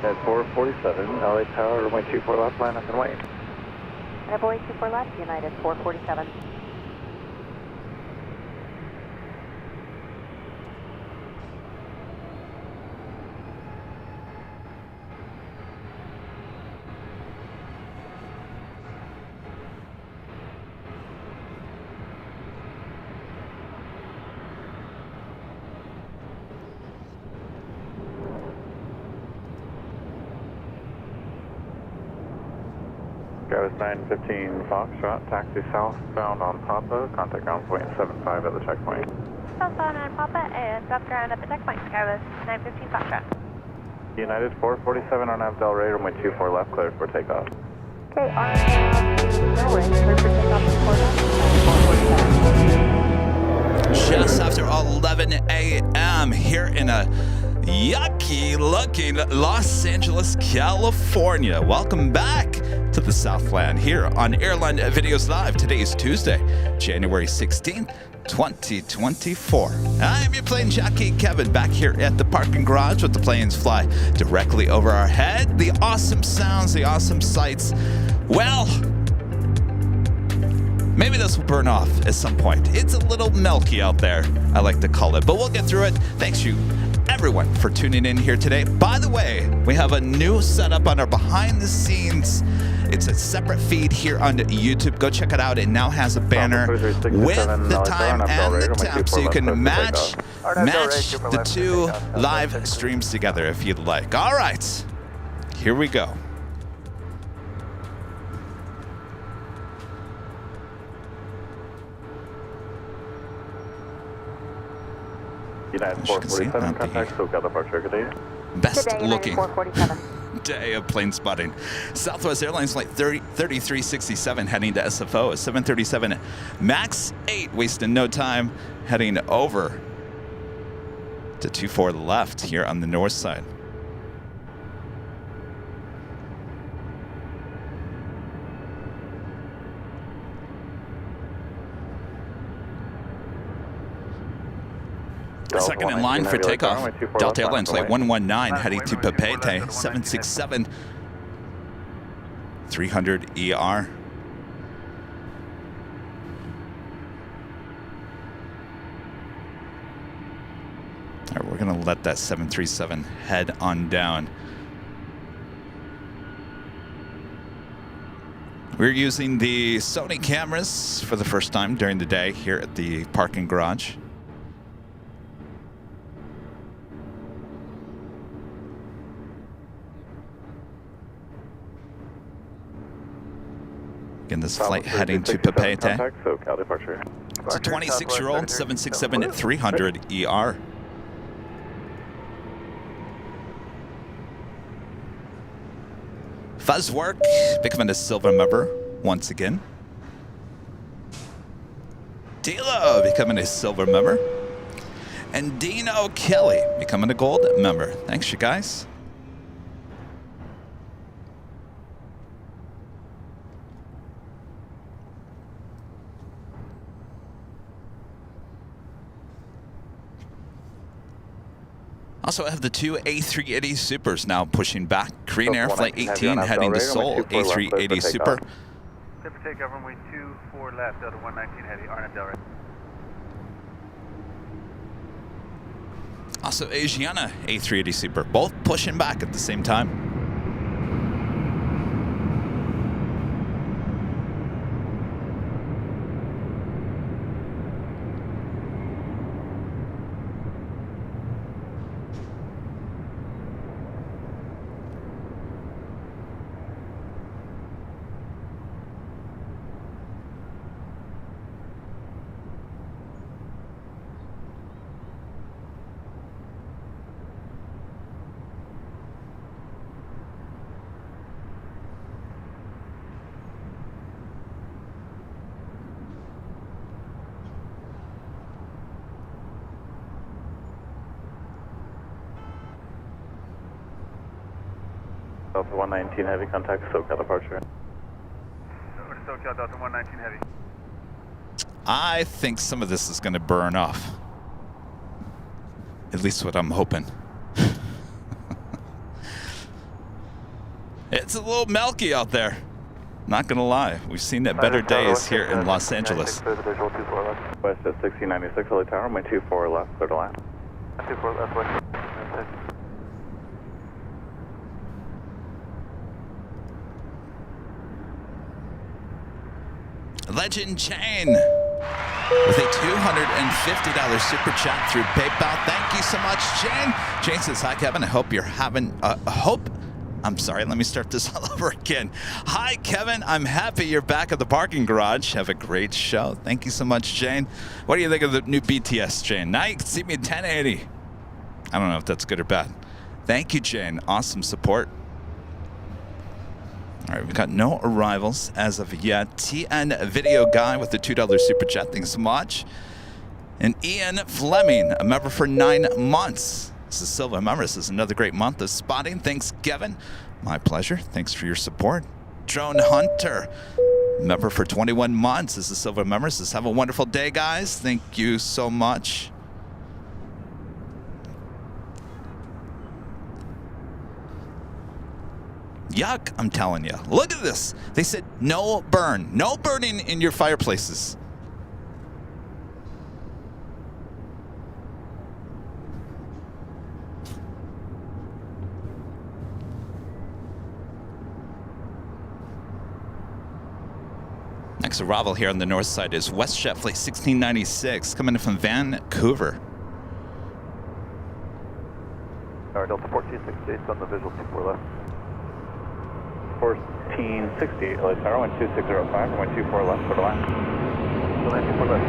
At 447, LA Tower, runway 24 left, line up and wait. Runway 24 left, United 447. Travis 915 Foxtrot, taxi southbound on Papa, contact ground point 75 at the checkpoint. Southbound on Papa and south ground at the checkpoint, Travis 915 Foxtrot. United 447 on Del Rey, runway 24 left, cleared for takeoff. Okay, on Del Rey, cleared for takeoff to 447. Just after 11 a.m. here in a yucky looking Los Angeles, California. Welcome back to the Southland here on Airline Videos Live. Today is Tuesday, January 16th, 2024. I'm your plane jockey, Kevin, back here at the parking garage with the planes fly directly over our head. The awesome sounds, the awesome sights. Well, maybe this will burn off at some point. It's a little milky out there, I like to call it, but we'll get through it. Thanks you everyone for tuning in here today. By the way, we have a new setup on our behind the scenes. It's a separate feed here on YouTube. Go check it out. It now has a banner with the time and the temp, so you can match the two live streams together if you'd like. All right, here we go. United 447, contact SoCal departure, good day. Best Today, looking 447. day of plane spotting. Southwest Airlines flight 3367 heading to SFO. 737 MAX 8, wasting no time, heading over to 24 left here on the north side. Second in line for takeoff, Delta Airlines flight 119 heading to Papeete, 767 300 ER. All right, we're gonna let that 737 head on down. We're using the Sony cameras for the first time during the day here at the parking garage. Again, this flight heading to Papeete. It's a 26-year-old 767 300 ER. Fuzzwork becoming a silver member once again. Tilo becoming a silver member. And Dino Kelly becoming a gold member. Thanks, you guys. Also, I have the two A380 Supers now pushing back. Korean Air Flight 18 heading to Seoul, A380 Super. Clear for takeoff, runway 24 left, Delta 119 heading, Arnhem Del Rey. Also, Asiana A380 Super, both pushing back at the same time. Delta 119 heavy, contact SoCal departure. Over to SoCal, Delta 119 heavy. I think some of this is going to burn off. At least what I'm hoping. It's a little milky out there. Not gonna lie, we've seen it better days here in Los Angeles. West at 1696, LA Tower, my 24 left, clear to land. 24 left, west. Legend Chain with a $250 super chat through PayPal. Thank you so much, Jane. Jane says, hi, Kevin. I hope you're having, I'm sorry, let me start this all over again. Hi, Kevin. I'm happy you're back at the parking garage. Have a great show. Thank you so much, Jane. What do you think of the new BTS, Jane? Now you can see me in 1080. I don't know if that's good or bad. Thank you, Jane. Awesome support. All right, we've got no arrivals as of yet. TN Video Guy with the $2 super chat. Thanks so much. And Ian Fleming, a member for 9 months. This is Silva. Remember, this is another great month of spotting. Thanks, Kevin. My pleasure. Thanks for your support. Drone Hunter, member for 21 months. This is Silva. Members. Just have a wonderful day, guys. Thank you so much. Yuck, I'm telling you. Look at this. They said no burn. No burning in your fireplaces. Next arrival here on the north side is WestJet Flight 1696 coming in from Vancouver. All right, Delta 1468 on the visual 24 left. 1460, LA Tower, 12605, 124 left, clear to land. 194 left.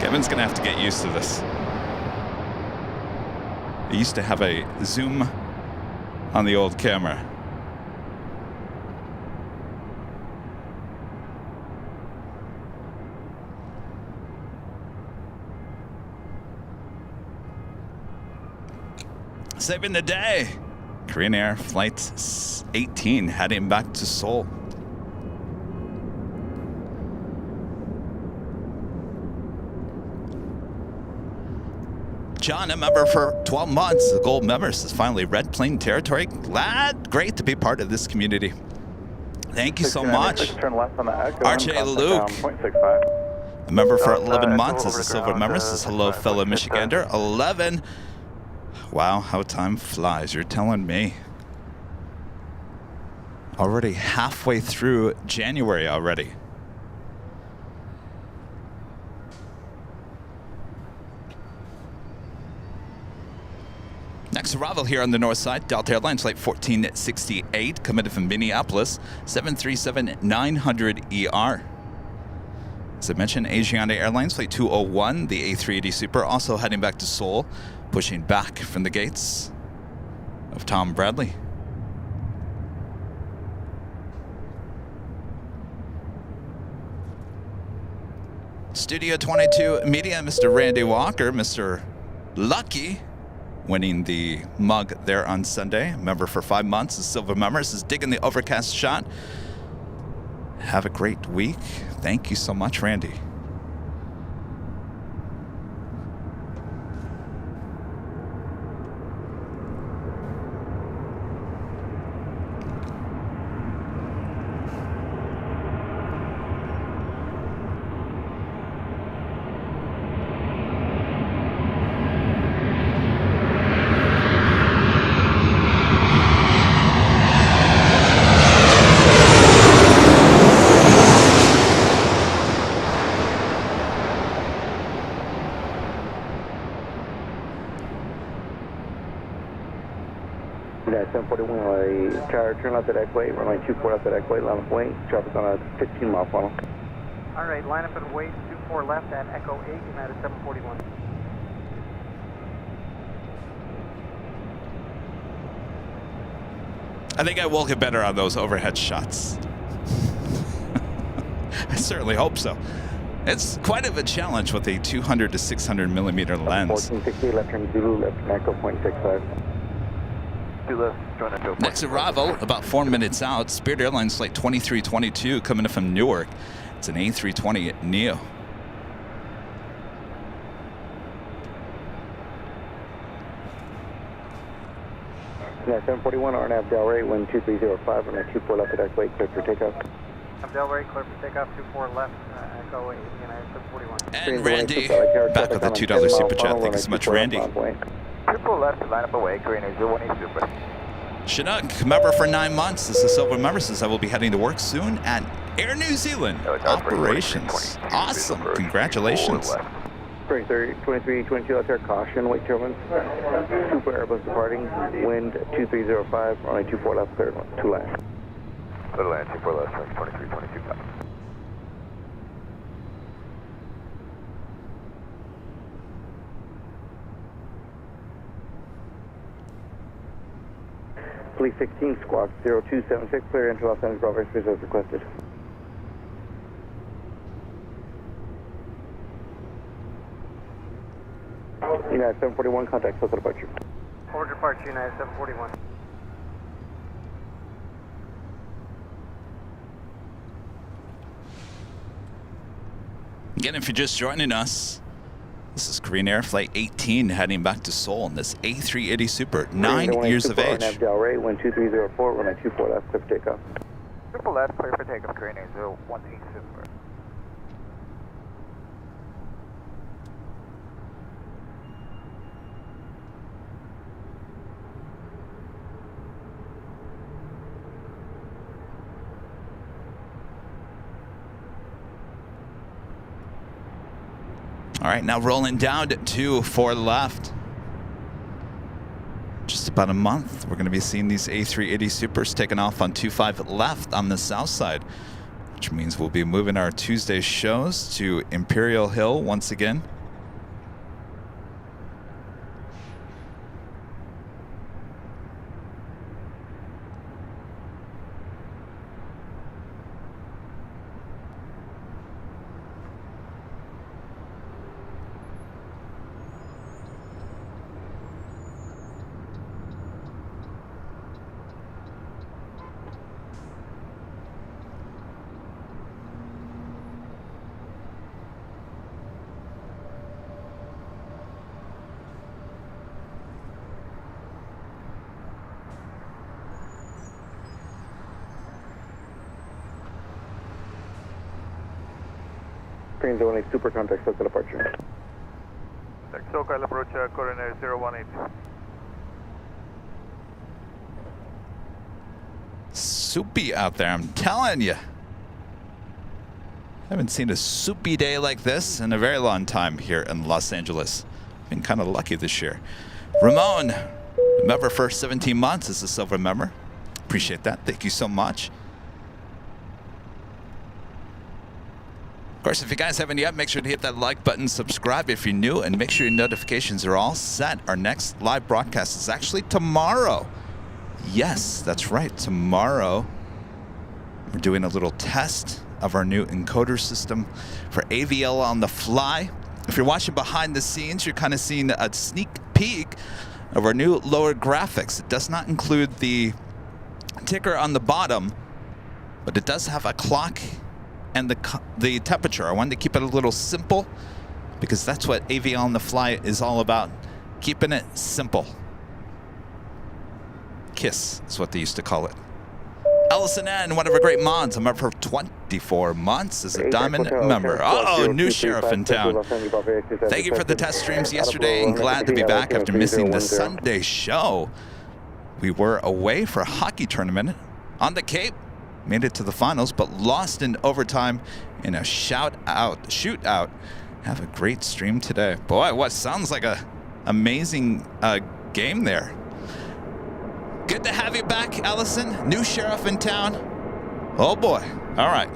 Kevin's gonna have to get used to this. I used to have a zoom on the old camera. Saving the day. Korean Air Flight 18 heading back to Seoul. John, a member for 12 months. The gold member is finally red plane territory. Great to be part of this community. Thank you so much. Turn left on the Echo. RJ Luke, a member for 11 months. This is Silver member. This is hello, fellow Michigander. 11. Wow, how time flies. You're telling me. Already halfway through January already. Next arrival here on the north side, Delta Airlines Flight 1468, coming from Minneapolis, 737-900ER. As I mentioned, Asiana Airlines Flight 201, the A380 Super, also heading back to Seoul, pushing back from the gates of Tom Bradley. Studio 22 Media, Mr. Randy Walker, Mr. Lucky, winning the mug there on Sunday. Member for 5 months, is silver member. This is digging the overcast shot. Have a great week. Thank you so much, Randy. Yeah, 741, turn left at Equate, runway 24 left at Equate, line up wing, traffic on a 15-mile funnel. All right, line up and wait, 24 left at Echo 8, United 741. I think I will get better on those overhead shots. I certainly hope so. It's quite of a challenge with a 200 to 600 millimeter lens. 1460, left turn Zulu, left Echo 0.65. 2 left, join at 2. Next arrival, about 4 minutes out, Spirit Airlines Flight 2322 coming in from Newark. It's an A320 Neo. Yeah, 741 RNAV Delray, wind 2305, and 24 left at Echo 8, clear for takeoff. Delray, clear for takeoff, 24 left, Echo 8, United 741. And Randy, back with the $2 super chat. Thank you so much, Randy. 24 left, line up away, Korean Air 018 Super. Chinook, member for 9 months. This is a silver member, says I will be heading to work soon at Air New Zealand Operations. Awesome. Congratulations. Spring 2322 out there, caution, wait turbulence. Super Airbus departing, wind 2305, runway 24 left, clear, 2 left. Little land, 24 left, 2322 top. Police 16, squawk 0276, clear into Los Angeles Bravo airspace as requested. United 741, contact local departure. Forward departure, United 741. Again, if you're just joining us, this is Korean Air Flight 18 heading back to Seoul in this A380 Super, 9 years of age. Delray, wind 2304, runway 24 left, clear for takeoff. 24 left, clear for takeoff, Korean Air 018 Super. All right, now rolling down to 4 left. Just about a month, we're going to be seeing these A380 Supers taking off on 25 left on the south side, which means we'll be moving our Tuesday shows to Imperial Hill once again. Korean 018 Super, contact local departure. SoCal approach, Korean Air 018. Soupy out there, I'm telling you. Haven't seen a soupy day like this in a very long time here in Los Angeles. Been kind of lucky this year. Ramon, member for 17 months, is a silver member. Appreciate that. Thank you so much. Of course, if you guys haven't yet, make sure to hit that like button, subscribe if you're new, and make sure your notifications are all set. Our next live broadcast is actually tomorrow. Yes, that's right, tomorrow. We're doing a little test of our new encoder system for AVL on the fly. If you're watching behind the scenes, you're kind of seeing a sneak peek of our new lower graphics. It does not include the ticker on the bottom, but it does have a clock and the temperature. I wanted to keep it a little simple because that's what AVL on the fly is all about, keeping it simple. KISS is what they used to call it. Ellison N, one of our great mods. I'm up for 24 months as a diamond member. Uh-oh, new sheriff in town. Thank you for the test streams yesterday and glad to be back after missing the Sunday show. We were away for a hockey tournament on the Cape. Made it to the finals, but lost in overtime in a shootout. Have a great stream today. Boy, what sounds like a amazing game there. Good to have you back, Ellison. New sheriff in town. Oh boy. All right.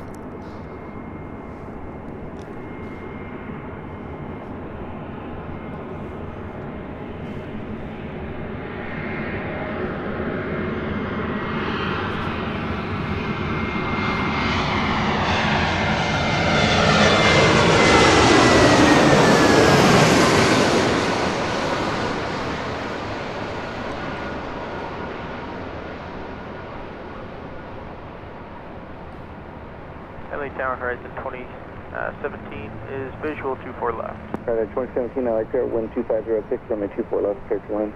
LA Tower, horizon 2017 is visual 24 left. Right at 2017, I like there, wind 2506, runway 24 left, clear to land.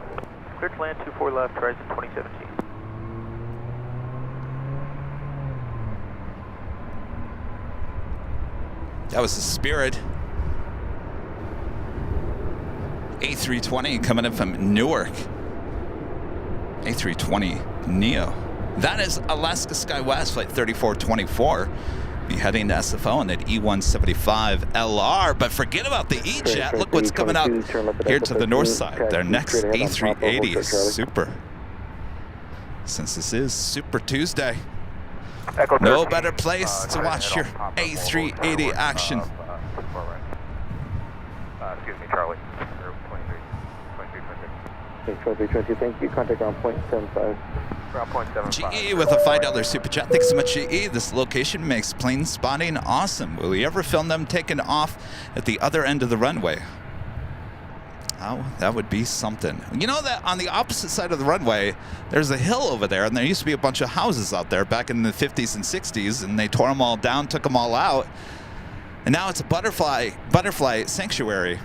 Clear to land 24 left, horizon 2017. That was the Spirit. A320 coming in from Newark. A320 Neo. That is Alaska SkyWest flight 3424. Be heading to SFO on that E175 LR, but forget about the E-Jet. Look what's coming up here to the north side. Their next A380 is Super. Since this is Super Tuesday, no better place to watch your A380 action. Excuse me, Charlie. 2320, thank you. Contact ground point 75. GE with a $5 super chat. Thanks so much, GE. This location makes plane spotting awesome. Will we ever film them taking off at the other end of the runway? Oh, that would be something. You know that on the opposite side of the runway, there's a hill over there, and there used to be a bunch of houses out there back in the 50s and 60s, and they tore them all down, took them all out, and now it's a butterfly sanctuary.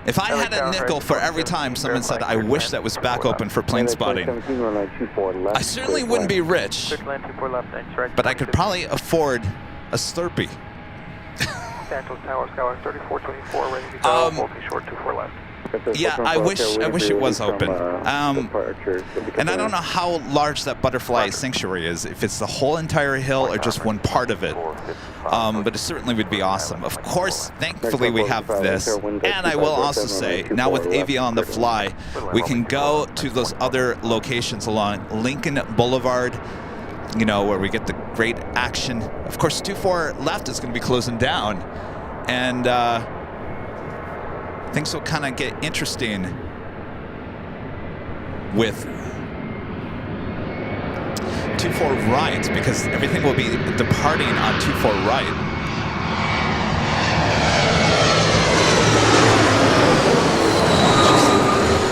If I had a nickel for every time someone said, I wish that was back open for plane spotting, I certainly wouldn't be rich, but I could probably afford a Slurpee. Yeah, I wish it was open. And I don't know how large that butterfly sanctuary is, if it's the whole entire hill or just one part of it. But it certainly would be awesome. Of course, thankfully we have this. And I will also say, now with AVL on the fly, we can go to those other locations along Lincoln Boulevard, you know, where we get the great action. Of course, 24 left is going to be closing down. And things will kind of get interesting with 24 right, because everything will be departing on 24 right.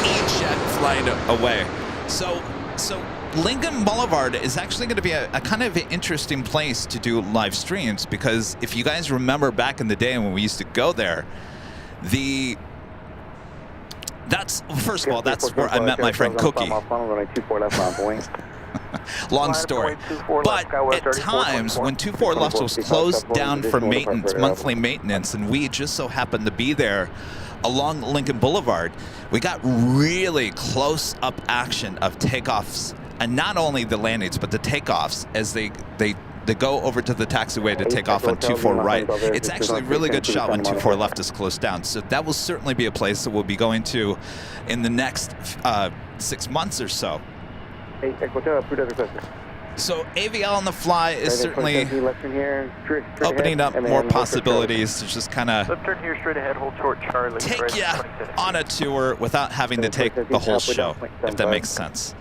E-Jet flying away. So Lincoln Boulevard is actually going to be a kind of interesting place to do live streams, because if you guys remember back in the day when we used to go there, first of all, that's where I met my friend Cookie. Long story. But at times, when 24 left was closed down for maintenance, monthly maintenance, and we just so happened to be there along Lincoln Boulevard, we got really close-up action of takeoffs, and not only the landings, but the takeoffs as they go over to the taxiway to take off on 24 right. It's actually a really good shot when 24 left is closed down. So that will certainly be a place that we'll be going to in the next 6 months or so. So AVL on the fly is certainly opening up more possibilities to just kind of take you on a tour without having to take the whole show, if that makes sense.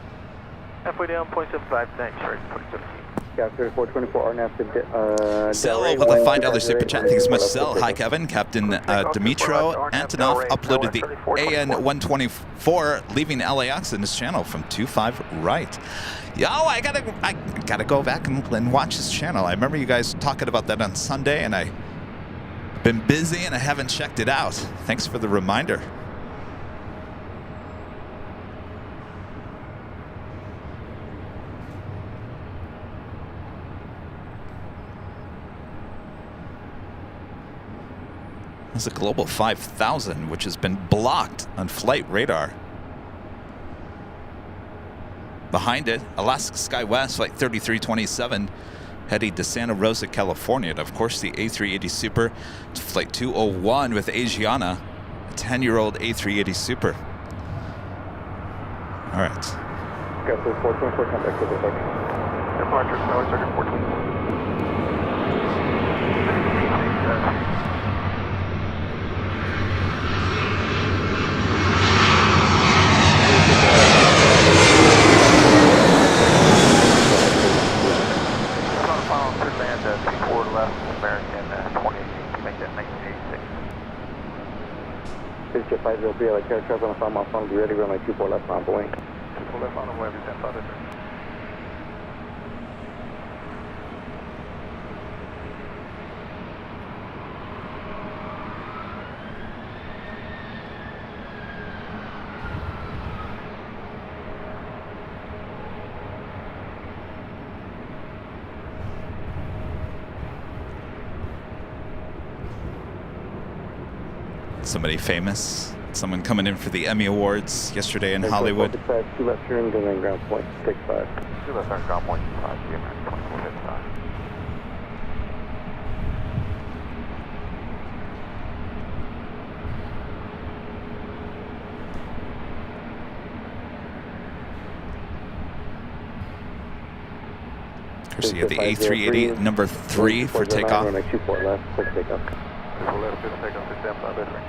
Halfway down, 0.75, thanks, sorry, 2017. Sel with a $5 super chat. Thanks so much, Sel. Hi, Kevin. Captain Dmitro Antonov uploaded the AN-124 leaving LAX in his channel from 25 right. Yo, I gotta go back and watch his channel. I remember you guys talking about that on Sunday, and I've been busy and I haven't checked it out. Thanks for the reminder. There's a Global 5000, which has been blocked on flight radar. Behind it, Alaska SkyWest flight 3327, heading to Santa Rosa, California. And of course, the A380 Super to flight 201 with Asiana, a 10-year-old A380 Super. All right. Departure, Tower, circuit 14. Jet 503, like air traffic on the farm, I'll be ready to run my 24 left on Boeing. 24 left on the way, every 10 thought somebody famous. Someone coming in for the Emmy Awards yesterday in Hollywood. 2 left turn, going ground point 65. 2 left turn, ground point 5, GMX 2455. Courtesy of the A380, number 3 for takeoff. Runway 24 left, quick takeoff. 24 left, good takeoff, 675, entering.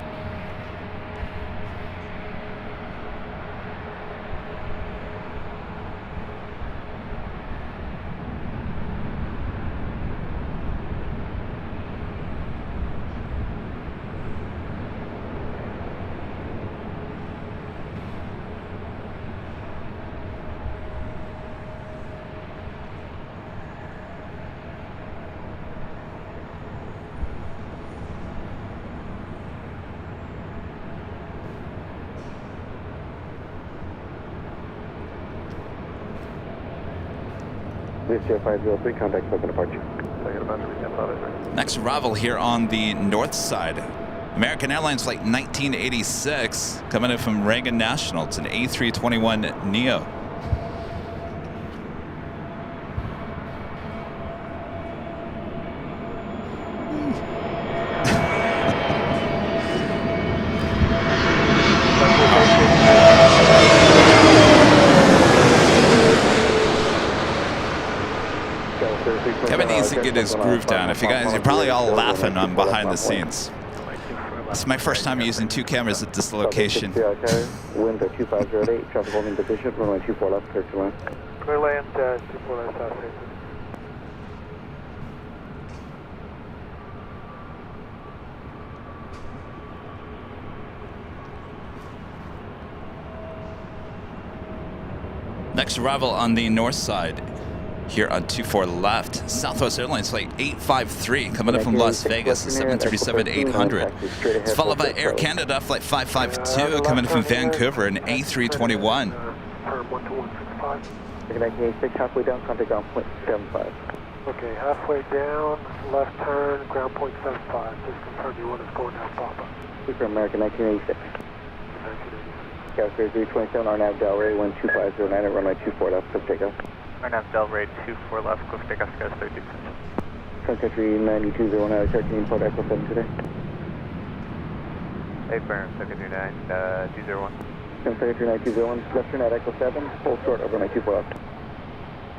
This 0503, contact open departure. Next arrival here on the north side. American Airlines Flight 1986, coming in from Reagan National. It's an A321 Neo. Kevin needs to get his groove down. If you guys, you're probably all laughing on behind the scenes. It's my first time using 2 cameras at this location. Wind 2508, traffic holding position, runway 24 left, clear to land. Clear land, 24 left, south station. Next arrival on the north side. Here on 24 left, Southwest Airlines Flight 853, coming in from Las Vegas, 737-800. It's followed by Air Canada Flight 552, coming in from Vancouver, an A321. 1986, halfway down, contact ground point 75. Okay, halfway down, left turn, ground point 75. Just confirm you want us going down Papa. Super American 1986. California 327, RNAV Delray, wind 2509 at runway 24 left, quick takeoff. RNAV Delray 24 left, quick takeoff, skies 30 seconds. Sun Country 9201, out of 13, Port Echo 7 today. 8 burn, Sun Country 9201. Sun Country 9201, left turn at Echo 7, hold short of runway 24 left.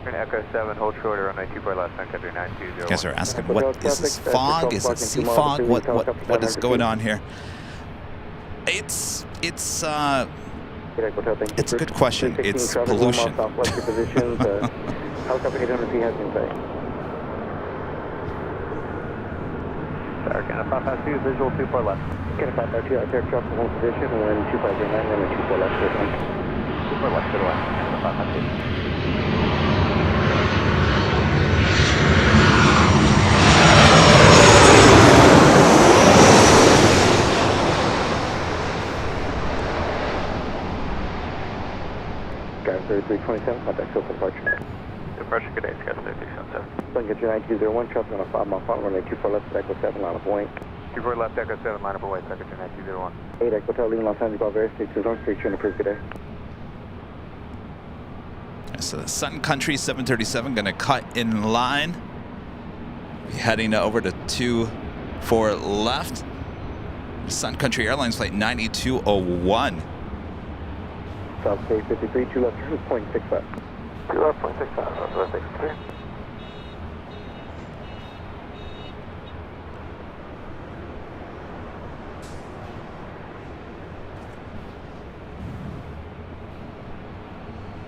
Turn Echo 7, hold short of runway 24 left, Sun Country 9201. You guys are asking, what is this fog? Is it sea fog? What is going on here? It's a good question. It's pollution. Helicopter 800 feet has been sight. Sorry, Canada 552, visual 24 left. Canada 552, out there, drop the home position, wind 2509, runway 24 left, clear to land. 24 left, clear to land, Canada 552. Sky 3327, contact SOFA departure. Departure, good day, Sky 3327. Sun Country 9201, traffic on a 5-mile final, runway 24 left, Echo 7, line of Hawaii. 24 left, Echo 7, line of Hawaii, Sun Country 9201. 8 Echo Hotel, leaving Los Angeles, Bellevue, 62 North Street, turn approved, good day. So the Sun Country 737 going to cut in line. Heading over to 24 left. Sun Country Airlines Flight 9201. South Bay 53, 2 left turn, point 65. 2 left, point 65, Southwest 63.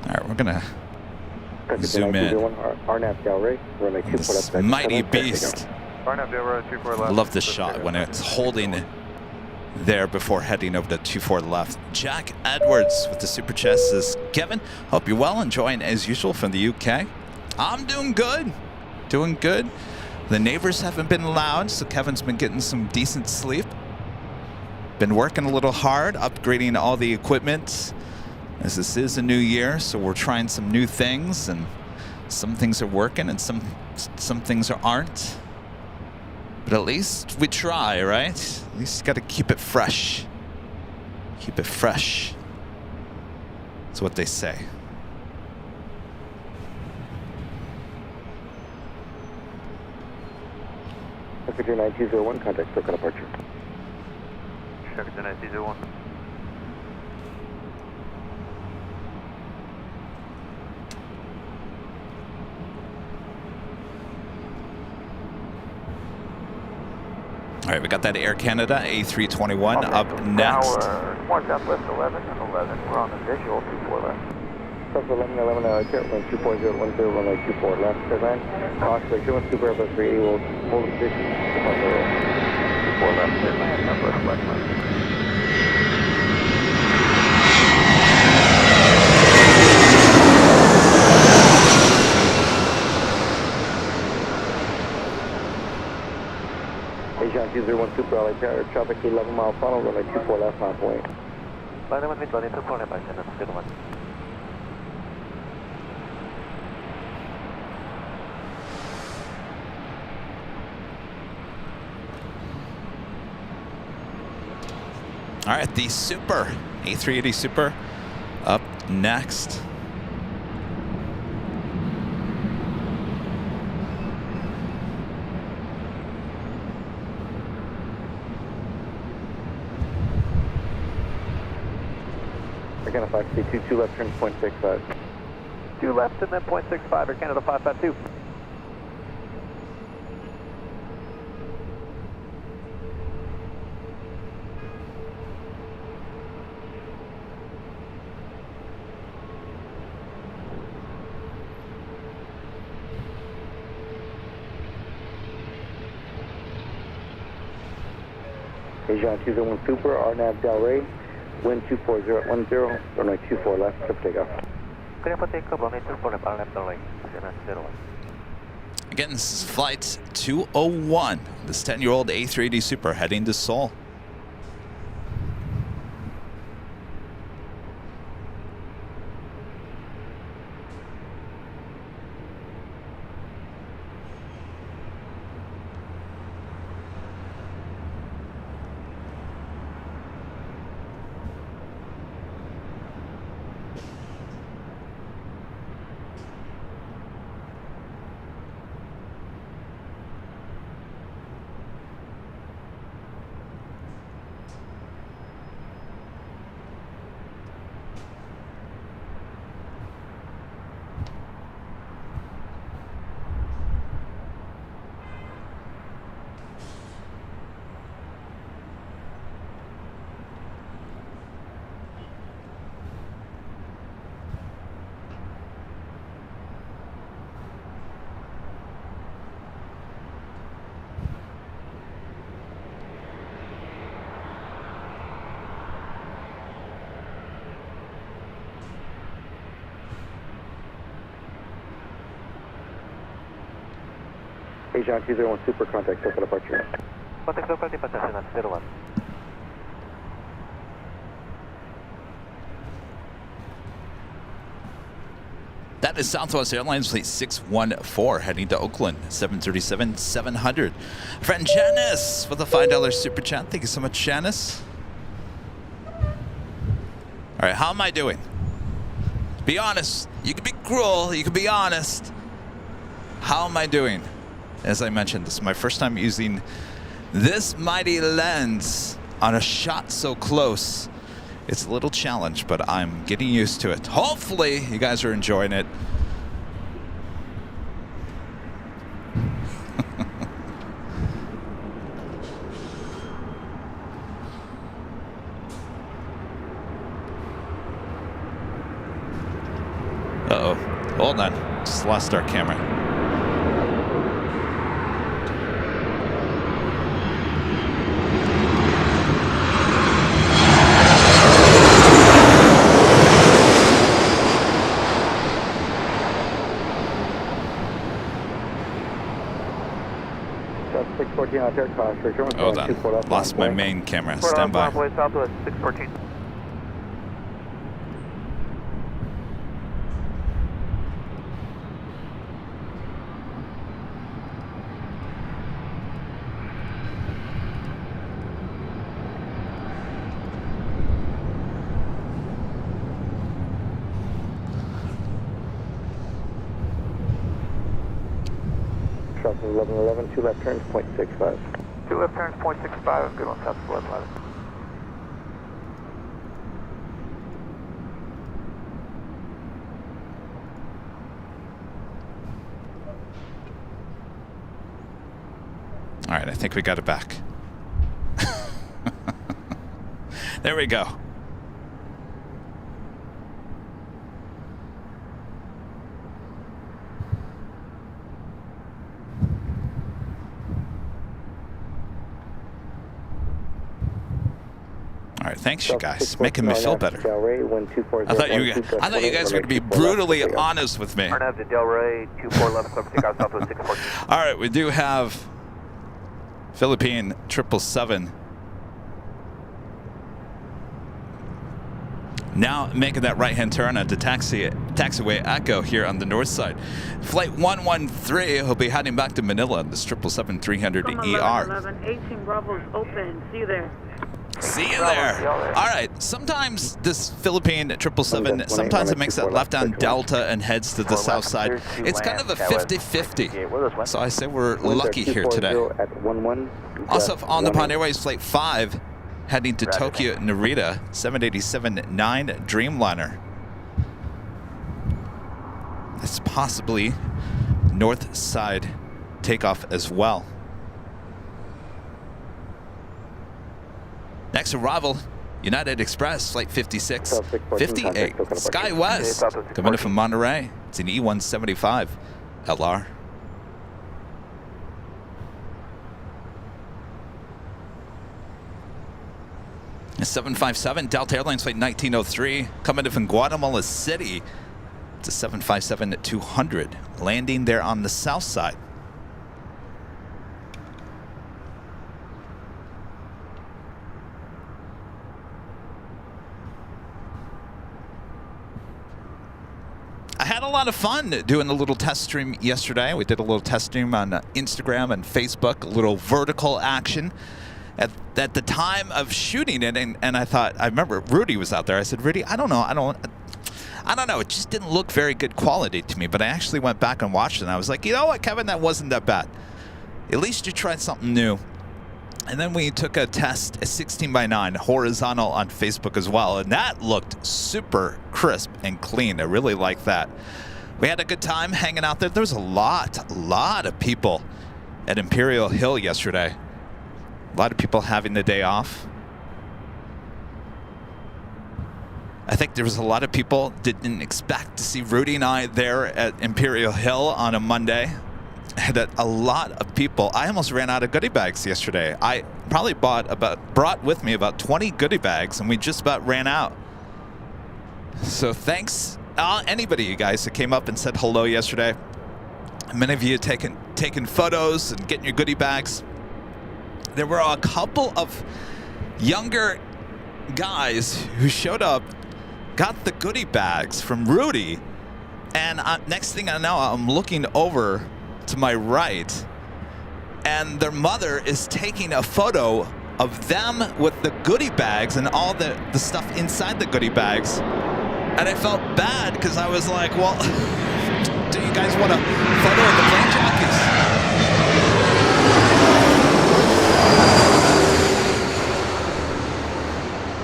All right, we're going to zoom in. RNAV Delray, runway 24 This left. mighty beast. RNAV Delray 24 left. I love this shot when it's holding there before heading over to 24 left. Jack Edwards with the super chat says, Kevin, hope you're well, enjoying as usual from the UK. I'm doing good. Doing good. The neighbors haven't been loud, so Kevin's been getting some decent sleep. Been working a little hard, upgrading all the equipment. As this is a new year, so we're trying some new things, and some things are working and some things aren't. But at least we try, right? At least you got to keep it fresh. Keep it fresh. That's what they say. Secretary 9201, contact circle departure. Secretary 9201. All right, we got that Air Canada A321 up next. One Southwest 11 and 11. We're on the visual, 24 left. Southwest 11, 11, runway 24010, runway 24 left. Airline, Oscar, 21 Super Airbus 380 will hold the position. 24 left, Airline, Southwest West. Asian 201 Super LA Tower, traffic 11 mile funnel, runway 24 left, halfway. Line 1 with 24 left, I send a 1. All right, the Super, A380 Super up next. Air Canada 562, 2 left, turn 0.65. 2 left and then 0.65, Air Canada 552. Asian 201 Super, RNAV Del Rey, wind 24010, runway 24 left, for takeoff. Clear for takeoff, runway 24 left, RNAV Del Rey, 01. Again, this is flight 201. This 10-year-old A380 Super heading to Seoul. Asian 201 Super, contact circle departure. Contact circle departure, 01. That is Southwest Airlines Fleet 614 heading to Oakland, 737-700. Friend Janice with a $5 super chat. Thank you so much, Janice. All right, how am I doing? Be honest. You can be cruel. You can be honest. How am I doing? As I mentioned, this is my first time using this mighty lens on a shot so close. It's a little challenge, but I'm getting used to it. Hopefully, you guys are enjoying it. Uh-oh. Hold on. Just lost our camera. Hold on. Lost my main camera. Stand by. Southwest 614. South of 1111, 2 left turns, 0.65. 2 left turns, 0.65. Good on South of 1111. All right, I think we got it back. There we go. All right, thanks you guys, making me feel better. I thought you guys were going to be brutally honest with me. Arnav to Delray, 24 left, clear for takeoff, Southwest 614. All right, we do have Philippine 777 now making that right-hand turn at the taxiway Echo here on the north side. Flight 113 will be heading back to Manila on this 777-300ER. 11, 18 Bravo's open. See you there. See you there. All right. Sometimes this Philippine 777, sometimes it makes that left on Delta and heads to the south side. It's kind of a 50-50. So I say we're lucky here today. Also on the Pond Airways Flight 5, heading to Tokyo Narita, 787-9 Dreamliner. It's possibly north side takeoff as well. Next arrival, United Express, Flight 56, 58, SkyWest, coming in from Monterey. It's an E175 LR. A 757, Delta Airlines Flight 1903, coming in from Guatemala City. It's a 757-200, landing there on the south side. I had a lot of fun doing a little test stream yesterday. We did a little test stream on Instagram and Facebook, a little vertical action. At the time of shooting it, and I thought, I remember Rudy was out there. I said, Rudy, I don't know. It just didn't look very good quality to me. But I actually went back and watched it, and I was like, you know what, Kevin, that wasn't that bad. At least you tried something new. And then we took a test, a 16:9 horizontal on Facebook as well, and that looked super crisp and clean. I really liked that. We had a good time hanging out there. There was a lot of people at Imperial Hill yesterday. A lot of people having the day off. I think there was a lot of people didn't expect to see Rudy and I there at Imperial Hill on a Monday. And a lot of people. I almost ran out of goodie bags yesterday. I probably brought with me about 20 goodie bags, and we just about ran out. So thanks anybody, you guys, that came up and said hello yesterday. Many of you taking photos and getting your goodie bags. There were a couple of younger guys who showed up, got the goodie bags from Rudy, and next thing I know, I'm looking over to my right, and their mother is taking a photo of them with the goodie bags and all the stuff inside the goodie bags. And I felt bad because I was like, well, do you guys want a photo of the plane jockeys?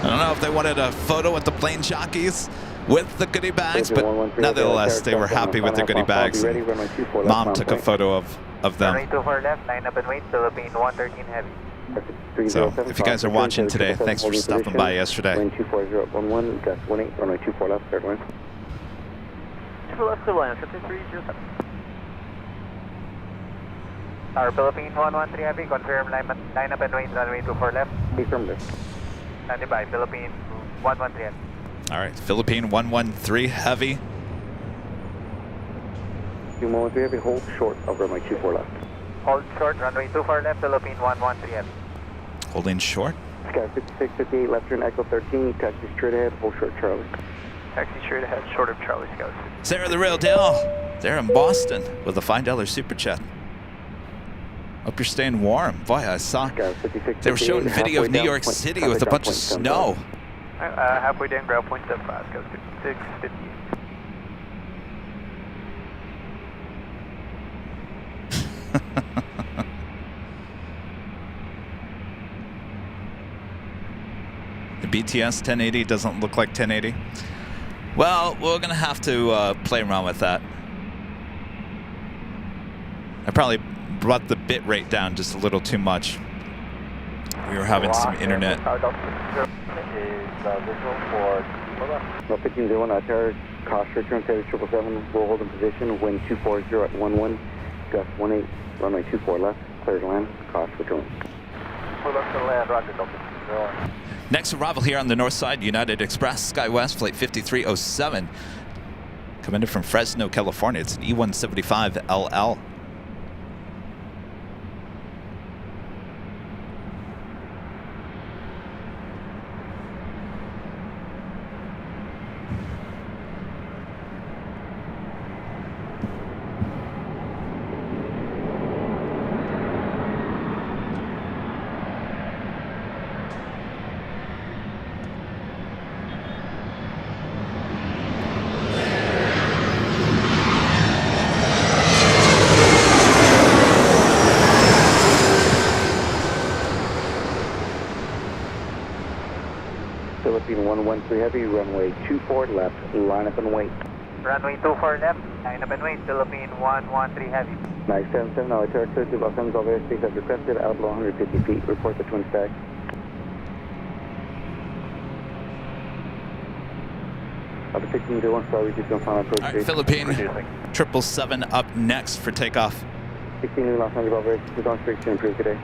I don't know if they wanted a photo with the plane jockeys with the goodie bags, but nevertheless, they were happy with their goodie bags. Mom took a photo of them. So, if you guys are watching today, thanks for stopping by yesterday. Wind 24011, gust 18, runway 24 left, third wind. 2 left to land, 5307. Our Philippine 113 Heavy, confirm line up and wait, runway 24 left. Affirmative. Standing by, Philippine 113 Heavy. All right, Philippine 113 Heavy. 113 Heavy, hold short of runway 24 left. Hold short, runway 24 left, Philippine 113 Heavy. Holding short. Sky 5658, left turn Echo 13, taxi straight ahead, hold short Charlie. Taxi straight ahead, short of Charlie, Scout. Sarah the Real Deal, there in Boston with a $5 super chat. Hope you're staying warm. Boy, I saw they were showing video of New York City with a bunch of snow. Halfway down, ground point 75, Scout 5658. The BTS 1080 doesn't look like 1080. Well, we're gonna have to play around with that. I probably brought the bit rate down just a little too much. We were having some internet. No 1501, tower, cost return, Taylor 777, we'll hold in position, wind 240 at 11, gust 18, runway 24 left, clear to land, cost return. We're left to land, roger, Delta. Next arrival here on the north side, United Express, SkyWest, flight 5307. Coming in from Fresno, California. It's an E175LL. Philippine 113 heavy, runway 24 left, line up and wait. Runway 24 left, line up and wait, Philippine 113 heavy. 977, now Terra clear to Los Angeles, all airspace as requested, out below 150 feet, report the twin stack. Up to 1601, sorry, reduce on final approach. All right, Philippine 777 up next for takeoff. 16 Los Angeles, all airspace, we're on streak to improve today.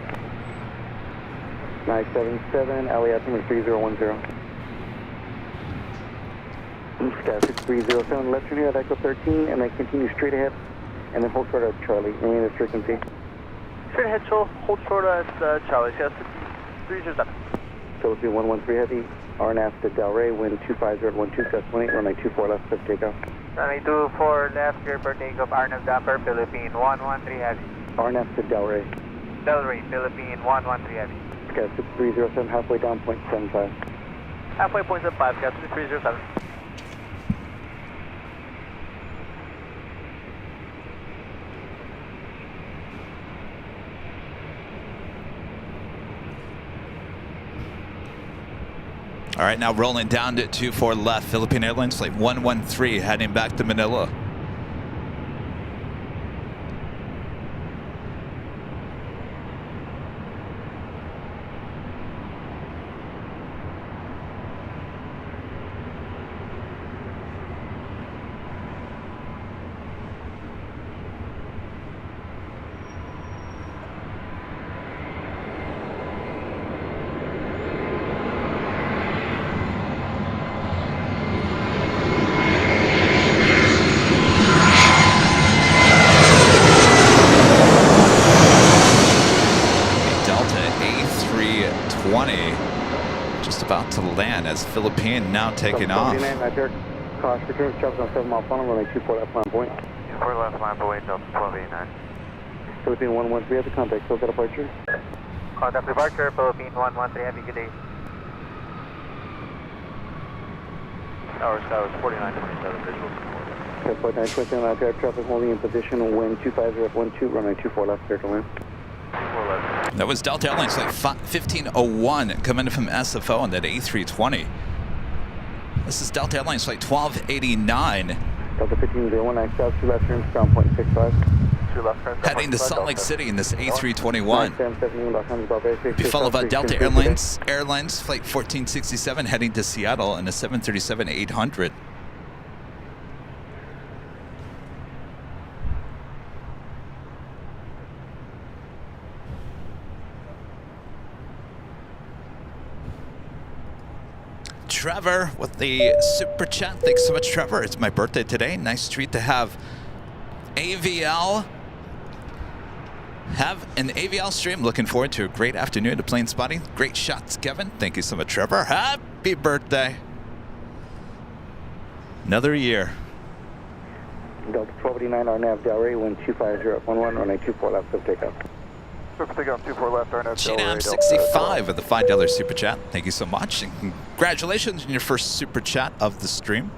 977, LAX number 3010. Sky 6307, left turn here at Echo 13, and then continue straight ahead, and then hold short at Charlie, remain at frequency. Straight ahead, hold short at Charlie, yes, 307. Philippine 113 heavy, RNAV to Delray, wind 250 at 12, gust 18, runway 24 left, for takeoff. Runway 24 left, clear for takeoff, RNAV damper, Philippine 113 heavy. RNAV to Delray. Delray, Philippine 113 heavy. Sky 6307, halfway down, 0.75. Halfway, 0.75, Sky 6307. All right, now rolling down to 24 left, Philippine Airlines flight 113 heading back to Manila. Just about to land as Philippine now taking off. Cost return, travels on 7 mile funnel, runway 24 left line point. 24 left line away, Delta 1289. Philippine 113 at the contact, close at departure. Contact departure, Philippine 113 heavy, good day. Tower Sky was 4927 visual support. 4927, out there, traffic holding in position, wind 250 at 12, runway 24 left, clear to land. 24 left. That was Delta Airlines flight 1501 coming in from SFO on that A320. This is Delta Airlines flight 1289. Delta 1501, I south, 2 left turns, ground point 65. 2 left turns. Heading to Salt Lake City in this A321. Be followed by Delta Airlines flight 1467 heading to Seattle in a 737-800. Trevor with the super chat. Thanks so much, Trevor. It's my birthday today. Nice treat to have AVL. Have an AVL stream. Looking forward to a great afternoon of plane spotting. Great shots, Kevin. Thank you so much, Trevor. Happy birthday. Another year. Delta 1289, RNAV Delray, wind 250 at 11, runway 24 left, of takeoff. Takeoff 24 left, RNAV GNAM 65 with the $5 super chat. Thank you so much. And congratulations on your first super chat of the stream.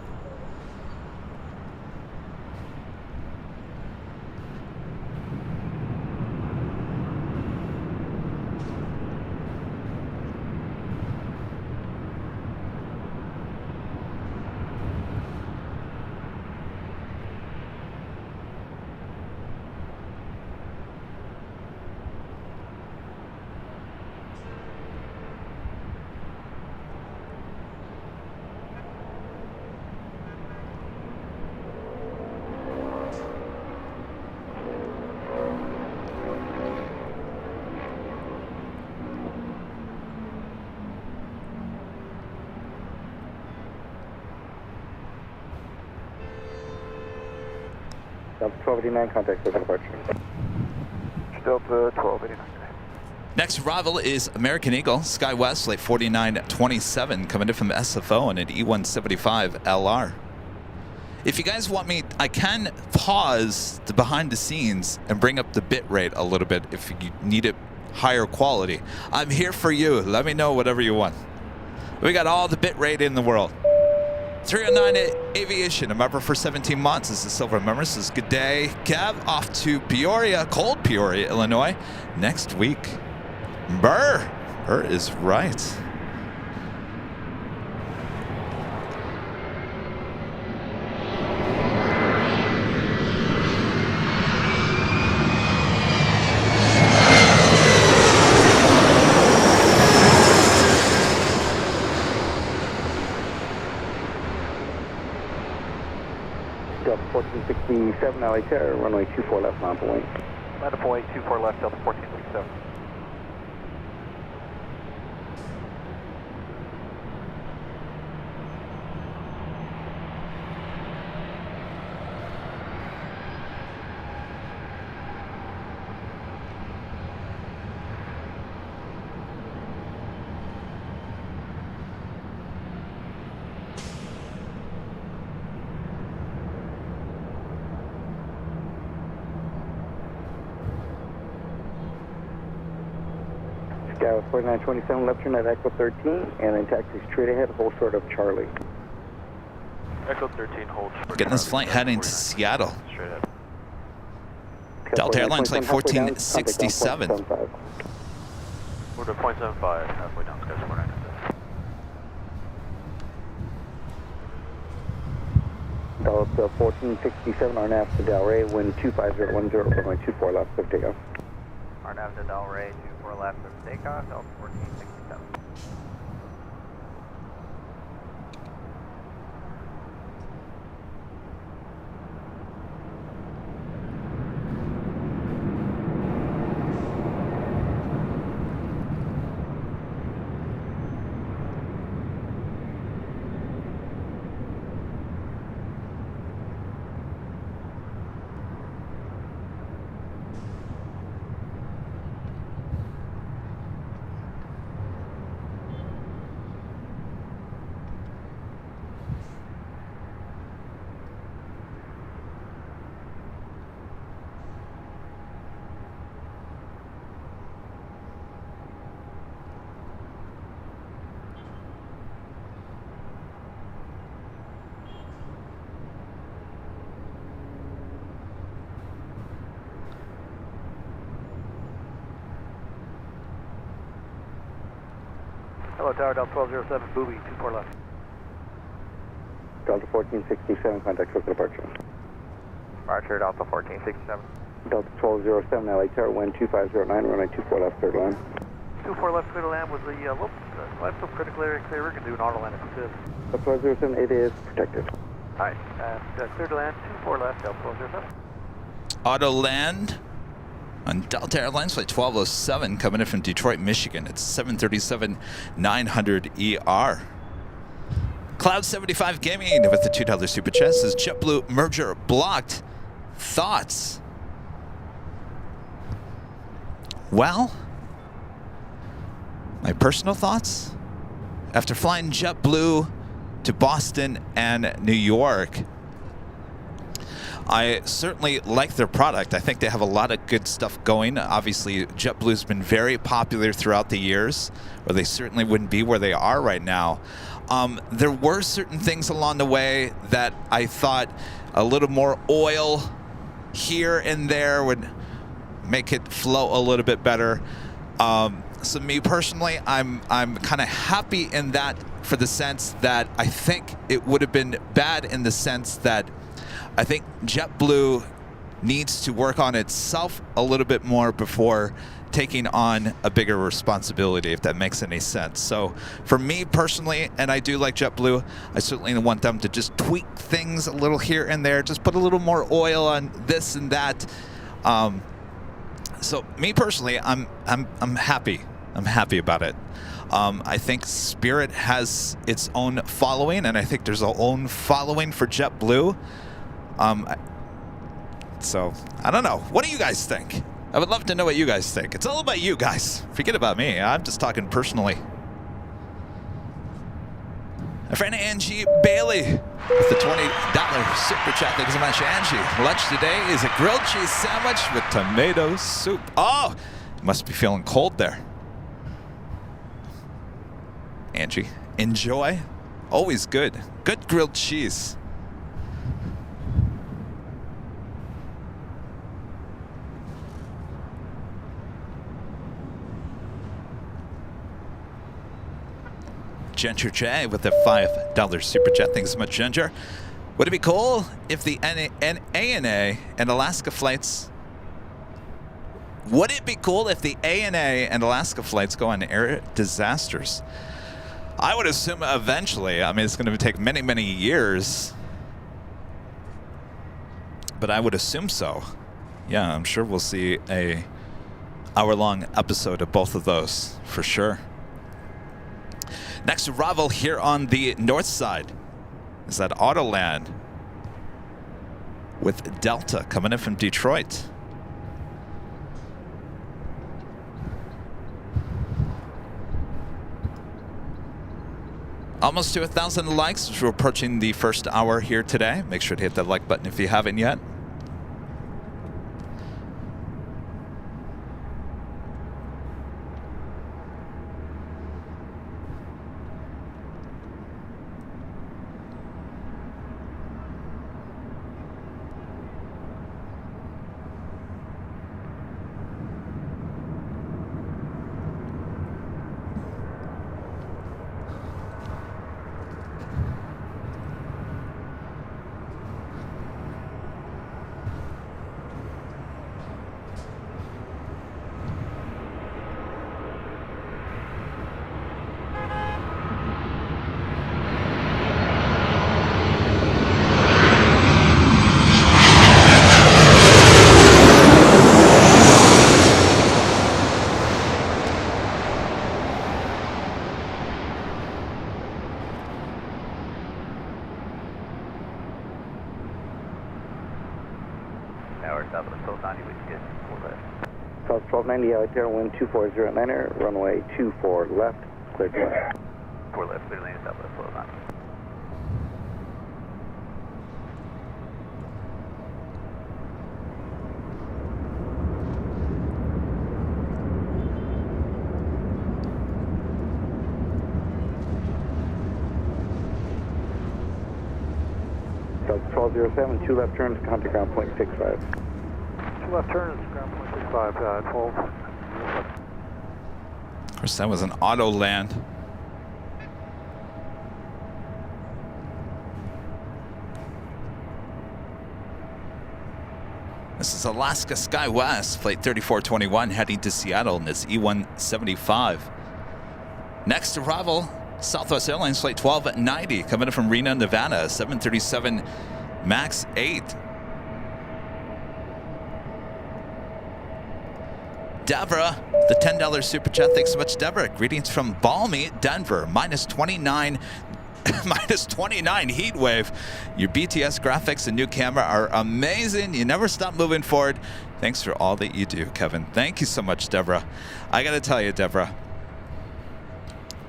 Delta 1289, contact circle departure. Delta 1289. Next arrival is American Eagle, SkyWest, flight 4927, coming in from SFO on an E175 LR. If you guys want me, I can pause the behind the scenes and bring up the bit rate a little bit if you need it higher quality. I'm here for you. Let me know whatever you want. We got all the bit rate in the world. 309 Aviation, a member for 17 months. This is Silver Members. This is Good Day Kev, off to Peoria, cold Peoria, Illinois, next week. Burr is right. Delta 1467, LA Terra, runway 24 left, line for wing. Line up wing 24 left, Delta 1467. Skywards 4927, left turn at Echo 13, and then taxi straight ahead, hold short of Charlie. Echo 13, hold. Getting this flight heading to Seattle. Straight ahead. Delta Airlines flight 1467. We're to 0.75, halfway down, Sky 497. Delta 1467, RNAV to Delray, wind 25010, runway 24 left, clear takeoff. RNAV to Delray, 24 left of takeoff, Delta 1467. Hello, Tower, Delta 1207, Booby, 24 left. Delta 1467, contact circle departure. Departure, Delta 1467. Delta 1207, LA Terra, wind 2509, runway 24 left, third line. 24 left, clear to land was the low, left of critical area clear. We're going to do an auto land if we could. Delta 1207, it is protected. Alright, clear to land, 24 left, Delta 1207. Auto land on Delta Airlines flight 1207, coming in from Detroit, Michigan. It's 737-900 ER. Cloud 75 Gaming with the $2 super chat says JetBlue merger blocked. Thoughts? Well, my personal thoughts? After flying JetBlue to Boston and New York, I certainly like their product. I think they have a lot of good stuff going. Obviously, JetBlue's been very popular throughout the years, or they certainly wouldn't be where they are right now. There were certain things along the way that I thought a little more oil here and there would make it flow a little bit better. So me personally, I'm kind of happy in that, for the sense that I think it would have been bad in the sense that I think JetBlue needs to work on itself a little bit more before taking on a bigger responsibility, if that makes any sense. So for me personally, and I do like JetBlue, I certainly want them to just tweak things a little here and there, just put a little more oil on this and that. So me personally, I'm happy. I'm happy about it. I think Spirit has its own following, and I think there's a own following for JetBlue. So, I don't know. What do you guys think? I would love to know what you guys think. It's all about you guys. Forget about me. I'm just talking personally. My friend Angie Bailey with the $20 super chat. Thanks so much, Angie. Lunch today is a grilled cheese sandwich with tomato soup. Oh, you must be feeling cold there. Angie, enjoy. Always good. Good grilled cheese. Ginger J with the $5 super chat. Thanks so much, Ginger. Would it be cool if the ANA and Alaska flights... Would it be cool if the ANA and Alaska flights go on air disasters? I would assume eventually. I mean, it's going to take many, many years. But I would assume so. Yeah, I'm sure we'll see a hour-long episode of both of those, for sure. Next arrival here on the north side is that Autoland with Delta coming in from Detroit. Almost to 1,000 likes as we're approaching the first hour here today. Make sure to hit that like button if you haven't yet. South 1290, Altair, wind 240 at Niner, runway 24 left, clear to land. 4 left, clear lane, Southwest 1290. South 1207, 2 left turns, contact ground point 65. 2 left turns, ground point 65, 12. Of course, that was an auto land. This is Alaska SkyWest, flight 3421, heading to Seattle in this E175. Next arrival, Southwest Airlines flight 1290, coming in from Reno, Nevada, 737 MAX 8. Deborah, the $10 super chat. Thanks so much, Deborah. Greetings from balmy Denver, minus 29 heat wave. Your BTS graphics and new camera are amazing. You never stop moving forward. Thanks for all that you do, Kevin. Thank you so much, Deborah. I got to tell you, Deborah,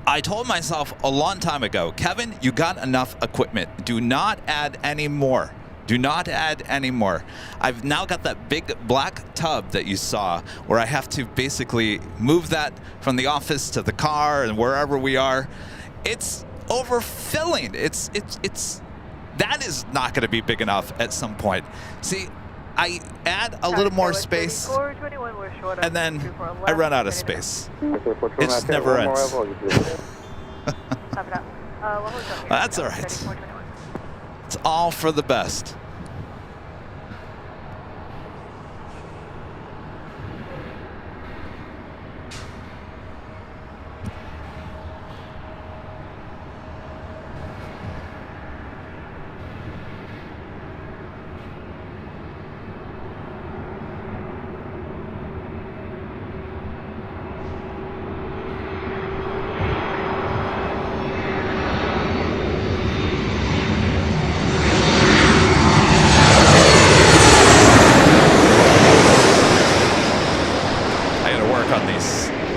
I told myself a long time ago, Kevin, you got enough equipment. Do not add any more. Do not add any more. I've now got that big black tub that you saw where I have to basically move that from the office to the car and wherever we are. It's overfilling. That is not going to be big enough at some point. See, I add a little more space and then I run out of space. It just never ends. That's all right. It's all for the best.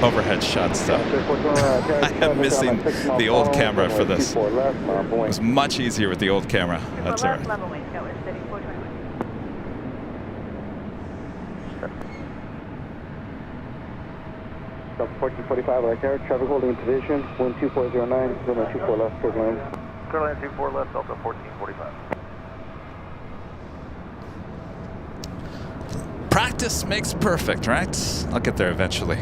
overhead shots though. I am missing the old camera for this. It was much easier with the old camera. That's all right. Level wing, go with city 421. Stop 1445, like air, traffic holding position, wind 2409, runway 24 left, clear line. Clear line 24 left, Delta 1445. Practice makes perfect, right? I'll get there eventually.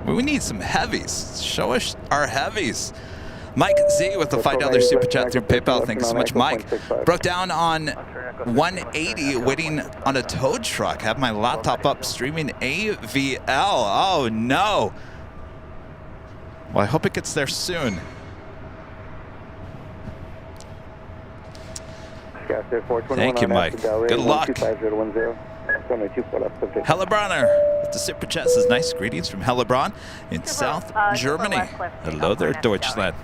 We need some heavies. Show us our heavies. Mike Z with the $5 super chat through PayPal. Thanks so much, Mike. Broke down on 180 waiting on a tow truck. Have my laptop up streaming AVL. Oh no. Well, I hope it gets there soon. Thank you, Mike. Good luck. Hellebronner with the super chat says nice greetings from Hellebron in South Germany. Hello there, Deutschland.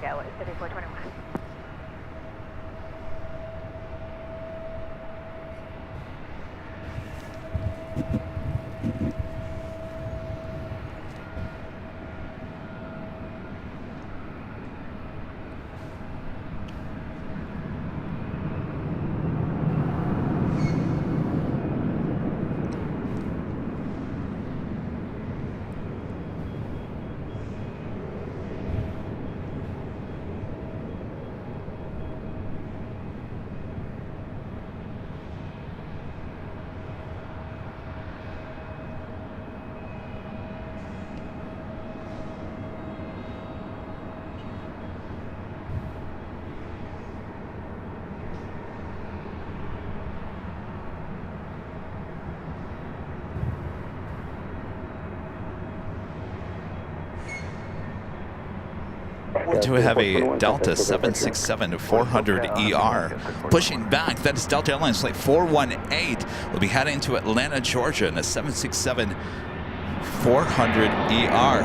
Do we have a Delta 767-400ER pushing back? That is Delta Airlines flight 418. We'll be heading to Atlanta, Georgia in a 767-400ER.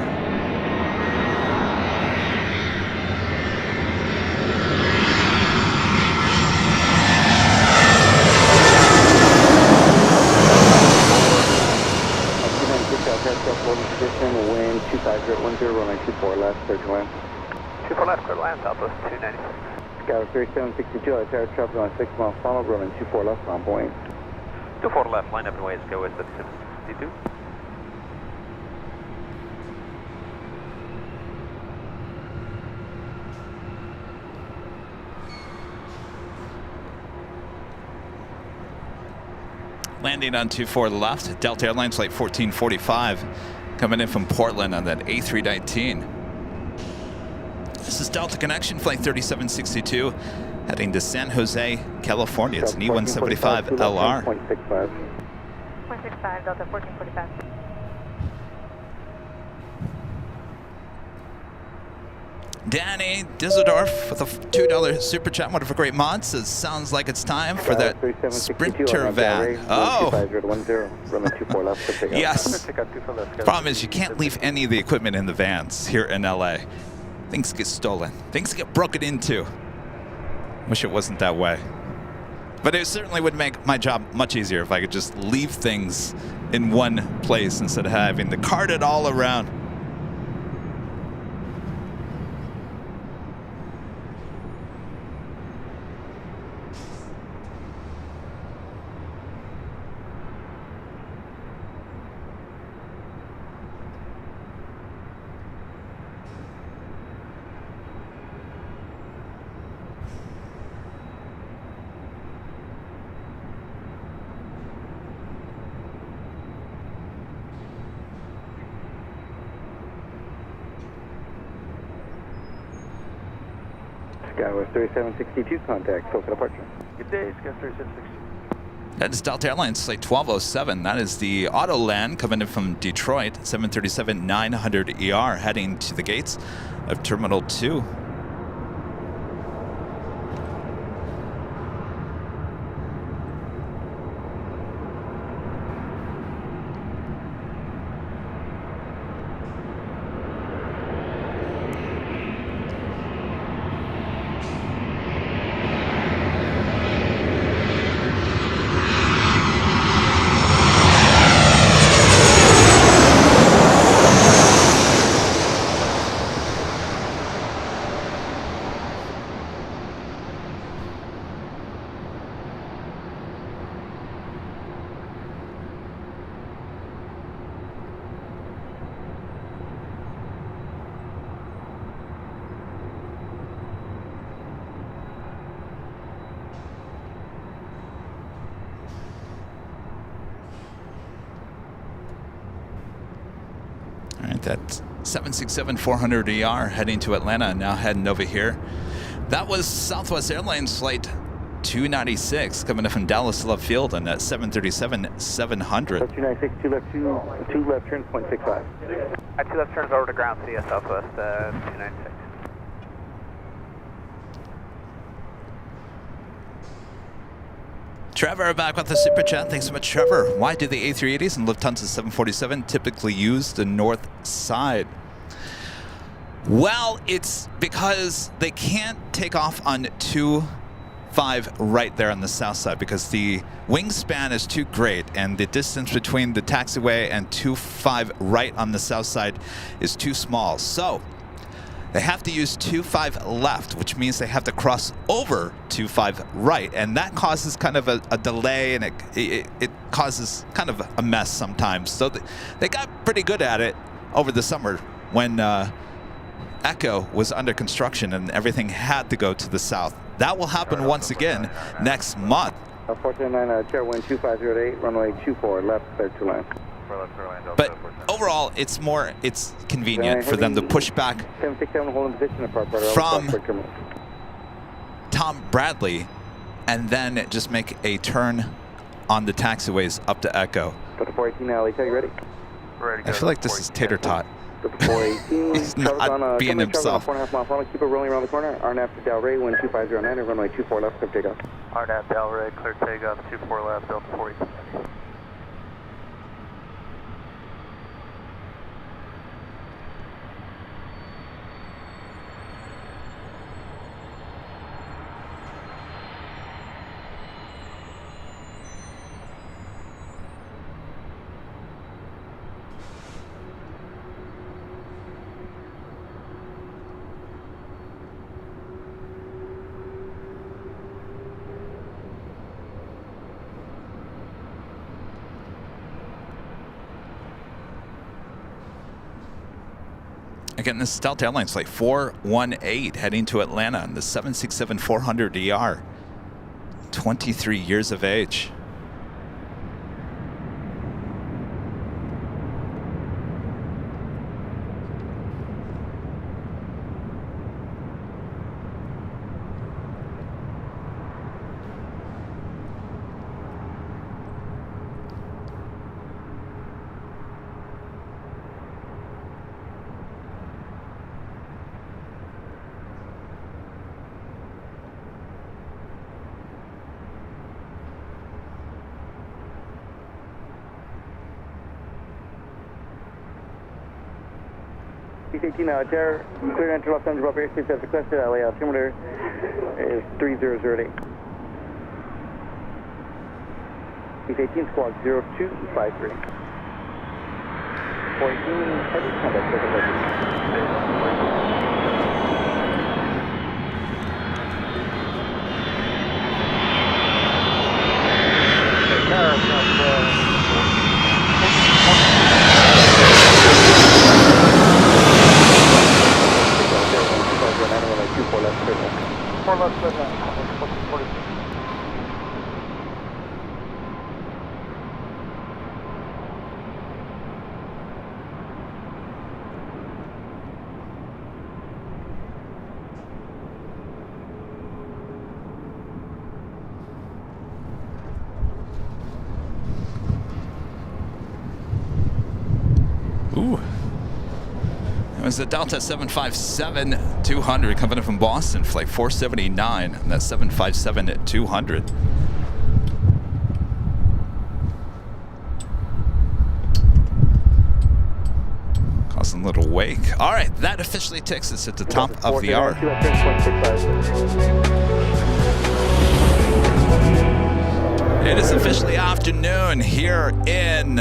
Wind 25010, runway 24 left, clear to land. 24 left, clear to land, Southwest 290. Sky 3762, I air traffic on a 6 mile funnel, runway 24 left, on point. 24 left, line up and ways, go with 762. Landing on 24 left, Delta Airlines flight 1445, coming in from Portland on that A319. This is Delta Connection flight 3762, heading to San Jose, California. It's an E175 LR. 165, Delta 1445. Danny Düsseldorf with a $2 super chat. What a great mod. Says, sounds like it's time for that Sprinter van. Oh! Yes. Problem is, you can't leave any of the equipment in the vans here in LA. Things get stolen. Things get broken into. Wish it wasn't that way. But it certainly would make my job much easier if I could just leave things in one place instead of having to cart it all around. Skywest 3762, contact, SoCal departure. Good day, Skywest 3762. That is Delta Airlines flight 1207. That is the Autoland coming in from Detroit, 737-900ER, heading to the gates of Terminal 2. right, that 767-400ER heading to Atlanta, now heading over here. That was Southwest Airlines flight 296 coming in from Dallas Love Field on that 737-700. 296, two left turns, 0.65. 2 left turns over to ground, CS Southwest 296. Trevor back with the super chat. Thanks so much, Trevor. Why do the A380s and Lufthansa 747 typically use the north side? Well, it's because they can't take off on 25 right there on the south side because the wingspan is too great and the distance between the taxiway and 25 right on the south side is too small. So they have to use 25 left, which means they have to cross over 25 right, and that causes kind of a delay, and it causes kind of a mess sometimes. So they got pretty good at it over the summer when Echo was under construction and everything had to go to the south. That will happen once again next month. 429, chair wind 2508, runway 24 left, clear to land. But overall, it's convenient for them to push back 767 holding position apart from Tom Bradley and then just make a turn on the taxiways up to Echo. Go to 418 now, you ready? I feel like this is Tater Tot. Go to 418. He's not being himself. 4.5 mile funnel, keep it rolling around the corner. RNAV to Delray, wind 2509, runway 24 left, clear takeoff. RNAV Delray, clear takeoff, 24 left, Delta 418. Again, this is Delta Airlines flight 418 heading to Atlanta on the 767-400ER. 23 years of age. P18 chair, clear enter left under above airspace as requested. LA altimeter is 3008. P18 squawk 0253. 418 heavy contact Ooh. It was the Delta 757-200 coming in from Boston, flight 479, and that 757-200. Causing a little wake. All right, that officially takes us at the top of the hour. It is officially afternoon here in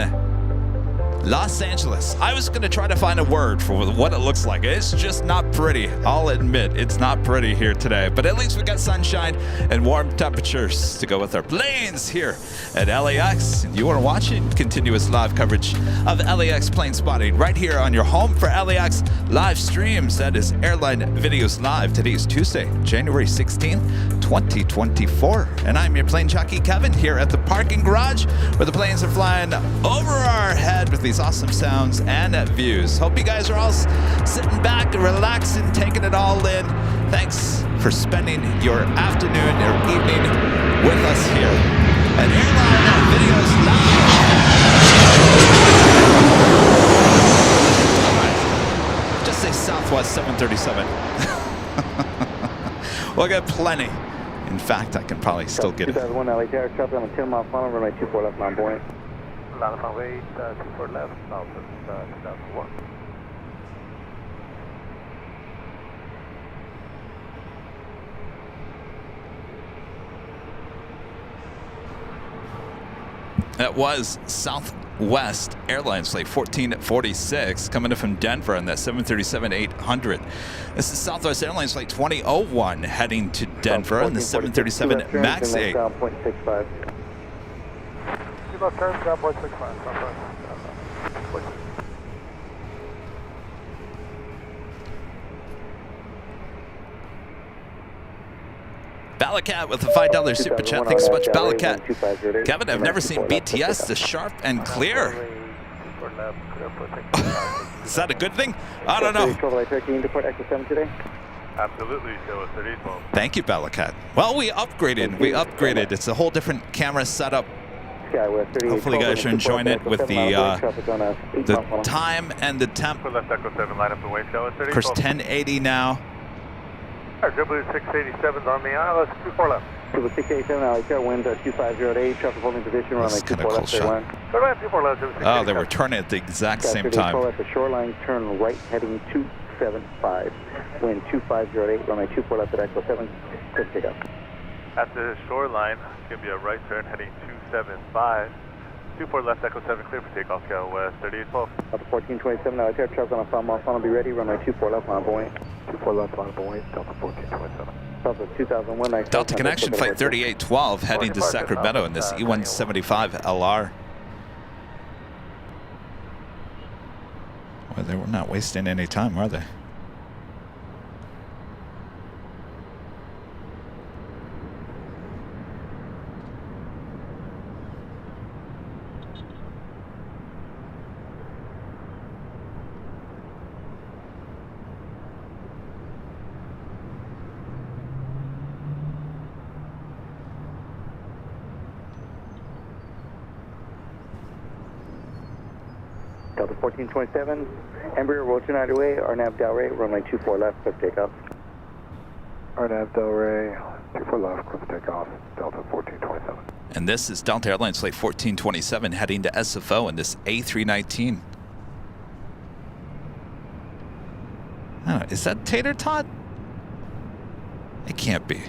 Los Angeles. I was going to try to find a word for what it looks like. It's just not pretty. I'll admit it's not pretty here today, but at least we got sunshine and warm temperatures to go with our planes here at LAX. And you are watching continuous live coverage of LAX plane spotting right here on your home for LAX live streams. That is Airline Videos Live. Today is Tuesday, January 16th, 2024. And I'm your plane jockey Kevin here at the parking garage where the planes are flying over our head with these these awesome sounds and views. Hope you guys are all sitting back and relaxing, taking it all in. Thanks for spending your afternoon or evening with us here at Airline Videos Live. All right. Just say Southwest 737. We'll get plenty. In fact, I can probably still get it. 2001 LA Tower, traffic on the 10-mile final, runway 24 left, non-buoyant. Line up weight, 24 left, south of 2001. That was Southwest Airlines flight 1446 coming in from Denver on that 737-800. This is Southwest Airlines flight 2001 heading to Denver on the 737 MAX 8. Left turn, ground point 65. Balacat with a $5 super chat. Thanks so much, Balacat. Kevin, I've never seen BTS this sharp and clear. Is that a good thing? I don't know. Absolutely, Joe, 3012. Thank you, Balacat. Well, we upgraded. It's a whole different camera setup. Hopefully you guys are enjoying it with the time and the temp. For left Echo 7, line up and wait, Joe, 3012. Of course, 1080 now. Alright, W687's on the aisle, let's 24 left. W687, LA Tower, winds 2508, traffic holding position, runway 24 left, shot. Go ahead, 24 left, W687. Oh, they were turning at the exact same time. At the shoreline, turn right, heading 275, wind 2508, runway 24 left at Echo 7, quick pickup. At the shoreline, it's going to be a right turn heading 275. 24 left, Echo 7, clear for takeoff, Scout West, 3812. Delta 1427, LA Tower, traffic on a 5-mile funnel, be ready, runway 24 left, line buoyant. 24 left, line buoyant, Delta 1427. Delta 2001, nice. Delta Connection Flight 3812 heading to Sacramento in this E175 LR. Well, they were not wasting any time, were they? Delta 1427, Embraer roll 29 away, RNAV Delray, runway 24 left, quick takeoff. RNAV Delray, 24 left, quick takeoff, Delta 1427. And this is Delta Airlines Flight 1427 heading to SFO in this A319. Oh, is that Tater Tot? It can't be.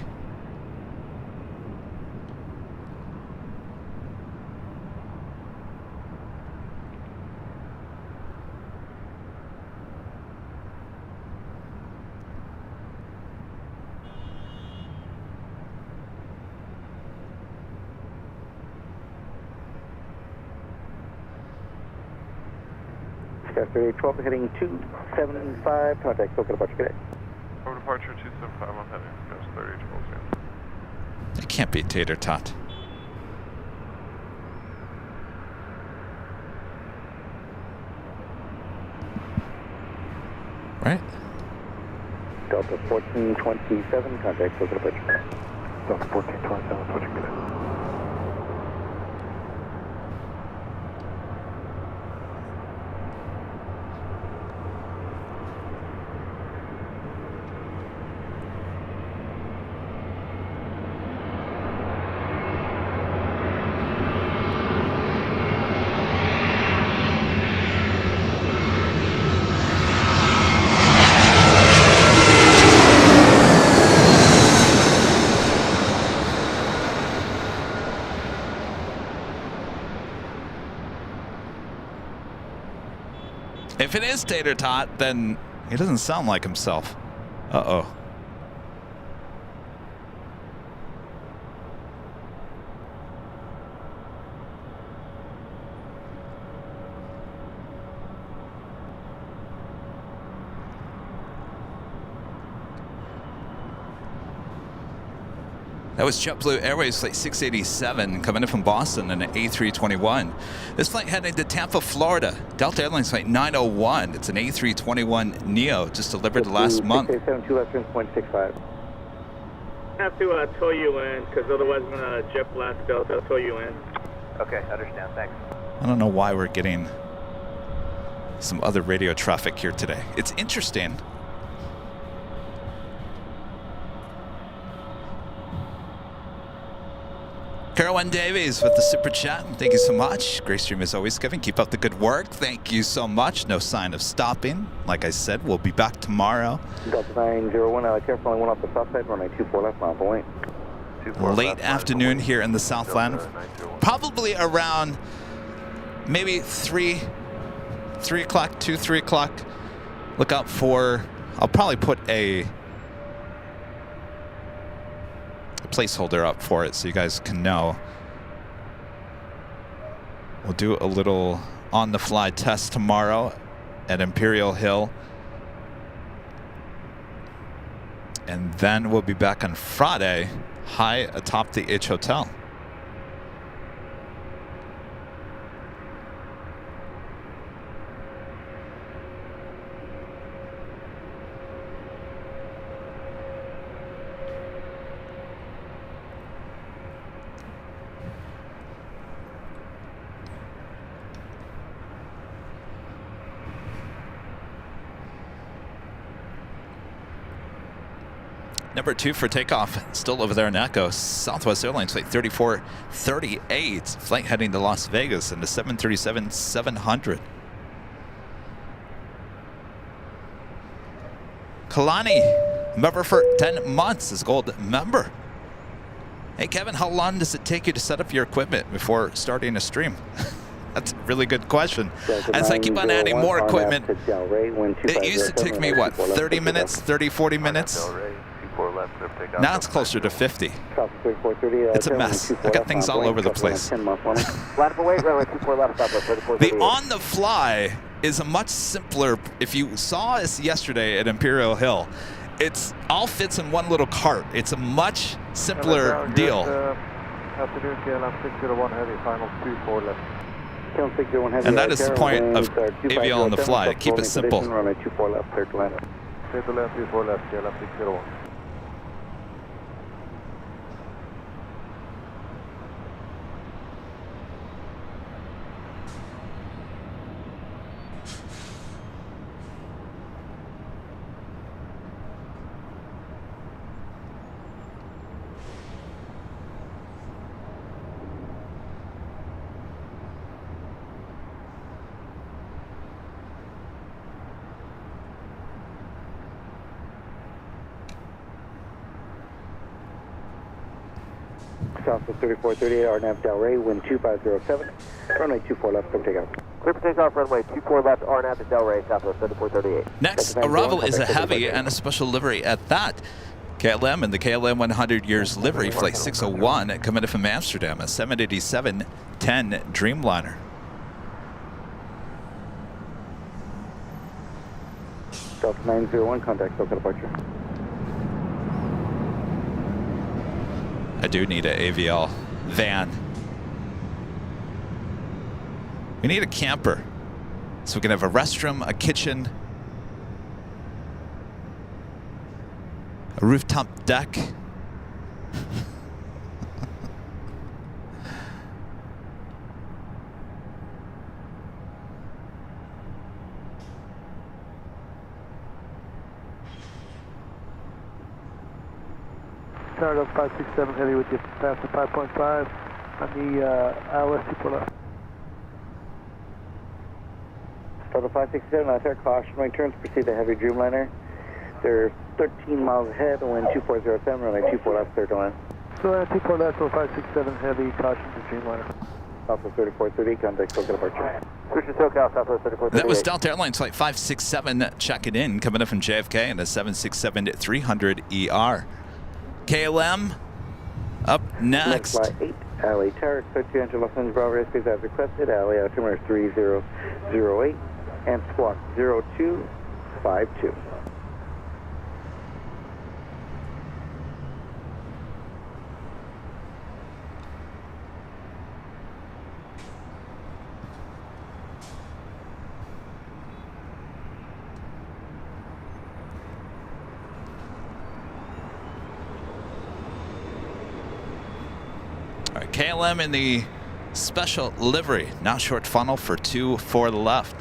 Sky 3812, heading 275, contact Soka departure cadet. Over departure 275, I'm heading, Scout 3812. It can't be Tater Tot. Right? Delta 1427, contact Soka departure. Delta 1427, switching cadet. If it is Tater Tot, then he doesn't sound like himself. Uh-oh. That was JetBlue Airways Flight 687 coming in from Boston in an A321. This flight heading to Tampa, Florida. Delta Airlines Flight 901. It's an A321 Neo, just delivered last month. 672 left turn 0.65. I have to tow you in, because otherwise I'm going to jet blast Delta. I'll tow you in. Okay, understand. Thanks. I don't know why we're getting some other radio traffic here today. It's interesting. Carolyn Davies with the super chat. Thank you so much. Great stream as always, Kevin. Keep up the good work. Thank you so much. No sign of stopping. Like I said, we'll be back tomorrow. Delta 901, careful, only one off the south side, runway 24 left, mile point. Late afternoon here in the Southland. Probably around maybe 3 o'clock, 3 o'clock. Look out for, I'll probably put a placeholder up for it so you guys can know. We'll do a little on-the-fly test tomorrow at Imperial Hill. And then we'll be back on Friday, high atop the H Hotel. Number 2 for takeoff, still over there in Echo. Southwest Airlines Flight 3438, flight heading to Las Vegas in the 737-700. Kalani, member for 10 months, is gold member. Hey Kevin, how long does it take you to set up your equipment before starting a stream? That's a really good question. As I keep on adding more equipment, it used to take me, what, 30 minutes, 30, 40 minutes? Now it's closer to 50. It's a mess. I got things all over the place. The on-the-fly is a much simpler, if you saw us yesterday at Imperial Hill, it's all fits in one little cart. It's a much simpler deal. And that is the point of AVL on the fly, to keep it simple. Southwest 3438, RNAV Delray, wind 2507, runway 24 left, come take off. Clear for takeoff, runway 24 left, RNAV to Delray, Southwest 3438. Next arrival is a heavy and a special livery at that. KLM and the KLM 100 Years livery, flight 601, coming in from Amsterdam, a 787-10 Dreamliner. Delta 901, contact local departure. I do need an AVL van. We need a camper so we can have a restroom, a kitchen, a rooftop deck. Tower 567 heavy with you, past the 5.5 on the ILS 24 left. Tower 567, out there, caution, right turns, proceed the heavy Dreamliner. They're 13 miles ahead, wind 2407, runway 24 left, third line. So 24 left, 567 heavy, caution to Dreamliner. Southwest 3430, contact local departure. Switch to SoCal, Southwest 3438. That was Delta Airlines Flight 567 checking in, coming up from JFK in a 767-300ER. KLM up next. Flight 8, alley tower, expect to enter Los Angeles Bravo airspace as requested, alley altimeter 3008, and squawk 0252. KLM in the special livery, now short funnel for 2-4 left.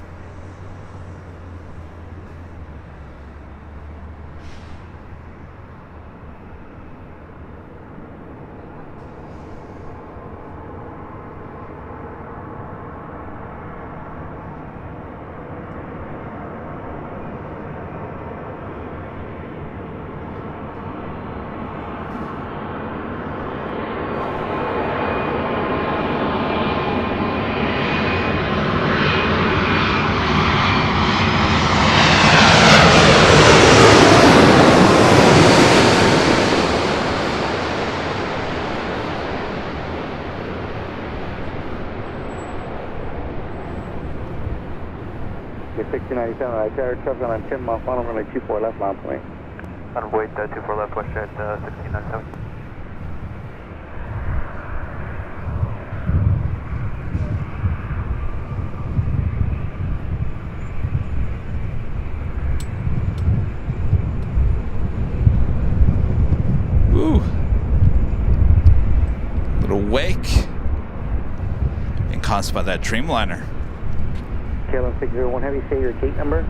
Okay, 1697, right there, traffic on 10 mile funnel, runway 24 left, line point. On wait, 24 left, WestJet 1697. Woo. Little wake. And caused by that Dreamliner. KLM 601 Heavy, say your gate number.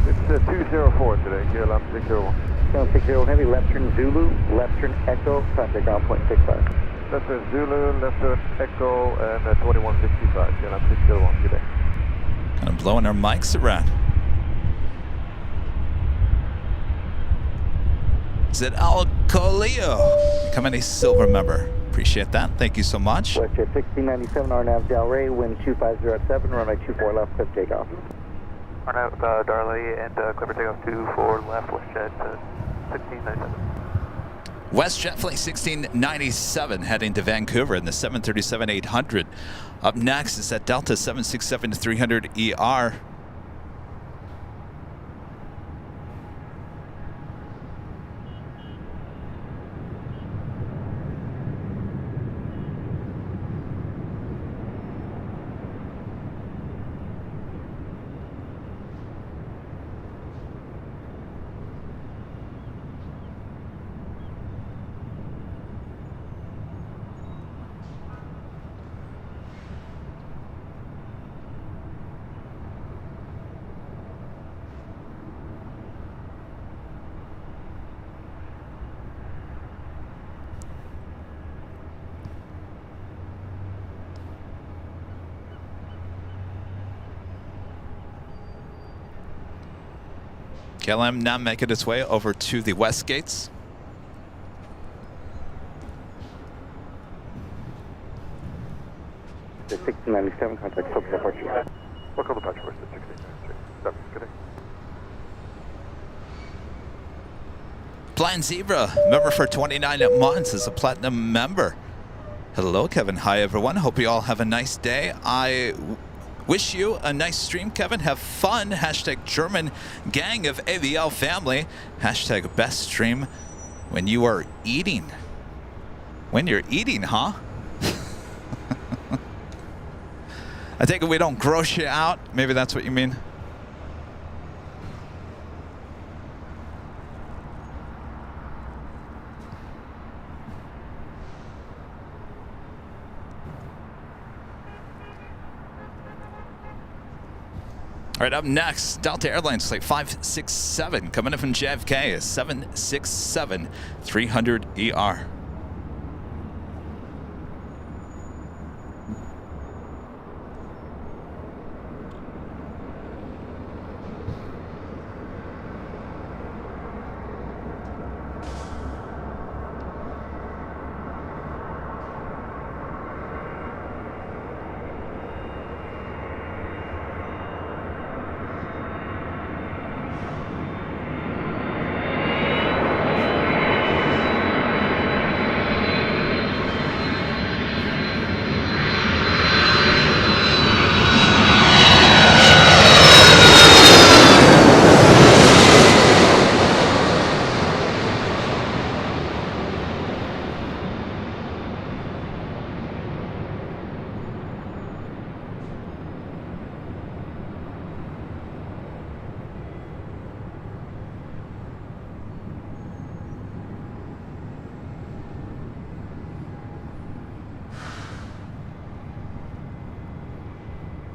It's 204 today, KLM 601. KLM 601 Heavy, left turn Zulu, left turn Echo, contact ground point 65. Left turn Zulu, left turn Echo, and 2165, KLM 601 today. Kind of blowing our mics around. Is it Al Colio becoming a silver member? Appreciate that. Thank you so much. WestJet 1697, RNAV Delray, wind 250 at 7, runway 24 left, clip takeoff. RNAV Darley and Clipper takeoff 24 left, WestJet 1697. WestJet Flight 1697 heading to Vancouver in the 737-800. Up next is that Delta 767-300ER. KLM now making its way over to the west gates. The 1697, contact Tokyo departure. Local departure first at 1693. Good day. Blind Zebra, member for 29 months, is a platinum member. Hello, Kevin. Hi, everyone. Hope you all have a nice day. I wish you a nice stream, Kevin. Have fun. Hashtag German gang of AVL family. Hashtag best stream when you are eating. When you're eating, huh? I take it we don't gross you out. Maybe that's what you mean. All right, up next, Delta Airlines Flight 567 coming in from JFK is 767-300ER.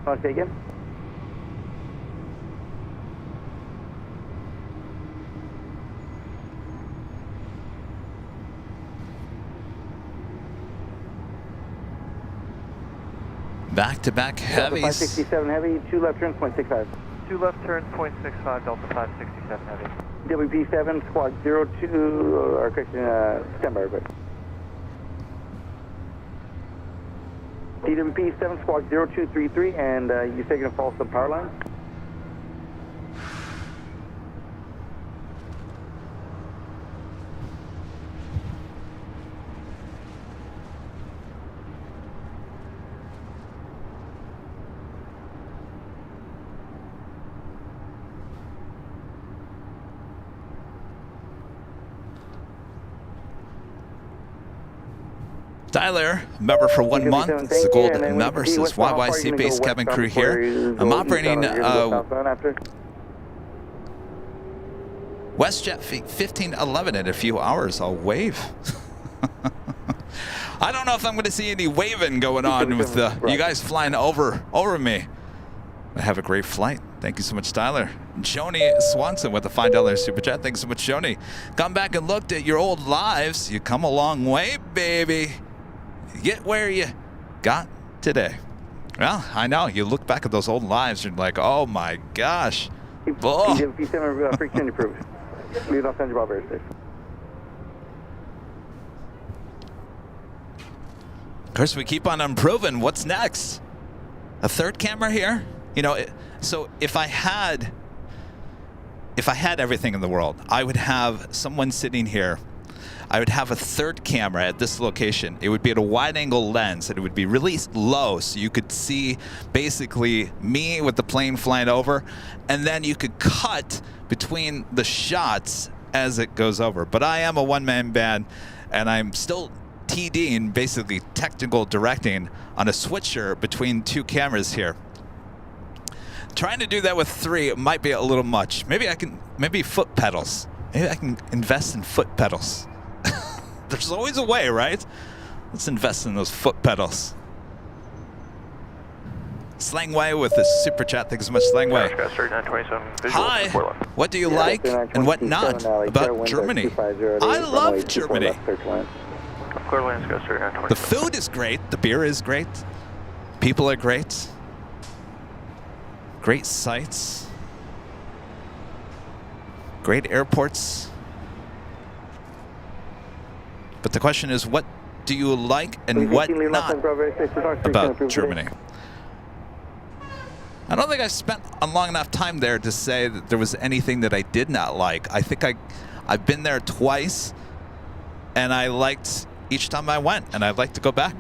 Want to take in? Back-to-back heavies. 567 heavy, 2 left turns, 0.65. 2 left turns, 0.65, Delta 567 heavy. WP7, squawk 02, or correction, standby, but. DWP7, squawk 0233, and you're taking a false on power line? Tyler, member for 1 month. It's a gold member. Says YYC based Kevin crew here. I'm operating WestJet 1511 in a few hours. I'll wave. I don't know if I'm going to see any waving going on with you guys flying over me. But have a great flight. Thank you so much, Tyler. Joni Swanson with a $5 super chat. Thanks so much, Joni. Come back and looked at your old lives. You come a long way, baby. Get where you got today. Well, I know. You look back at those old lives and you're like, oh my gosh. Oh. Friction approved. Leave off San Bravo airspace. Of course, we keep on improving. What's next? A third camera here? You know, so if I had everything in the world, I would have someone sitting here. I would have a third camera at this location. It would be at a wide-angle lens, and it would be really low, so you could see basically me with the plane flying over, and then you could cut between the shots as it goes over. But I am a one-man band, and I'm still TDing, basically technical directing, on a switcher between two cameras here. Trying to do that with three might be a little much. Maybe foot pedals. Maybe I can invest in foot pedals. There's always a way, right? Let's invest in those foot pedals. Slangway with the super chat. Thanks so much, Slangway. Hi. What do you like and what not about Germany? I love Germany. The food is great. The beer is great. People are great. Great sights. Great airports. But the question is, what do you like and what not about Germany? I don't think I spent a long enough time there to say that there was anything that I did not like. I think I've been there twice, and I liked each time I went, and I'd like to go back.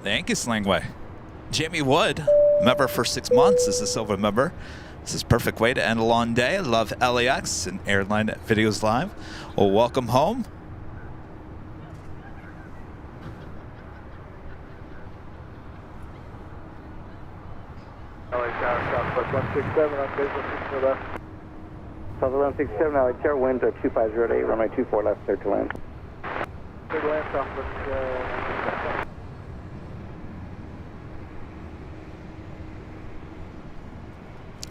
Thank you, Slangway. Jamie Wood, member for 6 months, is a silver member. This is a perfect way to end a long day. I love LAX and Airline videos live. Well, welcome home. Southwest 167 on visual 6 left. Southwest 167, LA Chair, winds are 2508, runway 24 left, clear to land. Clear to land, Southwest.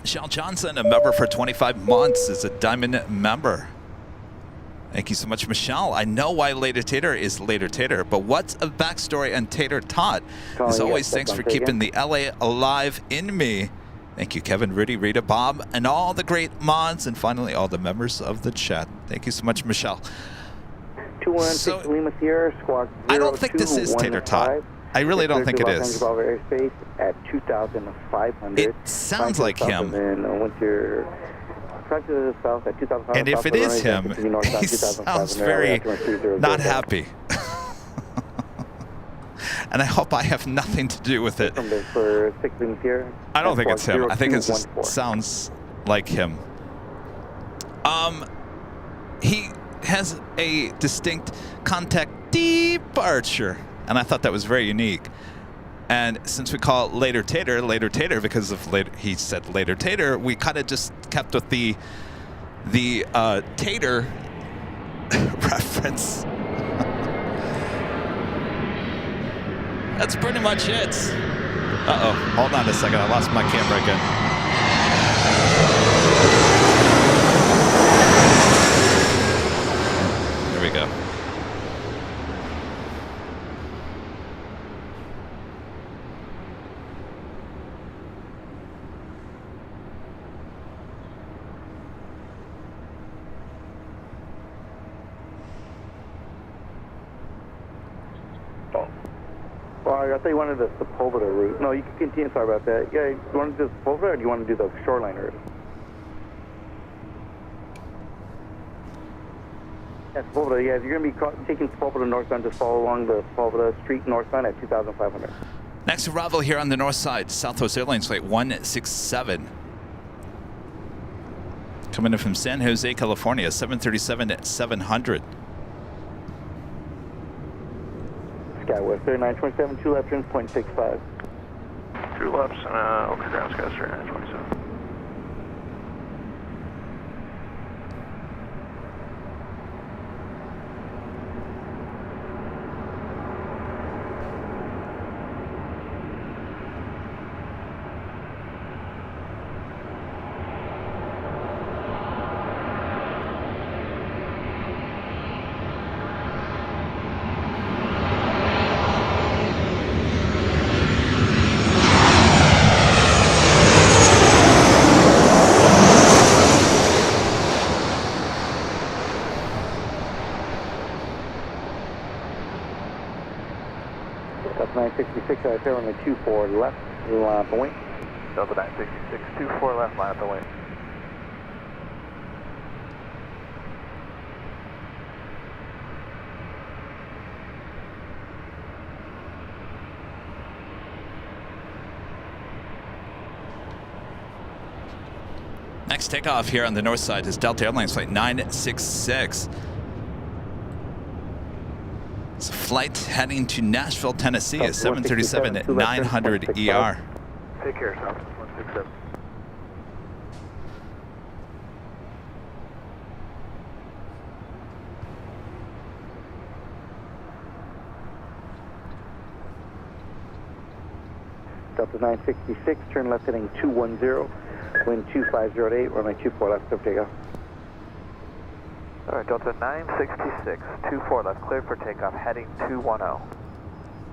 Shell Johnson, a member for 25 months, is a diamond member. Thank you so much, Michelle. I know why Later Tater is Later Tater, but what's a backstory on Tater Tot? As always, thanks for keeping the LA alive in me. Thank you, Kevin, Rudy, Rita, Bob, and all the great mods, and finally all the members of the chat. Thank you so much, Michelle. 216 Lima Sierra, squawk 0215. I don't think this is Tater Tot. I really don't think it is. Airspace at 2,500. It sounds like him. And if it is him, he sounds very not happy. And I hope I have nothing to do with it. I don't think it's him. I think it just sounds like him. He has a distinct contact departure. And I thought that was very unique. And since we call it Later Tater because of later, he said Later Tater, we kind of just kept with the Tater reference. That's pretty much it. Uh-oh, hold on a second. I lost my camera again. There we go. Well, I thought you wanted the Sepulveda route. No, you can continue. Sorry about that. Yeah, you want to do the Sepulveda or do you want to do the shoreline route? Yeah, Sepulveda, yeah. If you're going to be taking Sepulveda northbound, just follow along the Sepulveda Street northbound at 2,500. Next arrival here on the north side, Southwest Airlines Flight 167. Coming in from San Jose, California, 737 at 700. Skywest 3927, 2 left turns, 0.65. 2 lefts and Oka ground sky 3927. That's 966, out there on the 24 left, line up the wing. Delta 966, 24 left, line up the wing. Next takeoff here on the north side is Delta Airlines Flight 966. It's a flight heading to Nashville, Tennessee, a 737 at 900 ER. Take care, South 167. Delta 966, turn left heading 210, wind 2508, runway 24 left, clear for takeoff. All right, Delta 966, 24 left, cleared for takeoff, heading 210.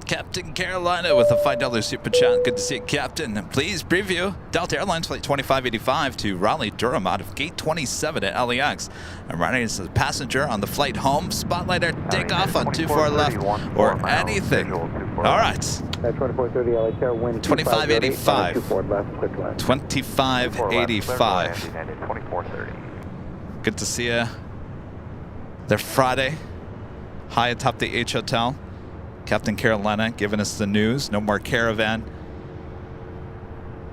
Captain Carolina with a $5 super chat. Good to see you, Captain. Please preview Delta Airlines Flight 2585 to Raleigh-Durham out of Gate 27 at LAX. I'm running as a passenger on the flight home. Spotlight or takeoff on 24 left or anything. All right. 2430 LAX Air, wind 2585. 24 left, clear to land. 2585. 2430. Good to see you. They're Friday, high atop the H Hotel. Captain Carolina giving us the news. No more caravan.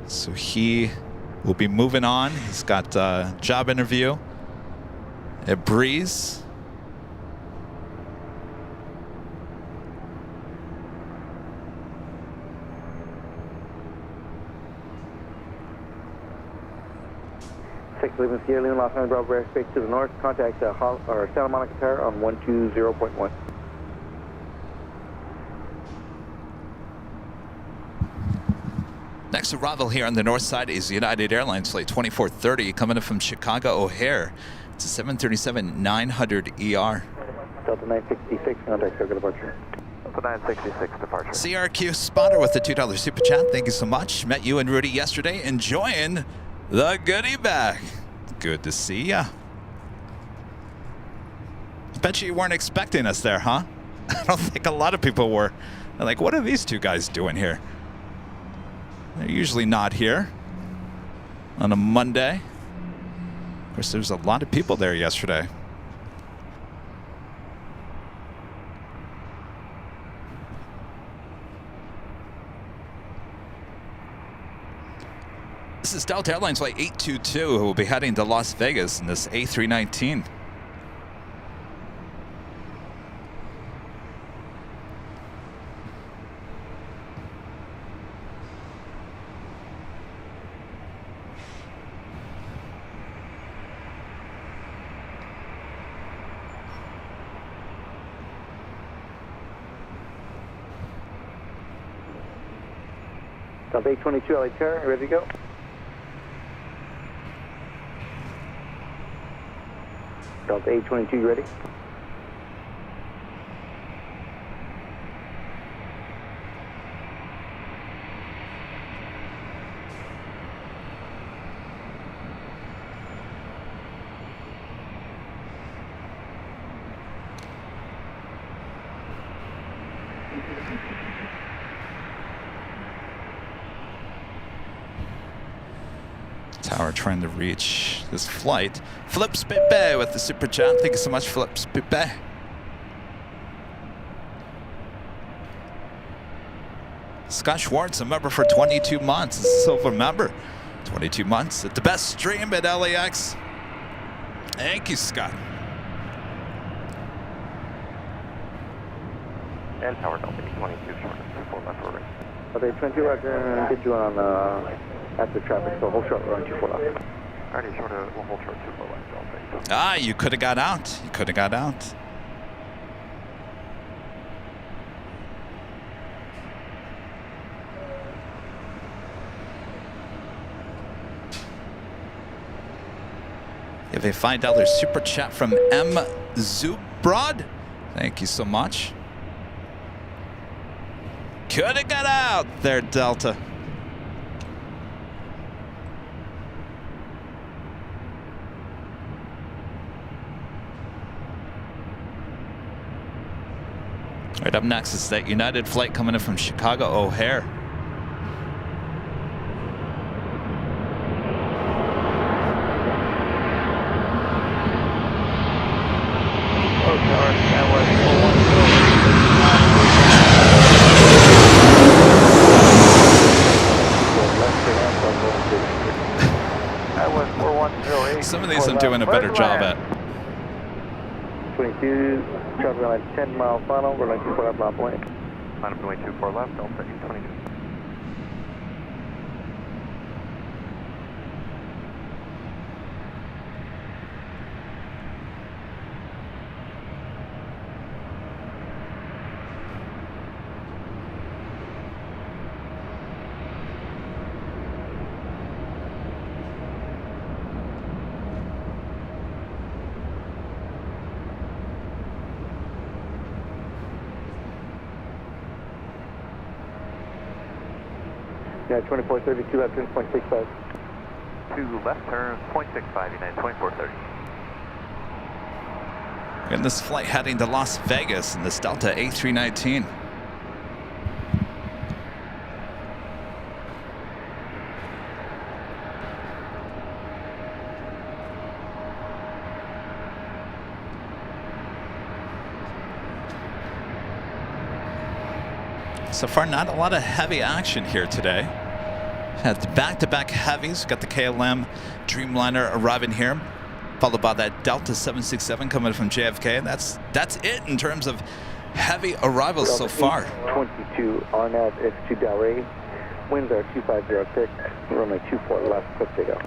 So he will be moving on. He's got a job interview at Breeze. Leaving Sierra Leone, Los Angeles, Bravo airspace to the north. Contact Santa Monica Tower on 120.1. Next arrival here on the north side is United Airlines Flight 2430 coming in from Chicago O'Hare. It's a 737-900 ER. Delta 966, contact circle departure. Delta 966, departure. CRQ Spotter with the $2 super chat. Thank you so much. Met you and Rudy yesterday enjoying the goodie bag. Good to see ya. Bet you weren't expecting us there, huh? I don't think a lot of people were. They're like, what are these two guys doing here? They're usually not here on a Monday. Of course, there's a lot of people there yesterday. This is Delta Airlines Flight 822, who will be heading to Las Vegas in this A319. Delta 822, LA Terra, ready to go? Delta 822, you ready? Tower trying to reach this flight. Flips Pepe with the super chat. Thank you so much, Flips Pepe. Scott Schwartz, a member for 22 months. A silver member. 22 months at the best stream at LAX. Thank you, Scott. And Tower Delta 822, short of 24 left for right. Delta 822, Roger, get you on after traffic, so hold short, we're on 24 left. Alrighty, short of, we'll hold short 24 left, Delta. Ah, you could have got out. You could have got out. You have a $5 super chat from M. Zubrod. Thank you so much. Could have got out there, Delta. Right up next is that United flight coming in from Chicago O'Hare. Some of these I'm doing a better job at. 22, traffic on a 10 mile final, we're on 24 left, line point. Line up runway 24 left, Delta 822. Yeah, 2432 left turn, 0.65. 2 left turn, 0.65, United 2430. And this flight heading to Las Vegas in this Delta A319. So far, not a lot of heavy action here today. Had the back-to-back heavies. Got the KLM Dreamliner arriving here, followed by that Delta 767 coming from JFK. And that's it in terms of heavy arrivals so far. 22 RNAV S2 Delray. Winds are 2506. Runway 24 left. Quick takeoff.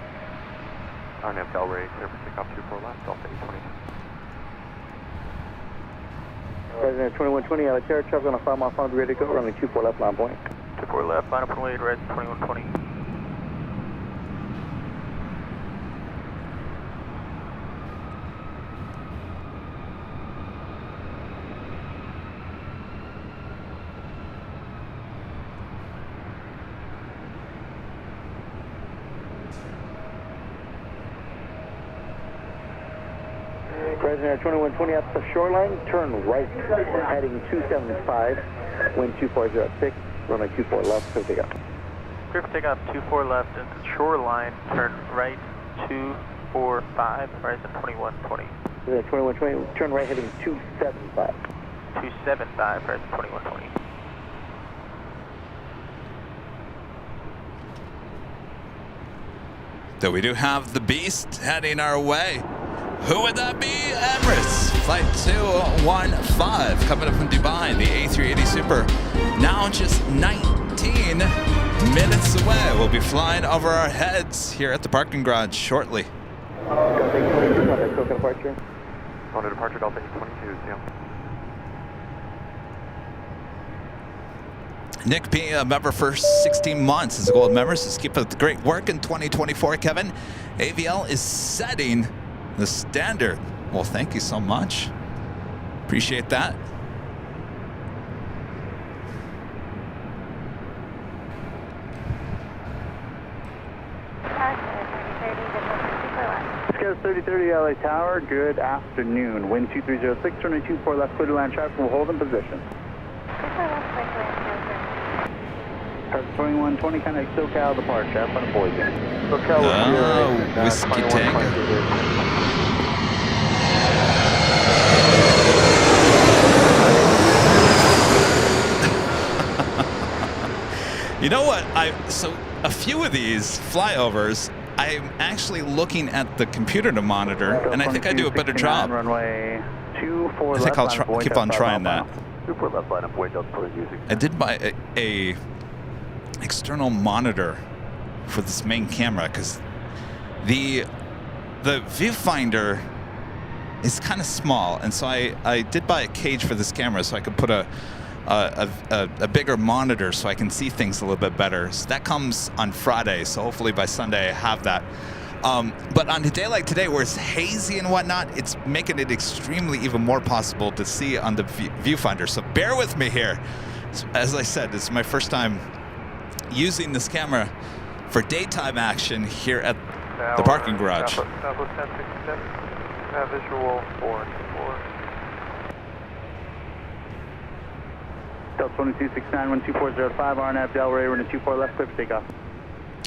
RNAV Delray, clear for takeoff 24 left, Delta 822. President 2120 out of Terra, traffic on a 5 mile final, ready to go. Runway 24 left, line point. 24 left, line up runway red 2120. President 2120 out to the shoreline, turn right, heading 275, wind 2406, runway 24 left, clear takeoff. Clear for takeoff 24 left into shoreline, turn right 245, horizon 2120. President 2120, turn right, heading 275. 275, horizon 2120. Though we do have the Beast heading our way. Who would that be? Emirates Flight 215 coming up from Dubai, the A380 Super. Now just 19 minutes away. We'll be flying over our heads here at the parking garage shortly. Delta 822, contact Coca departure. On to departure, Delta 822, see you. Nick P, a member for 16 months. Is a gold member. So keep up the great work in 2024, Kevin. AVL is setting the standard. Well, thank you so much. Appreciate that. Scout 3030 LA Tower, good afternoon. Wind 2306, runway 24 left, clear to land traffic, will hold in position. Park 2120, connect SoCal departure, have fun aboard you. SoCal Whiskey Tango. You know what? So a few of these flyovers, I'm actually looking at the computer to monitor, and I think I do a better job. Runway 24 I think I'll keep on trying that. 24 left line of void Delta using. I did buy a external monitor for this main camera because the viewfinder is kind of small, and so I did buy a cage for this camera so I could put a bigger monitor so I can see things a little bit better. So that comes on Friday, so hopefully by Sunday I have that. But on a day like today where it's hazy and whatnot, it's making it extremely even more possible to see on the viewfinder. So bear with me here. As I said, this is my first time using this camera for daytime action here at the parking garage. Southwest 1067, visual 424. Delta 2269, 12405, RNAV Delray, runway 24 left, clear for takeoff.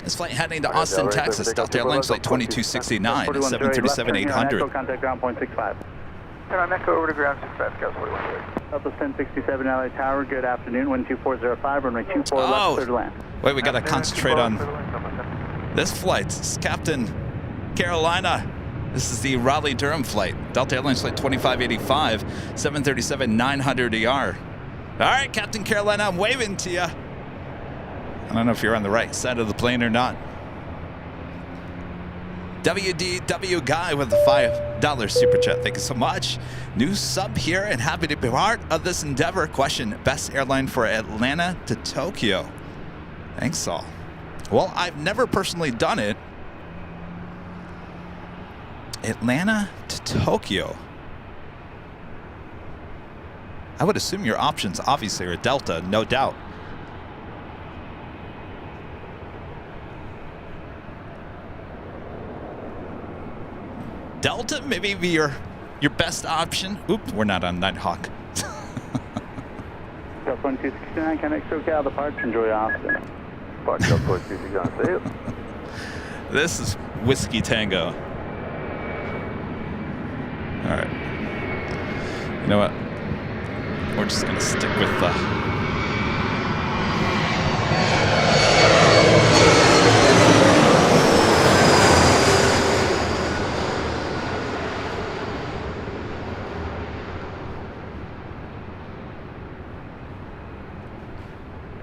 This flight heading to Austin, Texas. Delta Airlines flight 2269 at 737-800. Contact ground point 65. Turn on Echo over to ground 65, Scouts 41. Delta 1067 LA Tower, good afternoon, wind 2405, runway 24 left, clear to land. Wait, we got to concentrate on this flight. This is Captain Carolina. This is the Raleigh-Durham flight. Delta Airlines flight 2585, 737-900ER. All right, Captain Carolina, I'm waving to you. I don't know if you're on the right side of the plane or not. WDW Guy with the $5 super chat. Thank you so much. New sub here and happy to be part of this endeavor. Question, best airline for Atlanta to Tokyo? Thanks, Saul. Well, I've never personally done it. Atlanta to Tokyo. I would assume your options obviously are Delta, no doubt. Delta maybe be your best option. Oops, we're not on Nighthawk. Delta 1269, connect SoCal departure, enjoy Austin. Park Delta 2269, see you. This is Whiskey Tango. All right. You know what? We're just going to stick with the...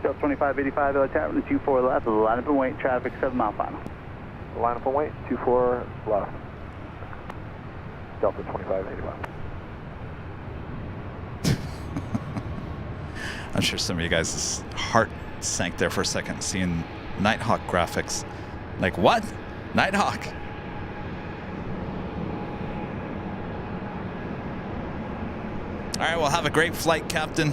Delta 2585, LA Tower, 24 left, line up and wait, traffic 7 mile final. Line up and wait, 24 left. Delta 2585. I'm sure some of you guys' heart sank there for a second seeing Nighthawk graphics. Like, what? Nighthawk? All right, well, have a great flight, Captain.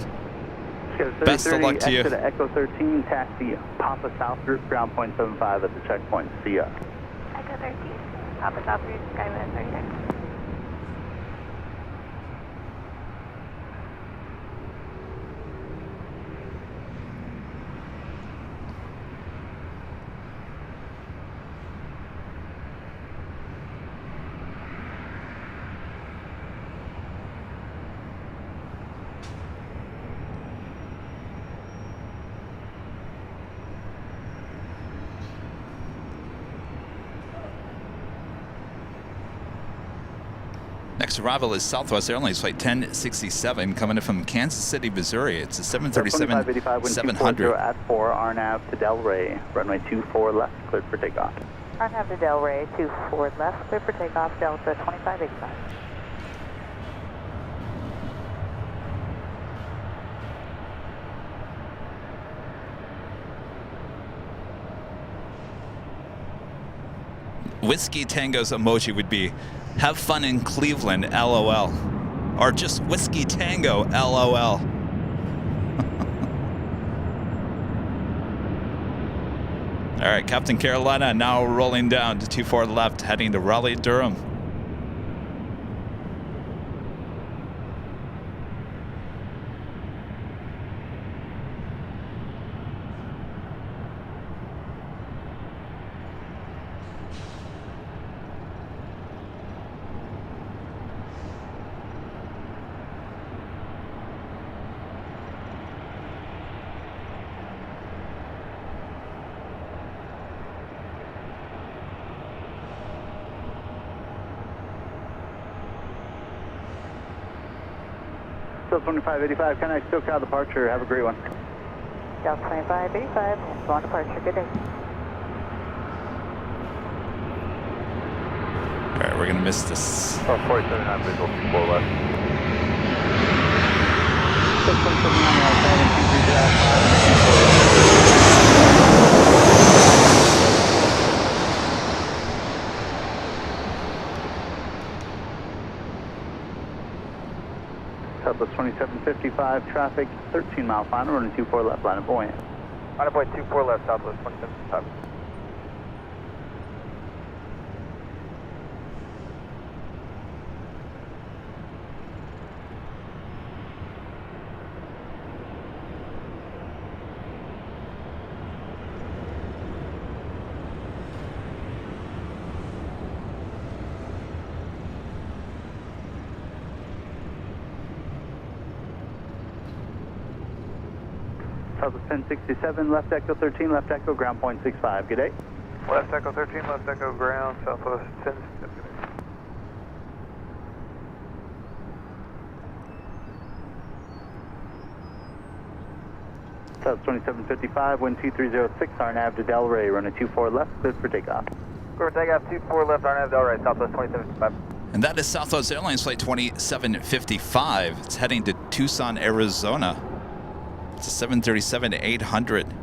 Best of luck to you. Exit Echo 13, taxi Papa South Group, ground point 75 at the checkpoint. See ya. Echo 13, Papa South Group, Skyline 36. Next arrival is Southwest Airlines flight 1067 coming in from Kansas City, Missouri. It's a 737-700. At 4, RNAV to Delray, runway 24 left, cleared for takeoff. RNAV to Delray, 24 left, clear for takeoff, Delta 2585. Whiskey Tango's emoji would be, have fun in Cleveland, LOL. Or just Whiskey Tango, LOL. All right, Captain Carolina now rolling down to 24 left, heading to Raleigh-Durham. South 2585, connect SoCal departure. Have a great one. South 2585, long departure. Good day. All right, we're going to miss this. 479 visual 24 left. 6179 Southwest 2755, traffic 13 mile final, running 24 left, line of buoyant. Line of buoyant 24 left, Southwest 2755. Southwest 1067, left echo 13, left echo, ground point 65. Good day. Left echo 13, left echo ground, Southwest 10. South 2755, wind 2306, RNAV to Delray, running 24 left, cleared for takeoff. Clear for takeoff 24 left, RNAV Delray, Southwest 2755. And that is Southwest Airlines Flight 2755. It's heading to Tucson, Arizona. It's a 737-800.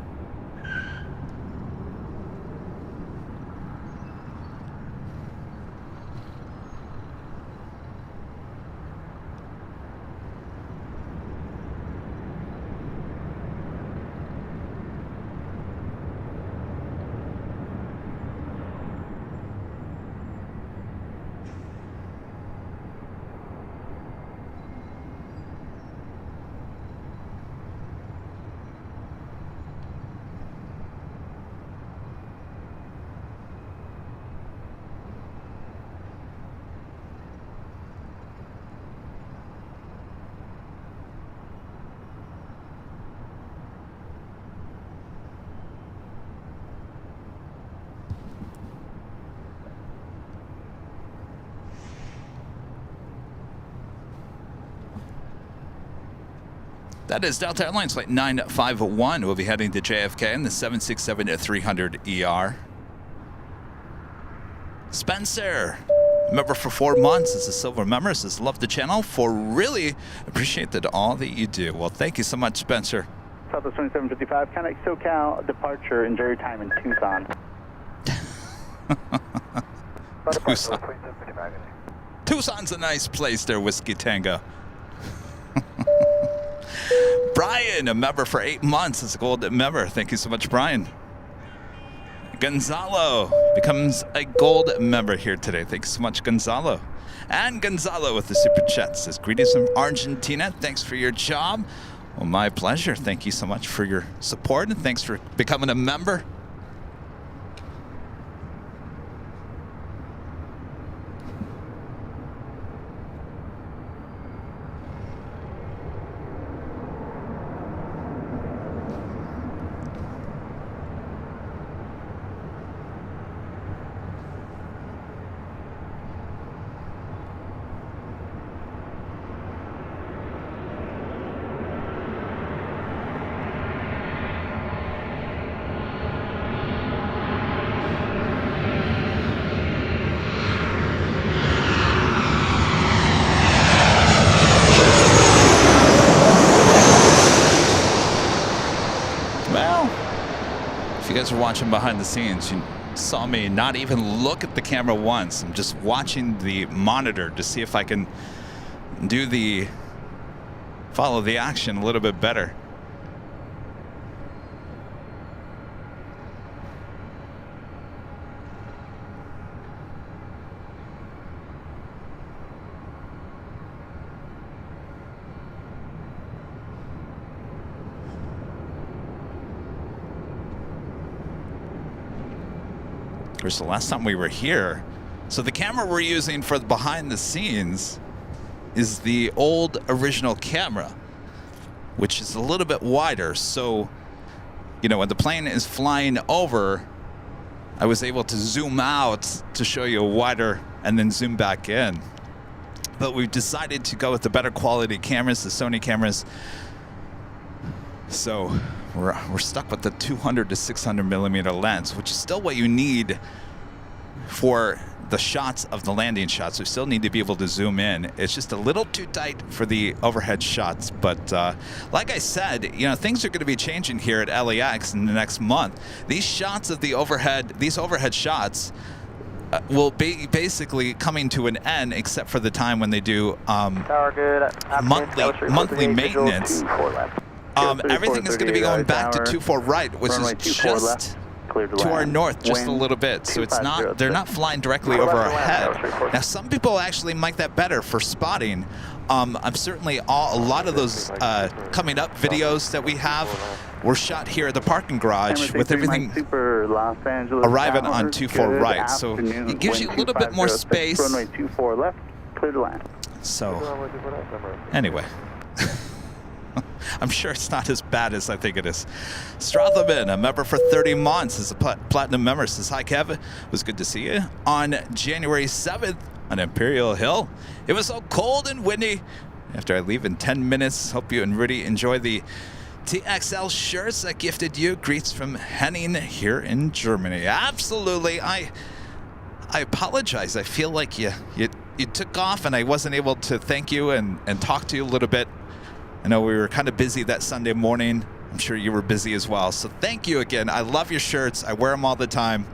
That is Delta Airlines Flight 951. We'll be heading to JFK in the 767-300ER. Spencer, member for 4 months, is a silver member, says love the channel, for really appreciate that all that you do. Well, thank you so much, Spencer. Southwest 2755, connect SoCal departure, enjoy your time in Tucson. Tucson. Tucson's a nice place there, Whiskey Tango. Brian, a member for 8 months, is a gold member. Thank you so much, Brian. Gonzalo becomes a gold member here today. Thanks so much, Gonzalo. And Gonzalo with the super chat says, greetings from Argentina. Thanks for your job. Well, my pleasure. Thank you so much for your support, and thanks for becoming a member. If you guys are watching behind the scenes, saw me not even look at the camera once. I'm just watching the monitor to see if I can follow the action a little bit better. Of course, the last time we were here, so the camera we're using for the behind the scenes is the old original camera, which is a little bit wider. So, you know, when the plane is flying over, I was able to zoom out to show you wider and then zoom back in. But we've decided to go with the better quality cameras, the Sony cameras. So we're stuck with the 200 to 600 millimeter lens, which is still what you need for the shots of the landing shots. We still need to be able to zoom in. It's just a little too tight for the overhead shots. But like I said, you know, things are going to be changing here at LAX in the next month. These shots of the overhead shots will be basically coming to an end, except for the time when they do monthly maintenance. Everything is going to be going back to 24 right, which is just to our north just a little bit. So it's not, they're not flying directly over our head. Now, some people actually like that better for spotting. I'm certainly a lot of those coming up videos that we have were shot here at the parking garage with everything arriving on 24 right. So it gives you a little bit more space. So anyway. I'm sure it's not as bad as I think it is. Strathaman, a member for 30 months, is a platinum member. Says, hi, Kevin. It was good to see you. On January 7th on Imperial Hill, it was so cold and windy. After I leave in 10 minutes, hope you and Rudy enjoy the TXL shirts I gifted you. Greets from Henning here in Germany. Absolutely. I apologize. I feel like you took off and I wasn't able to thank you and talk to you a little bit. I know we were kind of busy that Sunday morning. I'm sure you were busy as well. So thank you again. I love your shirts. I wear them all the time.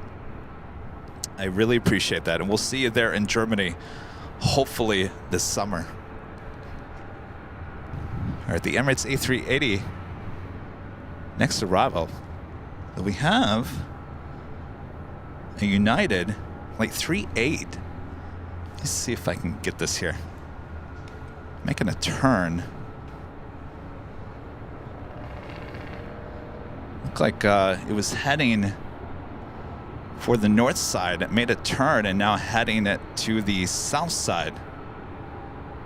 I really appreciate that. And we'll see you there in Germany, hopefully this summer. All right, the Emirates A380 next arrival. We have a United like 38. Let's see if I can get this here. Making a turn. Looked like it was heading for the north side. It made a turn and now heading it to the south side.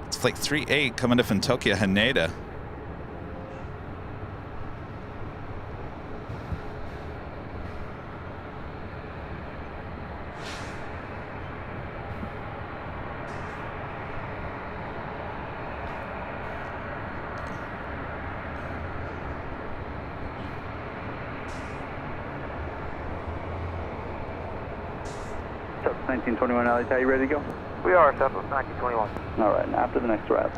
It's Flight 38 coming up from Tokyo Haneda. Southwest 1921, Alex, are you ready to go? We are, Southwest 1921. All right, and after the next arrival.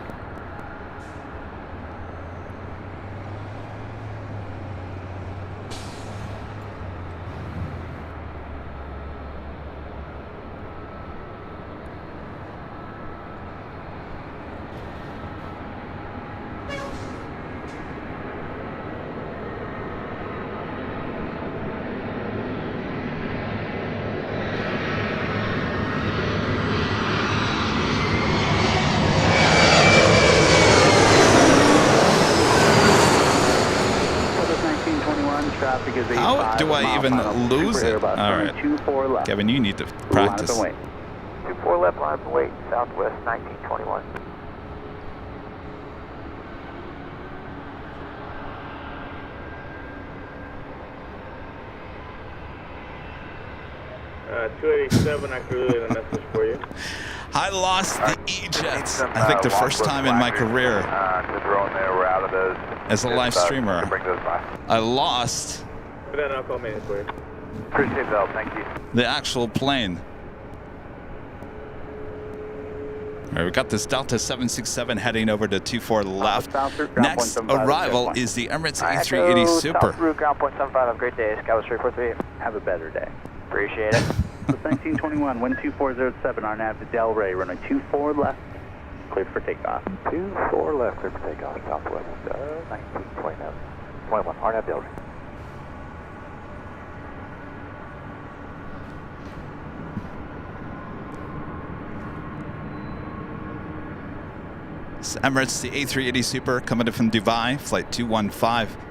How do I even lose it? All right. Kevin, you need to practice. 24 left, line up and wait, Southwest 1921. Uh, 287, I can relay the message for you. I lost the E-Jets, I think the first time in my career as a live streamer. I lost Then I'll call maintenance for you. Appreciate that, thank you. the actual plane. All right, we got this Delta 767 heading over to 24 left. Next arrival is the Emirates A380 Super. Route ground point 75, have a great day. Skywest 343. Have a better day. Appreciate it. 1921, wind 2407, RNAV to Delray, runway 24 left, cleared for takeoff. 24 left, clear for takeoff, southwest, 1929. 21, RNAV Delray. It's Emirates, the A380 Super, coming in from Dubai, flight 215.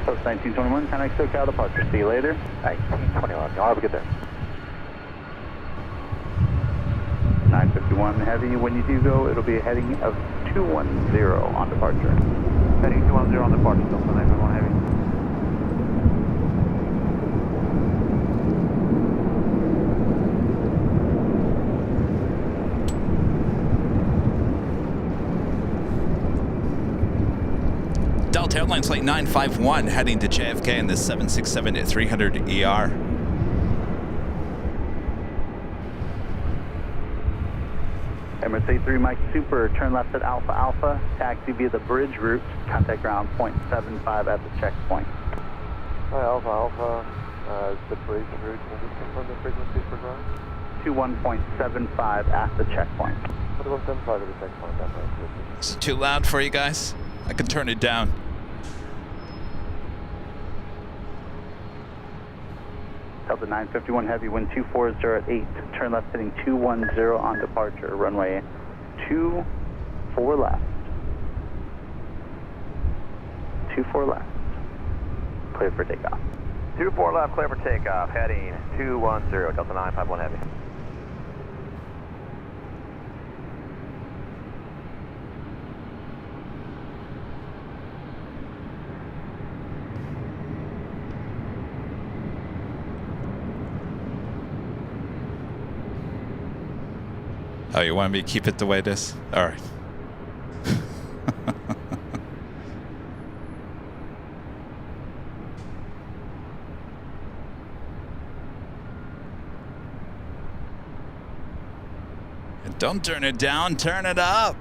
Post 1921, Connect SoCal departure. See you later. 1921, y'all have a good day. 951 Heavy, when you do go, it'll be a heading of 210 on departure. Heading 210 on departure, Delta 951 Heavy. Delta Airlines flight 951 heading to JFK in the 767-300ER. Emirates A3 Mike Super, turn left at Alpha Alpha, taxi via the bridge route, contact ground 0.75 at the checkpoint. Hi, Alpha Alpha, the bridge route, can you confirm the frequency for ground? 21.75 at the checkpoint. 21.75 at the checkpoint, that's right. Is it too loud for you guys? I can turn it down. Delta 951 Heavy, wind 240 at 8, turn left heading 210 on departure, runway 24 left. 24 left, clear for takeoff. 24 left, clear for takeoff, heading 210, Delta 951 Heavy. Oh, you want me to keep it the way it is? All right. And don't turn it down, turn it up.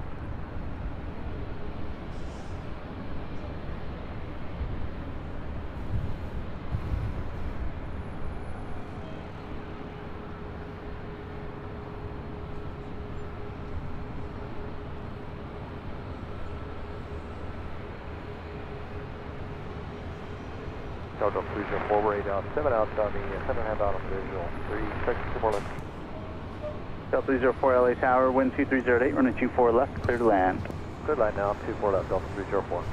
Delta 304, we're 8 out, 7 out on the 7.5 out on the visual. 3, 6, 4 left. Delta 304 LA Tower, wind 2308, running 24 left, clear to land. Good line now, 24 left, Delta 304.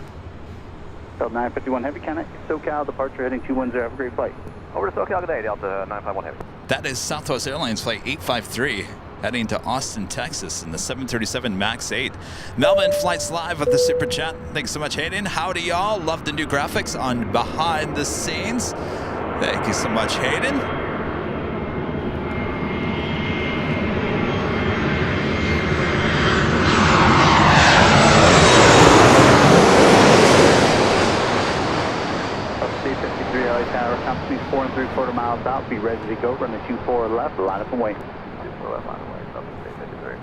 Delta 951 Heavy, Connect SoCal departure heading 210, have a great flight. Over to SoCal today, Delta 951 Heavy. That is Southwest Airlines flight 853 heading to Austin, Texas in the 737 MAX 8. Melbourne flights live with the Super Chat. Thanks so much, Hayden. Howdy, y'all. Love the new graphics on behind the scenes. Thank you so much, Hayden. C-53 LA Tower, company 4 3/4 miles out, be ready to go, running 24 left, line up and wait. 24 left, line away, Delta C-53.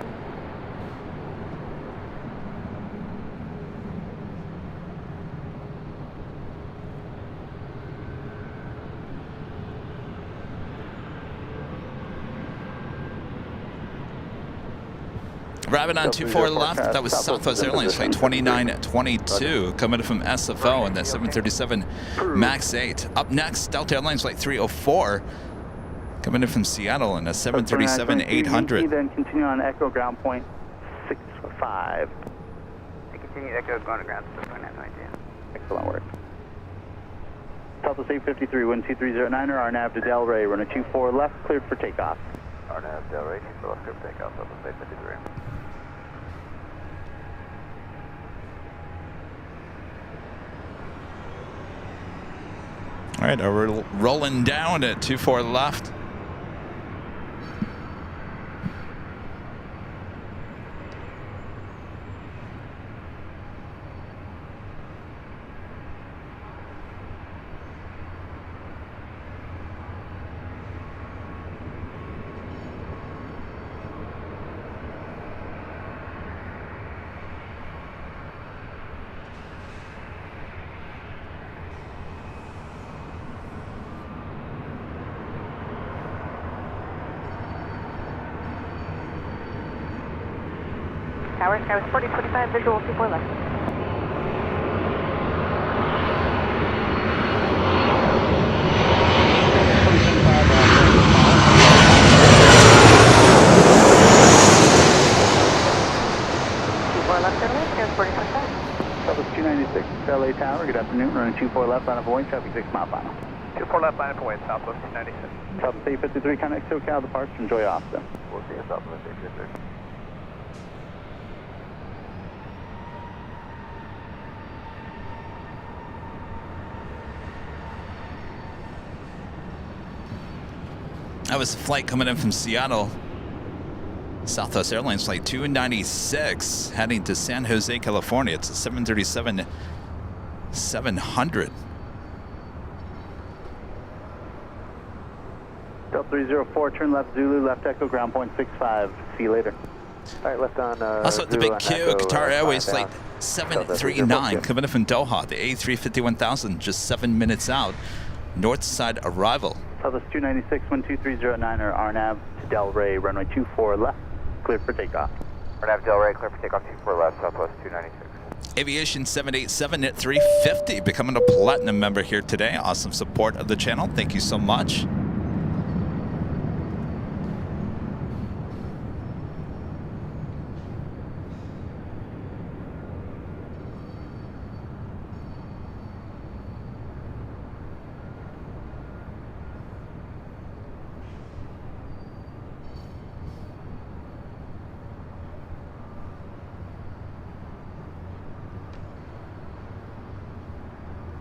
Rabbit on 24 left. That was Southwest Airlines flight 2922 coming in from SFO and that 737 MAX 8. Up next, Delta Airlines flight 304 coming in from Seattle and a 737-800. Then continue on Echo ground point 65. Continue Echo going to ground 6.922. Excellent work. Southwest 853, wind 2309, RNAV to Delray, runway 24 left, cleared for takeoff. RNAV Delray, 24 left, cleared for takeoff, Southwest 853. All right, we're rolling down at 24 left. Tower, Skywest 4025, visual 24 left. Left airline, Skywest 4025. Southwest 296, LA Tower, good afternoon, running 24 left, line of Hawaii, traffic 6 mile final. 24 left, line of Hawaii, Southwest 296. Southwest 853, connect SoCal departure, enjoy Austin. We'll see you Southwest 853. That was a flight coming in from Seattle. Southwest Airlines flight 296 heading to San Jose, California. It's a 737-700. Delta 304, turn left Zulu, left Echo, ground point 65. See you later. All right, left on. Also at the Zulu big on Q, Echo, Qatar Airways 5 flight down. 739 coming in from Doha. The A350-1000 just 7 minutes out. North side arrival. Southwest 296, 12309, or RNAV to Delray, runway 24 left, cleared for takeoff. RNAV Delray, clear for takeoff 24 left, Southwest 296. Aviation 787 at 350, becoming a platinum member here today. Awesome support of the channel. Thank you so much.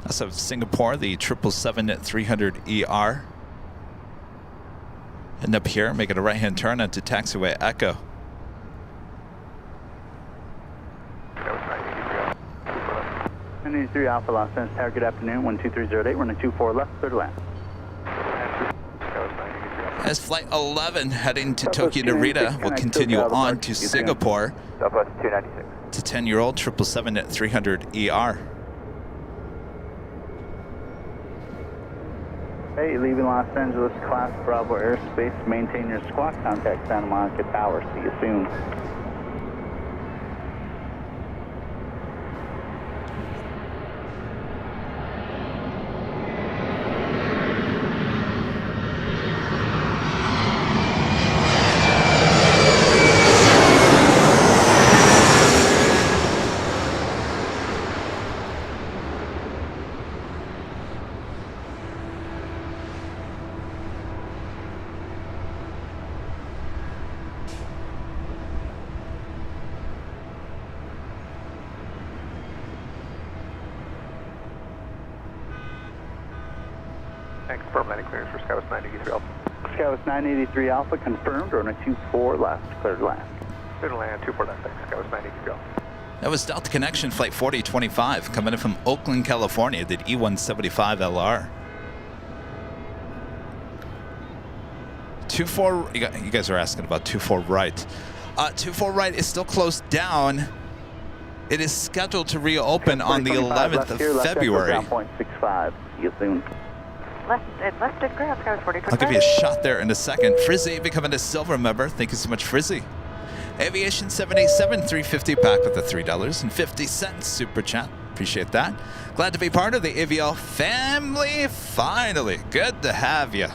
So Singapore, the 777-300ER. And up here, making a right-hand turn onto taxiway Echo. 983 Alpha Los Angeles Tower, good afternoon, 12308, runway 24 left, clear to land. As Flight 11 heading to Tokyo Narita will continue on to Singapore. Southwest 296. It's a 10-year-old 777-300ER. Hey, leaving Los Angeles, Class Bravo airspace. Maintain your squawk. Contact Santa Monica Tower. See you soon. Confirm landing clearance for Skywest 983 Alpha. Skywest 983 Alpha confirmed. Runway 24 left, cleared to land. Clear to land, 24 left, thanks. Skywest 983 Alpha. That was Delta Connection Flight 4025 coming in from Oakland, California. Did E175LR. 24, you guys are asking about 24 right. 24 right is still closed down. It is scheduled to reopen on the 11th of February. Ground point 65. See you soon. Left at ground, Skywest 4025. I'll give you a shot there in a second. Frizzy becoming a silver member. Thank you so much, Frizzy. Aviation 787 350 back with the $3.50 super chat. Appreciate that. Glad to be part of the AVL family finally. Good to have you.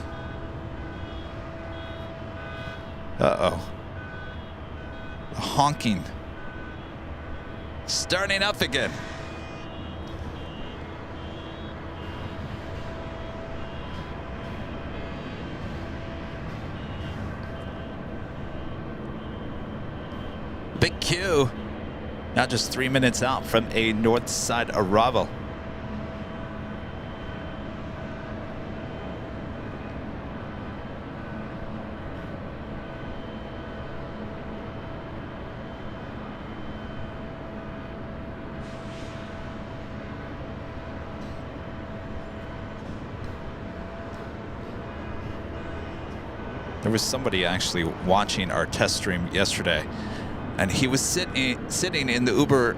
Uh-oh. The honking. Starting up again. Big Q, now just 3 minutes out from a north side arrival. There was somebody actually watching our test stream yesterday, and he was sitting in the Uber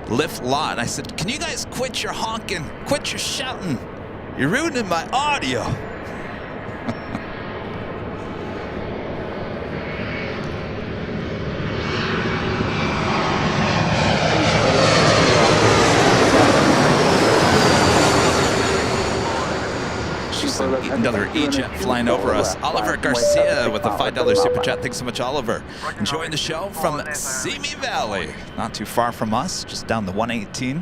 Lyft lot, and I said, "Can you guys quit your honking, quit your shouting? You're ruining my audio." Another E-Jet flying over us. Oliver Garcia with a $5 super chat. Thanks so much, Oliver. Enjoying the show from Simi Valley. Not too far from us, just down the 118.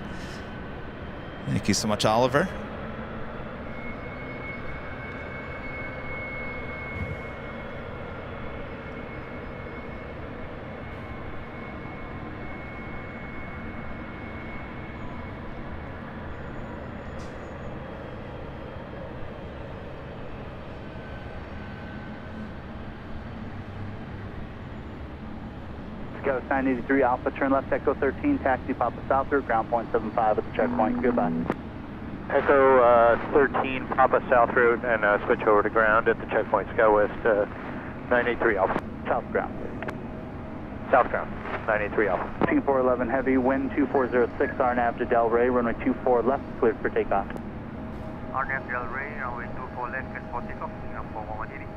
Thank you so much, Oliver. Go 983 Alpha, turn left, Echo 13, taxi Papa South Route, ground point 75 at the checkpoint. Goodbye. Echo 13 Papa South Route and switch over to ground at the checkpoint SkyWest 983 Alpha. South ground. South ground, 983 Alpha. 2411 heavy, wind 2406, RNAV to Del Rey, runway 24 left, cleared for takeoff. RNAV Del Rey, runway 24 left, cleared for takeoff, Singapore 1180.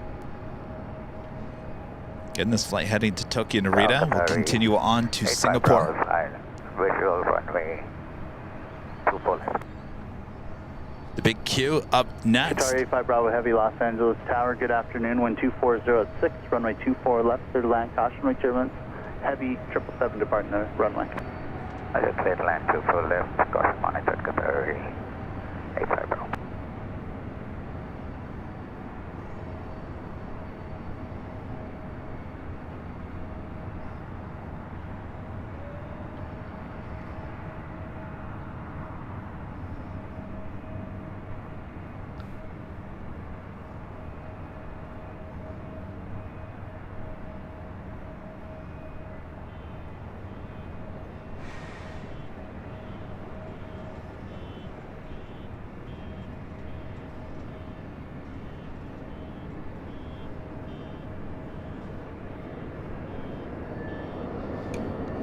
Getting this flight heading to Tokyo Narita. We'll continue on to Singapore. Visual runway 24 left. The big Q up next. Qatar 85 Bravo Heavy, Los Angeles Tower, good afternoon, wind 2406, runway 24 left, clear to land, caution, turbulence, heavy 777 departing the runway. I just clear to land 24 left, caution monitored, Qatar 85 Bravo.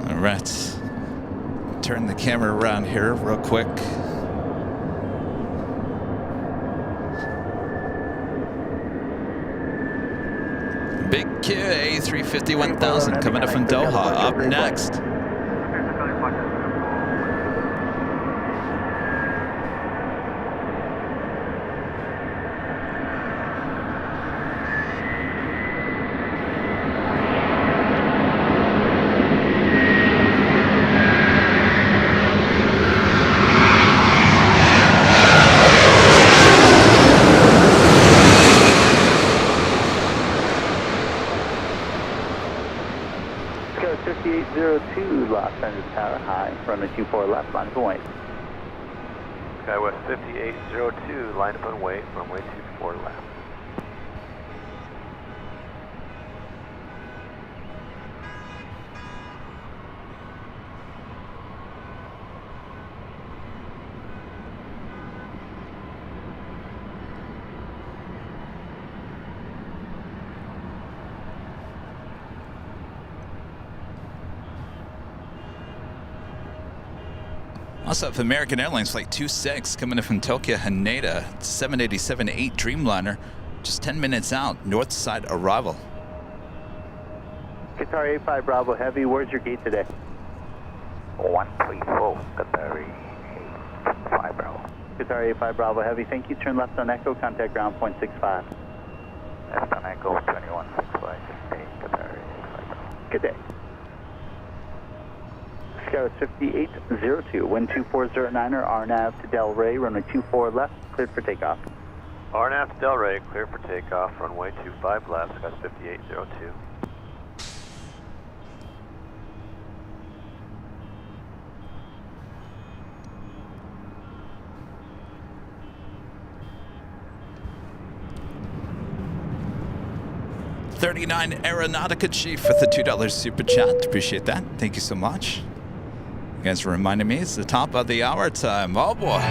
All right, turn the camera around here real quick. Big Q A350 1000 coming up from Doha. Up next. Los Angeles Tower, high, runway 24 left, line up and wait. SkyWest 5802, line up and wait, runway 24 left. Also have American Airlines Flight 26 coming in from Tokyo Haneda, 787-8 Dreamliner, just 10 minutes out, north side arrival. Qatar 85 Bravo Heavy, where's your gate today? 134, Qatar 85 Bravo. Qatar 85 Bravo Heavy, thank you. Turn left on Echo, contact ground point 65. Left on Echo 2165, Qatar 85 Bravo. Good day. Skywest 5802, wind 2409er, RNAV to Delray, runway 24 left, cleared for takeoff. RNAV Delray, clear for takeoff, runway 25 left, Skywest 5802. $39 Aeronautica Chief with the $2 super chat. Appreciate that. Thank you so much. You guys are reminding me it's the top of the hour time. Oh boy.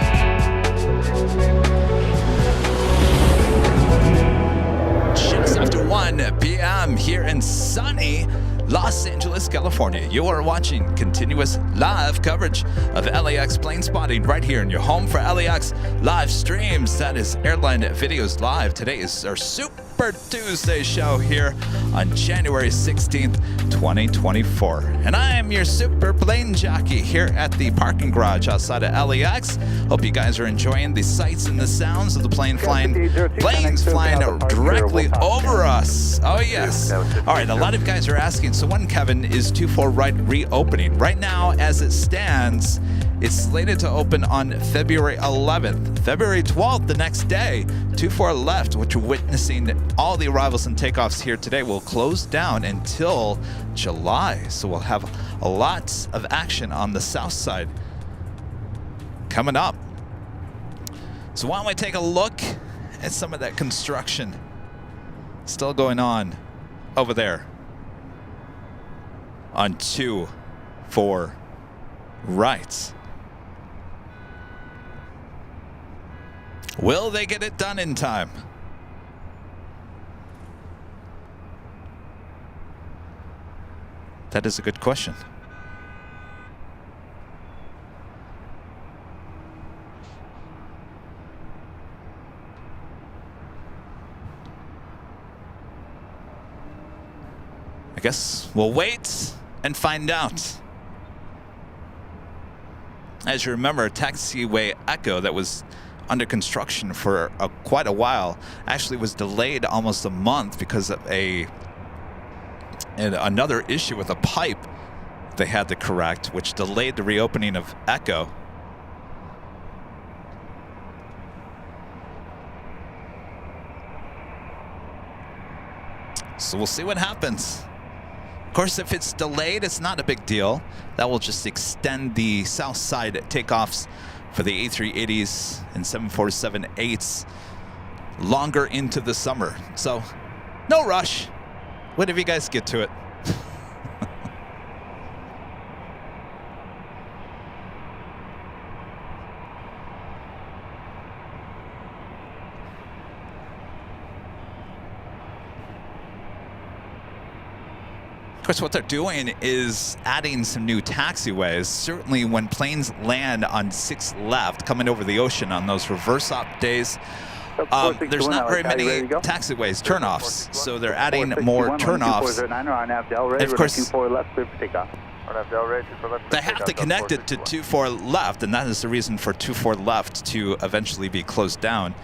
Just after 1 p.m. here in sunny Los Angeles, California. You are watching continuous live coverage of LAX plane spotting right here in your home for LAX live streams. That is Airline Videos Live. Today is our Super Tuesday show here on January 16th, 2024. And I am your super plane jockey here at the parking garage outside of LAX. Hope you guys are enjoying the sights and the sounds of the planes flying directly over us. Oh yes. All right, a lot of guys are asking, so when, Kevin, is 24 right reopening? Right now, as it stands, it's slated to open on February 11th. February 12th, the next day, 24 left, which we're witnessing all the arrivals and takeoffs here today, will close down until July. So we'll have a lot of action on the south side coming up. So why don't we take a look at some of that construction still going on over there on 24 right. Will they get it done in time? That is a good question. I guess we'll wait and find out. As you remember, taxiway Echo that was under construction for quite a while actually was delayed almost a month because of another issue with a pipe they had to correct, which delayed the reopening of Echo. So we'll see what happens. Of course, if it's delayed, it's not a big deal. That will just extend the south side takeoffs for the A380s and 747-8s longer into the summer. So no rush. Whenever you guys get to it. Of course, what they're doing is adding some new taxiways. Certainly when planes land on 6 left, coming over the ocean on those reverse op days, there's not very many taxiways, turnoffs. So they're adding more turnoffs. And of course, they have to connect it to 24 left, and that is the reason for 24 left to eventually be closed down,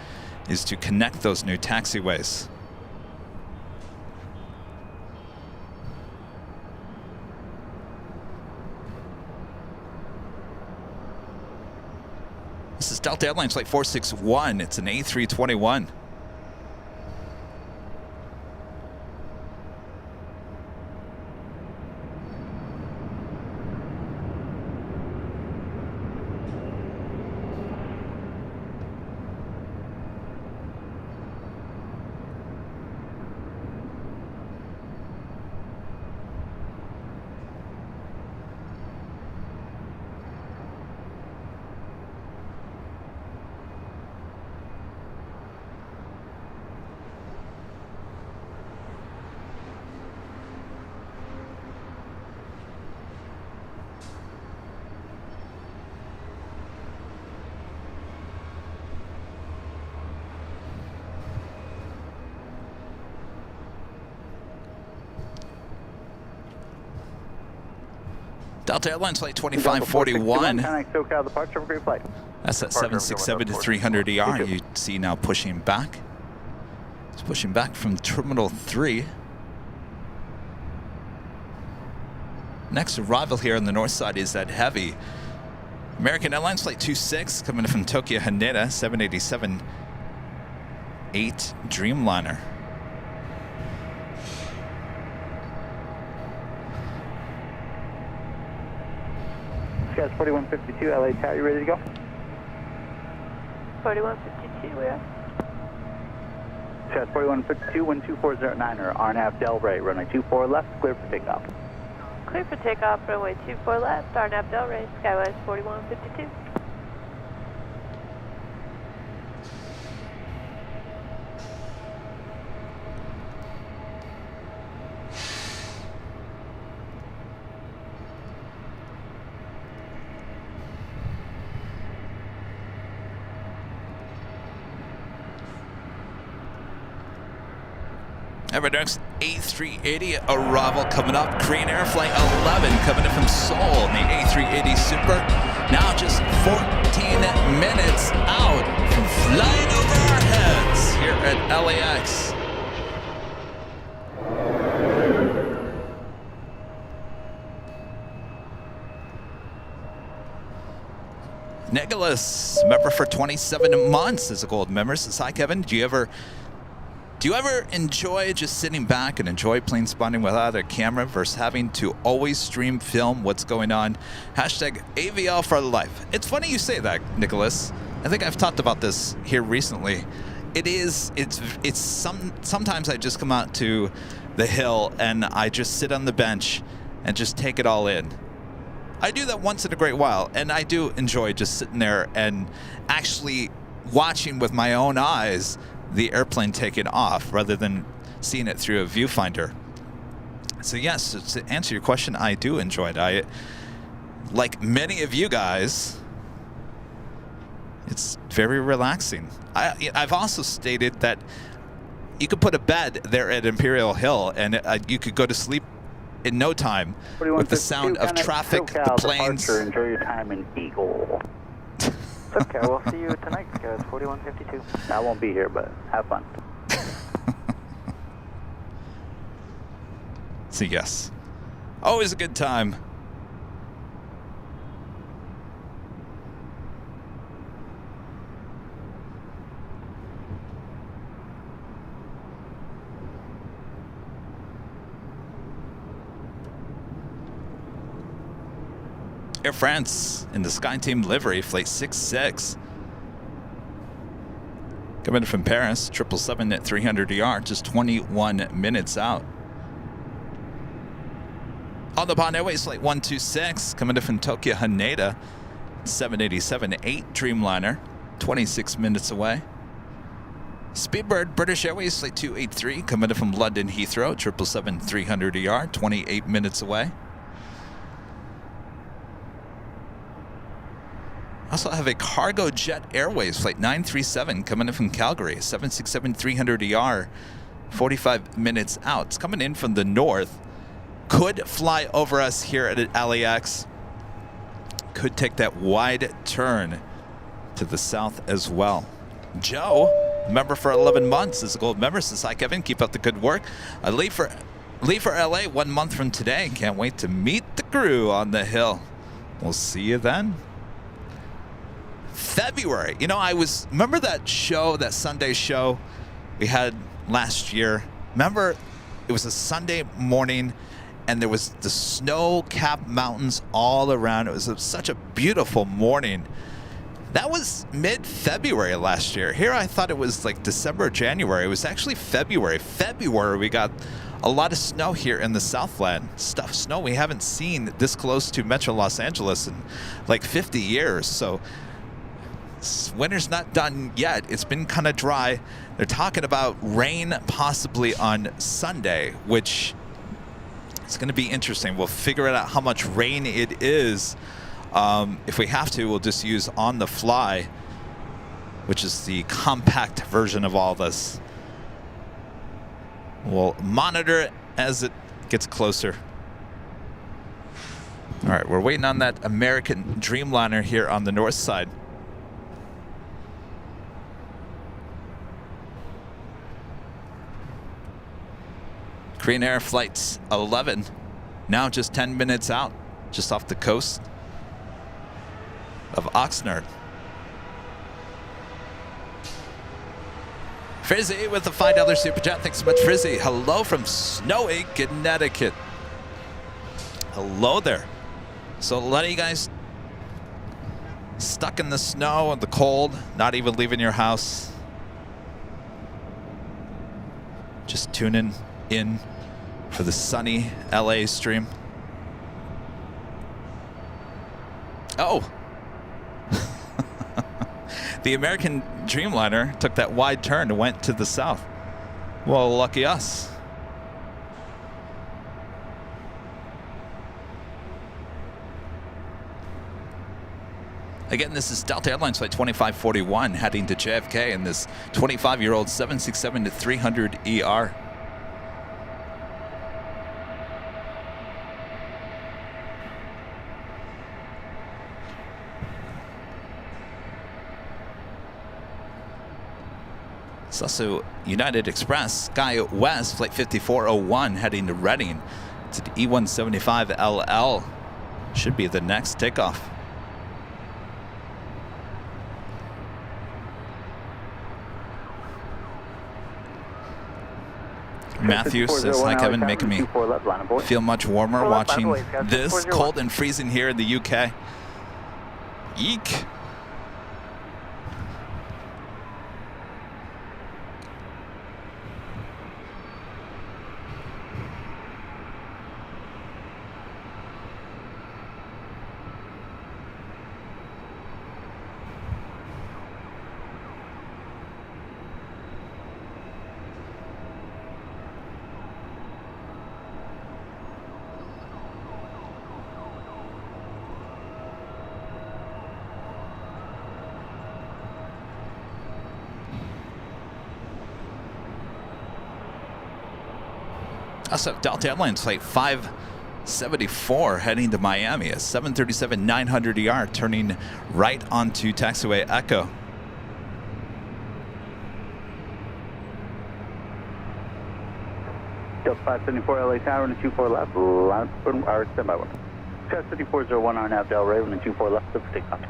is to connect those new taxiways. This is Delta Airlines Flight 461. It's an A321. Delta Airlines flight 2541. SoCal departure, have a great flight. That's at 767 to 300 ER. You see now pushing back. It's pushing back from Terminal 3. Next arrival here on the north side is that heavy American Airlines flight 26 coming from Tokyo Haneda 787-8 Dreamliner. Guys, 4152 LA Tower, you ready to go? 4152, we are. Guys, 4152 12409 or RNAV Delray, runway 24 left, clear for takeoff. Clear for takeoff, runway 24 left, RNAV Delray, Skywise 4152. Next A380 arrival coming up. Korean Air Flight 11 coming in from Seoul in the A380 Super. Now just 14 minutes out from flying over our heads here at LAX. Nicholas, member for 27 months, is a gold member. Says, hi, Kevin. Do you ever enjoy just sitting back and enjoy plane spotting without a camera versus having to always stream film what's going on? Hashtag AVL for life. It's funny you say that, Nicholas. I think I've talked about this here recently. Sometimes I just come out to the hill and I just sit on the bench and just take it all in. I do that once in a great while, and I do enjoy just sitting there and actually watching with my own eyes the airplane taking off rather than seeing it through a viewfinder. So yes, to answer your question, I do enjoy it. Like many of you guys, it's very relaxing. I've also stated that you could put a bed there at Imperial Hill and you could go to sleep in no time with the sound of traffic, the planes. Departure. Enjoy your time in Eagle. Okay, we'll see you tonight, guys. 4152. I won't be here, but have fun. So yes, always a good time. Air France in the SkyTeam livery, flight 66. Coming from Paris, 777 at 300 ER, just 21 minutes out. On the Bond Airways, flight 126, coming in from Tokyo Haneda, 787-8 Dreamliner, 26 minutes away. Speedbird, British Airways, flight 283, coming in from London Heathrow, 777 300 ER, 28 minutes away. Also have a Cargo Jet Airways flight 937 coming in from Calgary, 767-300 ER, 45 minutes out. It's coming in from the north. Could fly over us here at LAX. Could take that wide turn to the south as well. Joe, member for 11 months, is a gold member. Says, hi, Kevin. Keep up the good work. I leave for LA 1 month from today. Can't wait to meet the crew on the hill. We'll see you then. February. You know, remember that show, that Sunday show we had last year? Remember, it was a Sunday morning and there was the snow-capped mountains all around. It was such a beautiful morning. That was mid-February last year. Here I thought it was like December, January. It was actually February. February, we got a lot of snow here in the Southland. Snow we haven't seen this close to Metro Los Angeles in like 50 years. So winter's not done yet. It's been kind of dry. They're talking about rain possibly on Sunday, which is going to be interesting. We'll figure it out how much rain it is. If we have to, we'll just use on the fly, which is the compact version of all this. We'll monitor it as it gets closer. All right, we're waiting on that American Dreamliner here on the north side. Korean Air Flight 11, now just 10 minutes out, just off the coast of Oxnard. Frizzy with the $5 super chat. Thanks so much, Frizzy. Hello from snowy Connecticut. Hello there. So a lot of you guys stuck in the snow and the cold, not even leaving your house. Just tuning in for the sunny LA stream. Oh. The American Dreamliner took that wide turn and went to the south. Well, lucky us. Again, this is Delta Airlines Flight 2541 heading to JFK in this 25-year-old 767-300ER. It's also United Express Sky West Flight 5401 heading to Reading to the E175LL. Should be the next takeoff. Matthew says, hi Kevin, making me feel much warmer watching this. Cold and freezing here in the UK. Eek. Also, Delta Airlines Flight 574 heading to Miami, a 737-900ER turning right onto taxiway Echo. Delta 574 LA Tower and 24 left, line hour standby 1. Sky 5401 RNAV Del Rey, and 24 left, clear for takeoff.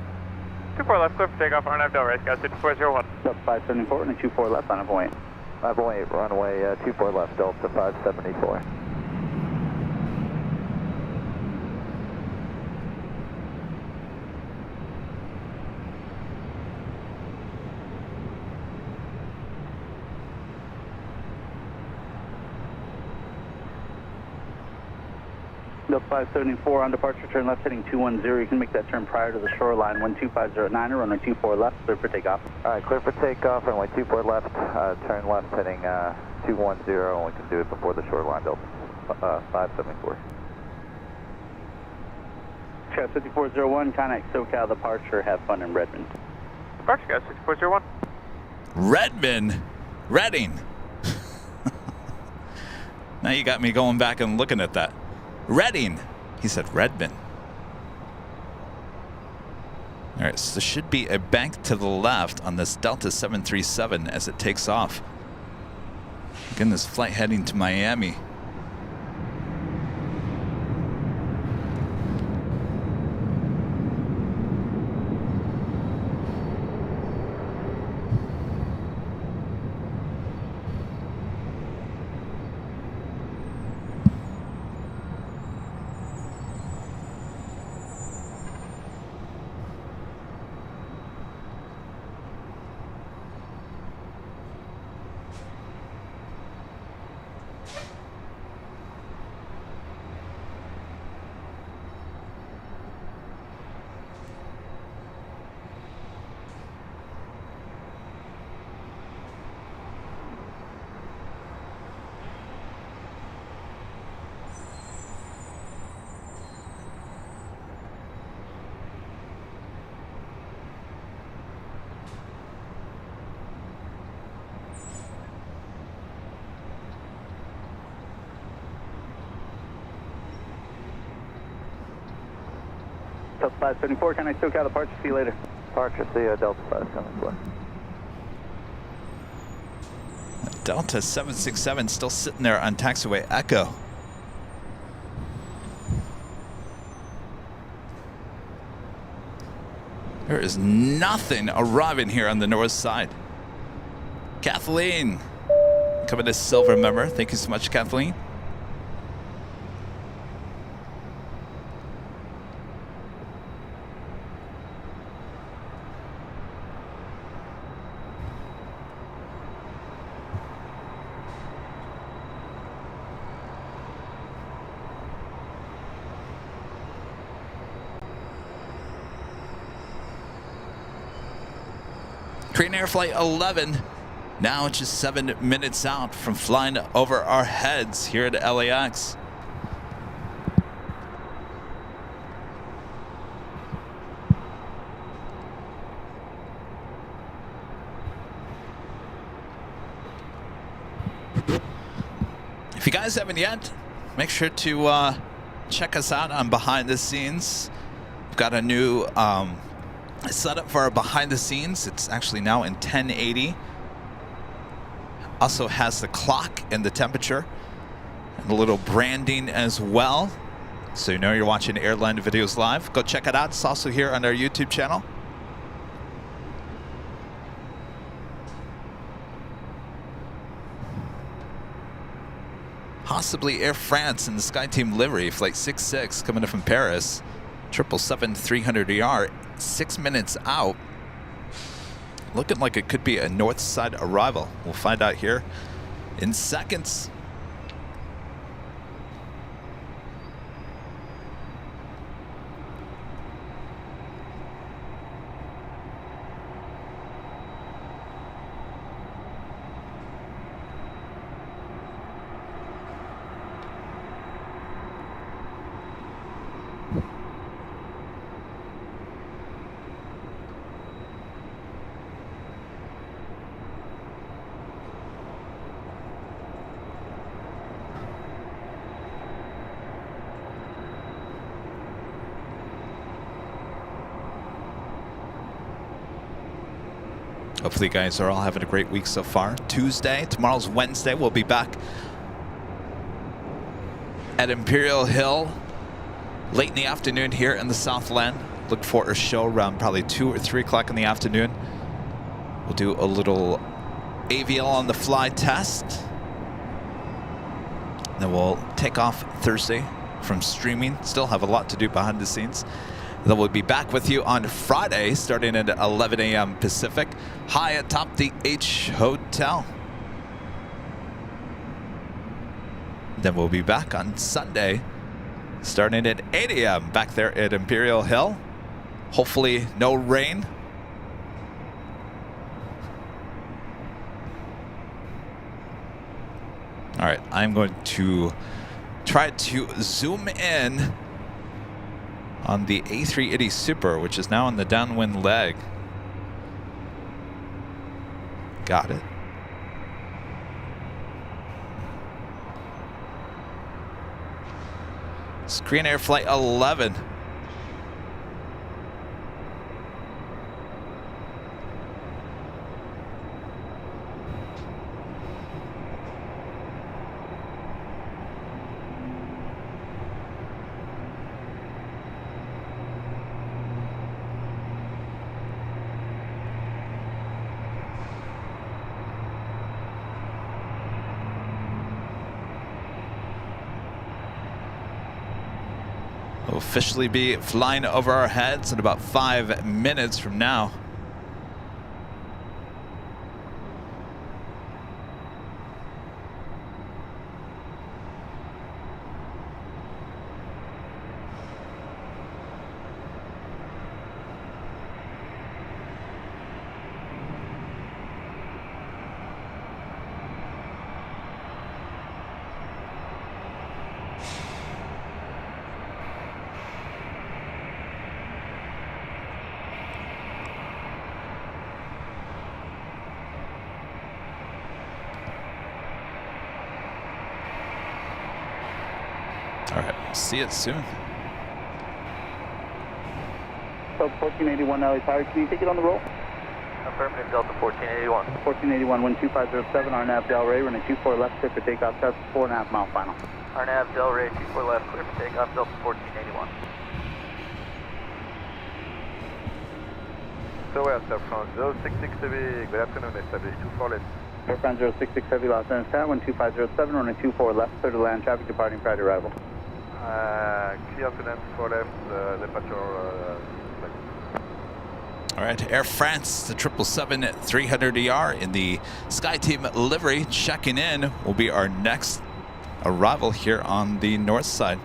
24 left, clear for takeoff, RNAV Del Rey, Sky 5401. Delta 574 and 24 left, line 8. 508, runway 24 left, Delta 574. Delta 574 on departure, turn left heading 210. You can make that turn prior to the shoreline, 12509, runway 24 left, clear for takeoff. All right, clear for takeoff, runway 24 left, turn left heading 210, and we can do it before the shoreline, Delta 574. Sky 5401, contact SoCal departure, have fun in Redmond. Departure, Sky 6401. Redmond? Reading. Now you got me going back and looking at that. Reading. He said Redmond. All right, so there should be a bank to the left on this Delta 737 as it takes off. Again, this flight heading to Miami. Delta 574, can I still count departure? See you later. Departure, see you, Delta 5 coming for. Delta 767 still sitting there on taxiway Echo. There is nothing arriving here on the north side. Kathleen, coming to silver member. Thank you so much, Kathleen. Korean Air Flight 11, now just 7 minutes out from flying over our heads here at LAX. If you guys haven't yet, make sure to check us out on Behind the Scenes. We've got a new setup for our behind the scenes. It's actually now in 1080. Also has the clock and the temperature and a little branding as well, so you know you're watching Airline videos live. Go check it out. It's also here on our YouTube channel. Possibly Air France in the SkyTeam livery, flight 66 coming in from Paris, 777-300ER, 6 minutes out. Looking like it could be a north side arrival. We'll find out here in seconds. Hopefully you guys are all having a great week so far. Tuesday, tomorrow's Wednesday. We'll be back at Imperial Hill late in the afternoon here in the Southland. Look for a show around probably 2 or 3 o'clock in the afternoon. We'll do a little AVL on the fly test. Then we'll take off Thursday from streaming. Still have a lot to do behind the scenes. Then we'll be back with you on Friday, starting at 11 a.m. Pacific, high atop the H Hotel. Then we'll be back on Sunday, starting at 8 a.m. back there at Imperial Hill. Hopefully no rain. All right, I'm going to try to zoom in on the A380 Super, which is now on the downwind leg. Got it. It's Korean Air Flight 11. We'll officially be flying over our heads in about 5 minutes from now. All right, see it soon. Delta 1481 LA Tower, can you take it on the roll? Affirmative, Delta 1481. 1481, wind 2507, RNAV Delray, running 24 left, clear for takeoff, test 4.5 mile final. RNAV Delray, 24 left, clear for takeoff, Delta 1481. So West, Air France 066 Heavy, good afternoon, establish 24 left. Air France 066 Heavy, Los Angeles Tower, wind 2507, running 24 left, clear to land, traffic departing prior to arrival. Clear to land 4 left, departure. All right, Air France, the 777-300ER in the SkyTeam livery, checking in will be our next arrival here on the north side.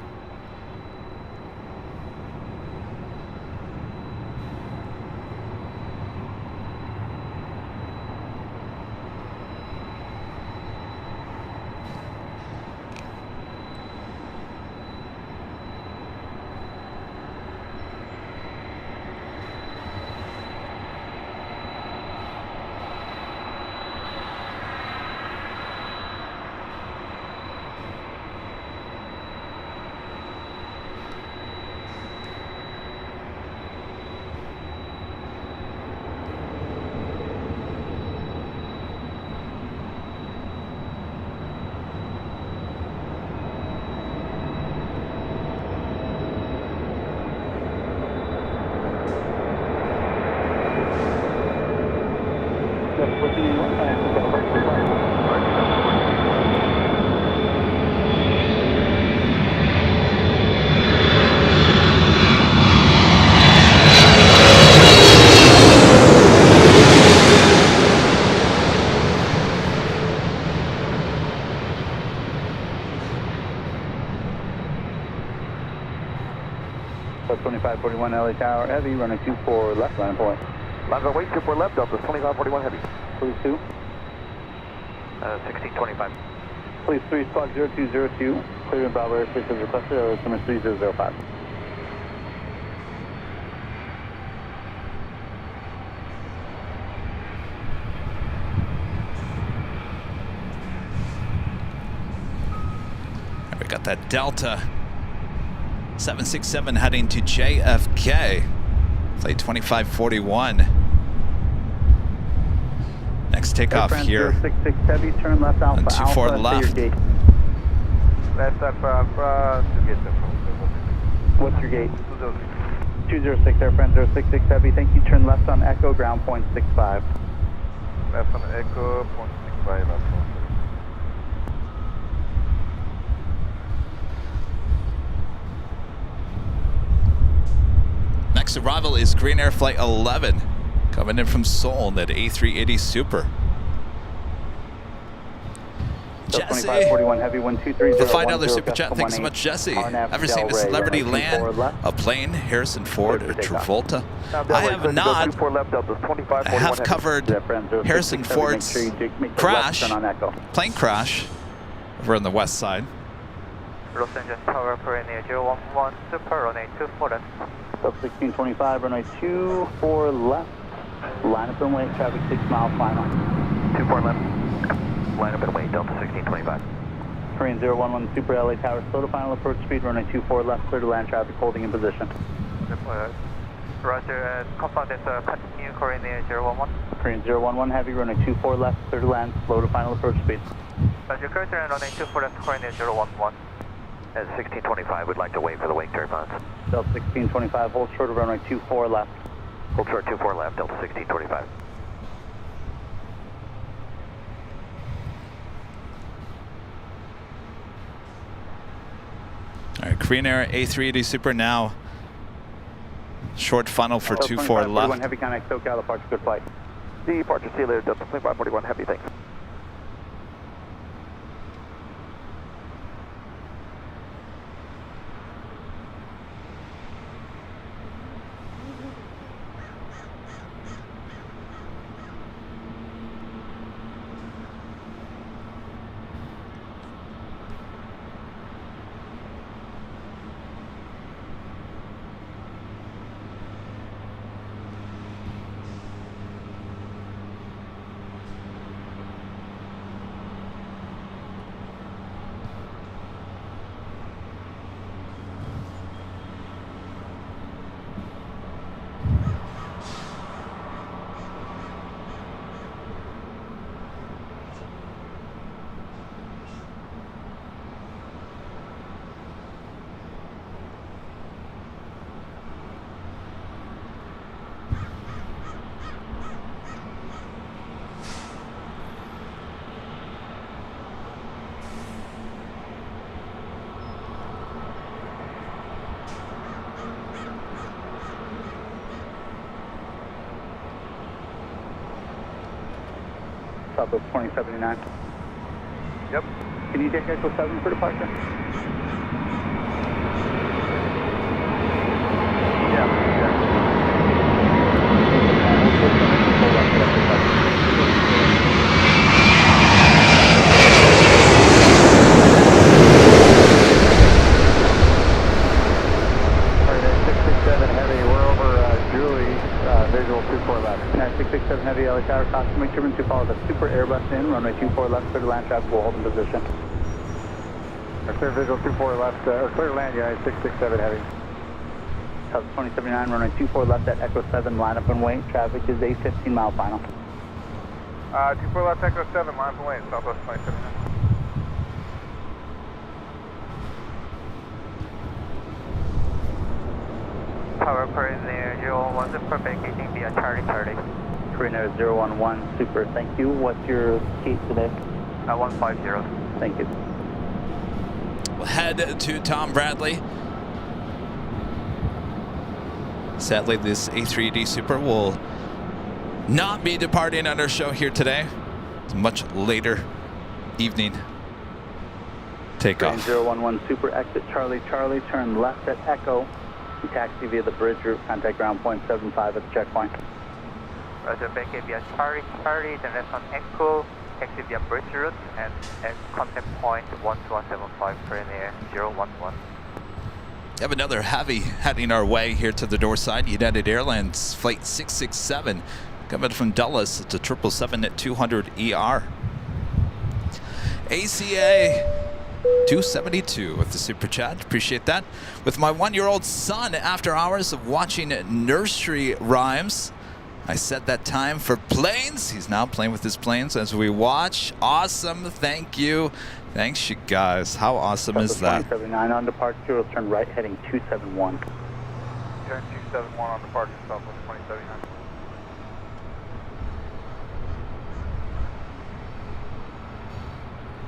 Plus 2541 LA Tower, heavy, running 24 left, line of point. Line of weight, 24 left, Delta 2541 heavy. Please 2. 1625. Please 3, squawk 0202, clear in Bravo airspace as requested, number 3005. We got that Delta 767 heading to JFK. Flight 2541. Next takeoff here. 066 heavy, turn left Alpha, on 24 Alpha, left. Your gate. Left Alpha, Alpha, to get there. What's your gate? 206 Air France 066 heavy, thank you, turn left on Echo, ground point 65. Left on Echo, 0.65 Alpha. Next arrival is Green Air Flight 11, coming in from Seoul in that A380 Super. Jesse, 2541 heavy, 123. the $5 super chat. Thanks so much, Jesse. Ever seen a celebrity land a plane, Harrison Ford or Travolta? I have not. I have covered Harrison Ford's crash, plane crash, over on the west side. Los Angeles Tower, Pioneer 011, Super, runway 24 left. Sub 1625, runway 24 left. Line up and wait, traffic 6 mile final. 24 left. Line up and wait, Delta 1625. Korean 011 Super LA Tower, slow to final approach speed, runway 24 left, clear to land traffic, holding in position. Roger, confirm this continue Korean 011. Korean 011 heavy, runway 24 left, clear to land, slow to final approach speed. Roger, current runway 24 left, Korean 011. At 1625, we'd like to wait for the wake turbines. Delta 1625, hold short of runway 24 left. Hold short 24 left, Delta 1625. All right, Korean Air A380 Super now. Short funnel for 24 left. Heavy contact, SoCal, departure, good flight. Departure, see you later, Delta 2541 heavy, thanks. Southwest 2079. Yep. Can you take Echo 7 for departure? Visual 24 left. 667 Heavy, LA Tower, caution, make sure to follow the Super Airbus in, runway 24 left, clear to land traffic, will hold in position. Clear visual 24 left, or clear land, United 667 Heavy. Southwest 2079, runway 24 left at Echo 7, line up and wait, traffic is a 15-mile final. 24 left, Echo 7, line up and wait, Southwest 2079. Power Korean 011, super vacating via Charlie. Korean Air 011, super, thank you. What's your gate today? 150. Thank you. We'll head to Tom Bradley. Sadly, this A380 Super will not be departing on our show here today. It's a much later evening takeoff. Korean 011, super, exit Charlie, turn left at Echo. Taxi via the bridge route, contact ground point 75 at the checkpoint. Roger, vacate via Charlie, then left on Echo, taxi via bridge route, and at contact point 12175, Korean Air 011. We have another heavy heading our way here to the door side. United Airlines Flight 667 coming from Dulles. It's a 777-200 ER. ACA 272 with the super chat. Appreciate that. With my 1-year-old son, after hours of watching nursery rhymes, I set that time for planes. He's now playing with his planes as we watch. Awesome. Thank you. Thanks, you guys. How awesome is that? 2079 on departure. We'll turn right heading 271. Turn 271 on departure, Southwest 2079.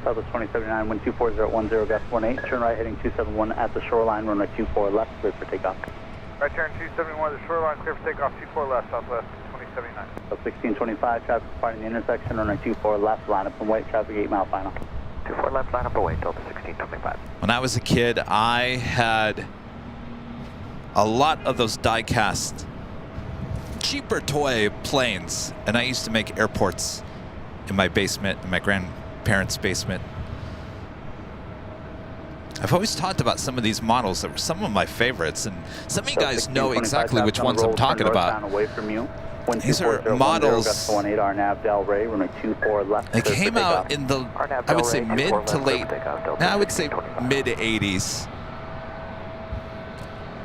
Southwest 2079, wind 24010, gust 18. Turn right heading 271 at the shoreline, runway 24 left, clear for takeoff. Right turn 271 at the shoreline, clear for takeoff, 24 left, Southwest 2079. 1625, traffic departing the intersection, runway 24 left, line up and wait, traffic 8-mile final. 24 left, line up and wait, Delta 1625. When I was a kid, I had a lot of those die-cast, cheaper toy planes, and I used to make airports in my basement, in my grandparents' basement. I've always talked about some of these models that were some of my favorites, and some of you guys know exactly which ones I'm talking about. These are models. They came out in the, I would say, mid to late, I would say mid-80s.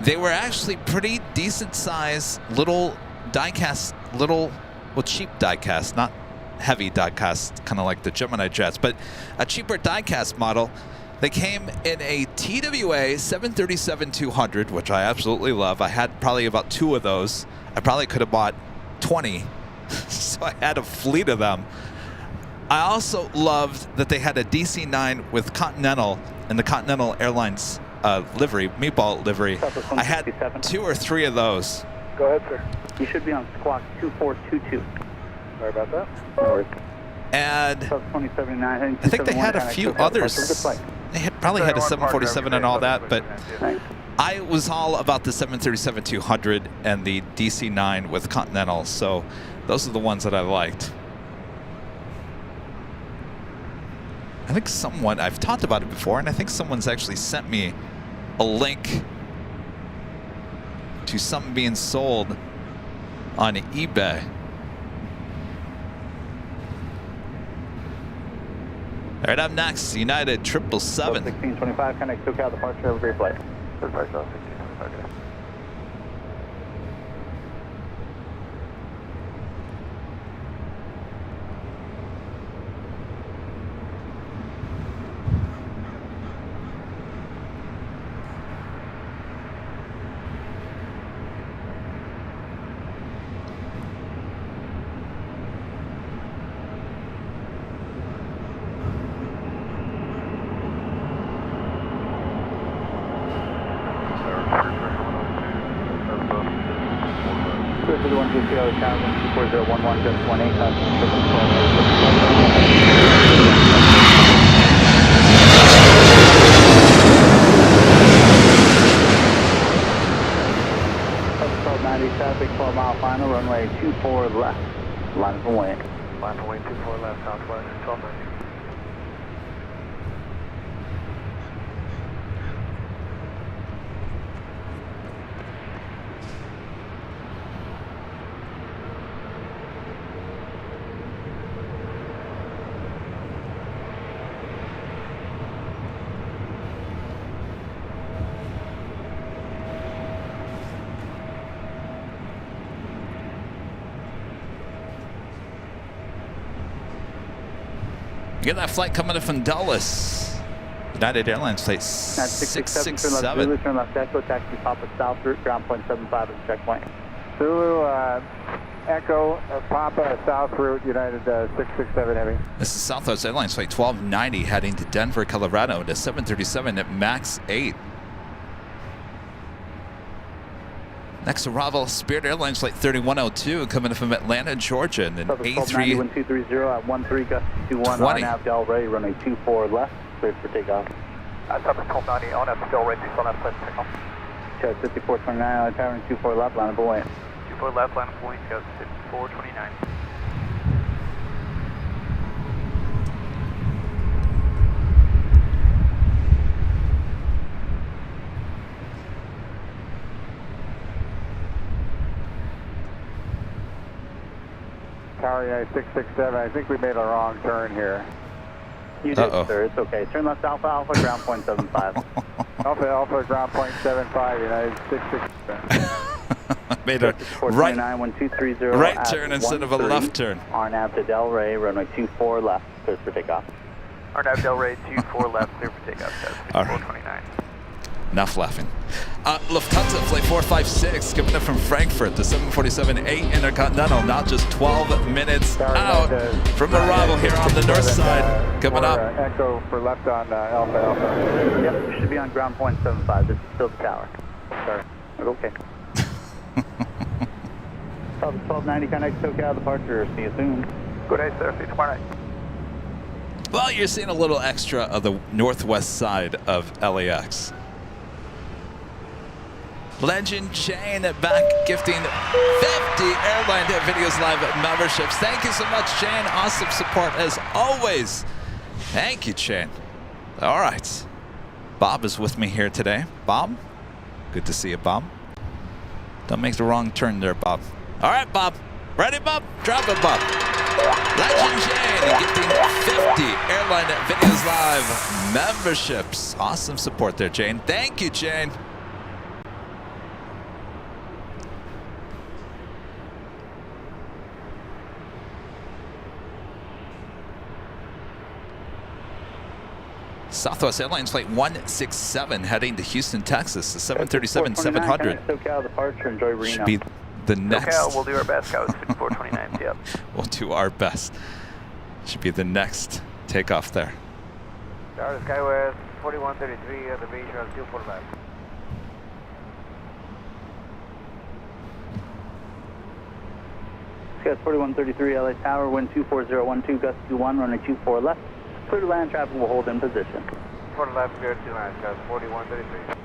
They were actually pretty decent size, little die-cast, well, cheap die-cast, not heavy die-cast, kind of like the Gemini jets, but a cheaper die-cast model. They came in a TWA 737-200, which I absolutely love. I had probably about 2 of those. I probably could have bought 20, so I had a fleet of them. I also loved that they had a DC-9 with Continental and the Continental Airlines livery, meatball livery. I had 2 or 3 of those. Go ahead, sir. You should be on squawk 2422. Sorry about that. No worries. And 2079, I think they had a few others. They had probably had a 747 and all that, but I was all about the 737-200 and the DC-9 with Continental, so those are the ones that I liked. I think someone, I've talked about it before, and I think someone's actually sent me a link to something being sold on eBay. All right, up next, United 777. 1625, connect SoCal departure, have a great flight. Goodbye, 1625. Good for the 120 Tower, 24011, just 18, line up and wait. Line up and wait, 24 left, southwest, 1290. You get that flight coming in from Dulles. United Airlines flight 667. Turn left Echo, taxi Papa South route, ground point 75 at checkpoint. Zulu, Echo, Papa, South route, United 667 heavy. This is Southwest Airlines flight 1290 heading to Denver, Colorado to 737 at max 8. Next arrival, Spirit Airlines flight 3102 coming in from Atlanta, Georgia, and an A3 1230 at 13 gust 21 on nav Del Rey, runway 24 left, cleared for takeoff. Southwest 1290 on up, Del Rey, 24 left, cleared for takeoff. Charge 5429, tower 24 left, line up and wait. 24 left, line up and wait, goes 5429. Tower United 667, I think we made a wrong turn here. You did, sir. It's okay. Turn left Alpha Alpha, ground point 75. Alpha Alpha, ground point 75, United 667. Made a right turn instead of a left turn. RNAV to Del Rey, runway 24 left, clear for takeoff. RNAV Del Rey, 24 left, clear for takeoff, guys. 5429. Enough laughing. Lufthansa flight 456 coming in from Frankfurt, the 747-8 Intercontinental, now just 12 minutes out from arrival here on the north side. Coming up. Echo for left on Alpha Alpha. Yep, you should be on ground point 75. This is still the tower. Sorry. Okay. South 1290, connect SoCal departure. See you soon. Good day, sir. See you tomorrow night. Well, you're seeing a little extra of the northwest side of LAX. Legend Jane back gifting 50 Airline Videos Live memberships. Thank you so much, Jane. Awesome support as always. Thank you, Jane. All right. Bob is with me here today. Bob, good to see you, Bob. Don't make the wrong turn there, Bob. All right, Bob. Ready, Bob? Drop it, Bob. Legend Jane gifting 50 Airline Videos Live memberships. Awesome support there, Jane. Thank you, Jane. Southwest Airlines flight 167 heading to Houston, Texas, the 737-700. SoCal departure, enjoy Reno. Should be the next. SoCal, we'll do our best, guys. 5429, yep. We'll do our best. Should be the next takeoff there. Tower Skywest 4133 at the visual 24 left. Skywest 4133 LA Tower, wind 24012, gust 21, runway 24 left. Clear to land, traffic will hold in position. 4 left, clear to land, guys. 4133.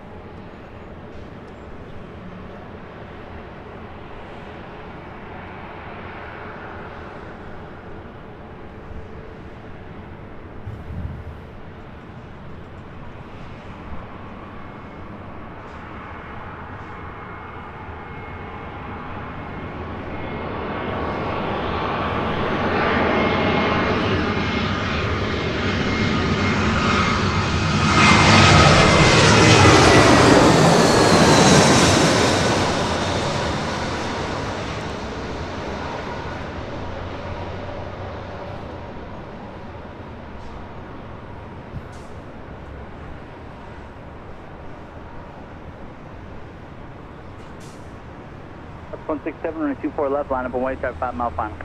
Up 167, runway 24 left, line up and wait, drive 5 mile final.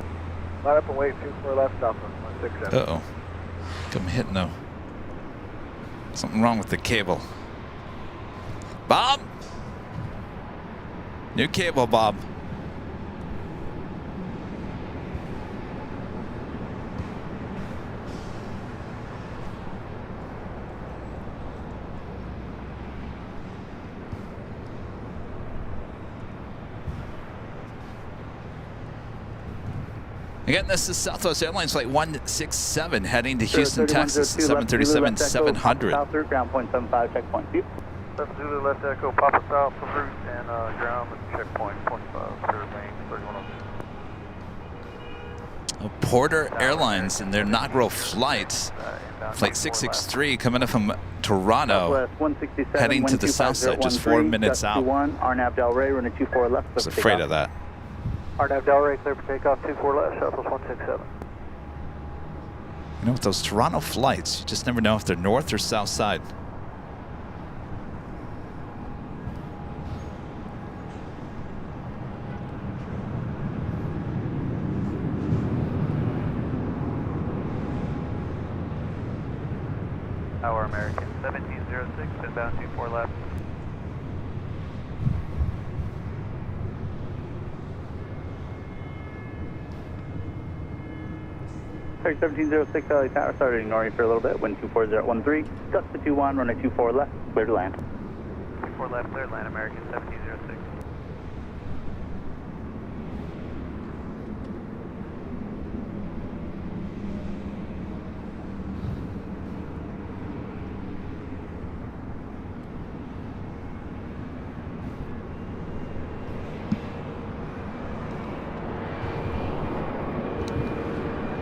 Line up and wait, 24 left, Alpha 167. Uh-oh. Come hitting though. Something wrong with the cable. Bob? New cable, Bob. Again, this is Southwest Airlines Flight 167 heading to Houston, Texas, 737 700. South route, ground point 75, checkpoint. View. 7 Zulu left echo, Papa South for route and ground with checkpoint 25, clear main 3102. Porter Airlines in their inaugural flight, Flight 663, coming in from Toronto, heading to the south side, just 4 minutes out. RNAV Del Rey, running 24 left. I was afraid of that. RNAV Del Rey, clear for takeoff, 24 left, Southwest 167. You know, with those Toronto flights, you just never know if they're north or south side. Tower American 1706, inbound 24 left. Sorry, 1706 LA Tower, started ignoring you for a little bit. Wind 24013, gust to 21, running 24 left, clear to land. 24 left, clear to land, American 1706.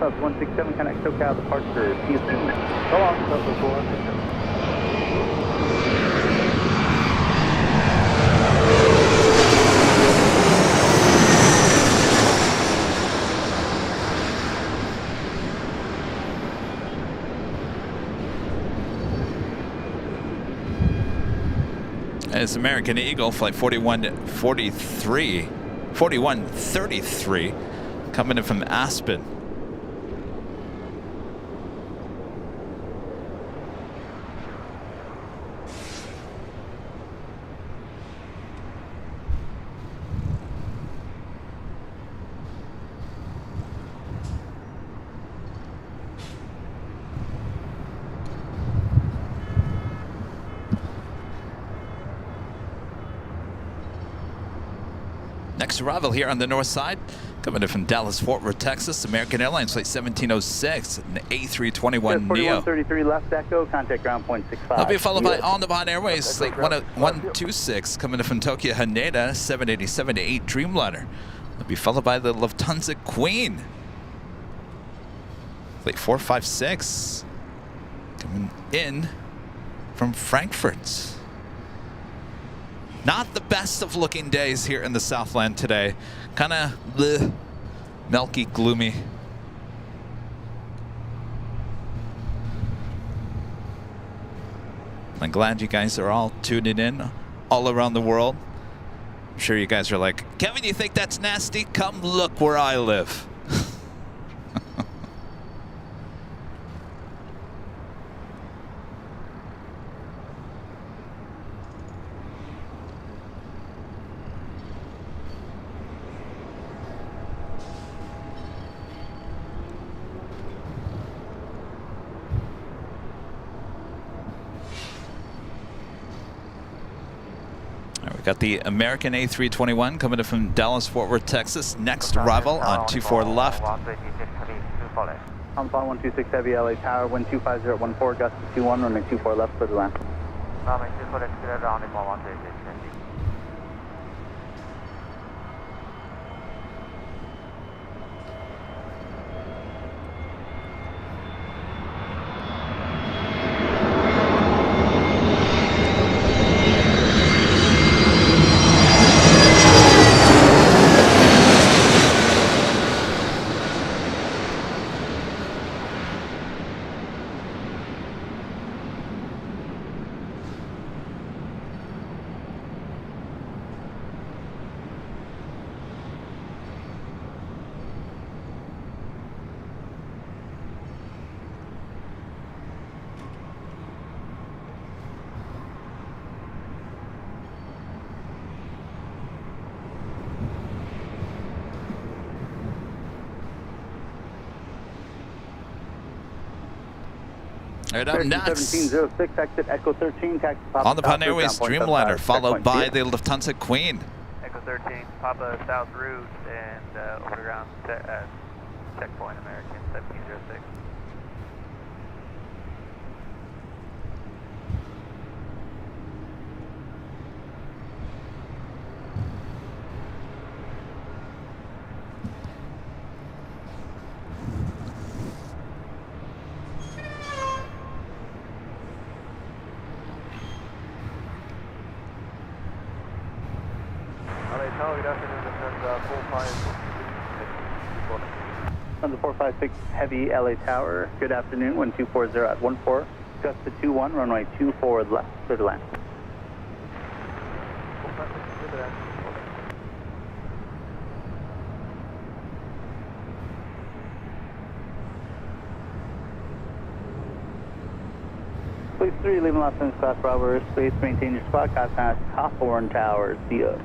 South 167, connect SoCal departure, Houston. Go on, Southwest 167. It's American Eagle, Flight 4133, coming in from Aspen. Next arrival here on the north side, coming in from Dallas, Fort Worth, Texas, American Airlines Flight 1706, an A321neo. 4133 left echo, contact ground point 65. That'll be followed by On the Bond Airways Flight 126, coming in from Tokyo, Haneda, 787-8 Dreamliner. That'll be followed by the Lufthansa Queen, Flight 456, coming in from Frankfurt. Not the best of looking days here in the Southland today. Kind of milky, gloomy. I'm glad you guys are all tuning in all around the world. I'm sure you guys are like, Kevin, you think that's nasty? Come look where I live. We got the American A321 coming in from Dallas, Fort Worth, Texas. Next arrival on 24 left. On 126 Heavy LA Tower, wind 25014, gust to 21, running 24 left for the land. All right, up next, 1706, exit Echo 13, taxi On the Bond Airways Dreamliner, followed by the Lufthansa Queen. Echo 13, Papa South route and over ground Checkpoint American 1706. LA Tower, good afternoon. This is 456. On the 456 Heavy LA Tower, good afternoon, 1240 at 14, gust to 21, runway 24 left, clear to land. 456, clear to land. Police 3, leaving Los Angeles class Bravo space, maintain your spot, contact Hawthorne Tower, see ya.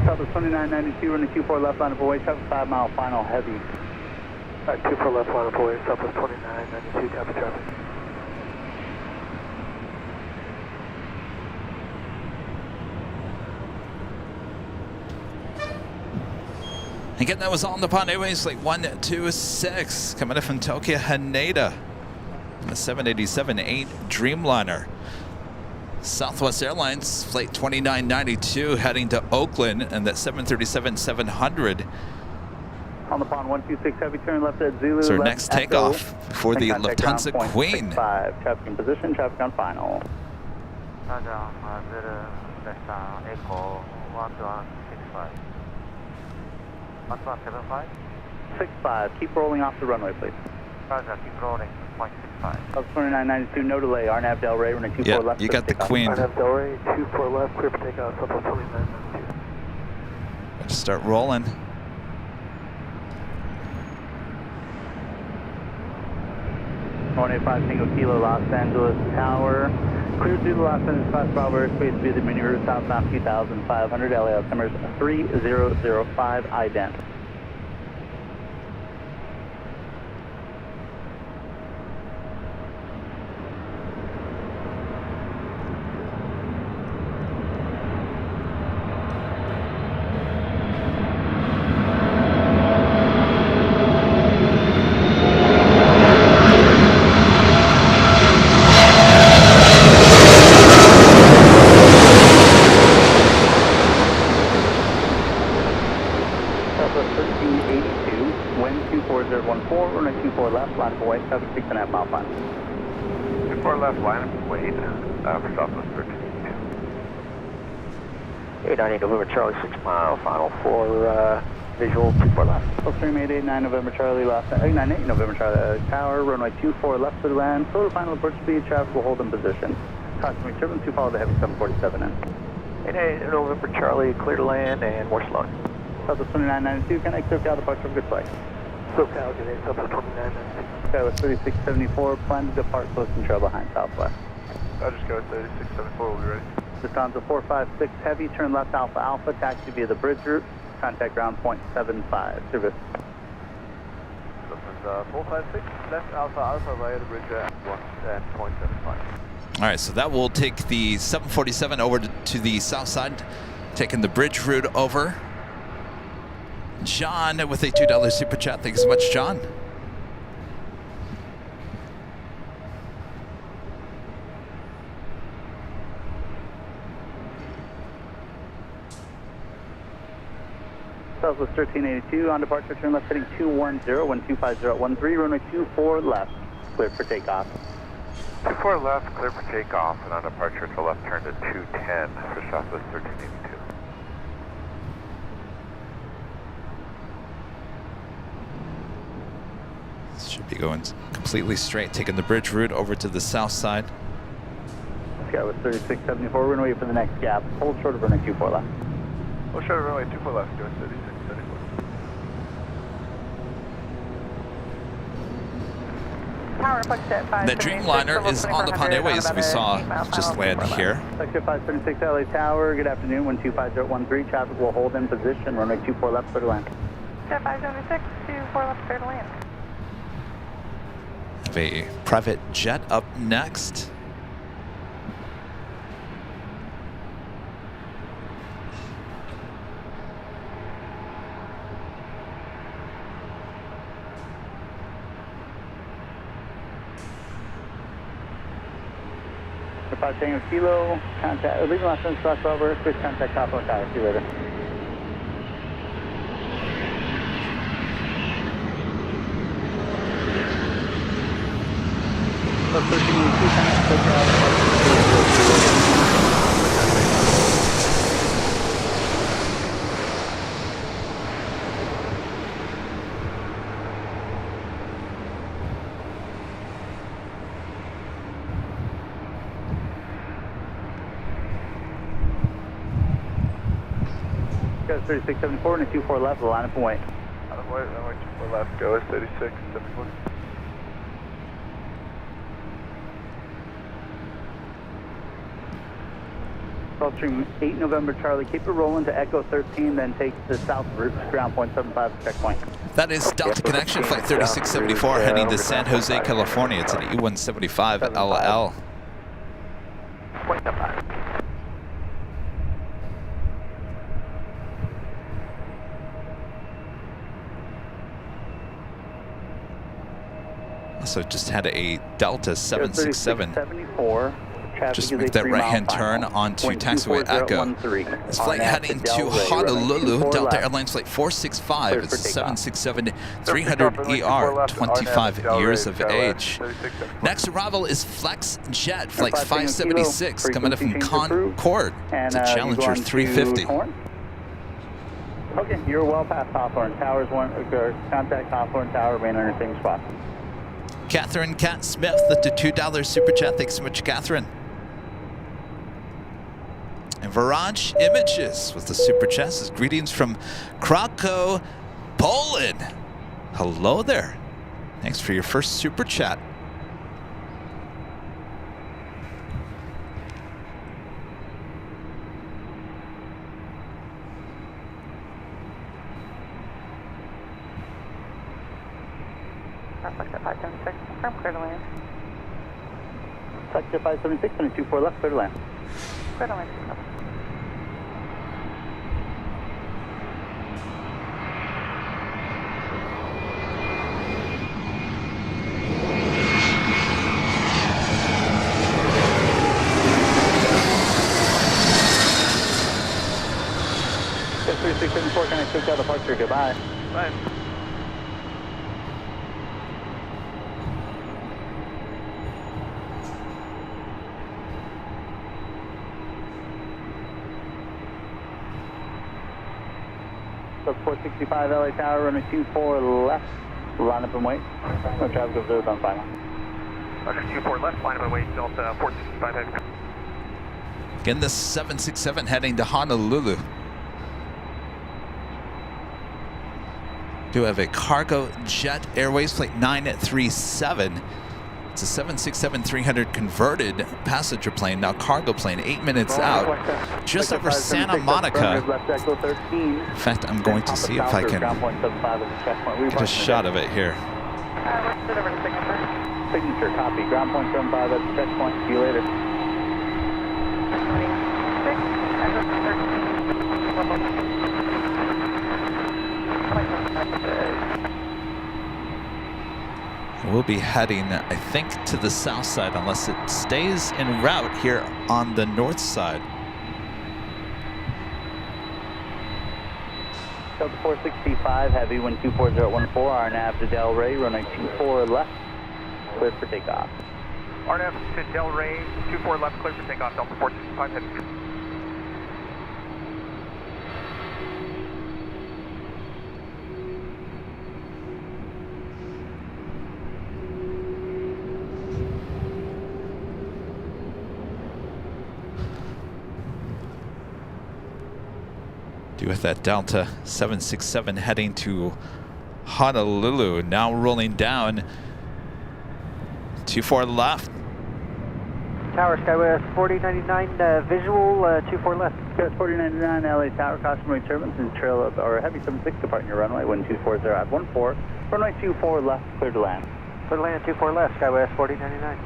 Southwest 2992, running 24 left line of away, traffic 5 mile final heavy. Alright, 24 left line of away, Southwest 2992, copy traffic. Again, that was on the pond airways like 126 coming in from Tokyo Haneda. The 787-8 Dreamliner. Southwest Airlines flight 2992 heading to Oakland, and that 737-700. On the pond 126 heavy, turn left at Zulu. So our left next Echo, takeoff for the and contact Lufthansa ground point Queen. 65, traffic in position, traffic on final. Roger, Zulu, left Echo 1165. 1175. 65, keep rolling off the runway, please. Roger, keep rolling, 0.65. Southwest 2992, no delay, Arnav Del Rey, running 24 left. You got the takeoff. Queen. Arnav Del Rey, 24 left, clear for takeoff, Southwest 2992. Let's start rolling. One 185 Tango Kilo, Los Angeles Tower. Clear through the Los Angeles class Bravo airspace via the mini route southbound 2500, LA altimeters 3005 ident. Traffic 6.5 mile final. 24 left, line up wait for Southwest 1382. 898 November Charlie, 6 mile final for visual 24 left. Gulfstream 889 November Charlie, 898 November Charlie Tower, runway 24 left to the land. Total final approach speed, traffic will hold in position. Caution turbulence to follow the heavy 747 in. 898 November Charlie, clear to land and more slowing. Southwest 2992, connect SoCal departure, good flight. SoCal, good day, Southwest 2992. Skywest 3674, plan to depart close control behind Southwest. Roger, Skywest 3674, we'll be ready. Lufthansa 456 Heavy, turn left Alpha Alpha, taxi via the bridge route, contact ground point 75, service. Lufthansa 456, left Alpha Alpha via the bridge at 1.75. All right, so that will take the 747 over to the south side, taking the bridge route over. John with a $2 super chat. Thank you so much, John. Southwest 1382 on departure, turn left heading 210, 1250 at 13, runway 24 left, clear for takeoff. 24 left, clear for takeoff, and on departure to left turn to 210 for Southwest 1382. Should be going completely straight, taking the bridge route over to the south side. Sky with 3674, we're going to wait for the next gap. Hold short of runway 24 left. Hold short of runway 24 left, go 3674. Tower reflects at 5. The Dreamliner is on the Pond Airways we saw just land here. Sector 576 LA Tower, good afternoon, 125013. Traffic will hold in position, runway 24 left, clear to land. Jet 576, 24 left, clear to land. Have a private jet up next. For 5 Tango Kilo, contact, leaving last one, cross over, switch contact top on tower. See you later. Go 3674 and a 24 left, line up and wait. Out of white, runway 24 left, go 3674. Gulfstream 8 November Charlie, keep it rolling to Echo 13, then take the south route to ground point 75 checkpoint. That is Delta Connection, flight 3674, heading to San Jose, California. It's an E175 LL. Point 5. Also just had a Delta 767. 74. Just make that right-hand turn onto taxiway Echo. This flight heading to Honolulu, Delta Airlines flight 465. It's a 767-300ER, 25 years of age. Next arrival is Flex Jet, flight 576, coming up from Concord. It's a Challenger 350. Okay, you're well past Hawthorne. Towers 1, contact Hawthorne Tower, remain on your same spot. Catherine Cat Smith, the $2 super chat. Thanks so much, Catherine. And Viraj Images with the super chat says, greetings from Krakow, Poland. Hello there. Thanks for your first super chat. Reflect at 576, confirm clear to land. Sector 576 and a 24 left, clear to land. Clear to land. Yes, 3674, can I take out departure? Goodbye. Bye. So 465 LA Tower, runway 24 left, line up and wait. No traffic observed on final. Roger, 24 left, line up and wait, Delta 465 heading. Again, the 767 heading to Honolulu. Do have a Cargo Jet Airways flight 937. It's a 767-300 converted passenger plane, now cargo plane, 8 minutes out, just over Santa Monica. In fact, I'm going to see if I can get a shot of it here. Sit over to signature. Signature, copy. Ground point 75 at the checkpoint. See you later. 26, address 13. We'll be heading, I think, to the south side unless it stays en route here on the north side. Delta 465, heavy, wind 24014, RNAV to Delray, runway 24 left, clear for takeoff. RNAV to Delray, 24 left, clear for takeoff, Delta 465 heading. Be with that Delta 767 heading to Honolulu. Now rolling down. 24 left. Tower Skywest 4099 visual 24 left. Skywest 4099 LA Tower, cautionary turbulence and trail of our heavy 76 departing your runway, wind 240 at 14. Runway 24 left, clear to land. Clear to land 24 left, Skywest 4099.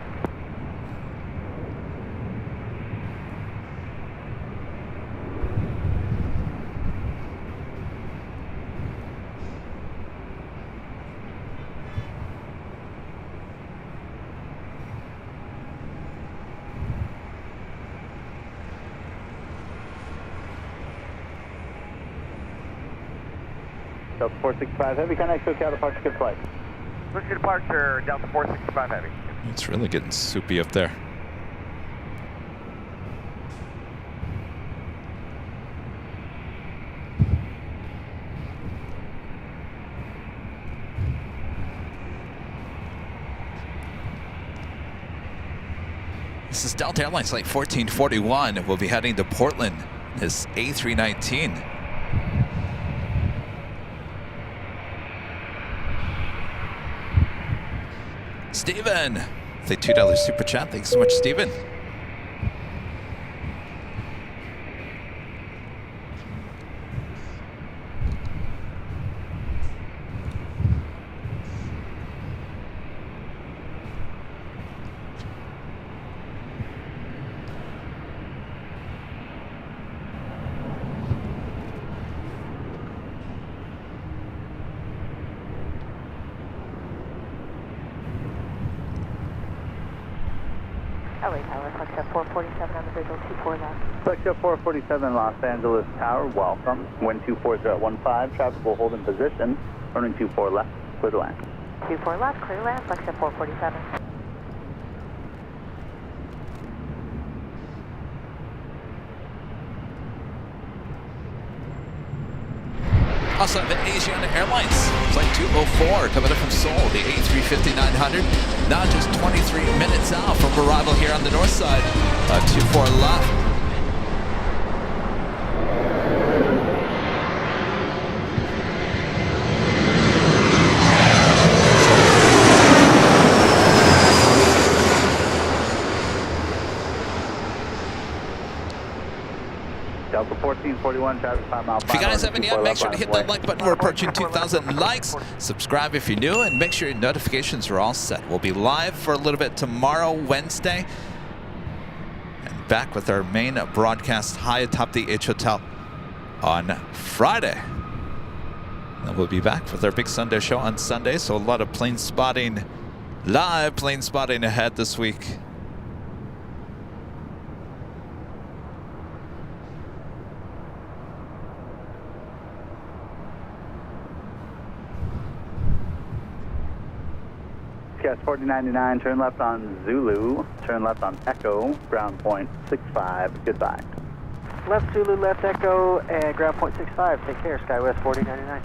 Delta 465 Heavy, connect SoCal departure, good flight. Push your departure, Delta 465 Heavy. It's really getting soupy up there. This is Delta Airlines Flight 1441. We'll be heading to Portland. This A319. Steven, the $2 super chat. Thanks so much, Steven. LA Tower, Flexjet 447 on the visual 24 left. Flexjet 447 Los Angeles Tower, welcome. Wind 240 at 15, traffic will hold in position. Running 24 left, clear to land. 24 left, clear land, Flexjet 447. Also have Asiana Airlines Flight 204 coming up from Seoul, the A350-900. Now just 23 minutes out from arrival here on the north side. 24 left. Delta 1441, traffic 5 mile. If you guys haven't yet, make sure to hit that like button. We're approaching 2,000 likes. Subscribe if you're new, and make sure your notifications are all set. We'll be live for a little bit tomorrow, Wednesday, and back with our main broadcast high atop the H Hotel on Friday. And we'll be back with our big Sunday show on Sunday, so a lot of plane spotting, live plane spotting ahead this week. Skywest 4099, turn left on Zulu, turn left on Echo, ground point 65, goodbye. Left Zulu, left Echo, and ground point 65. Take care, Skywest 4099.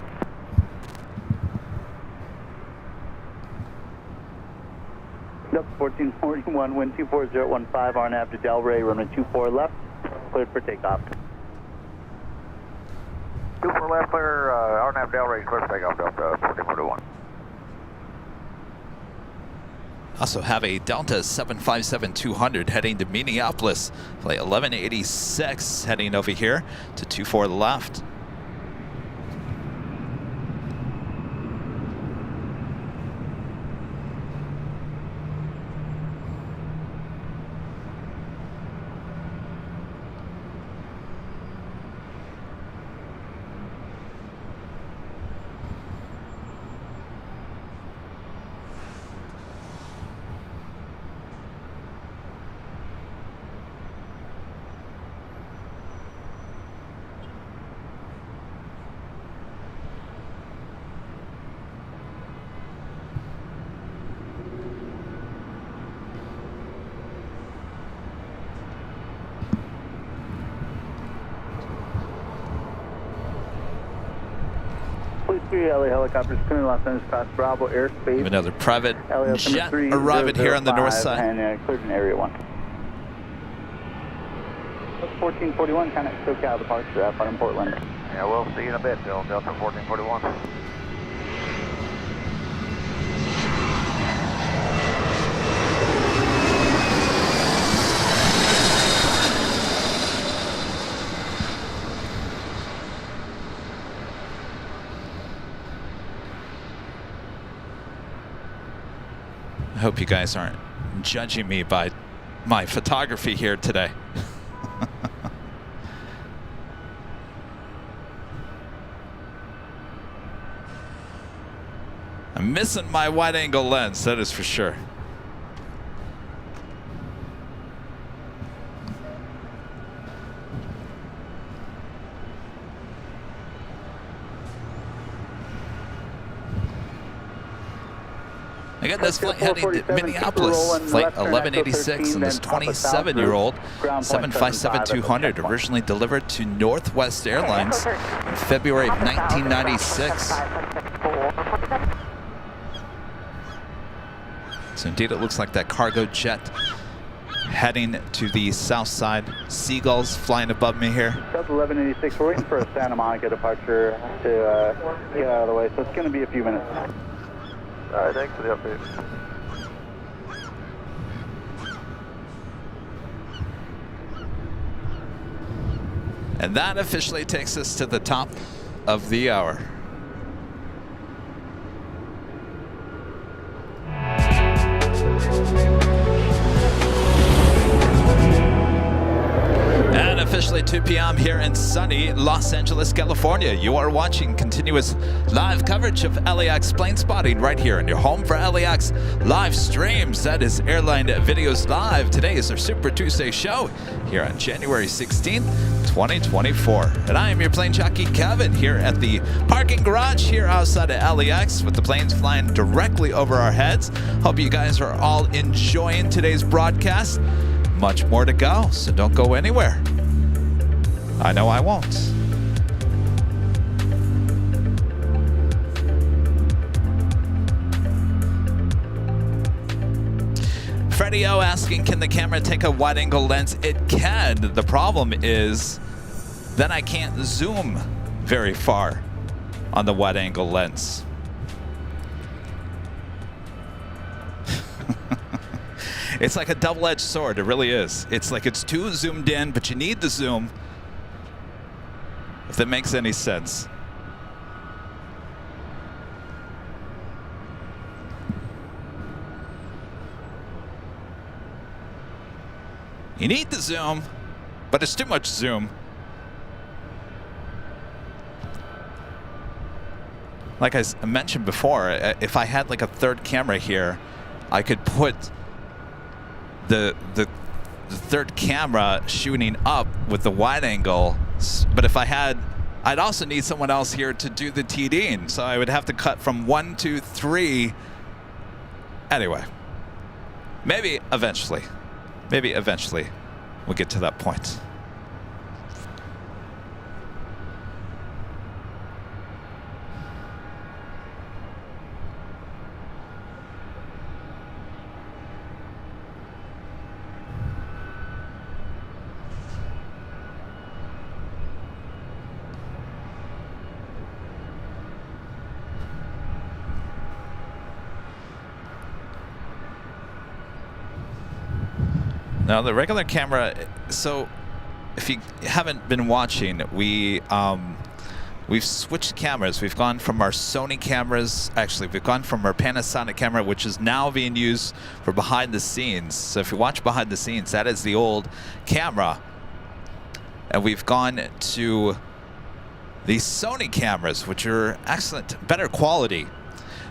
Delta 1441, wind 240 at 15, RNAV to Delray, runway 24 left, cleared for takeoff. 24 left, clear, RNAV Delray, clear for takeoff, Delta 1441. Also have a Delta 757-200 heading to Minneapolis. Flight 1186 heading over here to 24 left. LA helicopters coming Los Angeles cross Bravo airspace. Have another private LA jet arriving here on the north side. And cleared in area 1. 1441, connect SoCal departure at Portland. Yeah, we'll see you in a bit, Bill. Delta 1441. I hope you guys aren't judging me by my photography here today. I'm missing my wide angle lens, that is for sure. I got this flight heading to Minneapolis, flight 1186, and this 27-year-old 757-200, originally delivered to Northwest Airlines in February of 1996. So indeed, it looks like that cargo jet heading to the south side. Seagulls flying above me here. Delta 1186, we're waiting for a Santa Monica departure to get out of the way, so it's going to be a few minutes. All right, thanks for the update. And that officially takes us to the top of the hour. And officially 2 p.m. here in sunny Los Angeles, California. You are watching continuous live coverage of LAX plane spotting right here in your home for LAX live streams. That is Airline Videos Live. Today is our Super Tuesday show here on January 16th, 2024. And I am your plane jockey Kevin here at the parking garage here outside of LAX with the planes flying directly over our heads. Hope you guys are all enjoying today's broadcast. Much more to go, so don't go anywhere. I know I won't. Freddie O asking, can the camera take a wide angle lens? It can. The problem is then I can't zoom very far on the wide angle lens. It's like a double-edged sword, it really is. It's like it's too zoomed in, but you need the zoom, if that makes any sense. You need the zoom, but it's too much zoom. Like I mentioned before, if I had like a third camera here, I could put the third camera shooting up with the wide angle, but if I had, I'd also need someone else here to do the TDing, so I would have to cut from 1, 2, 3. Anyway, maybe eventually we'll get to that point. Now the regular camera, so if you haven't been watching, we've switched cameras. We've gone from our Sony cameras, actually we've gone from our Panasonic camera, which is now being used for behind the scenes. So if you watch behind the scenes, that is the old camera. And we've gone to the Sony cameras, which are excellent, better quality.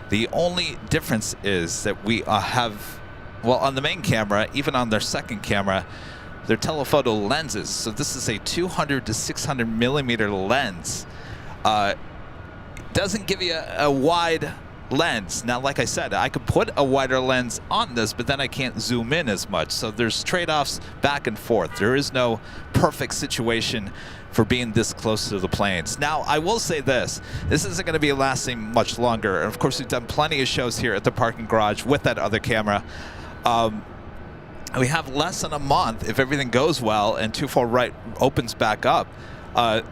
The only difference is that we have, well, on the main camera, even on their second camera, they're telephoto lenses. So this is a 200 to 600 millimeter lens. Doesn't give you a wide lens. Now, like I said, I could put a wider lens on this, but then I can't zoom in as much. So there's trade-offs back and forth. There is no perfect situation for being this close to the planes. Now, I will say this isn't going to be lasting much longer. And of course, we've done plenty of shows here at the parking garage with that other camera. We have less than a month, if everything goes well and 24 right opens back up,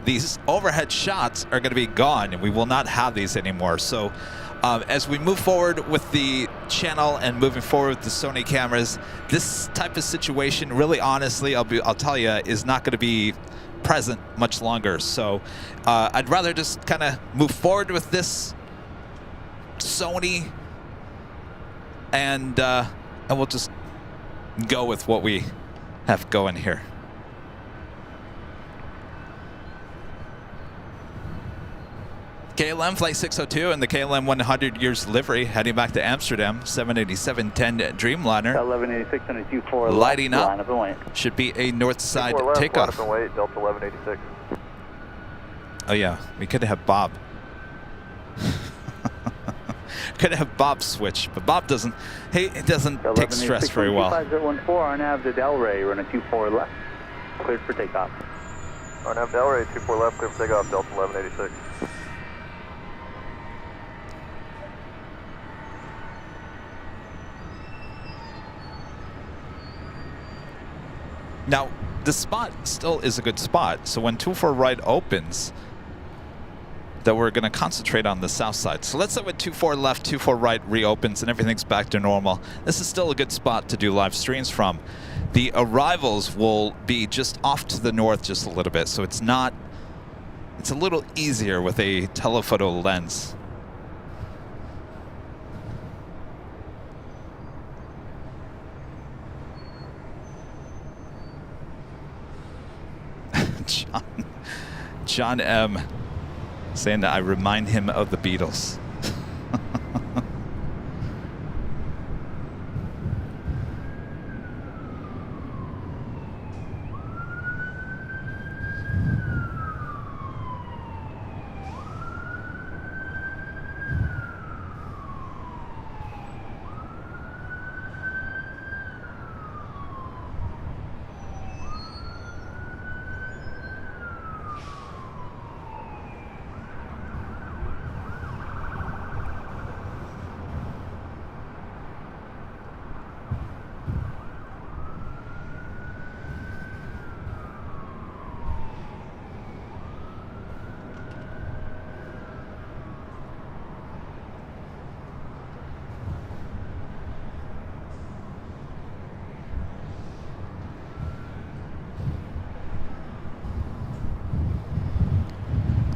these overhead shots are going to be gone, and we will not have these anymore. So as we move forward with the channel and moving forward with the Sony cameras, this type of situation, really honestly, I'll tell you, is not going to be present much longer. So I'd rather just kind of move forward with this Sony, and we'll just go with what we have going here. KLM Flight 602 and the KLM 100 years livery heading back to Amsterdam, 787-10 Dreamliner. 1186 and a 24 lighting left, up. line up and wait. Should be a north side left, takeoff. line up and wait, Delta 1186. Oh yeah, we could have Bob. Could have Bob switch, but Bob doesn't. He doesn't take stress very well. 5014 on Nav to Delray, run a 24 left, cleared for takeoff. On Nav Delray, 24 left, clear for takeoff, Delta 1186. Now, the spot still is a good spot, so when 24 right opens, that we're going to concentrate on the south side. So let's say when 24 left, 24 right reopens and everything's back to normal. This is still a good spot to do live streams from. The arrivals will be just off to the north just a little bit, so it's a little easier with a telephoto lens. John M. saying that I remind him of the Beatles.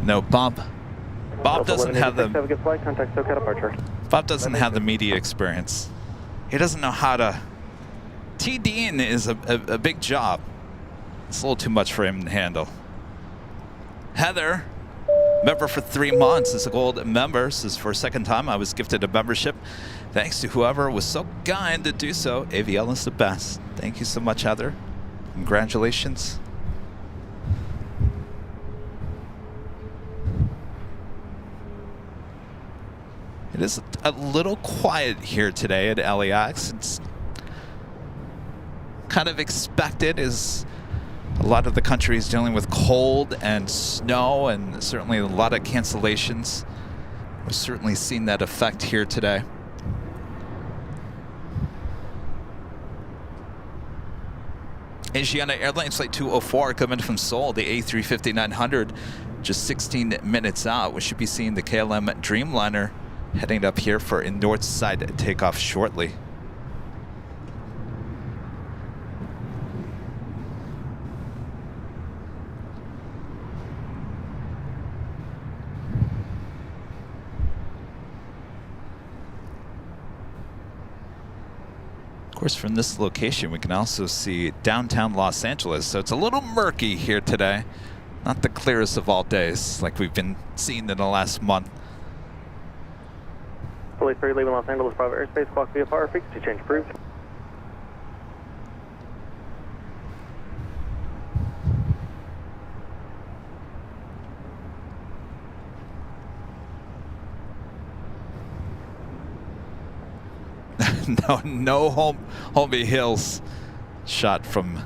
No, Bob doesn't have the Bob doesn't have the media experience. He doesn't know how to. TDing is a big job. It's a little too much for him to handle. Heather, member for 3 months, is a gold member. This is for a second time I was gifted a membership. Thanks to whoever was so kind to do so. AVL is the best. Thank you so much, Heather. Congratulations. It is a little quiet here today at LAX. It's kind of expected, as a lot of the country is dealing with cold and snow and certainly a lot of cancellations. We've certainly seen that effect here today. Asiana Airlines Flight 204 coming from Seoul, the A350-900, just 16 minutes out. We should be seeing the KLM Dreamliner heading up here for a north side takeoff shortly. Of course, from this location, we can also see downtown Los Angeles, so it's a little murky here today. Not the clearest of all days, like we've been seeing in the last month. Police 3 leaving Los Angeles private airspace, clock via power frequency change approved. No Holmby Hills shot from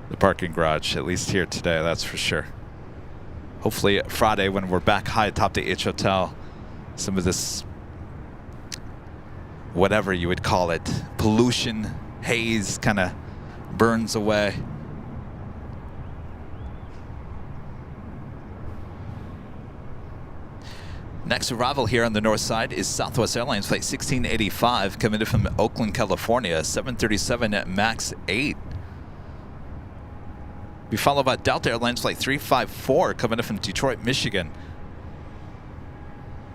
the parking garage, at least here today, that's for sure. Hopefully Friday, when we're back high atop the H Hotel, some of this, whatever you would call it, pollution, haze kind of burns away. Next arrival here on the north side is Southwest Airlines Flight 1685 coming in from Oakland, California, 737 at MAX 8. Be followed by Delta Airlines Flight 354 coming in from Detroit, Michigan,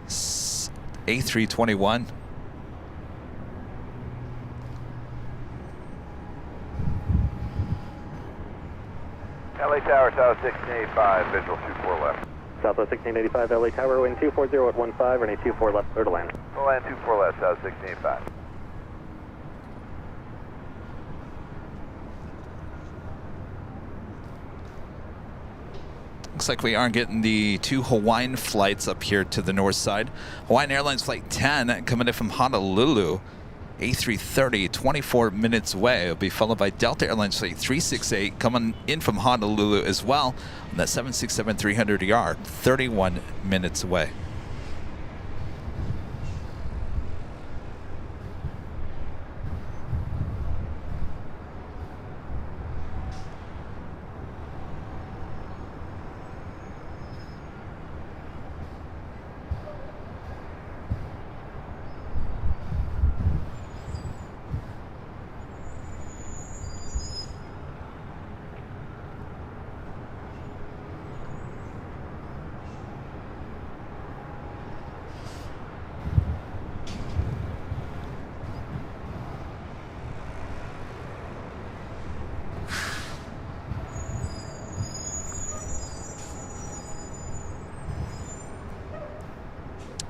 A321. LA Tower, South 1685, visual 24 left. Southwest 1685, LA Tower, wind 240 at 15, runway 24 left, clear to land. We'll land 24 left, South 1685. Looks like we are getting the 2 Hawaiian flights up here to the north side. Hawaiian Airlines Flight 10 coming in from Honolulu, A330, 24 minutes away. It'll be followed by Delta Airlines Flight 368 coming in from Honolulu as well on that 767-300ER, 31 minutes away.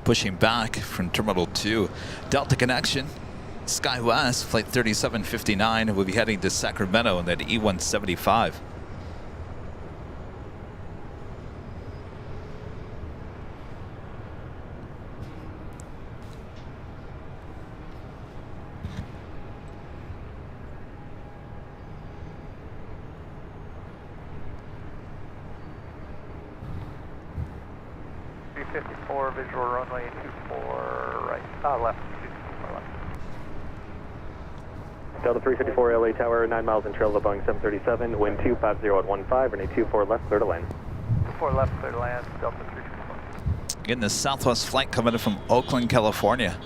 Pushing back from Terminal 2, Delta connection, SkyWest, Flight 3759, will be heading to Sacramento in that E175. Visual runway 24 right, left, 24 left. Delta 354, LA Tower, 9 miles in trail of Boeing 737, wind 250 at 15, runway 24 left, clear to land. 24 left, clear to land, Delta 354. Getting the Southwest flight coming in from Oakland, California.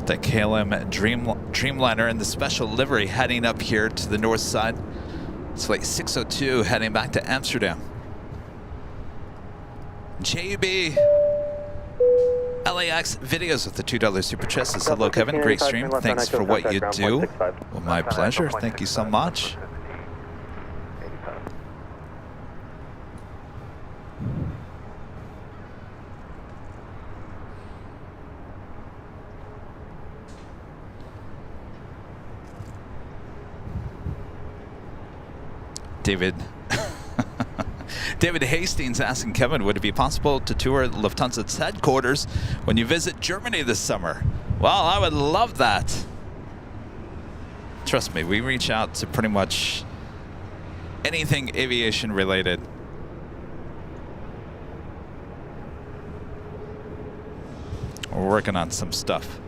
The KLM Dreamliner in the special livery heading up here to the north side. It's flight 602 heading back to Amsterdam. JB LAX videos with the $2 super chat says, hello Kevin, great stream. Thanks for what you do. Well, my pleasure. Thank you so much. David Hastings asking Kevin, would it be possible to tour Lufthansa's headquarters when you visit Germany this summer? Well, I would love that. Trust me, we reach out to pretty much anything aviation related. We're working on some stuff.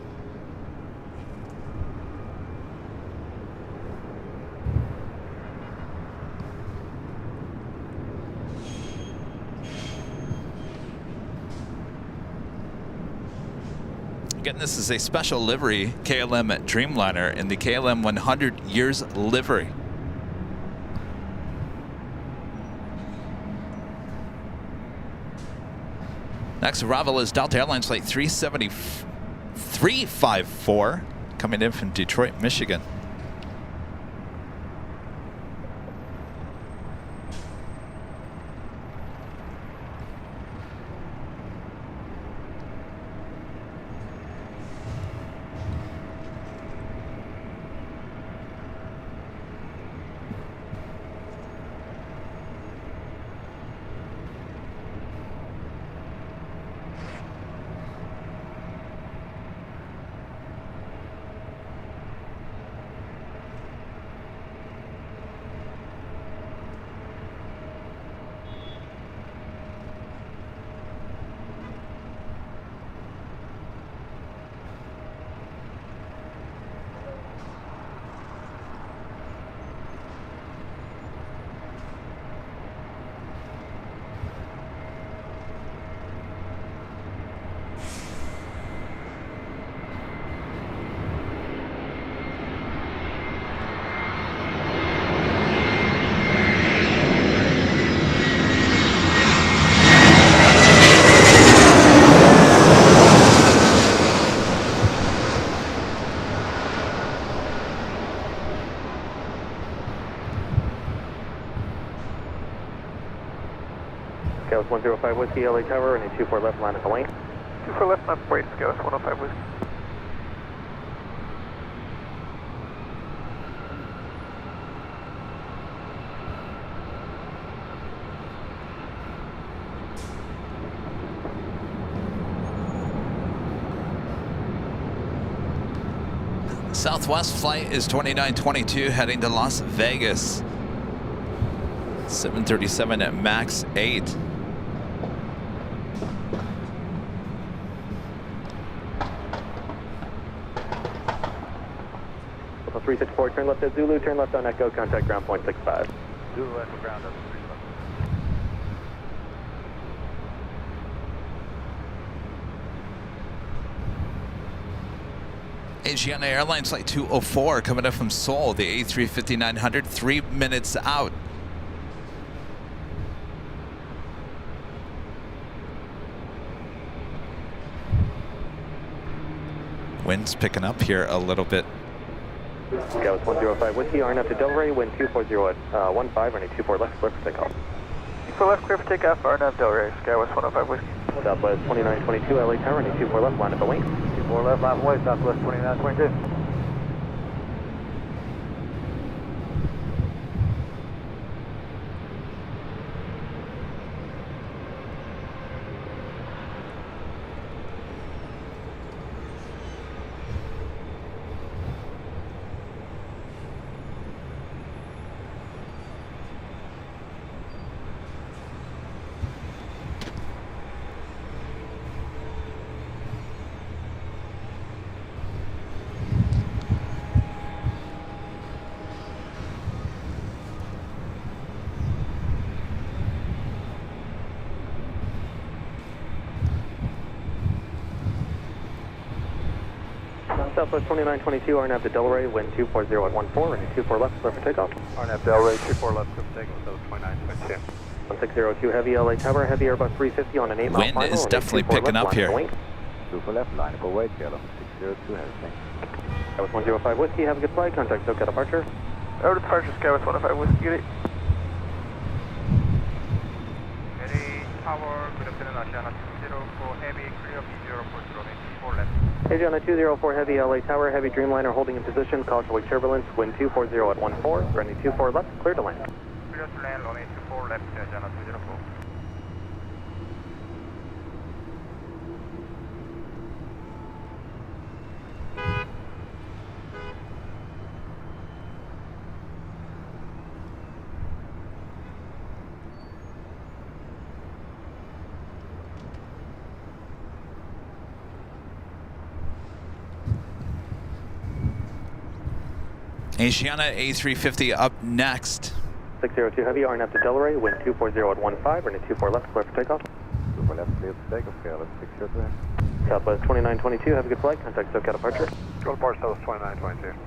Again, this is a special livery KLM Dreamliner in the KLM 100 Years livery. Next arrival is Delta Airlines Flight 354 coming in from Detroit, Michigan. Scouts 105 Whiskey, LA Tower, and a 24 left line at the lane. 24 left, not wait, Scouts 105 Whiskey. Southwest flight is 2922 heading to Las Vegas. 737 at max 8. Level 364, turn left at Zulu, turn left on Echo, contact ground point 65. Zulu Echo ground up. Asiana Airlines Flight 204 coming up from Seoul, the A350-900, 3 minutes out. Wind's picking up here a little bit. Scouts 105 Whiskey, RNF to Delray, wind 240 at 15, running 24 left, clear for takeoff. 24 left, clear for takeoff, RNF Delray, Skywest 105 Whiskey. Southwest 2922, LA Tower, running 24 left, line at the wing. 24 left, line away, Southwest 2922. Southwest 2922, RNF to Delray, wind 240 at 14, running 24 left, clear for takeoff. RNF Delray, 24 left, clear for takeoff, so 2922. 1602 heavy, LA Tower, heavy Airbus 350 on an 8-mile Wind final. is definitely picking up here. 2 left, line for wait, Kilo. 602 heavy, thanks. Skywest 105 Whiskey, have a good flight, contact SoCal departure. Over to departure, Skywest 105 Whiskey, get it. LA Tower, good afternoon, Asiana 204 heavy, clear B04 running 24 left. Asiana 204 heavy, LA Tower, heavy Dreamliner holding in position, cautiously turbulence, wind 240 at 14, running 24 left, clear to land. Clear to land, running 24 left, Asiana 204. Asiana A350 up next. 602 heavy, RNF to Delray, wind 240 at 15, running 24 left, clear for takeoff. 24 that's clear for takeoff, Carolus, 603. Southwest 2922, have a good flight. Contact SoCal departure. Go to Bar Southwest 2922.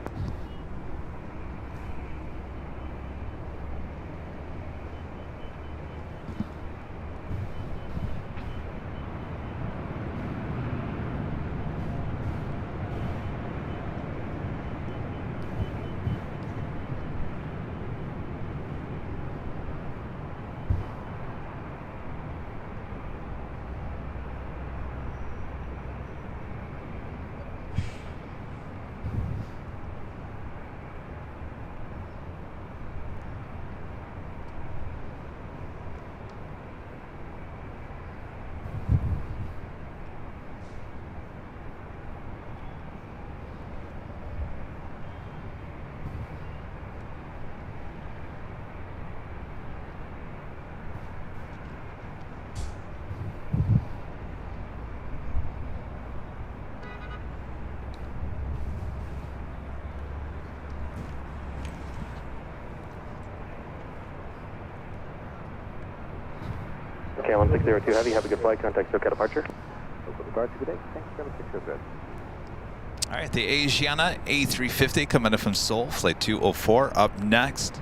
Okay, 1602 Heavy, have a good flight. Contact SoCal departure. Local departure, good day. Thanks, Carolus, 603. All right, the Asiana A350 coming in from Seoul, flight 204 up next.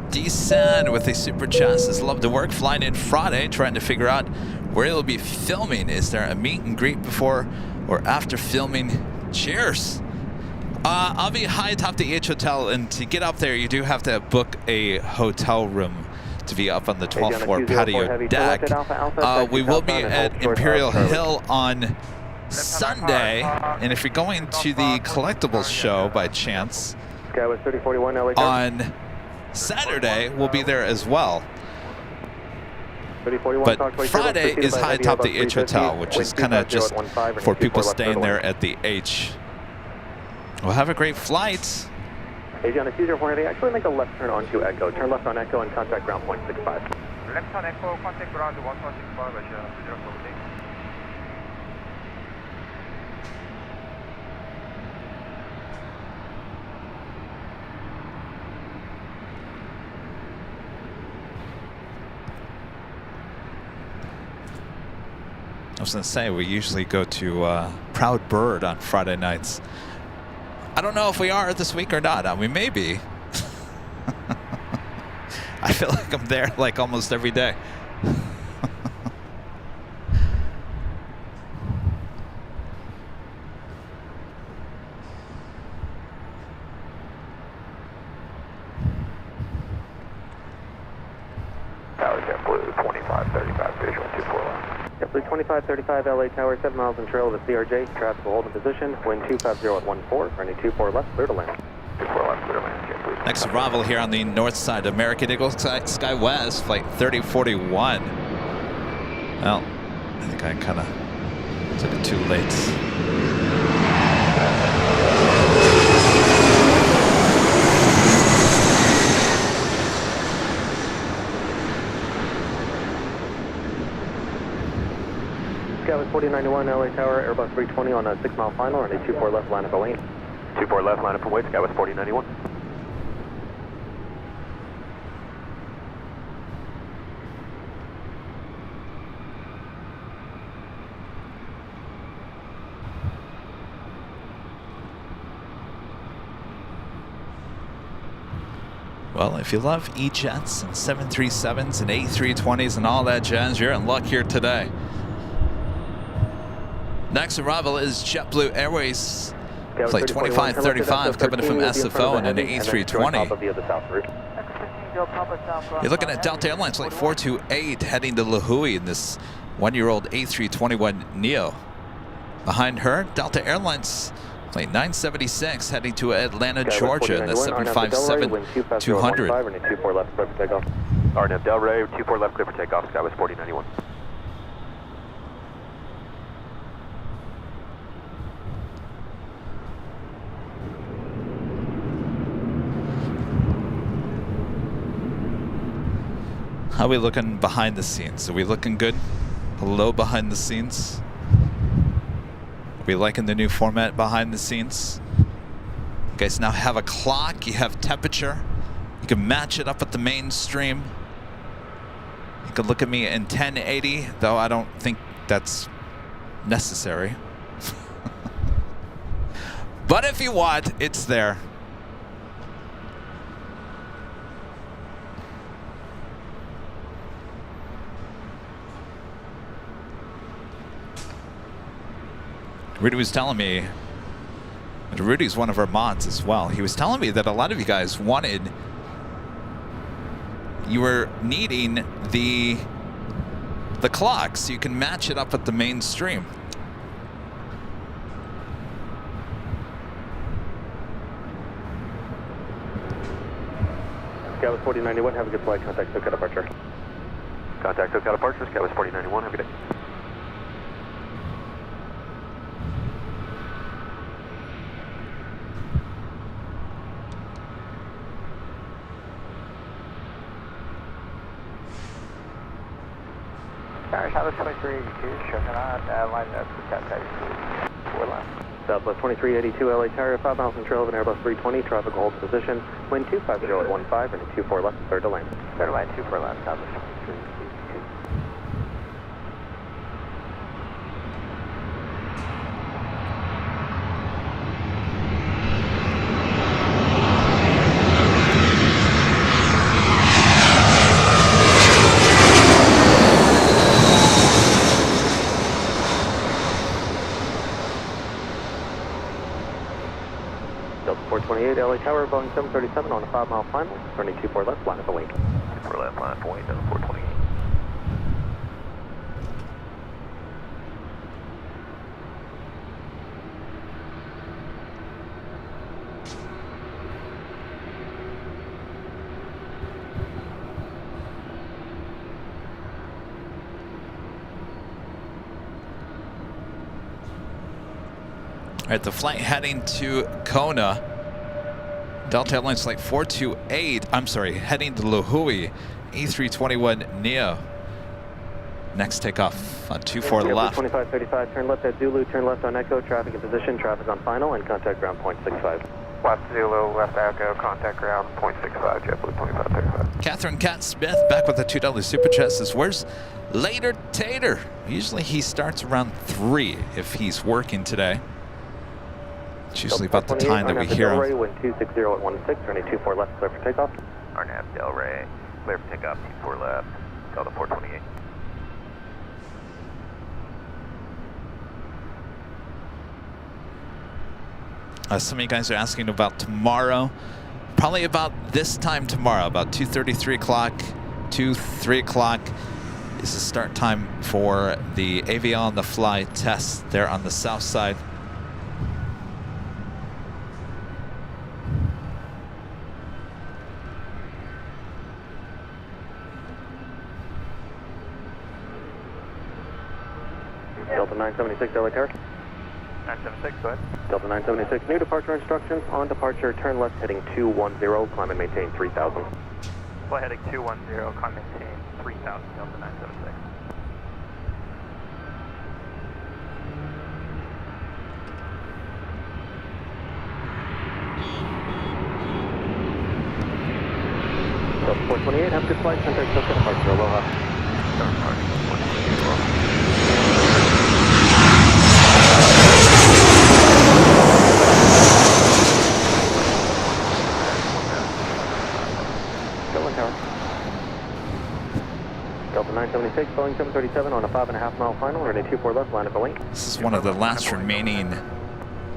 D-San with a super chat says, love the work. Flying in Friday, trying to figure out where it'll be filming. Is there a meet and greet before or after filming? Cheers. I'll be high atop the H Hotel, and to get up there, you do have to book a hotel room to be up on the 12th floor patio deck. We will be at Imperial Hill on Sunday, and if you're going to the collectibles show by chance, on Saturday, we'll be there as well. But Friday is high atop the H Hotel, which is kind of just for people staying there at the H. We'll have a great flight. Asiana 204 Heavy, actually make a left turn onto Echo. Turn left on Echo and contact ground point 65. Left on Echo, contact ground 165, Asiana 204 Heavy. I was going to say, we usually go to Proud Bird on Friday nights. I don't know if we are this week or not. We may be. I feel like I'm there like almost every day. Tower JetBlue 2535 visual 24 line. JetBlue 2535 LA Tower, 7 miles in trail of the CRJ. Traffic will hold in position. Wind 250 at 14. Running 24 left, clear to land. 24 left, clear to land. JetBlue. Next arrival here on the north side, American Eagle Sky West, flight 3041. Well, I think I kind of took it too late. Scotland 4091, LA Tower, Airbus 320 on a 6 mile final, runway 24 left, line up and wait. 24 left, line up and wait, Skywest 4091. Well, if you love E-Jets and 737s and A320s and all that jazz, you're in luck here today. Next arrival is JetBlue Airways, Flight 2535 coming from SFO and an A320. You're looking at Delta Airlines Flight 428 heading to La Jolla in this one-year-old A321neo. Behind her, Delta Airlines Flight 976 heading to Atlanta, Georgia in the 757-200. 24 left, clear for takeoff. RNAV Delray, 24 left, clear for takeoff, Skywest 4091. How are we looking behind the scenes? Are we looking good? Hello behind the scenes? Are we liking the new format behind the scenes? You guys now have a clock, you have temperature. You can match it up with the mainstream. You can look at me in 1080, though I don't think that's necessary. But if you want, it's there. Rudy was telling me, and Rudy's one of our mods as well, he was telling me that a lot of you guys you were needing the clock so you can match it up with the mainstream. Skywest 4091, have a good flight, contact SoCal departure. Contact SoCal departure, Skywest 4091, have a good day. Southwest 2382, showing on line up to Southwest 4 left. Southwest 2382, LA Tower, 5 miles from trail of an Airbus 320, traffic hold position, wind 250 at 15, and 24 left, clear to land. Clear to land, 24 left, Southwest 2382. Delta 428, LA Tower, Boeing 737 on a 5 mile final, running 24 left, line up and wait. 24 left, line up and wait, Delta 428. All right, the flight heading to Kona. Delta Airlines Flight 428, I'm sorry, heading to La Jolla, A321neo. Next takeoff on 24 left. 2535, turn left at Zulu, turn left on Echo, traffic in position, traffic on final, and contact ground point 65. Left Zulu, left Echo, contact ground, 0.65, JetBlue 2535. Catherine Cat Smith back with a $2 super chat says, where's Later Tater? Usually he starts around 3 if he's working today. It's usually about the time that we hear him. Wind 260 at 16, running 24 left, clear for takeoff. RNAV Delray, clear for takeoff, 24 left, Delta 428. Some of you guys are asking about tomorrow. Probably about this time tomorrow, about 2:30, 3 o'clock, 2, 3 o'clock is the start time for the Avion on the Fly test there on the south side. Delta 976, LA Tower. 976, go ahead. Delta 976, new departure instructions. On departure, turn left heading 210, climb and maintain 3000. Flight heading 210, climb maintain 3000, Delta 976. 428, have a good flight. Contact SoCal departure. Aloha. Delta 976, Boeing 737 on a 5.5 mile final, runway 24 left, line up the link. This is one of the last remaining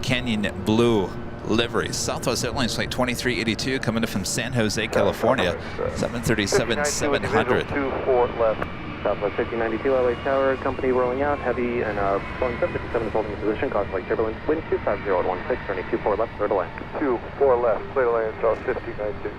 Canyon Blue liveries. Southwest Airlines Flight 2382 coming in from San Jose, California. 737-700. 24 left. Southwest 1592, LA Tower, company rolling out, heavy and Boeing 757 is holding position, caused by turbulence, wind 250 at 16, turning 24 left, clear to land. 24 left, clear to land, South 1592.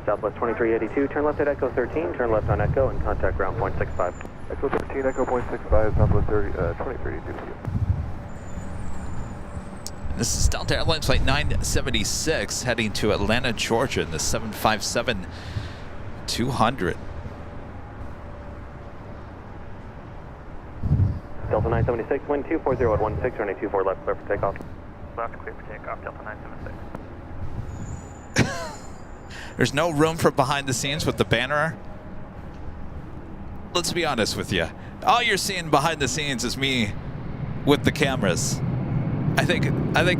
Southwest 2382, turn left at Echo 13, turn left on Echo, and contact ground point 65. Echo 13, Echo point 65, Southwest 2382. This is Delta Airlines Flight 976 heading to Atlanta, Georgia in the 757-200. Delta 976, wind 240 at 16, turning 24 left, clear for takeoff. Left, clear for takeoff, Delta 976. There's no room for behind the scenes with the banner. Let's be honest with you. All you're seeing behind the scenes is me with the cameras. I think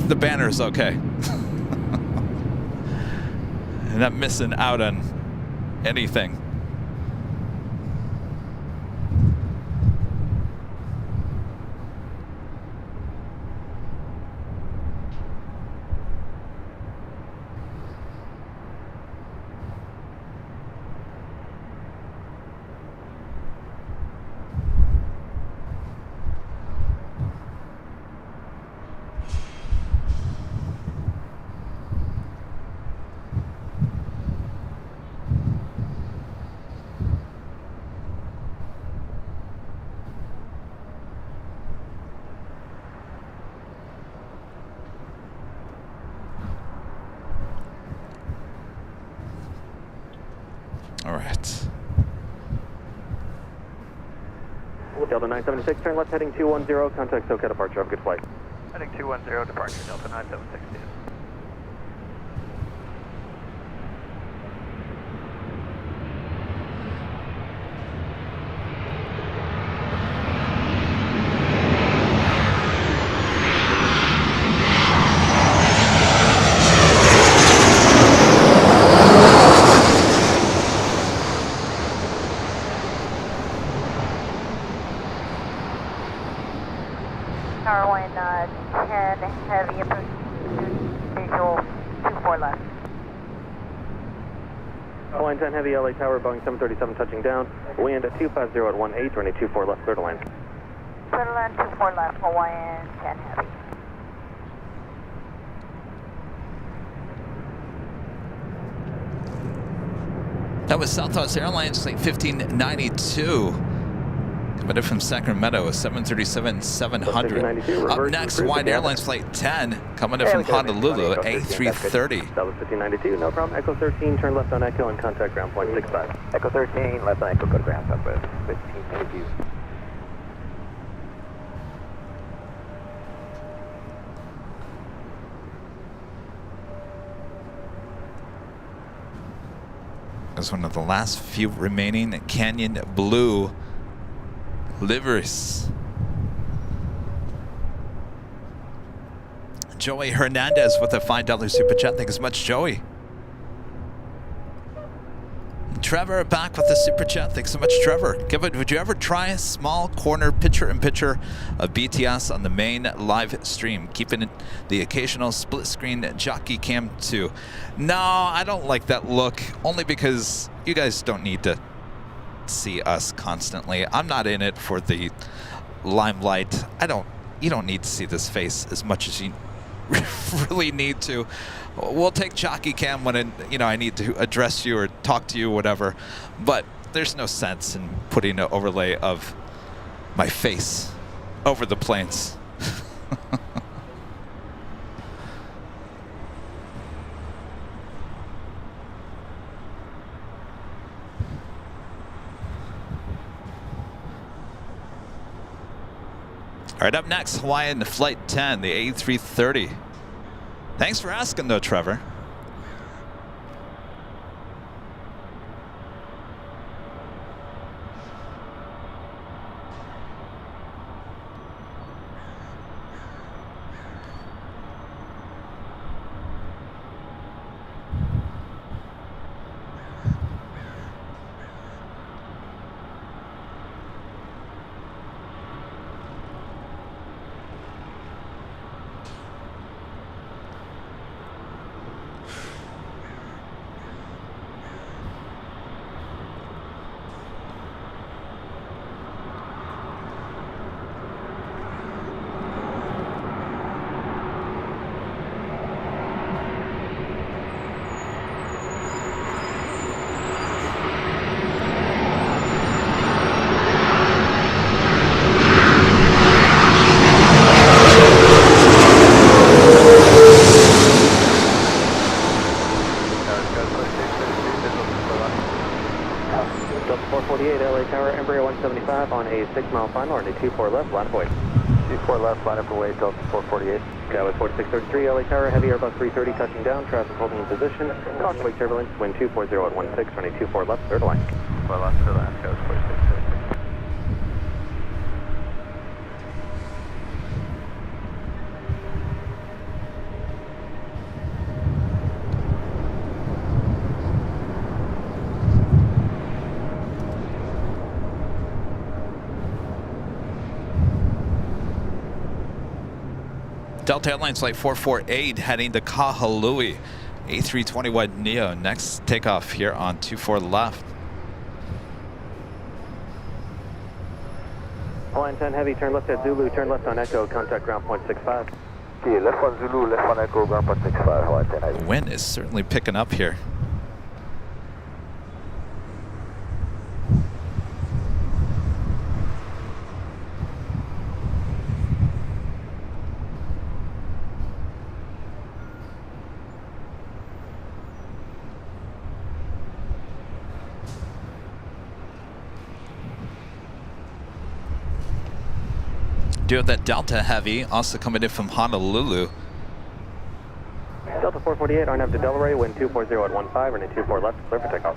the banner is okay. And not missing out on anything. All right. Delta 976, turn left heading 210, contact SoCal departure, have a good flight. Heading 210, departure, Delta 976. Tower 1, 10 heavy approach, visual 24 left. Line 10 heavy, LA Tower, Boeing 737 touching down, wind at 250 at 18, runway 24 left, clear to land. Clear to land, 24 left, Hawaiian 10 heavy. That was Southwest Airlines Flight 1592. Coming in from Sacramento, a 737-700. Up next, Hawaiian Airlines Flight 10, coming in from Honolulu, A330. That was 1592, no problem. Echo 13, turn left on Echo and contact ground point 65. Echo 13, left on Echo, go to ground, Southwest 1592. As one of the last few remaining Canyon Blue liveries. Joey Hernandez with a $5 super chat. Thank you so much, Joey. Trevor back with the super chat. Thanks so much, Trevor. Kevin, would you ever try a small corner picture-in-picture of BTS on the main live stream, keeping the occasional split screen jockey cam too? No, I don't like that look, only because you guys don't need to see us constantly. I'm not in it for the limelight. You don't need to see this face as much as you really need to. We'll take jockey cam when I need to address you or talk to you, whatever. But there's no sense in putting an overlay of my face over the planes. All right, up next, Hawaiian Flight 10, the A330. Thanks for asking, though, Trevor. On a 6-mile final on a 24 left, line of way. 24 left, line of way, Delta 448. That was 4633, LA Tower, heavy Airbus 330 touching down, traffic holding in position. Caution wake turbulence, wind 240 at 16, running 24 left, third line. 4 left, third line, goes 4633. Delta Airlines Flight 448 heading to Kahului. A321neo next takeoff here on 24 left. Line 10 heavy, turn left at Zulu, turn left on Echo, contact ground point 65. Okay, left on Zulu, left on Echo, ground point 65, Line 10 heavy. The wind is certainly picking up here. Do have that Delta Heavy also coming in from Honolulu. Delta 448, RNAV to Delray, wind 240 at 15, running 24 left, clear for takeoff.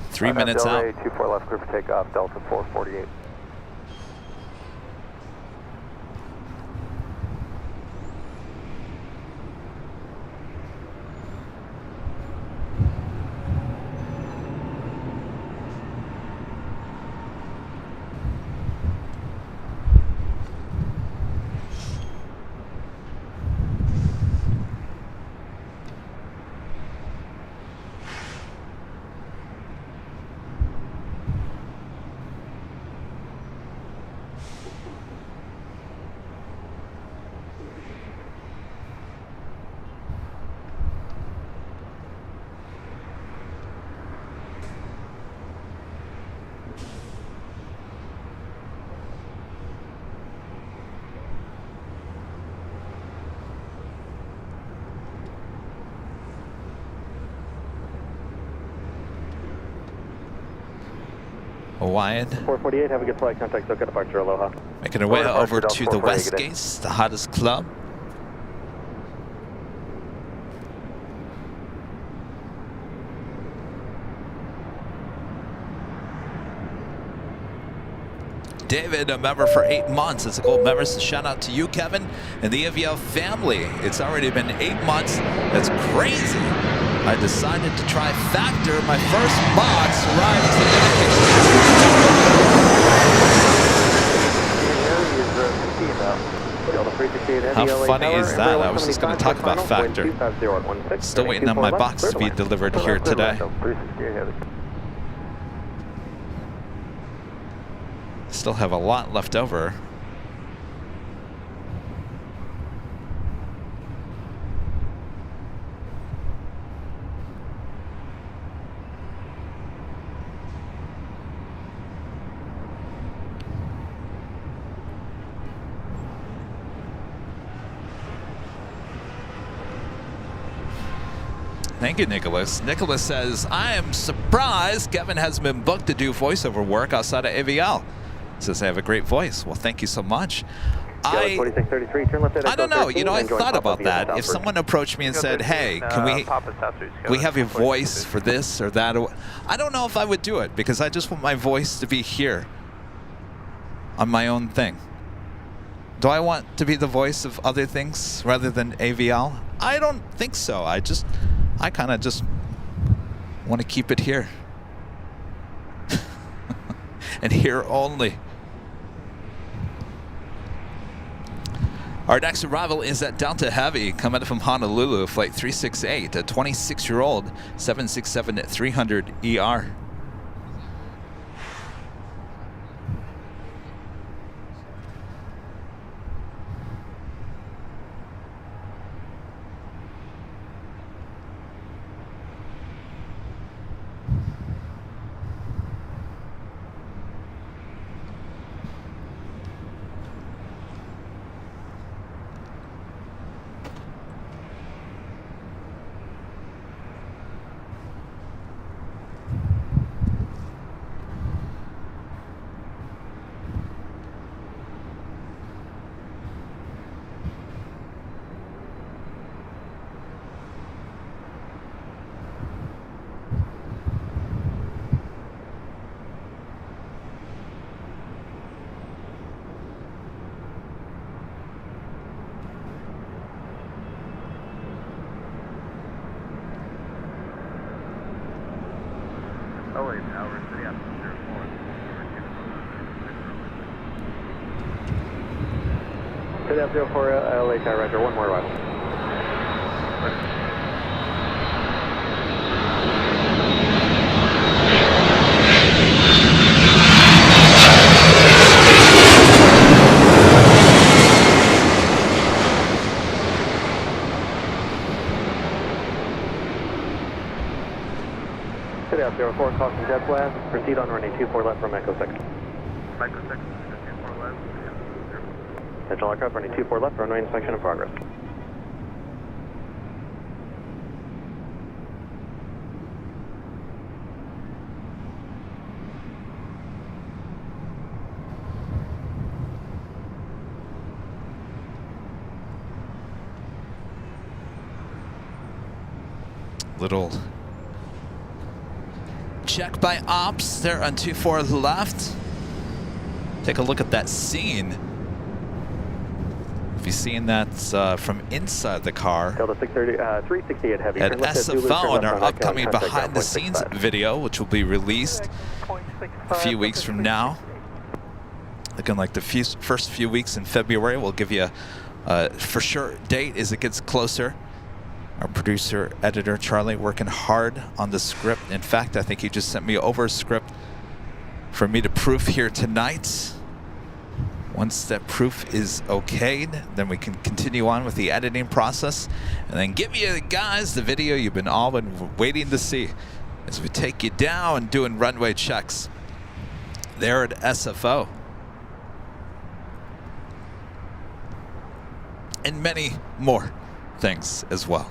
3 minutes out. Delray, 24 left, clear for takeoff, Delta 448. Hawaiian. 448, have a good flight. Contact SoCal departure, aloha. Making our way over to the West Gates, the hottest club. David, a member for 8 months. It's a gold member, so shout out to you, Kevin, and the AVL family. It's already been 8 months. That's crazy. I decided to try Factor. My first box arrived today. How funny is that? I was just going to talk about Factor. Still waiting on my box to be delivered here today. Still have a lot left over. Thank you, Nicholas. Nicholas says, I am surprised Kevin has been booked to do voiceover work outside of AVL. Says I have a great voice. Well, thank you so much. I 4633, turn left at I don't Echo know. You know, I 13 and join thought Papa about via that. the If south someone approached me and said, "Hey, can we have a voice for this or that?" I don't know if I would do it because I just want my voice to be here on my own thing. Do I want to be the voice of other things rather than AVL? I don't think so. I kind of just want to keep it here. And here only. Our next arrival is at Delta Heavy, coming from Honolulu, flight 368, a 26-year-old 767-300 ER. City 04 LA Tower, Roger, one more arrival. City 04, caution jet blast, proceed on running 24 left from Echo 6. Echo 6, 24 left. Central aircraft running 24 left, runway inspection in progress. Little check by ops there on 24 left. Take a look at that scene. If you've seen that from inside the car, Delta 368 heavy. at SFO in our upcoming behind the scenes video, which will be released a few weeks from now. Looking like the first few weeks in February. We'll give you a for sure date as it gets closer. Our producer, editor, Charlie, working hard on the script. In fact, I think he just sent me over a script for me to proof here tonight. Once that proof is okayed, then we can continue on with the editing process and then give you guys the video you've been all been waiting to see as we take you down doing runway checks there at SFO. And many more things as well.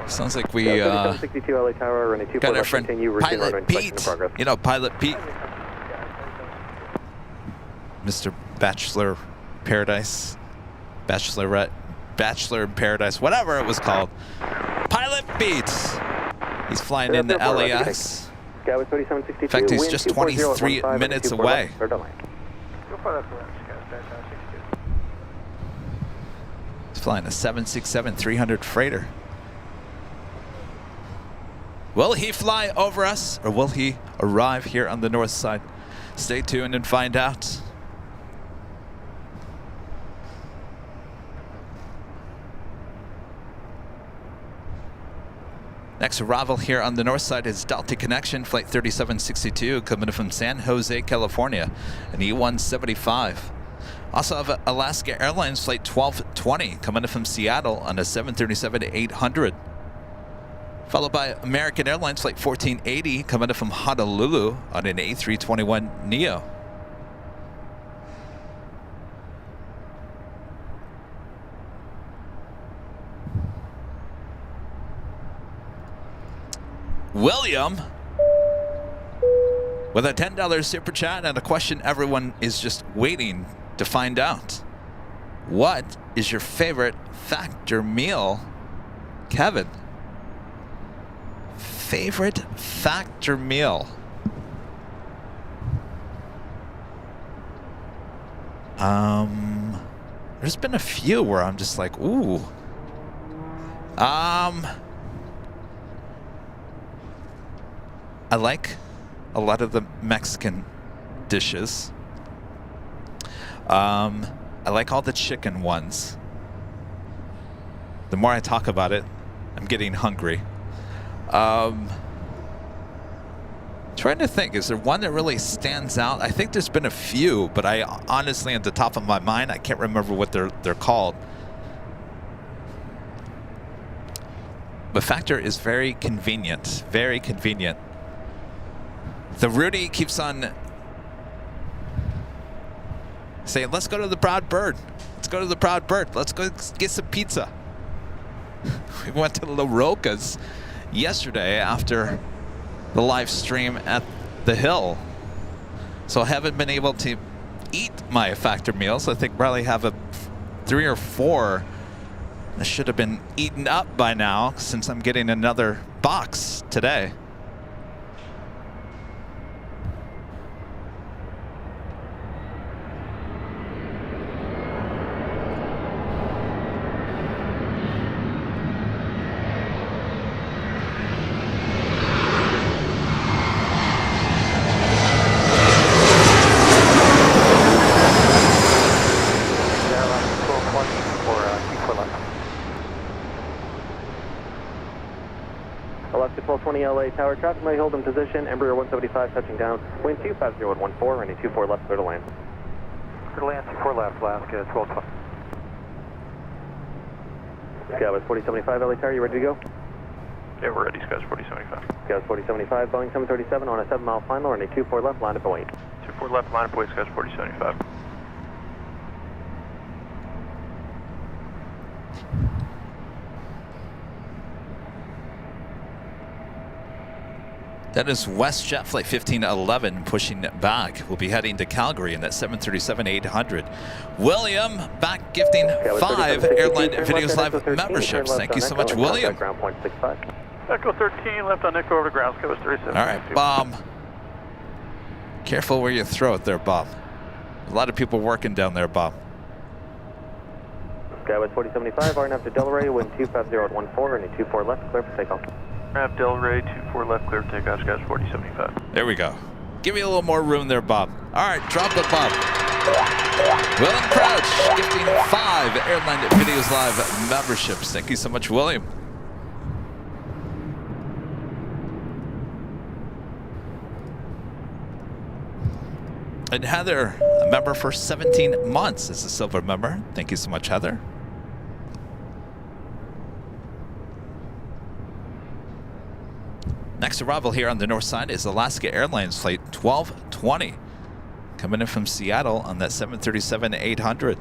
Sounds like we got our friend Pilot Pete. You know, Pilot Pete. Mr. Bachelor Paradise. Bachelorette. Bachelor in Paradise. Whatever it was called. Pilot Pete. He's flying in the LAX. In fact, he's just 23 minutes away. He's flying a 767-300 freighter. Will he fly over us, or will he arrive here on the north side? Stay tuned and find out. Next arrival here on the north side is Delta Connection, Flight 3762, coming from San Jose, California, an E175. Also have Alaska Airlines Flight 1220, coming in from Seattle on a 737-800. Followed by American Airlines Flight 1480 coming in from Honolulu on an A321neo. William with a $10 super chat and a question everyone is just waiting to find out. What is your favorite factor meal, Kevin? Favorite factor meal? There's been a few where I'm just like, ooh. I like a lot of the Mexican dishes. I like all the chicken ones. The more I talk about it, I'm getting hungry. Trying to think, is there one that really stands out? I think there's been a few, but I honestly, at the top of my mind, I can't remember what they're called. But Factor is very convenient, very convenient. The Rudy keeps on saying, let's go to the Proud Bird. Let's go to the Proud Bird. Let's go get some pizza. We went to La Roca's yesterday after the live stream at the Hill. So I haven't been able to eat my Factor meals. I think probably have 3 or 4 that should have been eaten up by now since I'm getting another box today. LA Tower, traffic may hold in position, Embraer 175 touching down, wind 25014, running 24 left, clear to land. Clear to land, 24 left, Alaska, 1220. Skywest 4075, LA Tower, you ready to go? Yeah, we're ready, Skywest 4075. Skywest 4075, Boeing 737 on a 7-mile final, running 24 left, line up and wait. 24 left, line up, wait, Skywest 4075. That is WestJet Flight 1511 pushing back. We'll be heading to Calgary in that 737-800. William back gifting 5 Airline Videos Live memberships. Thank you so much, William. Echo 13, left on Echo over to ground, Skywest 37. All right, Bob. Careful where you throw it there, Bob. A lot of people working down there, Bob. Skywest 4075, RNAV to Delray, wind 25014, running 24 left, clear for takeoff. RNAV Delray, 24 left, clear for takeoff, Skywest 4075. There we go. Give me a little more room there, Bob. All right, drop it, Bob. William Crouch, gifting 5 Airline Videos Live memberships. Thank you so much, William. And Heather, a member for 17 months as a silver member. Thank you so much, Heather. Next arrival here on the north side is Alaska Airlines Flight 1220. Coming in from Seattle on that 737-800.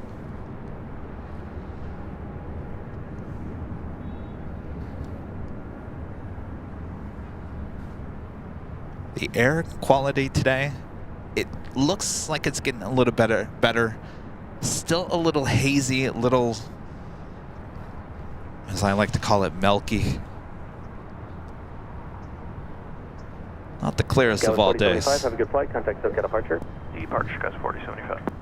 The air quality today, it looks like it's getting a little better. Still a little hazy, a little, as I like to call it, milky. Not the clearest of all days. Have a good flight. Contact SoCal departure. Departure, Skywest 4075.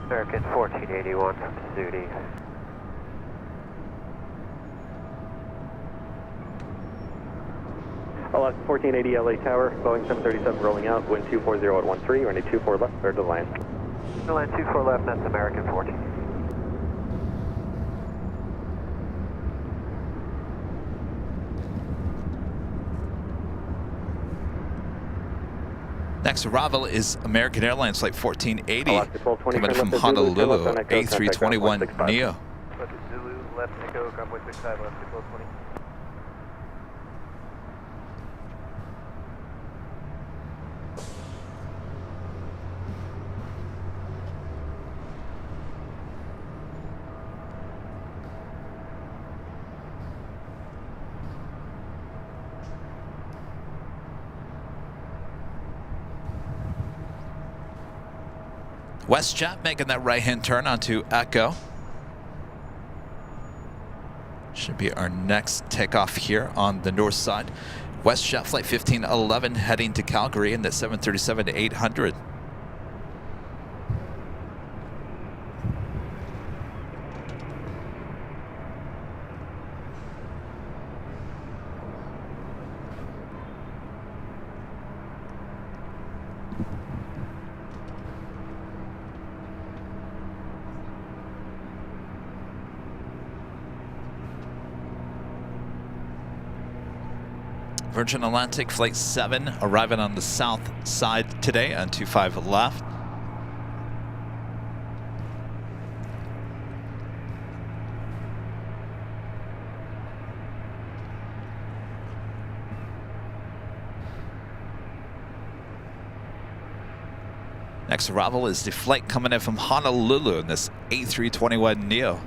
American 1481 from Zudi. LAX 1480 LA Tower, Boeing 737 rolling out, wind 240 at 13, runway 24 left, clear to land. Land 24 left, that's American 14. Next arrival is American Airlines Flight 1480, LAX 1220, coming from Honolulu, A321 Neo. Zulu, left Echo, ground point 65, left 1220. WestJet making that right-hand turn onto Echo. Should be our next takeoff here on the north side. WestJet Flight 1511 heading to Calgary in the 737-800. Virgin Atlantic Flight 7 arriving on the south side today on 25 left. Next arrival is the flight coming in from Honolulu in this A321 Neo.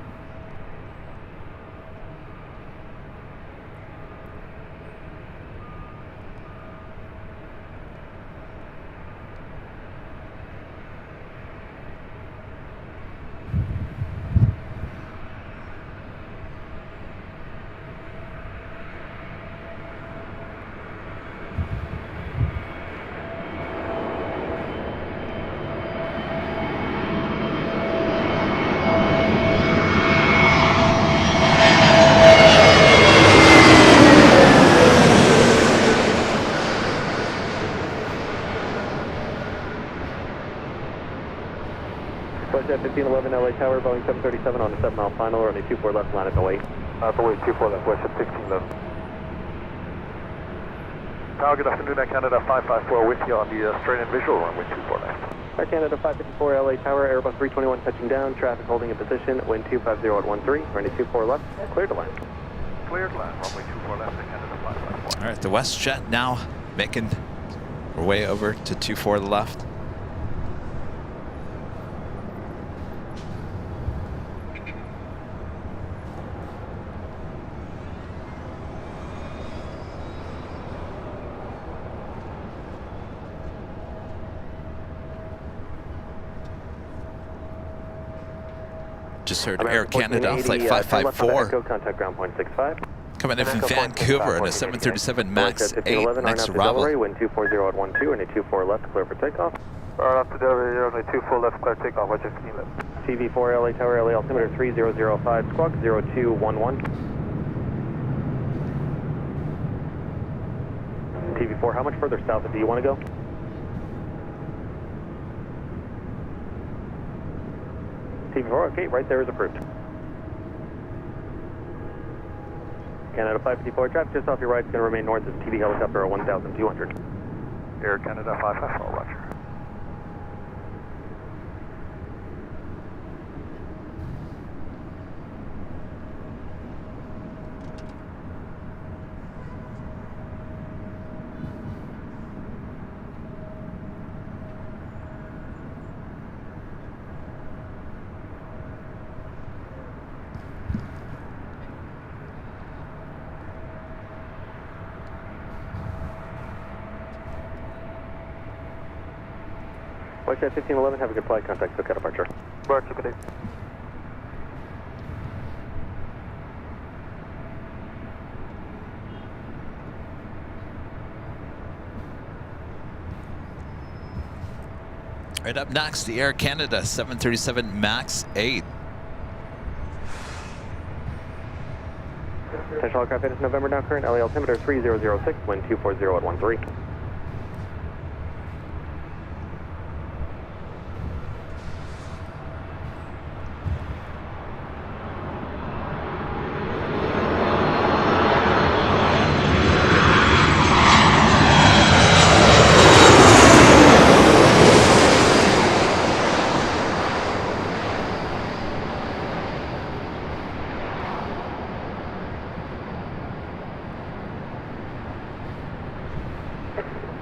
WestJet 1511 LA Tower, Boeing 737 on a 7-mile final, runway 24 left, line at 08. Away 24 left, WestJet 1611. Tower, good afternoon, Air Canada 554 with you on the straight and visual runway 24 left. Air Canada 554 LA Tower, Airbus 321 touching down, traffic holding in position, wind 250 at 13, runway 24 left, clear to land. Cleared land, runway 24 left, Air Canada 554. All right, the WestJet now making our way over to 24 left. Just heard Air Canada Flight 554 contact ground point 65. coming in from Vancouver in a 737 MAX 8. Next arrival. Wind 240 at 12, runway 24 left, clear for takeoff. After delivery, runway 24 left, clear takeoff, WestJet 15 left. TV4 LA Tower, LA altimeter 3005, squawk 0211. TV4, how much further south do you want to go? TV4, okay, right there is approved. Canada 554, traffic just off your right is going to remain north of TV helicopter at 1200. Air Canada 554, roger. WestJet 1511, have a good flight, contact SoCal departure. Roger, good day. Right up next, the Air Canada 737 MAX 8. Potential aircraft is November now, current LA altimeter 3006, wind 240 at 13.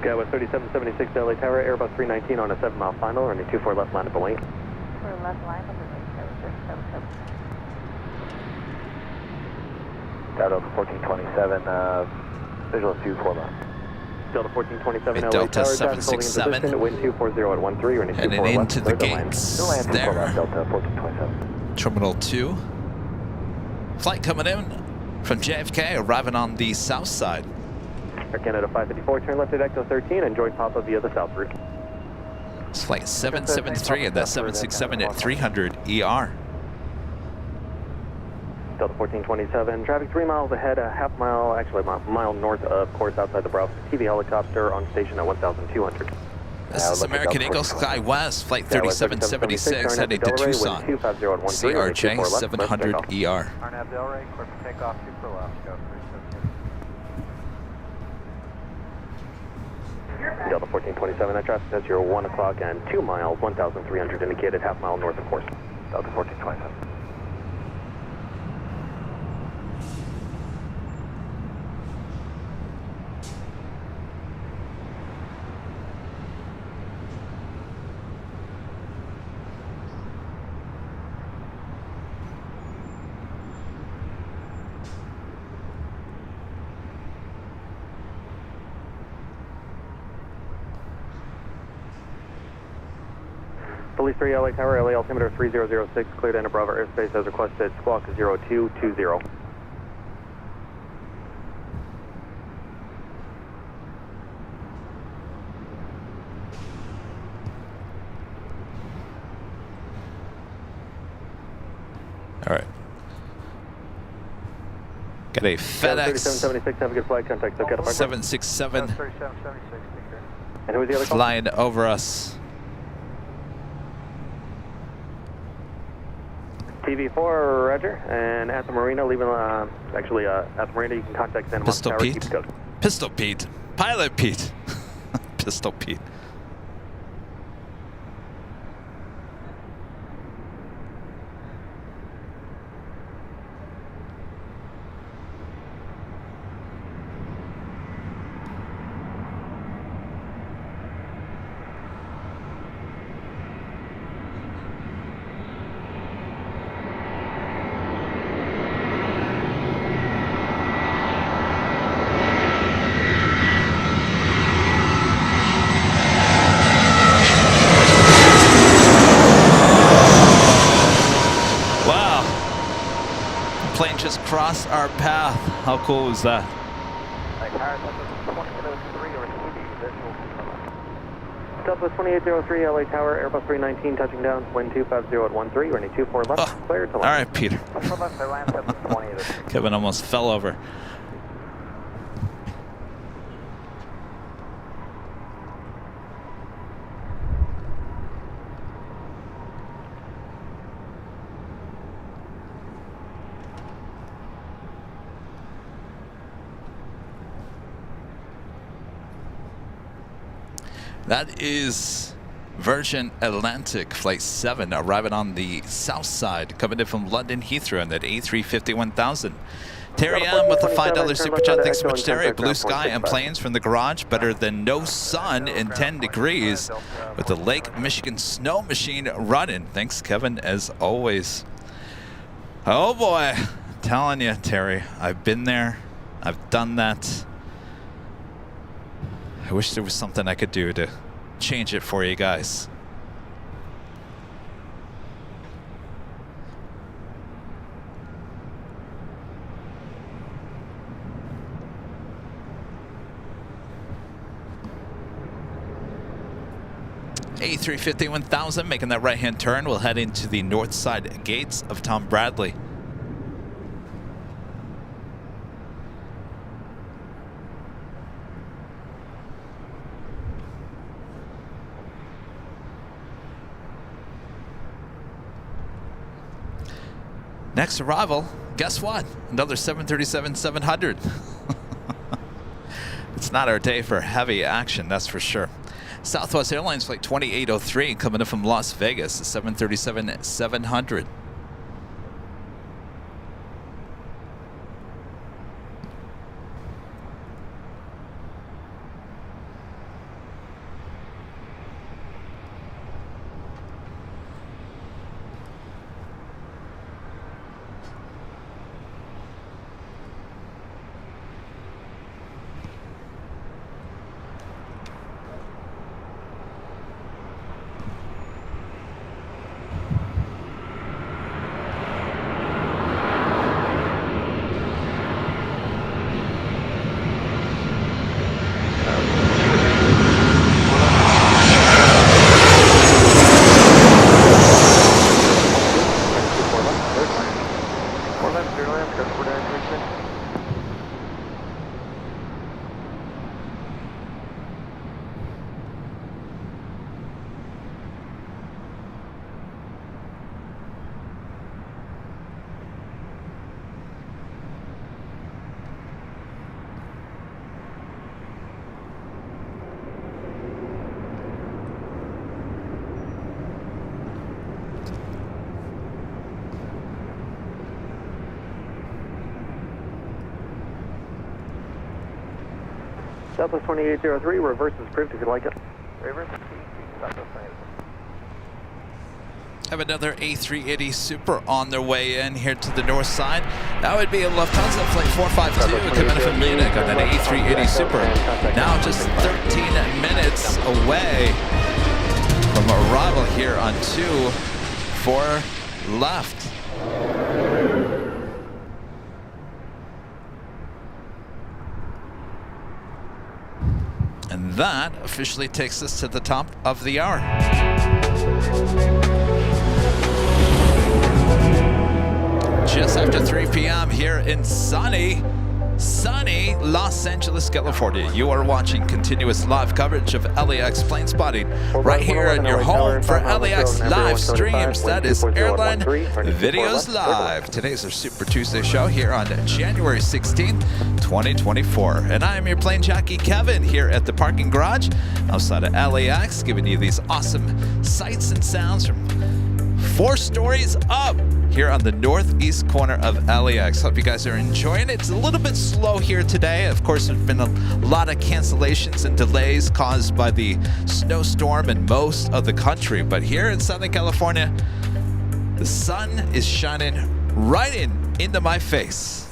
Go with 3776 LA Tower, Airbus 319 on a 7-mile final, running 24 left line at Boeing. For left line of the wing, 7677. Delta 1427, visual 24 left. Delta 1427 LA Delta Tower, 767. wind 240 at 13, running 24 Heading left. into the gates. There. Delta 1427. Terminal 2. Flight coming in from JFK, arriving on the south side. Air Canada 554, turn left at Ecto 13 and join Papa via the south route. It's flight 773 and that's 767 at 300 ER. Delta 1427, traffic 3 miles ahead, a half mile, actually a mile north of course outside the Bravo TV helicopter on station at 1200. This is American Eagle Sky West, flight 3776, heading to Tucson. CRJ 700 ER. Arnab Delray, clear for takeoff, 2 for left, go 376. Delta 1427, that traffic says you're 1 o'clock and 2 miles, 1,300 indicated, half mile north of course. Delta 1427. Police 3 LA Tower, LA altimeter 3006, cleared into Bravo airspace as requested, squawk 0220. All right. Got a FedEx 3776, have a good flight, contact SoCal 767 3776, and who was the other call? flying over us. TV4, roger, and at the marina, leaving, actually, at the marina, you can contact Santa Monica Pistol Tower, Pete. keep the code. Pistol Pete. Pilot Pete. Pistol Pete. Plane just crossed our path. How cool was that? Delta 2803 LA Tower, Airbus 319 touching down, wind 250 at 13, running 24 left, clear to All right, Peter. Kevin almost fell over. That is Virgin Atlantic Flight 7 arriving on the south side, coming in from London Heathrow on that A350-1000. Terry M with the $5 super chat. Thanks so much, Terry. Blue sky and planes from the garage, better than no sun in 10 degrees with the Lake Michigan snow machine running. Thanks, Kevin, as always. Oh boy, I'm telling you, Terry, I've been there. I've done that. I wish there was something I could do to change it for you guys. A350 1000 making that right-hand turn. We'll head into the north side gates of Tom Bradley. Next arrival, guess what? Another 737-700. It's not our day for heavy action, that's for sure. Southwest Airlines flight 2803 coming in from Las Vegas, the 737-700. Southwest 2803, reverse is approved if you'd like it. Reverse, Southwest 2803. Have another A380 Super on their way in here to the north side. That would be a Lufthansa flight 452 coming in from Munich on that A380 Super. Now just 13 minutes away from arrival here on 24 left. And that officially takes us to the top of the hour. Just after 3 p.m. here in sunny Los Angeles, California. You are watching continuous live coverage of LAX plane spotting right here on your home for LAX live streams. That is Airline Videos Live. Today's our Super Tuesday show here on January 16th, 2024. And I am your plane jockey Kevin here at the parking garage outside of LAX, giving you these awesome sights and sounds from 4 stories up here on the northeast corner of LAX. Hope you guys are enjoying it. It's a little bit slow here today. Of course, there's been a lot of cancellations and delays caused by the snowstorm in most of the country. But here in Southern California, the sun is shining right into my face.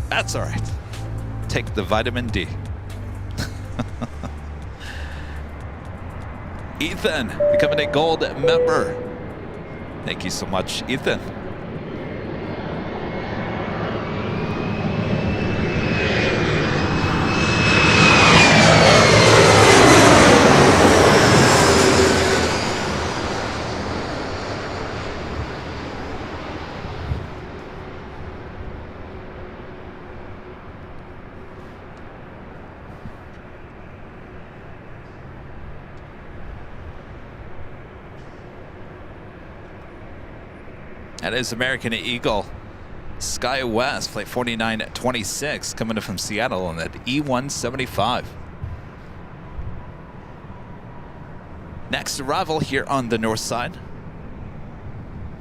That's all right. Take the vitamin D. Ethan, becoming a gold member. Thank you so much, Ethan. That is American Eagle Sky West, flight 4926, coming in from Seattle on that E175. Next arrival here on the north side,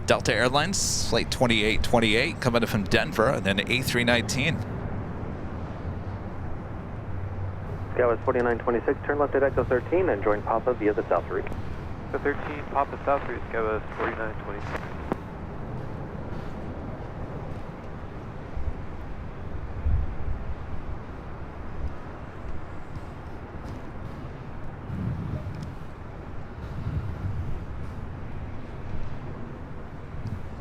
Delta Airlines, flight 2828, coming in from Denver, and then A319. Sky West 4926, turn left at Echo 13 and join Papa via the south route. The 13, Papa South Route, Sky West 4926.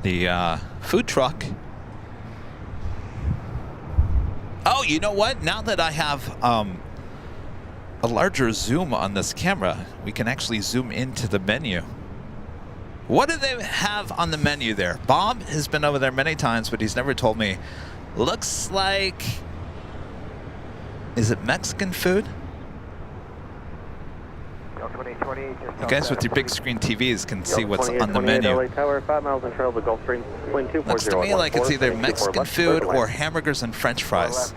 The food truck. Oh, you know what? Now that I have a larger zoom on this camera, we can actually zoom into the menu. What do they have on the menu there? Bob has been over there many times, but he's never told me. Looks like, is it Mexican food? You guys with your big screen TVs can see what's on the menu. Tower, 5 miles in trail, the Gulf Stream, wind 240. Looks to me like it's either Mexican food or hamburgers and French fries.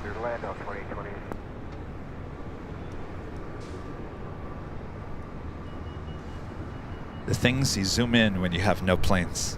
The things you zoom in when you have no planes.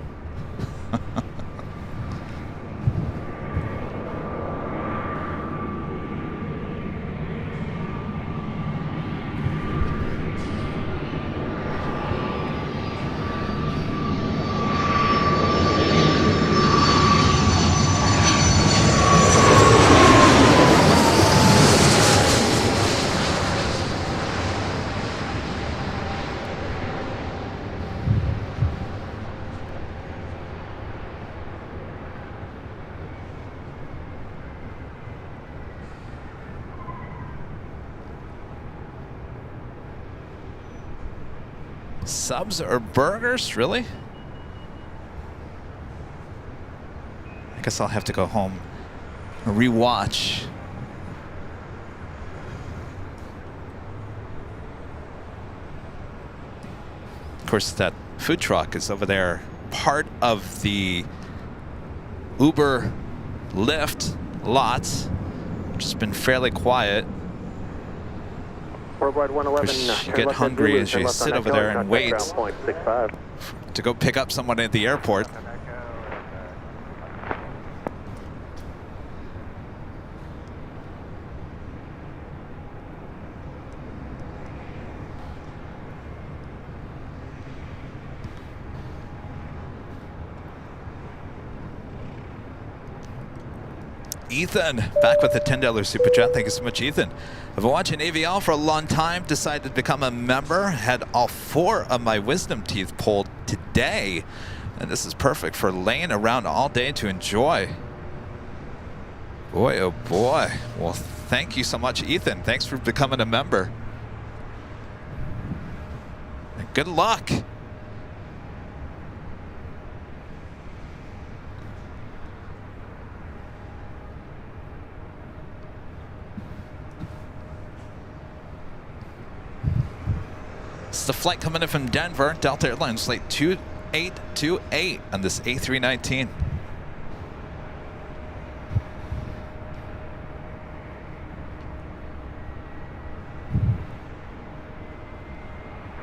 Subs or burgers? Really? I guess I'll have to go home and rewatch. Of course, that food truck is over there, part of the Uber Lyft lot, which has been fairly quiet. Worldwide 111. Of course, you get hungry as you sit over there and wait to go pick up someone at the airport. Ethan, back with the $10 super chat. Thank you so much, Ethan. I've been watching AVL for a long time, decided to become a member, had all 4 of my wisdom teeth pulled today, and this is perfect for laying around all day to enjoy. Boy, oh boy. Well, thank you so much, Ethan. Thanks for becoming a member. And good luck. It's the flight coming in from Denver, Delta Airlines flight 2828 on this A319.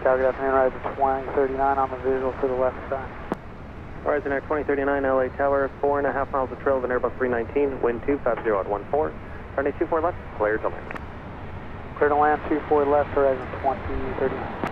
Calgary afternoon, rise at Twang 39 on the visual to the left side. Horizon Air 2039, LA Tower, 4.5 miles of trail of an Airbus 319, wind 250 at 14. Runway 24 left, clear to land. Clear to land, 24 left, Horizon 2039.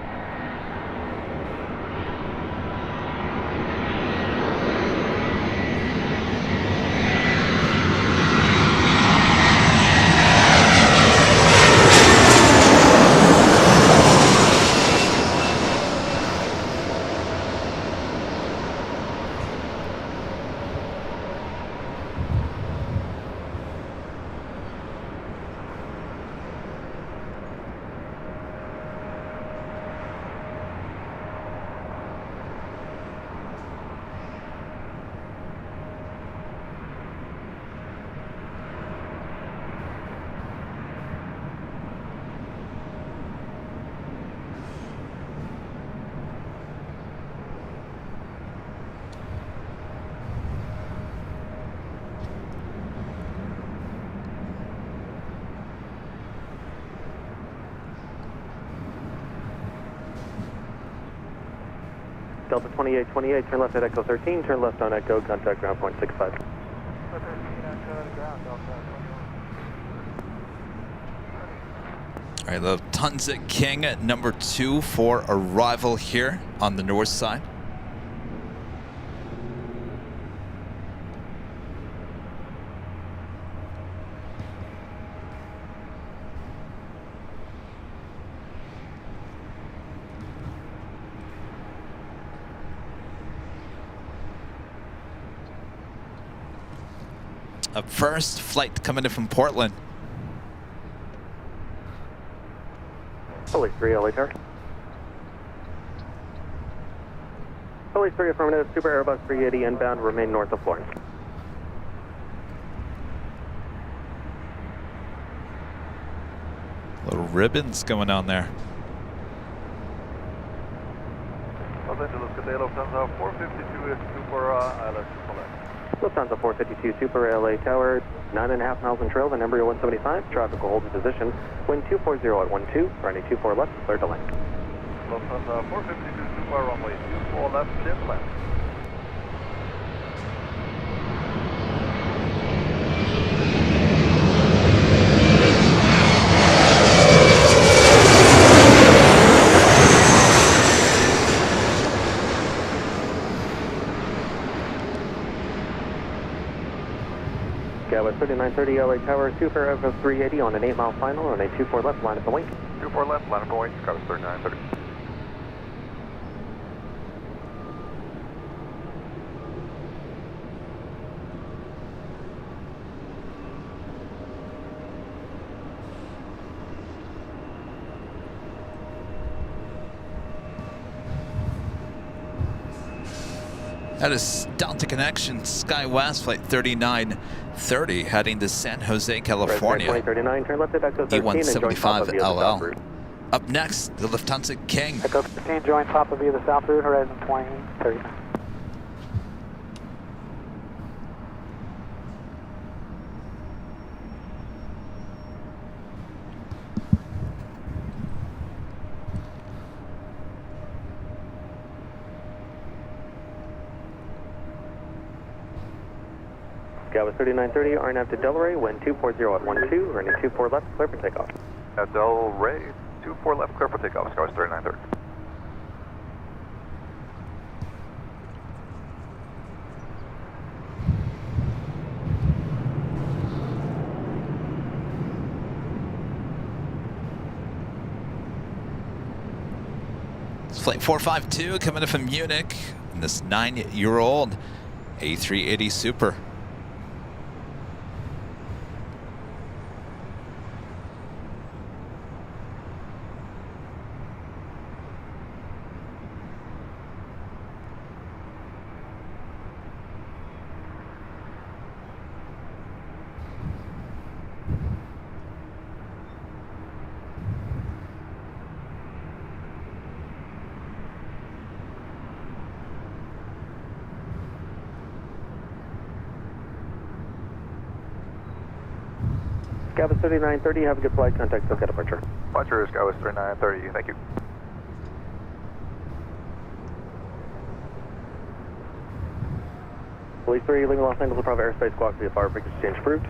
Delta 2828, turn left at Echo 13, turn left on Echo, contact ground point 65. All right, the Lufthansa King at number 2 for arrival here on the north side. Up first, flight coming in from Portland. Police 3, LA Tower. Police 3, affirmative. Super Airbus 380 inbound, remain north of Florence. Little ribbons going on there. Los Angeles, good day, Lufthansa 452 is Super ILS Lufthansa 452 Super LA Tower, 9.5 miles in trail, the number 175, traffic will hold in position, wind 240 at 12, runway 24 left, clear to land. Lufthansa 452 Super runway 24 left, clear to land. Gavin 3930 LA Tower, Super Airbus 380 on an 8-mile final, on a 24 left, line up the wing. 24 left, line up the wing, Gavin 3930. That is Delta Connection, SkyWest Flight 3930, heading to San Jose, California. 2039, turn left at Echo 13 and join Papa E175 via the south LL. route. Up next, the Lufthansa King. Echo 15, join Papa via the south route, horizon 2039. Gavin 3930, RNAV to Delray, wind 240 at 12, running 24 left, clear for takeoff. At Del Rey, 24 left, clear for takeoff, Gavin 3930. It's Flight 452 coming in from Munich, and this 9-year-old A380 Super. Gavin 3930, have a good flight, contact SoCal departure. Departure is Gavin 3930, thank you. Police 3, leaving Los Angeles, Bravo airspace, squawk via fire frequency change approved.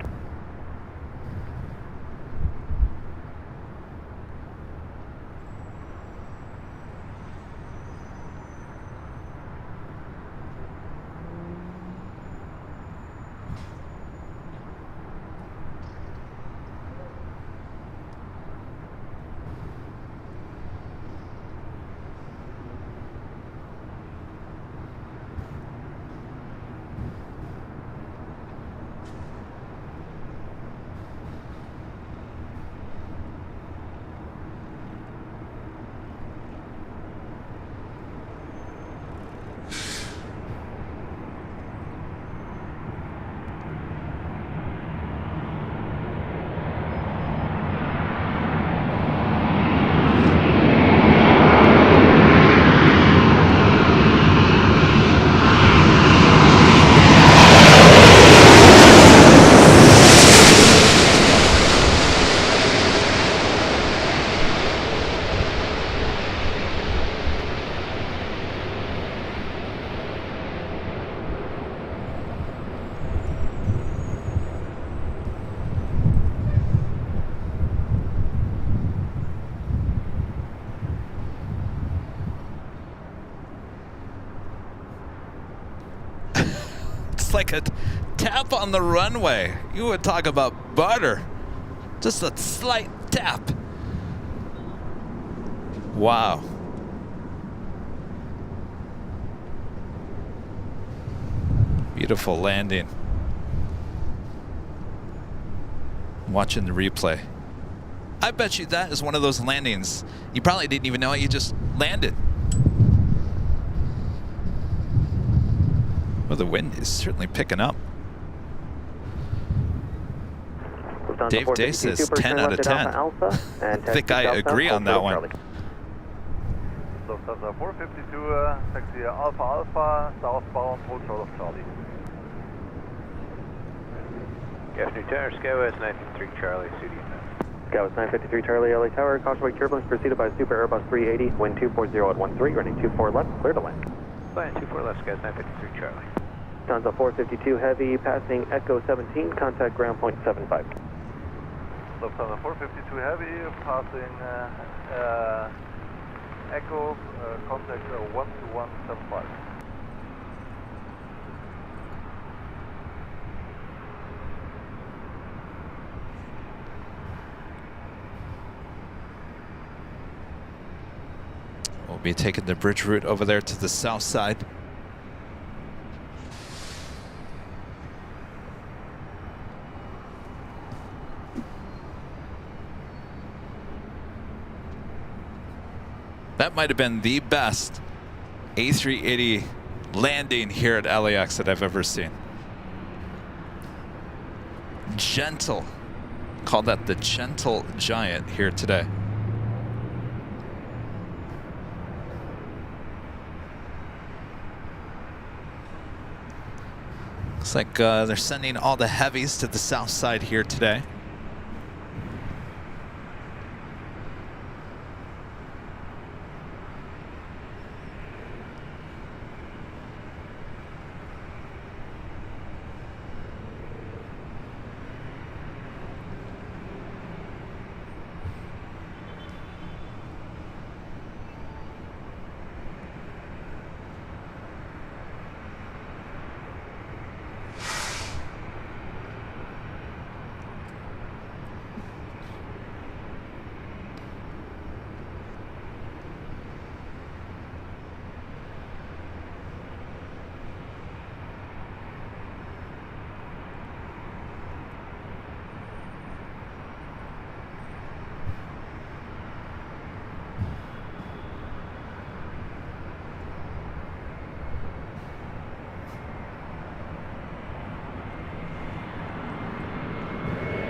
Like a tap on the runway. You would talk about butter. Just a slight tap. Wow. Beautiful landing. Watching the replay. I bet you that is one of those landings. You probably didn't even know it, you just landed. Well, the wind is certainly picking up. Dave Day says 10 out of 10. I think I agree on that one. Lufthansa 452, taxi Alpha Alpha, southbound, hold short of Charlie. Good afternoon, Tower, Skywest 953 Charlie, Studio. Skywest 953 Charlie, LA Tower, caution turbulence preceded by Super Airbus 380, wind 240 at 13, running 24 left, clear to land. Flying 24 left, Skywest 953 Charlie. Lufthansa 452 Heavy, passing Echo 17, contact ground point 75. Lufthansa 452 Heavy, passing Echo, contact 12175. We'll be taking the bridge route over there to the south side. That might have been the best A380 landing here at LAX that I've ever seen. Gentle. Call that the gentle giant here today. Looks like they're sending all the heavies to the south side here today.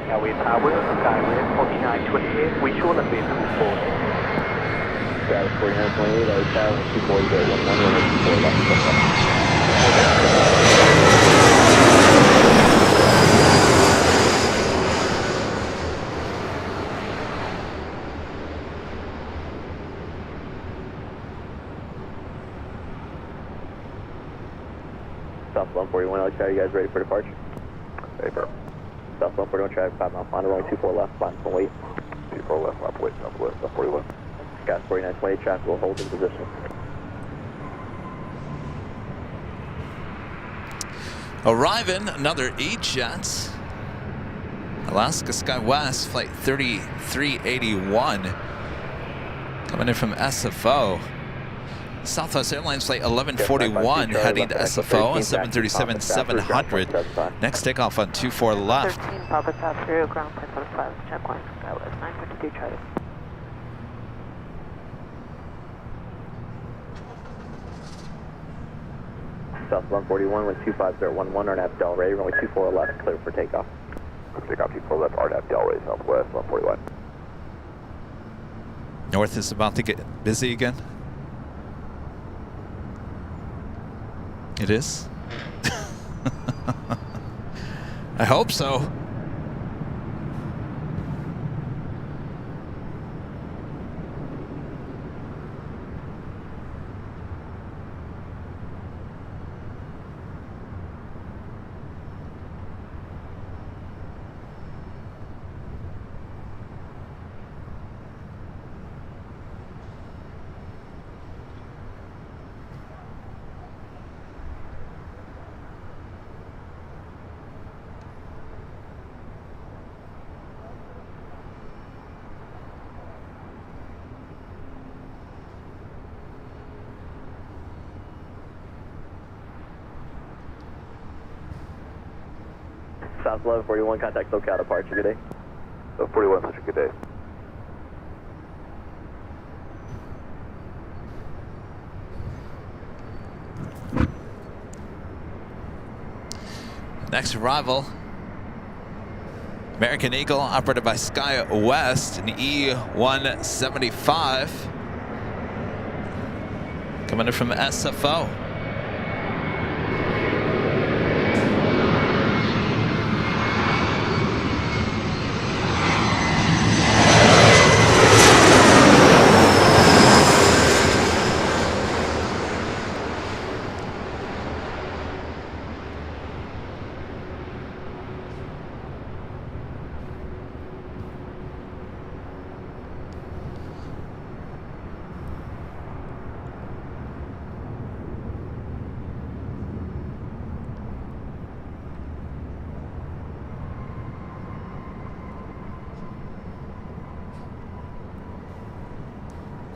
Airway Tower, Skyway 4928, we short and wind 24. Skyway 4928, LA Tower, 240 running 24 left. South 141, LA Tower, you guys ready for departure? Ready for South 141, traffic 5 mile final, runway 24 left, line from wait. 24 left, left, wait, southwest, south 41. Gas 4928, traffic will hold in position. Arriving, another E-Jet. Alaska SkyWest, flight 3381. Coming in from SFO. Southwest Airlines flight 1141 heading to SFO on 737-700. Next takeoff on 24 left. 13 Papa South Zero, ground point 75, check line, Skywest 952 Charlie. South 141 with 25011, RNAV Delray, runway 24 left, clear for takeoff. Takeoff 24 left, RNAV Delray, southwest, 141. North is about to get busy again. It is? I hope so. South 1141, contact SoCal departure, good day. 41, such a good day. Next arrival, American Eagle, operated by Sky West, an E-175. Coming in from SFO.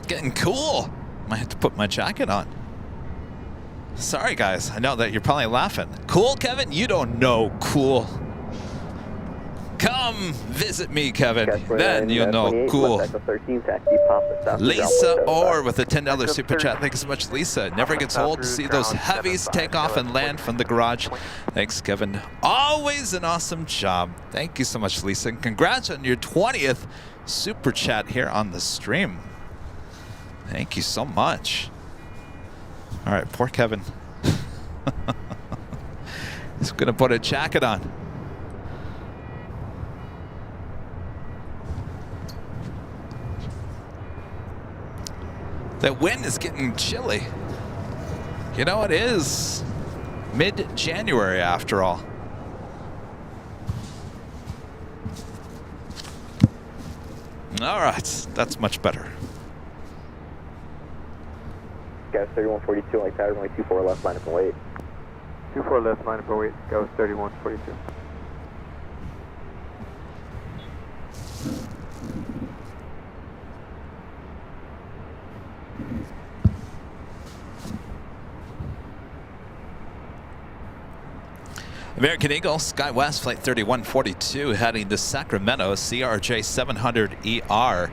Getting cool. Might have to put my jacket on. Sorry guys, I know that you're probably laughing. Cool, Kevin? You don't know cool. Come visit me, Kevin. Then you'll know cool. Lisa Orr with a $10 super chat. Thanks so much, Lisa. Never gets old to see those heavies take off and land from the garage. Thanks, Kevin. Always an awesome job. Thank you so much, Lisa. And congrats on your 20th super chat here on the stream. Thank you so much. All right, poor Kevin. He's gonna put a jacket on. The wind is getting chilly. You know, it is mid-January after all. All right, that's much better. Gas 3142, like tower, only 24 left, line up and wait. 24 left, line up and wait. Gas 3142. American Eagle, Sky West, flight 3142, heading to Sacramento, CRJ 700ER.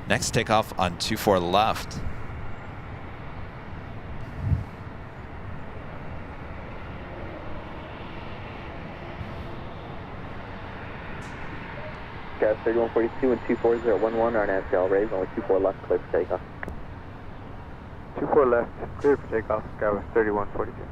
Next takeoff on 24 left. Gas 3142 and 24011 are an NCL raise, only 24 left, clear for takeoff. 24 left, clear for takeoff. Gas 3142.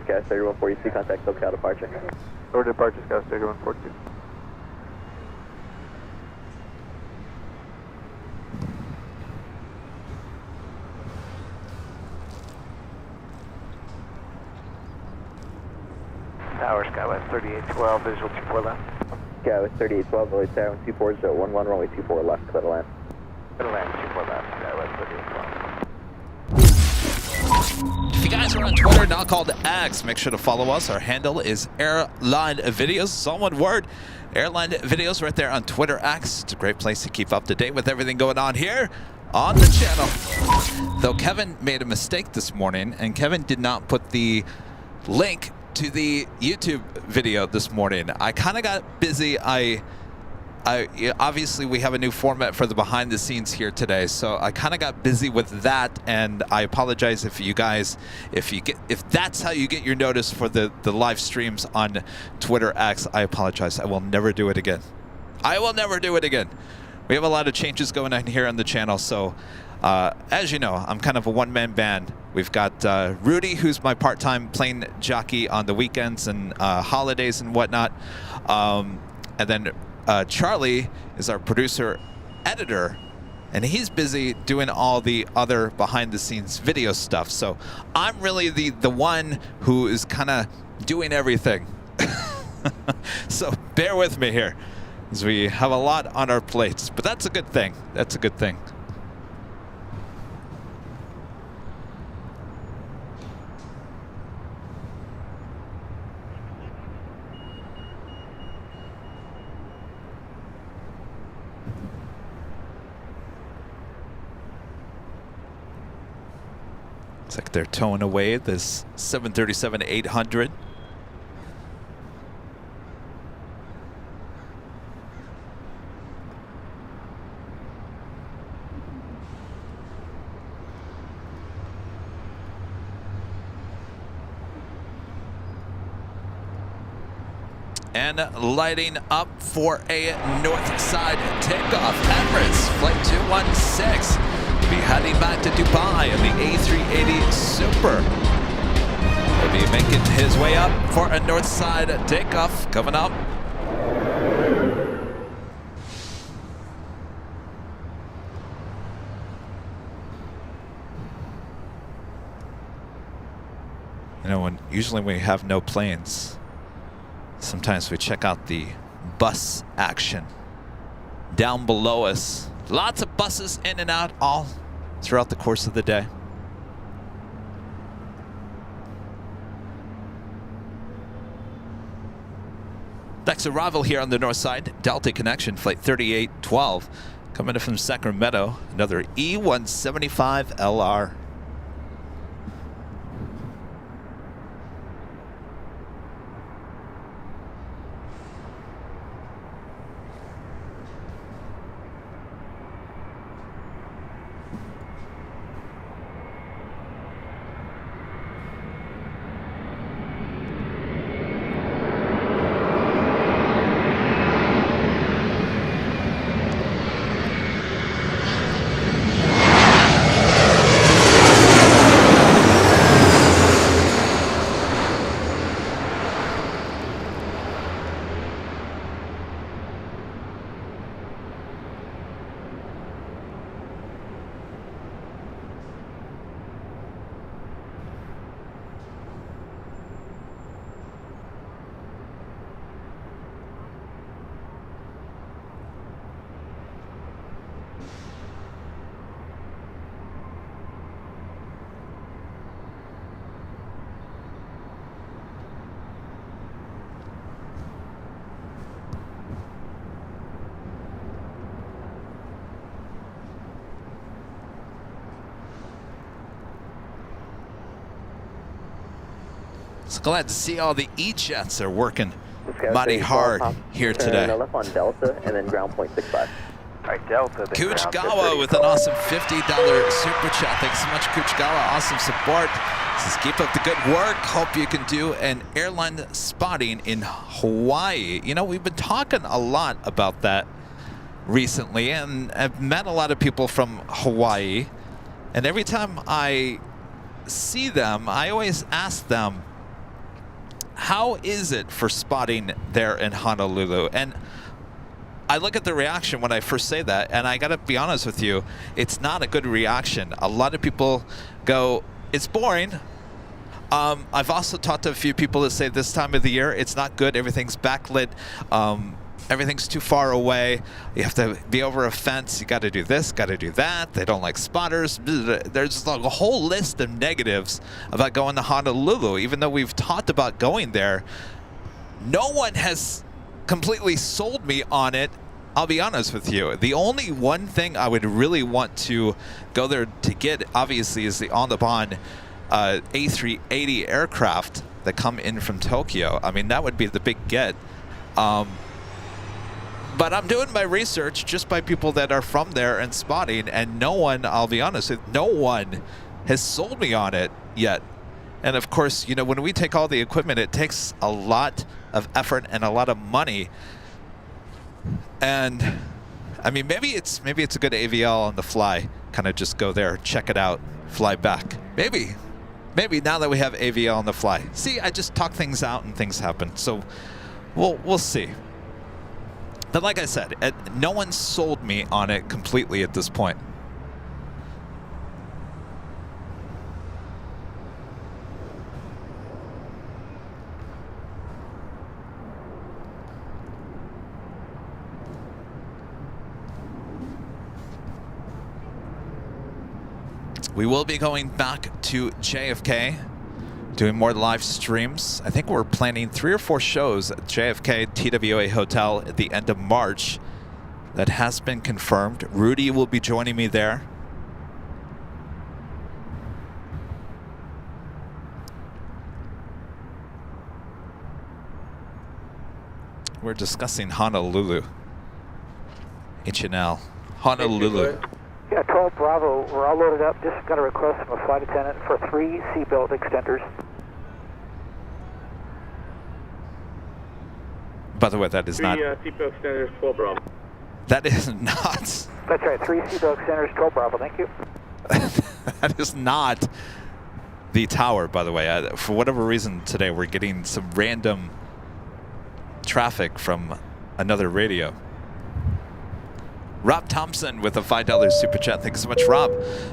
Gas 3142, contact SoCal departure. Over departure, Gas 3142. Tower, Skywest 3812, visual 24 left. Skywest 3812, Lily Tower, 24011, runway 24 left, clear to land. Clear to land, 24 left, Skywest 3812. If you guys are on Twitter, now called X, make sure to follow us. Our handle is Airline Videos. It's all one word. Airline Videos right there on Twitter X. It's a great place to keep up to date with everything going on here on the channel. Though Kevin made a mistake this morning, and Kevin did not put the link to the YouTube video this morning. I kind of got busy. Obviously we have a new format for the behind the scenes here today, so I kind of got busy with that, and I apologize if you guys, if that's how you get your notice for the live streams on Twitter X. I apologize. I will never do it again. I will never do it again. We have a lot of changes going on here on the channel, so as you know, I'm kind of a one-man band. We've got Rudy, who's my part-time plane jockey on the weekends and holidays and whatnot, and then Charlie is our producer editor, and he's busy doing all the other behind the scenes video stuff. So I'm really the one who is kind of doing everything. So bear with me here, as we have a lot on our plates, but that's a good thing. That's a good thing. Looks like they're towing away this 737-800. And lighting up for a north side takeoff. Emirates Flight 216 will be heading back to Dubai in the A380 Super. Will be making his way up for a north side takeoff coming up. You know, usually we have no planes. Sometimes we check out the bus action down below us. Lots of buses in and out all throughout the course of the day. Next arrival here on the north side, Delta Connection Flight 3812, coming in from Sacramento, another E175LR. So glad to see all the E-jets are working mighty hard here today. Left on Delta and then ground point 65. All right, Delta. Kuchgawa with an awesome $50 super chat. Thanks so much, Kuchgawa. Awesome support. Says, keep up the good work. Hope you can do an airline spotting in Hawaii. You know, we've been talking a lot about that recently, and I've met a lot of people from Hawaii. And every time I see them, I always ask them, how is it for spotting there in Honolulu? And I look at the reaction when I first say that, and I gotta be honest with you, it's not a good reaction. A lot of people go, it's boring. I've also talked to a few people that say this time of the year, it's not good, everything's backlit, everything's too far away, you have to be over a fence, you gotta do this, gotta do that, they don't like spotters. There's like a whole list of negatives about going to Honolulu. Even though we've talked about going there, no one has completely sold me on it. I'll be honest with you. The only one thing I would really want to go there to get, obviously, is the on-the-bond A380 aircraft that come in from Tokyo. I mean, that would be the big get. But I'm doing my research just by people that are from there and spotting, and no one, I'll be honest with you, no one has sold me on it yet. And of course, you know, when we take all the equipment, it takes a lot of effort and a lot of money. And I mean, maybe it's a good AVL on the fly. Kind of just go there, check it out, fly back. Maybe now that we have AVL on the fly. See, I just talk things out and things happen. So we'll see. But like I said, no one sold me on it completely at this point. We will be going back to JFK, doing more live streams. I think we're planning 3 or 4 shows at JFK TWA Hotel at the end of March. That has been confirmed. Rudy will be joining me there. We're discussing Honolulu. H&L. Honolulu. Yeah, 12 Bravo, we're all loaded up. Just got a request from a flight attendant for 3 seatbelt extenders. By the way, that is not... 3 seatbelt extenders, 12 Bravo. That is not... That's right, 3 seatbelt extenders, 12 Bravo, thank you. That is not the tower, by the way. For whatever reason today, we're getting some random traffic from another radio. Rob Thompson with a $5 super chat. Thanks so much, Rob.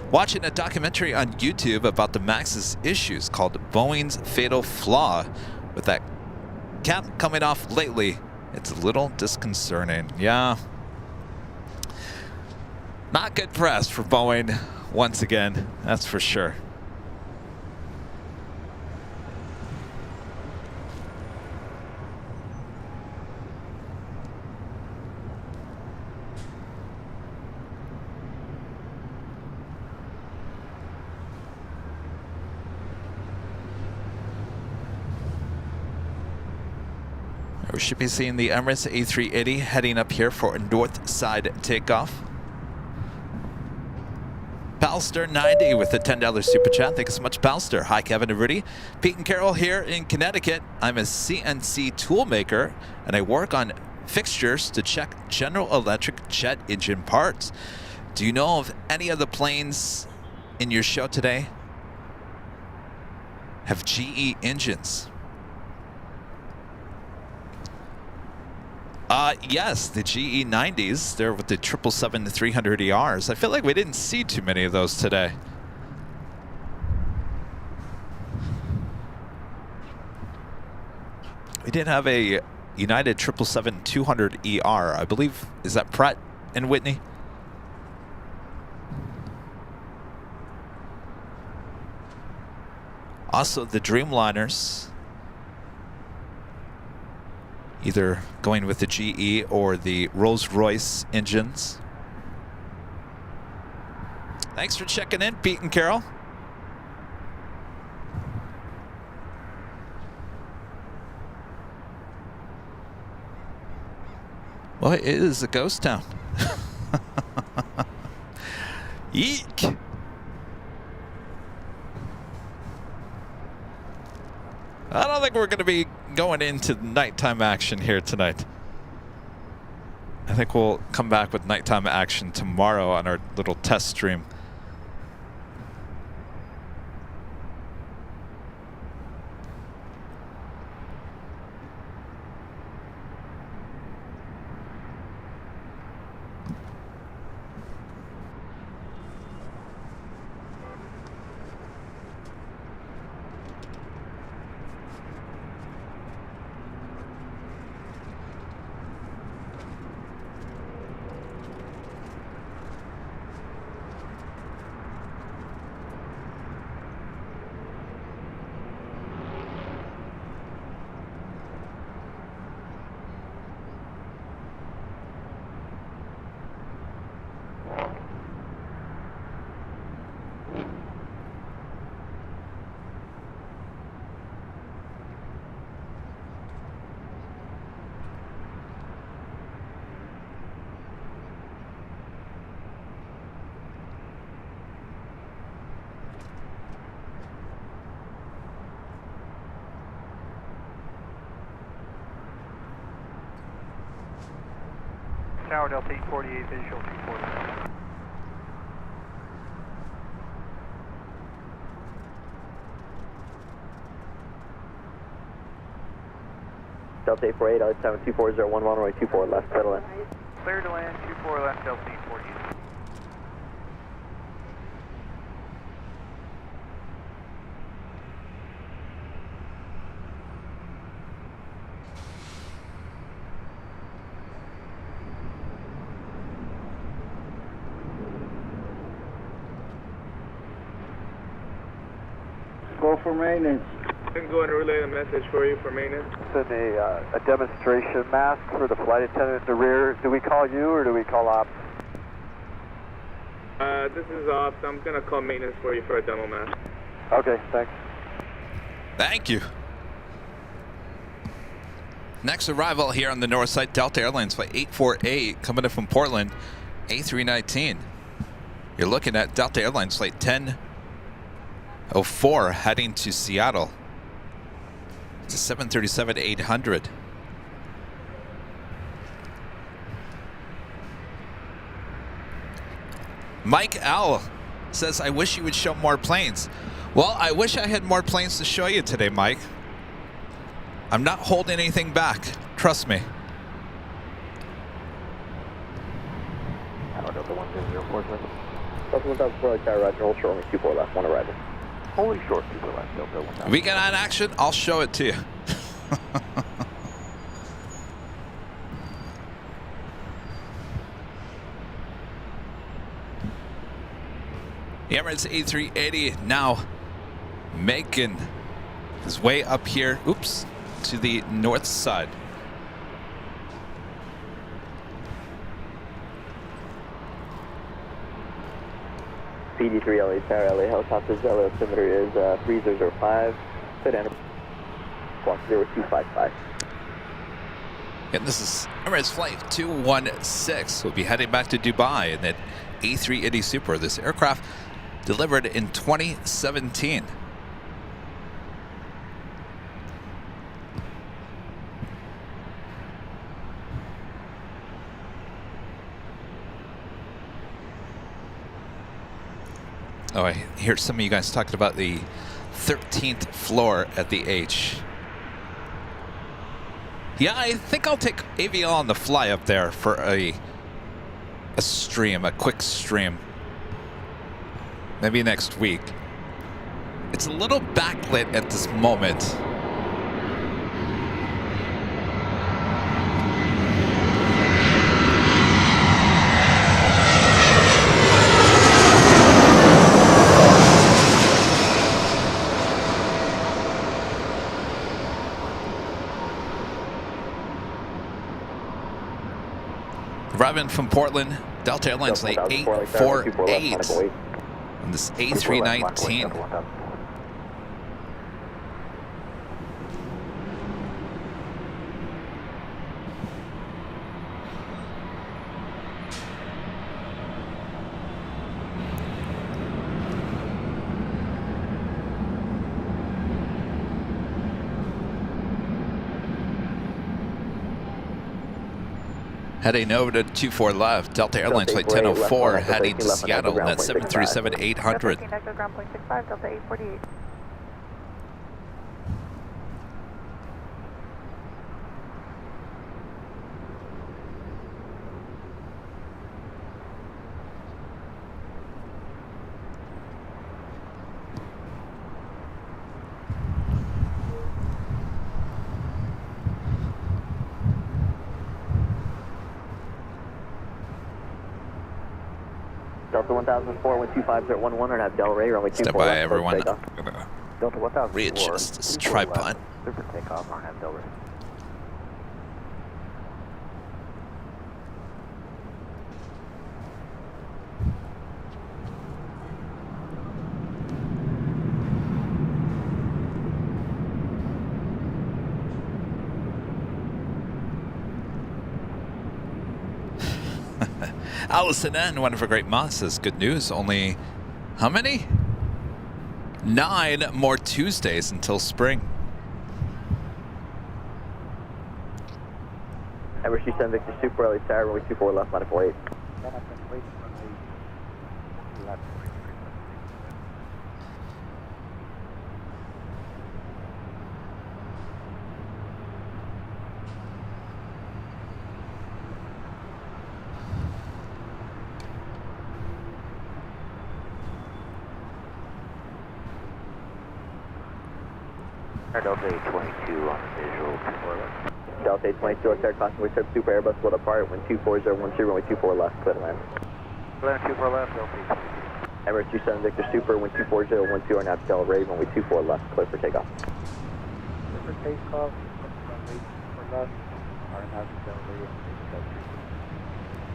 Watching a documentary on YouTube about the MAX's issues called Boeing's Fatal Flaw. With that cap coming off lately, it's a little disconcerting. Yeah. Not good press for Boeing once again, that's for sure. We should be seeing the Emirates A380 heading up here for a north side takeoff. Palster 90 with a $10 super chat. Thank you so much, Palster. Hi, Kevin and Rudy. Pete and Carol here in Connecticut. I'm a CNC tool maker, and I work on fixtures to check General Electric jet engine parts. Do you know of any of the planes in your show today have GE engines? Yes, the GE 90s. They're with the 777-300ERs. I feel like we didn't see too many of those today. We did have a United 777-200ER. I believe, is that Pratt and Whitney? Also, the Dreamliners. Either going with the GE or the Rolls-Royce engines. Thanks for checking in, Pete and Carol. Well, it is a ghost town. Eek! I don't think we're going to be going into nighttime action here tonight. I think we'll come back with nighttime action tomorrow on our little test stream. Tower Delta 848, visual 240. Delta 848, LA 72401, runway 24 left, settle in. Clear to land, 24 left, Delta 848. Go for maintenance. I can go and relay a message for you for maintenance. Send a demonstration mask for the flight attendant in the rear. Do we call you or do we call ops? This is off, so I'm gonna call maintenance for you for a demo mask. Okay, thanks. Thank you. Next arrival here on the north side, Delta Airlines flight 848 coming in from Portland, A319. You're looking at Delta Airlines flight 1004 heading to Seattle. It's a 737-800. Mike L says, I wish you would show more planes. Well, I wish I had more planes to show you today, Mike. I'm not holding anything back. Trust me. Delta 104, Delta 1004, Tower Roger, hold short, only 24 left, one arrival. Holy short, 24 left, Delta 1004. We get on action, I'll show it to you. The Emirates A380 now making his way up here, oops, to the north side. PD3 LA Tower, LA helicopters, LA altimeter is 3005, fit enter, squawk 0255. And this is Emirates Flight 216. We'll be heading back to Dubai in that A380 Super. This aircraft delivered in 2017. Oh, I hear some of you guys talking about the 13th floor at the H. Yeah, I think I'll take AVL on the fly up there for a stream, a quick stream. Maybe next week. It's a little backlit at this moment. Arriving from Portland, Delta Airlines flight 848 on this A319. Heading over to 24 left, Delta Airlines flight 1004 heading to Seattle, and that's 737-800. Ground point 65, Delta 848. Delta 1004, 125.011, and have Delray, runway 24 Step by left, everyone. takeoff. Delta 1004. Readjust this tripod. Super takeoff on have Delray. Allison N., one of her great moms, says, good news, only how many? 9 more Tuesdays until spring. Emirates 7 Victor Super, LA Tower, runway 24 left, line 48. Delta 822 on the visual, 24 left. Delta 822, our third class, we said Super Airbus split apart, wind 24012, runway 24 left, clear to land. Clear 24 left, Delta 822. Emirates 27 Victor Super, wind 24012, our nav Del Ray, runway 24 left, clear for takeoff. Clear for takeoff, runway 24 left, our nav Del Ray,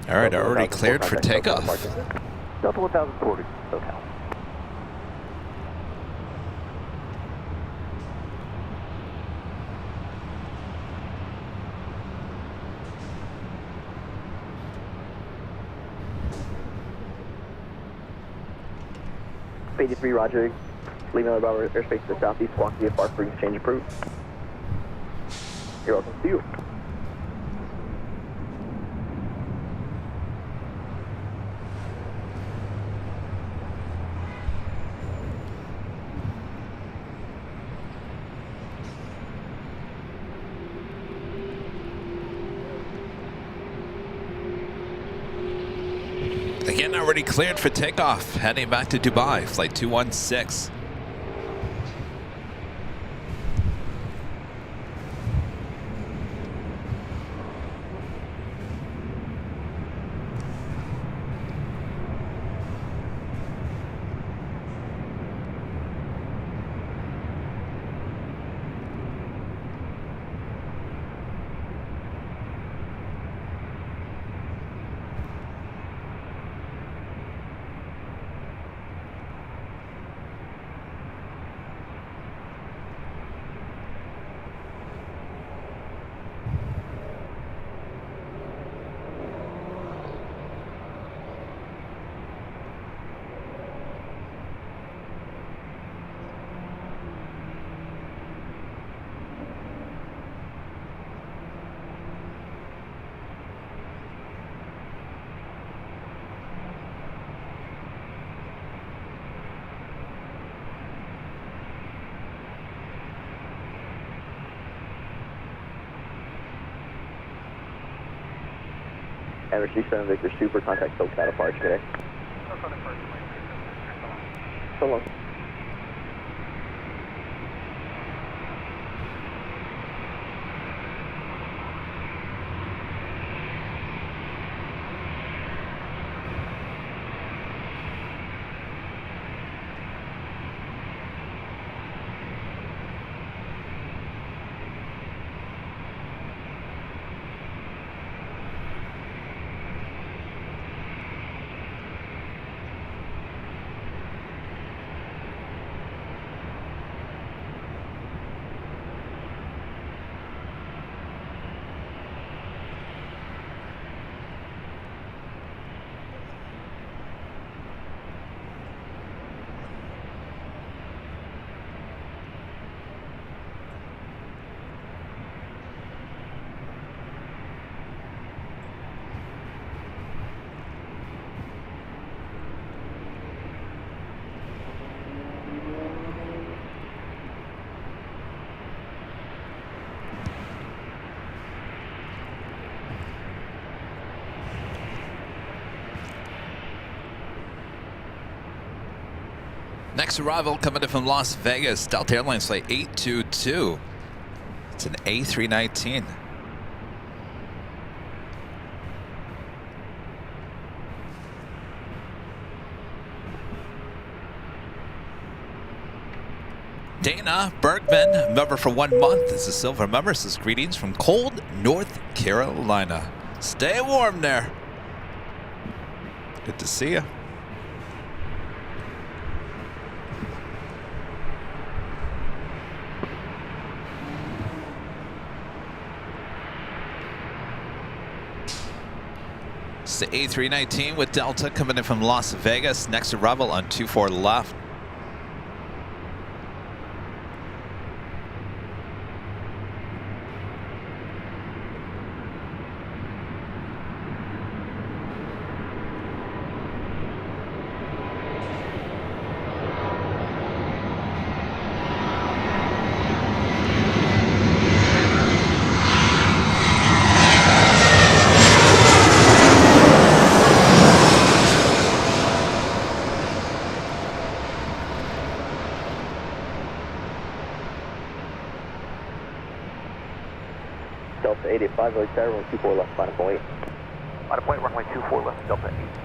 All right, already cleared for takeoff. Delta 1040, SoCal. P83, Roger. Leaving about airspace to the southeast, squawk via far for exchange approved. You're welcome. See you. Again, already cleared for takeoff, heading back to Dubai, flight 216. Emirates 27 Victor Super, contact SoCal departure today. So long. Next arrival coming in from Las Vegas, Delta Airlines flight 822. It's an A319. Dana Bergman, member for 1 month. This is Silver member. Says greetings from cold North Carolina. Stay warm there. Good to see you. It's the A319 with Delta coming in from Las Vegas. Next arrival on 24 left. Delta 885, LA tower, runway 24 left, final point. Final point, runway 24 left, Delta 885.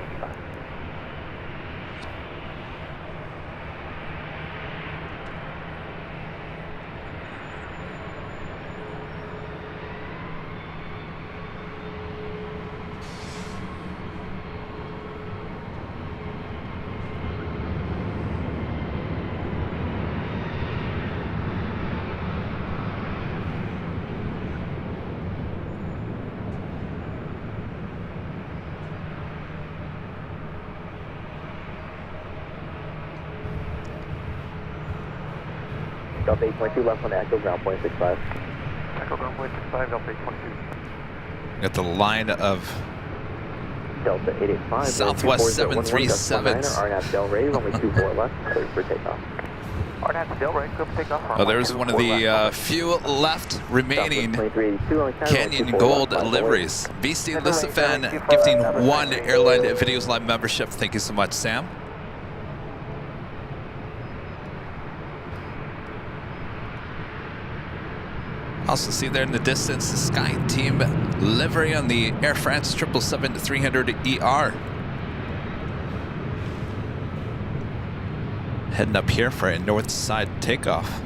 Delta 822 left on the Echo, ground point 65. Echo ground point 65, Delta 822. Got the line of Delta 885. Southwest 737. RNAV Del Rey, runway 24 left, clear for takeoff. RNAV Del Rey, clear for takeoff. Oh, there's one of the few left remaining Canyon Gold liveries. BC Lissa fan gifting 1 Airline Videos Live membership. Thank you so much, Sam. Also see there in the distance the Sky Team livery on the Air France 777-300ER. Heading up here for a north side takeoff.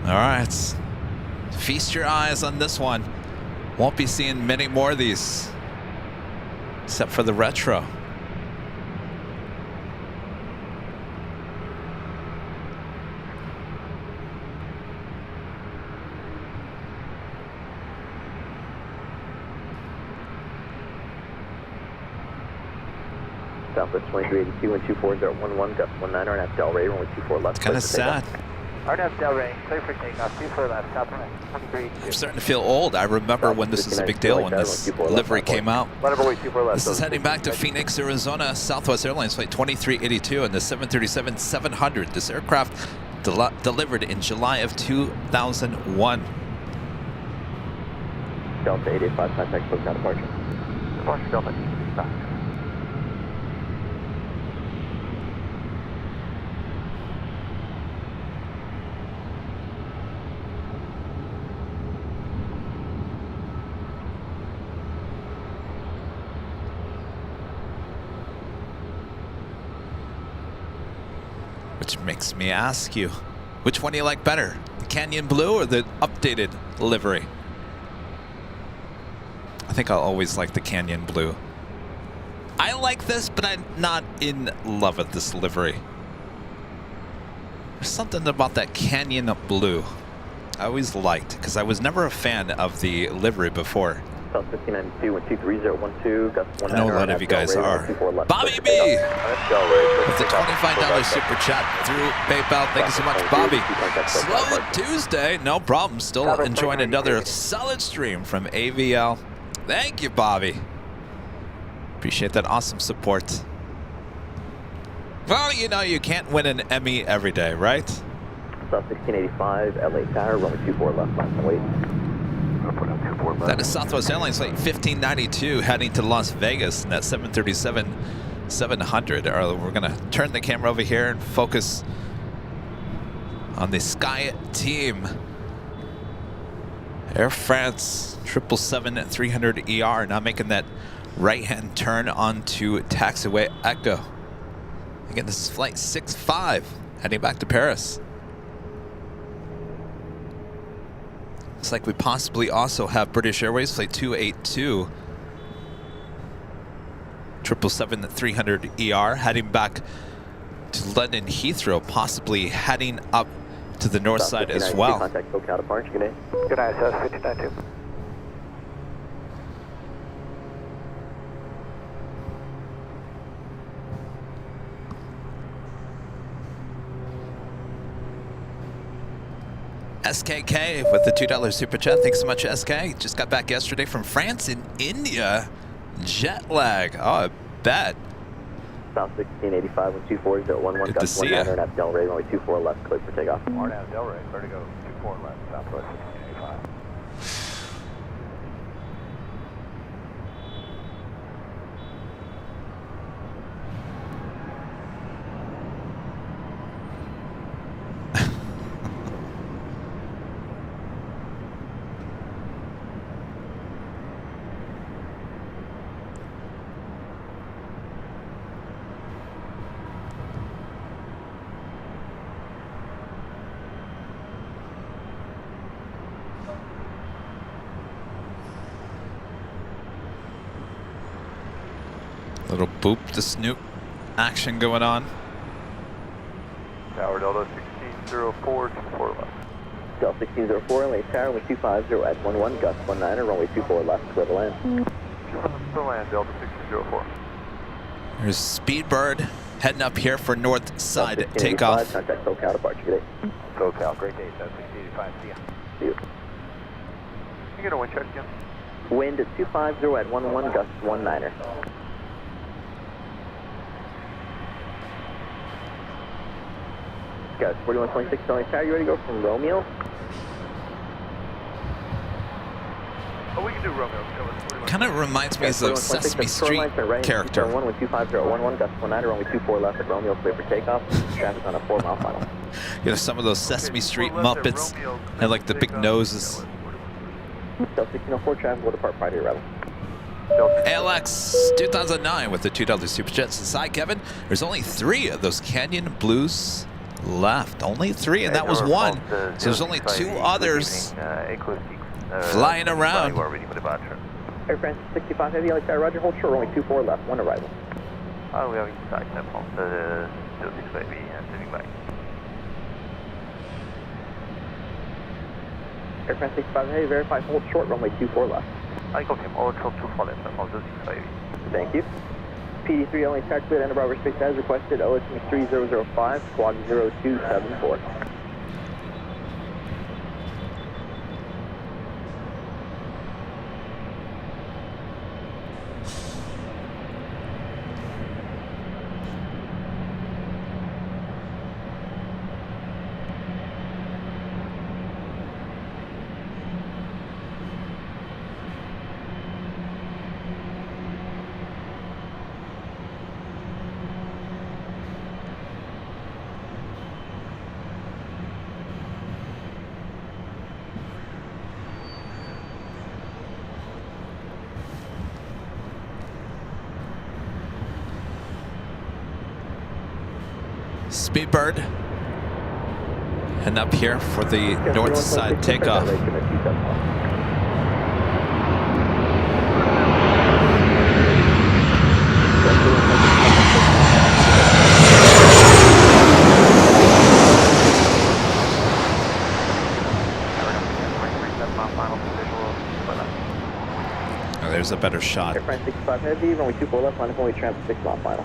All right, feast your eyes on this one. Won't be seeing many more of these, except for the retro. Southwest 2382 and 24011, gust 19, RNAV Del Rey, runway 24 left. It's kind of sad. RNAV Del Rey, clear for takeoff, 24 left, Southwest 2382. I'm starting to feel old. I remember when this was a big deal, when this livery came out. This is heading back to Phoenix, Arizona, Southwest Airlines Flight 2382 and the 737-700. This aircraft delivered in July of 2001. Delta 885, contact SoCal departure. Departure Delta 885. Which makes me ask you, which one do you like better? The Canyon Blue or the updated livery? I think I'll always like the Canyon Blue. I like this, but I'm not in love with this livery. There's something about that Canyon Blue I always liked, because I was never a fan of the livery before. South 1592 and 23012, gust 19. I know a lot of you guys are. Bobby B! With the $25 super chat through PayPal. Thank you so much, Bobby. Slow Tuesday, no problem. Still enjoying another solid stream from AVL. Thank you, Bobby. Appreciate that awesome support. Well, you know you can't win an Emmy every day, right? South 1685, LA tower, runway 24 left, last and wait. That is Southwest Airlines Flight 1592 heading to Las Vegas in that 737-700. We're going to turn the camera over here and focus on the Sky Team. Air France 777-300ER now making that right-hand turn onto taxiway Echo. Again, this is Flight 65 heading back to Paris. Looks like we possibly also have British Airways Flight 282 777-300ER heading back to London Heathrow, possibly heading up to the north side as well. Contact SoCal departure, good day. Good night, South 1592. SKK with the $2 super chat. Thanks so much, SK. Just got back yesterday from France and India. Jet lag. Oh, I bet. South 1685 with 24011, good to see ya. RNAV Del Rey, runway 24 left, clear for takeoff. RNAV Del Rey, clear to go 24 left, Southwest 1685. Little boop the snoop action going on. Tower Delta 1604, 24 left. Delta 1604, lane tower, runway 250 at 11, gust 19, runway 24 left, clear to land. To land, Delta 1604. There's Speedbird heading up here for north side takeoff. Contact SoCal departure, good day. SoCal, great day, Delta 1685, see ya. See you. Can you get a wind check again? Wind at 250 at 11, gust 19. Guys, 4126 Sterling Tower, you ready to go from Romeo? Oh, we can do Romeo. Kind of reminds me of the Sesame Street character. 25011, gust 19, runway 24 left at Romeo, clear for takeoff. Traffic on a 4-mile final. You know, some of those Sesame Street Muppets had like the big noses. Delta 1604, traffic will depart prior to your arrival. LAX 2009 with the $2 Super Jets inside, Kevin. There's only 3 of those Canyon Blues left. Only 3, and that was 1. So there's only 2 others flying around. Air France 65 Heavy, LAX Roger, hold short, runway 24 left, 1 arrival. We have inside that from the 06 baby and sitting by. Air France 65 Heavy, verify, hold short, runway 24 left. I got him all short 24 left from the 06 baby. Thank you. PD3 only tax clear and Bravo space as requested, OSM 3005, squawk 0274. Speedbird heading up here for the north side takeoff. Oh, there's a better shot. Air France 65 Heavy, runway 24 left, line of only tramp 6-mile final.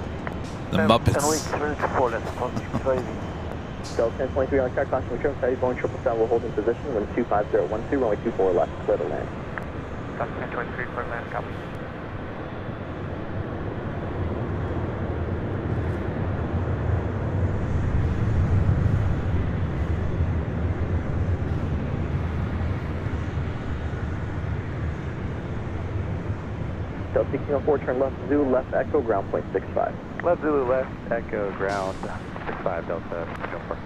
The Muppets. Delta 1023 on track, caution, return, Saudi Boeing 777 will hold in position, wind 25012, runway 24 left, clear to land. Delta 1023 for land, copy. Delta 1604, turn left, Zulu, left, Echo, ground point 65. Left Zulu, left, Echo, ground 65, Delta 1604.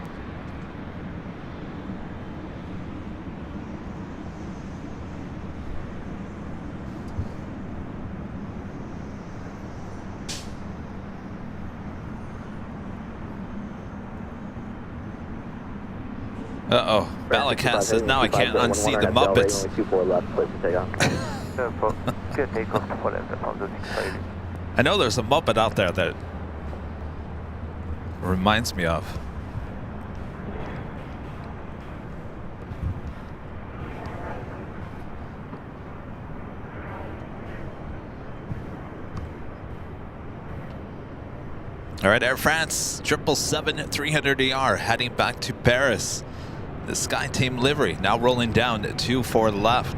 Uh-oh. Balacat says now I can't unsee the Muppets. Runway 24 left, clear for takeoff. Good takeoff to Poland from the 65. I know there's a Muppet out there that reminds me of. All right, Air France 777-300ER heading back to Paris. The Sky Team livery now rolling down 24 left.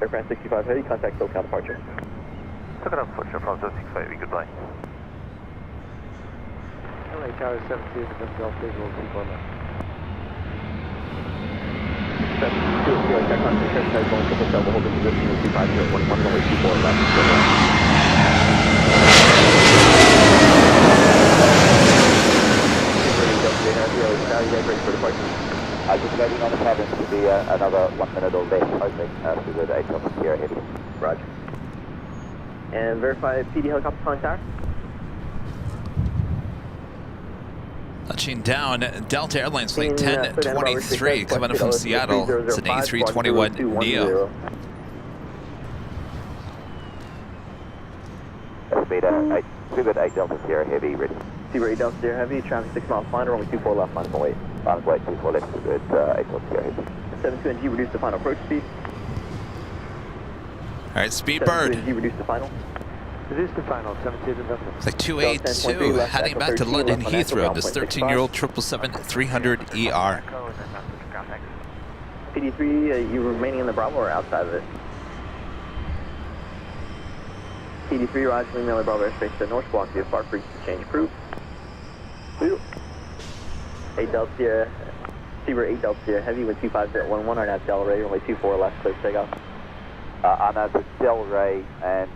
Air France 65 Heavy, contact SoCal departure. Took it up, push from the 65, goodbye. runway tower 17, Delta visual 24 left. 72, Kilo check on discretion, head going 777, holding position with 250, 11, runway 24 left. Now you guys ready for departure? Just waiting on the cabin to be another 1 minute or less, hoping to go to 8 Delta Sierra Heavy. Roger. And verify PD helicopter contact. Touching down, Delta Airlines Flight 1023 coming in from Seattle. It's an A321 Neo. Speed 8, good 8 Delta Sierra Heavy, ready. Seabird 8 Delta Sierra Heavy, traffic 6 miles final, runway 24 left, final weight. Final weight 24 left, good 8 Delta Sierra Heavy. 72NG, reduce the final approach speed. Alright, Speedbird. 72NG, reduce the final. Reduce the final, 17 November. It's like 282 heading back to London Heathrow. This 13-year-old 777-300ER. PD3, you remaining in the Bravo or outside of it? PD3, Roger, Lima Bravo airspace to North Block, you have bar frequency change approved. 8 Delta Sierra, Seabird 8 Delta Sierra Heavy with 25011, Arnav Delray, runway 24 left, clear takeoff. Arnav Delray and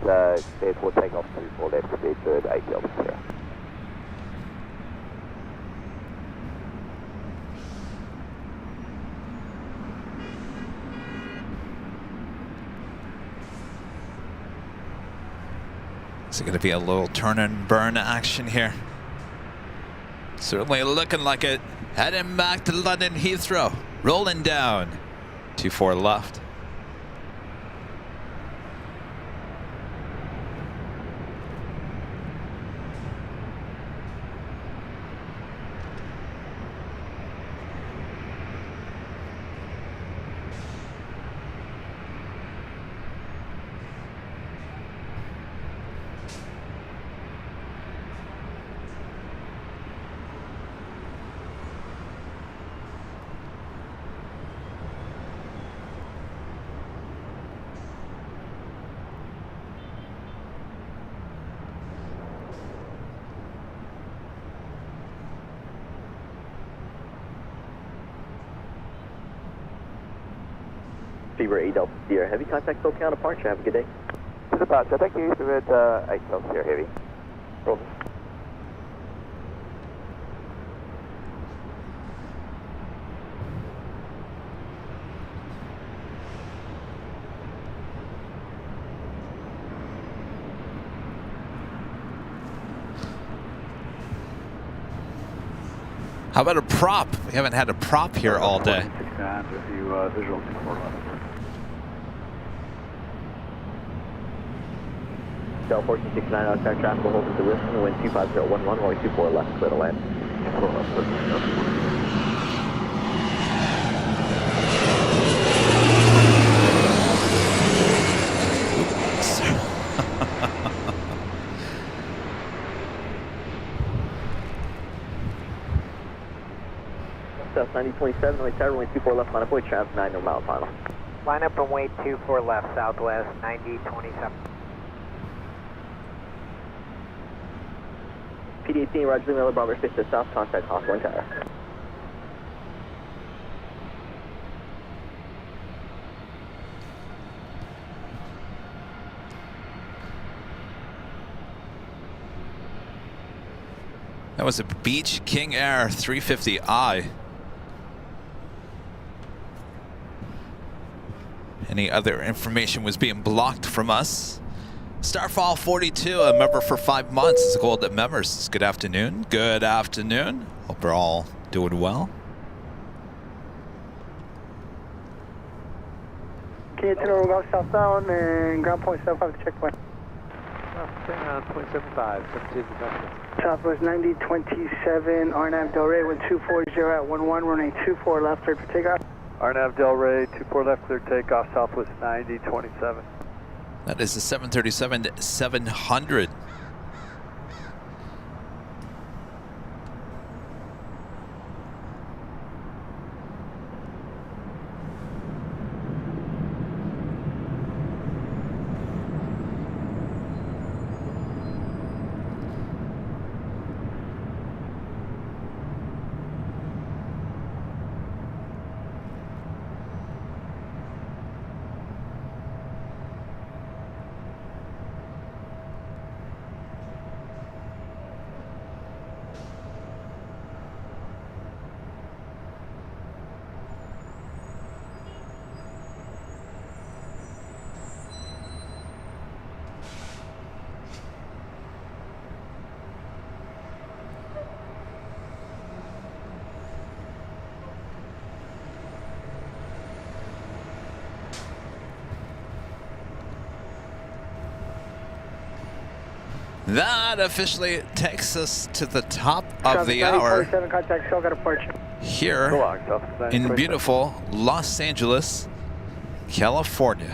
therefore takeoff 24 left, speed bird 8 Delta Sierra. Is it going to be a little turn and burn action here? Certainly looking like it. Heading back to London Heathrow. Rolling down. 24 left. Seabird 8 Delta Sierra Heavy, contact SoCal departure, have a good day. To departure, thank you, Seabird 8 Delta Sierra Heavy. Roll. How about a prop? We haven't had a prop here all day. Visual 2411. Delta 1469 outside traffic will hold at the Wilson, wind 25011, runway 24 left, clear to land. South 9027, runway tower, runway 24 left, line up, weight traffic 9 mile final. Line up and wait 24 left, southwest 9027. PD18, Roger, Miller, Bravo, airspace to south, contact Hawthorne Tower. That was a Beach King Air 350i. Any other information was being blocked from us. Starfall 42, a member for 5 months. It's Gold members. Good afternoon. Good afternoon. Hope we're all doing well. K10 go southbound and ground point 75 to checkpoint. Ground point 75, 17 November. Southwest 9027, Arnav Delray, wind 240 at 11, runway 24 left, cleared for takeoff. Arnav Delray, 24 left, clear takeoff, Southwest 9027. That is the 737-700. That officially takes us to the top of the hour Contact, still got a porch. here in beautiful Los Angeles, California.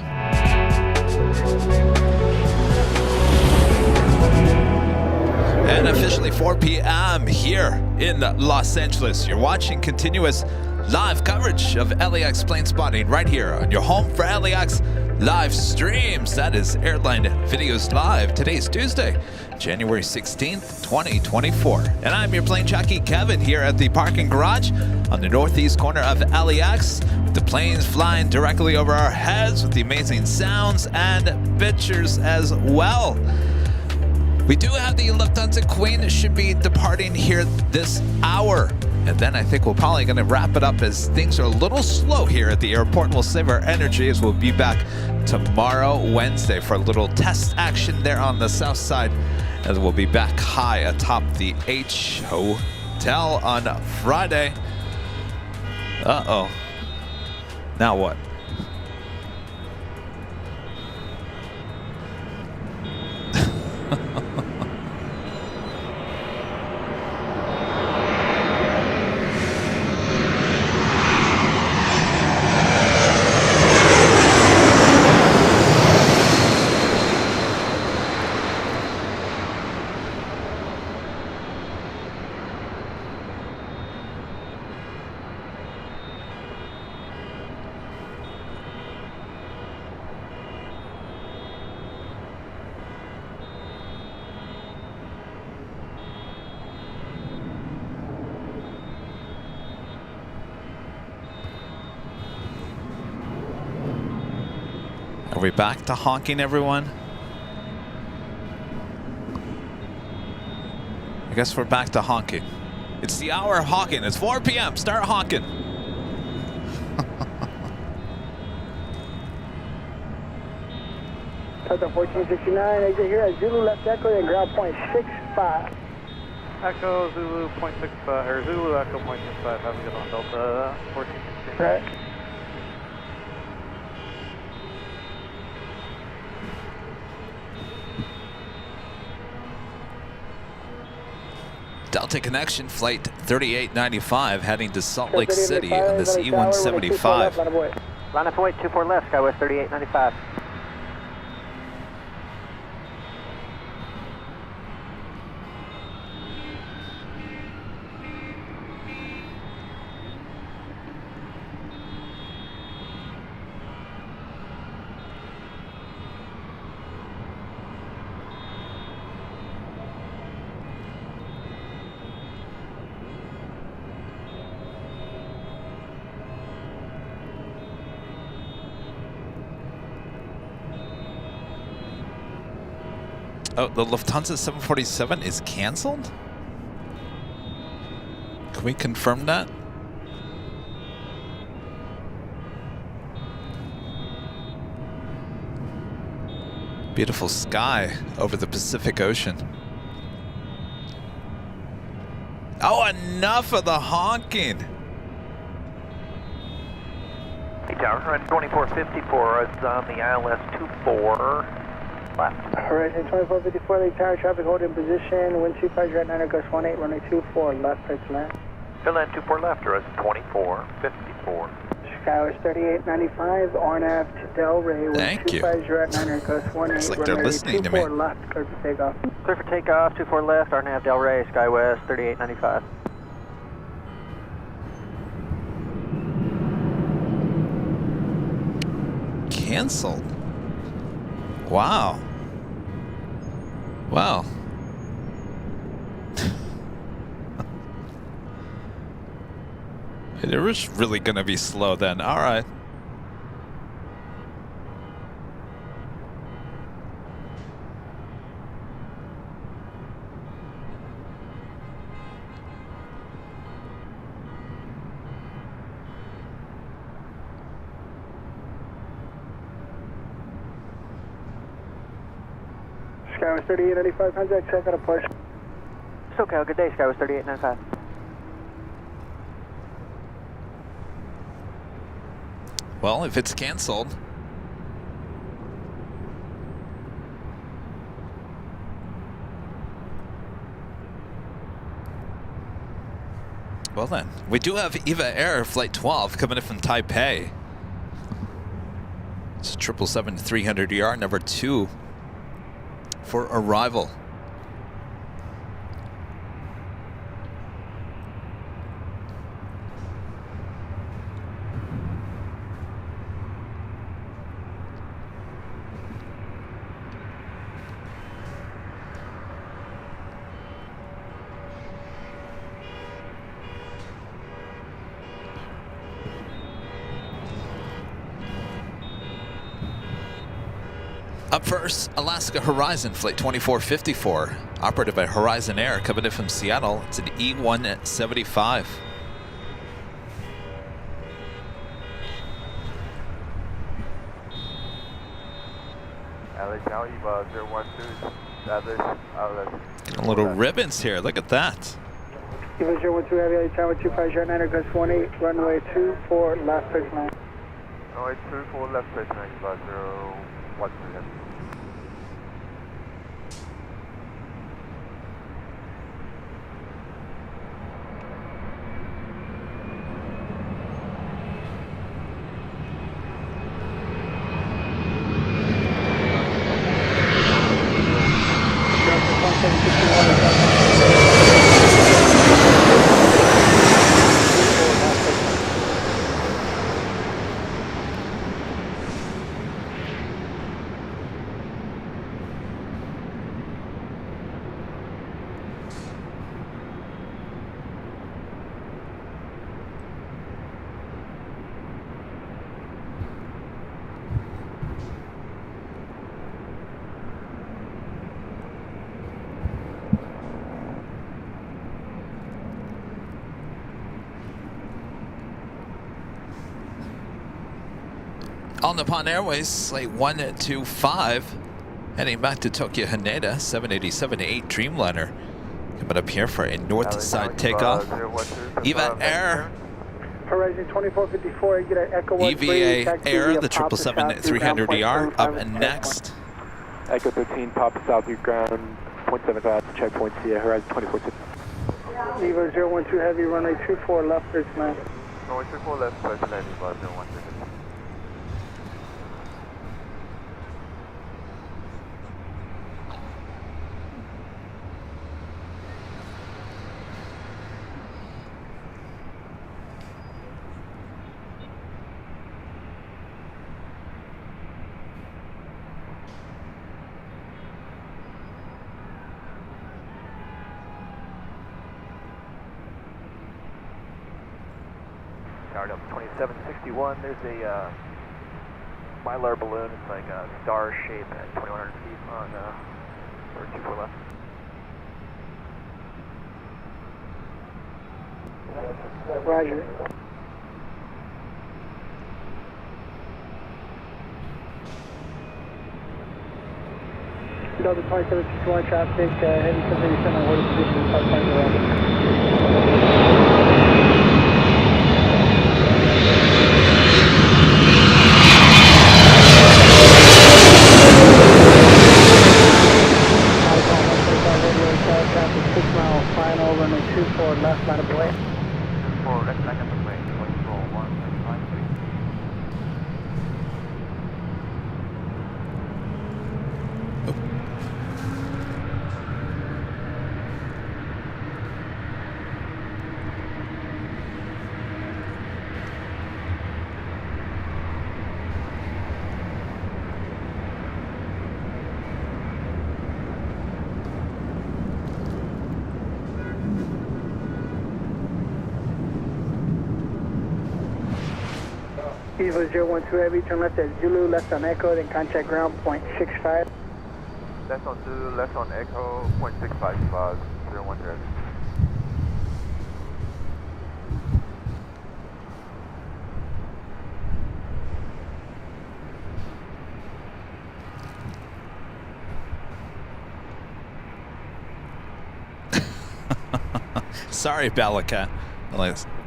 And officially 4 p.m. here in Los Angeles. You're watching continuous live coverage of LAX plane spotting right here on your home for LAX live streams. That is Airline Videos Live. Today's Tuesday, January 16th, 2024. And I'm your plane jockey Kevin here at the parking garage on the northeast corner of LAX, with the planes flying directly over our heads with the amazing sounds and pictures as well. We do have the Lufthansa Queen that should be departing here this hour. And then I think we're probably going to wrap it up as things are a little slow here at the airport. We'll save our energy as we'll be back tomorrow, Wednesday, for a little test action there on the south side. And we'll be back high atop the H Hotel on Friday. Uh-oh. Now what? Are we back to honking, everyone? I guess we're back to honking. It's the hour of honking. It's 4 p.m. Start honking. Delta 1469, exit here at Zulu left echo and ground point 65. Echo Zulu 0.65, or Zulu Echo 0.65. Have a good one, Delta 1469. Right. Delta Connection Flight 3895 heading to Salt Lake City on this E-175. Line up away, 24 left, Skywest 3895. Oh, the Lufthansa 747 is canceled? Can we confirm that? Beautiful sky over the Pacific Ocean. Oh, enough of the honking! Hey, Tower, run 2454. It's on the ILS 24 left. Alright, 2454, Lake Tower, traffic hold in position, wind 25, right 9, gust 18, runway 24, left, right to land. Airline 24 left, or 2454. Skywest 3895, RNAV to Delray, wind Thank you. 25, right 9, gust 18, It's like they're runway listening to 24, me. left, clear for takeoff. Clear for takeoff, 24 left, RNAV Delray, Skywest 3895. Canceled. Wow. Wow. It was really going to be slow then. All right. Skywest 3895, contact, check out a push. SoCal, good day, Skywest 3895. Well, if it's canceled, Well then, we do have EVA Air Flight 12 coming in from Taipei. It's 777-300ER, number 2 for arrival. Up first, Alaska Horizon Flight 2454, operated by Horizon Air, coming in from Seattle. It's an E175. LAX now, EVA 012, establish Getting little ribbons here, look at that. EVA 012 Heavy, Tower 2509, Ghost 18, runway 24, left bridge line. Runway 24, left bridge line, EVA 012. All Nippon Airways, Flight 125, heading back to Tokyo Haneda, 787-8 Dreamliner. Coming up here for a north side takeoff. EVA Air. Horizon 2454, get an Echo 1 EVA Air, the 777-300ER, up next. Echo 13, Papa South ground, 0.75, checkpoint CA, Horizon 2460. EVA 012 Heavy, runway 24, left bridge line. Runway 24, left bridge line, EVA 012. Started up 2761. There's a Mylar balloon. It's like a star shape at 2100 feet on or 24 left. Roger. Delta 2761 traffic, heavy 787, order position, 550. Left line of the way. 4 left line of the way, 14153. EVA 012 Heavy, turn left at Zulu, left on Echo, then contact ground, 0.65. Left on Zulu, left on Echo, 0.65, EVA 012. Sorry, Balacat.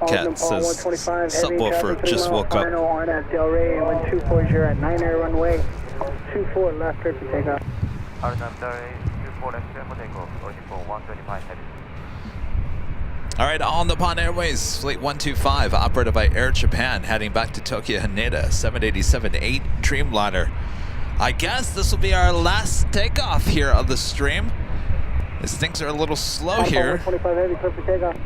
Cat says subwoofer just woke up. RNF Del Rey 1240 at 9 air runway 24 left clear for takeoff. RNF Del Rey 24 left clear for takeoff, 125 heavy. All right, on the Pond Airways, Flight 125, operated by Air Japan, heading back to Tokyo Haneda, 787-8 Dreamliner. I guess this will be our last takeoff here of the stream, as things are a little slow here. 125 heavy, clear for takeoff.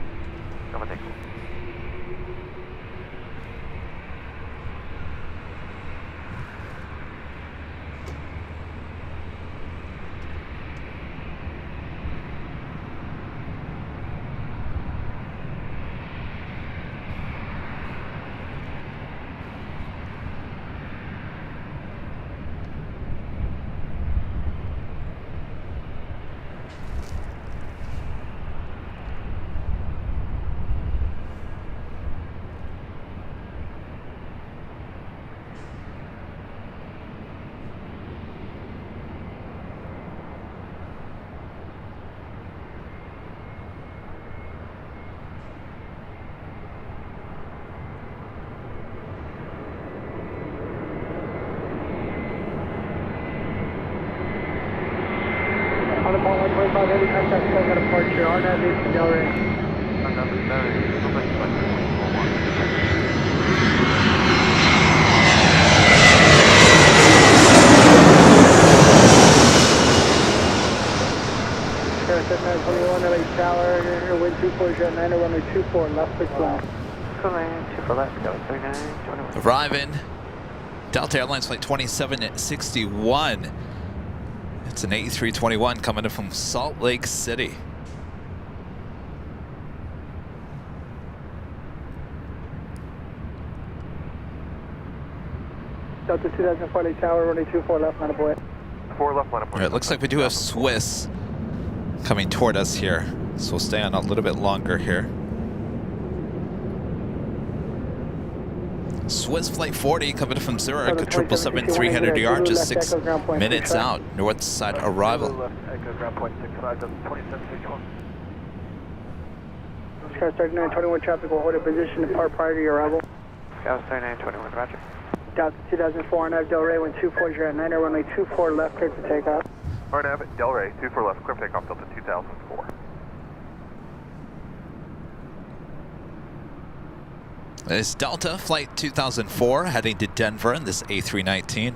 On the Pond 125 heavy, contact Silver departure, RNAV is to Delray. Sierra 7921, LA Tower, wind 24, 9, runway 24, left 6 left. Runway 24 left, go 3921. Arriving, Delta Airlines Flight 2761. It's an A321 coming in from Salt Lake City. Delta 2004, LA Tower, runway 24, left, line of way. 4 left, line of All right, looks like we do have Swiss coming toward us here, so we'll stay on a little bit longer here. Swiss Flight 40 coming from Zurich, a 777-300ER, just 6 minutes out, north side arrival. Left, echo ground point 65, 2761. Sky 3921 traffic will hold a position depart prior to your arrival. Scout 3921, roger. Delta 2004, RNAV Delray, wind 24, 9, runway 24, left, clear for takeoff. RNAV Delray, 24 left, clear for takeoff, Delta 2004. It's Delta Flight 2004 heading to Denver in this A319.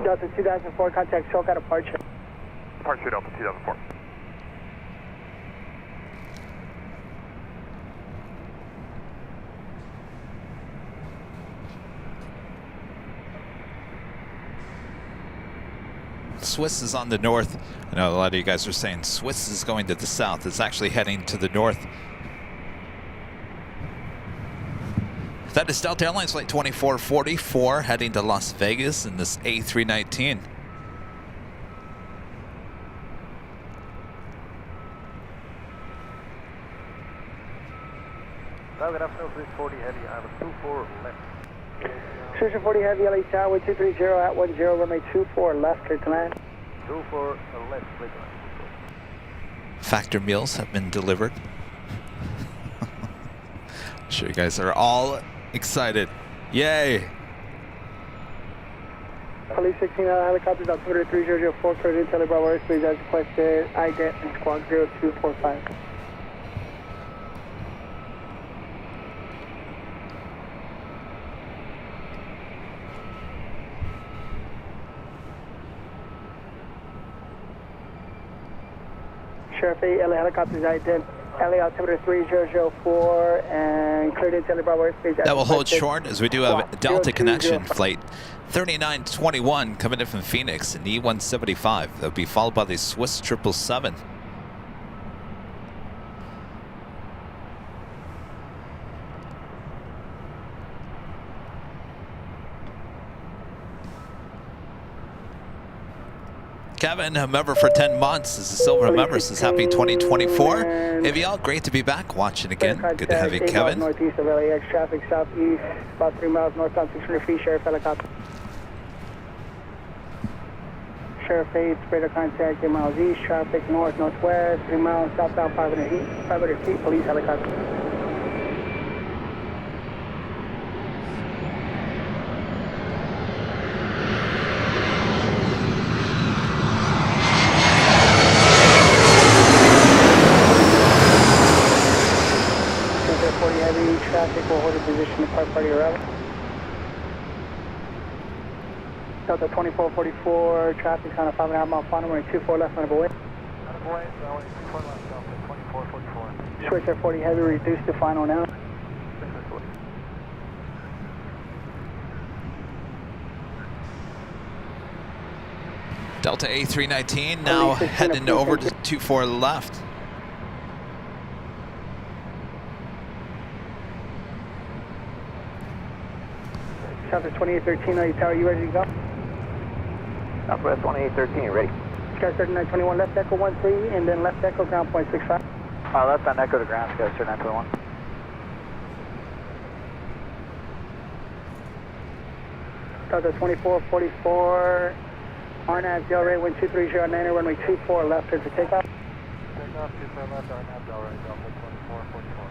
Delta 2004, contact SoCal departure. Departure Delta 2004. Swiss is on the north. I know a lot of you guys are saying Swiss is going to the south. It's actually heading to the north. That is Delta Airlines Flight 2444 heading to Las Vegas in this A319. Good afternoon, please 40 heavy, I have a 24 left. Station 40 heavy, LA Tower, wind 230 at 10, runway 24, left, clear to land. 24 left, clear to land. Factor meals have been delivered. I'm sure you guys are all excited. Yay! Police 16 helicopters, altimeter 3004, clear to Intel Bravo airspace as requested, IGET and squawk 0245. Sheriff 8, LA helicopters, IGET. LA altimeter 3004 and cleared into LA Bravo airspace. That will hold short as we do have a Delta connection. Flight 3921 coming in from Phoenix in E175. That'll be followed by the Swiss 777. Kevin, a member for 10 months, is a silver member, says happy 2024. AVL, great to be back watching again. Good to have you, Kevin. Northeast of LAX, traffic southeast, about 3 miles northbound, 600 feet, sheriff helicopter. Sheriff 8, radar contact 8 miles east, traffic north, northwest, 3 miles southbound, 500 feet, police helicopter. Traffic will hold a position to park party arrival. Delta 2444, traffic's on a 5.5 mile final, running 24 left on the way. Switch at 40 heavy, reduce to final now. Delta A319 now heading over to 24 left. Southwest 2813, are you tower, you ready to go? Southwest 2813, ready. Sky 3921, left echo 13, and then left echo ground point 65. Left on echo to ground, Sky 3921. Delta 2444, RNAV Del Rey, wind 2309, runway 24 left, cleared for takeoff. Takeoff, 24 left, RNAV Del Rey, Delta 2444.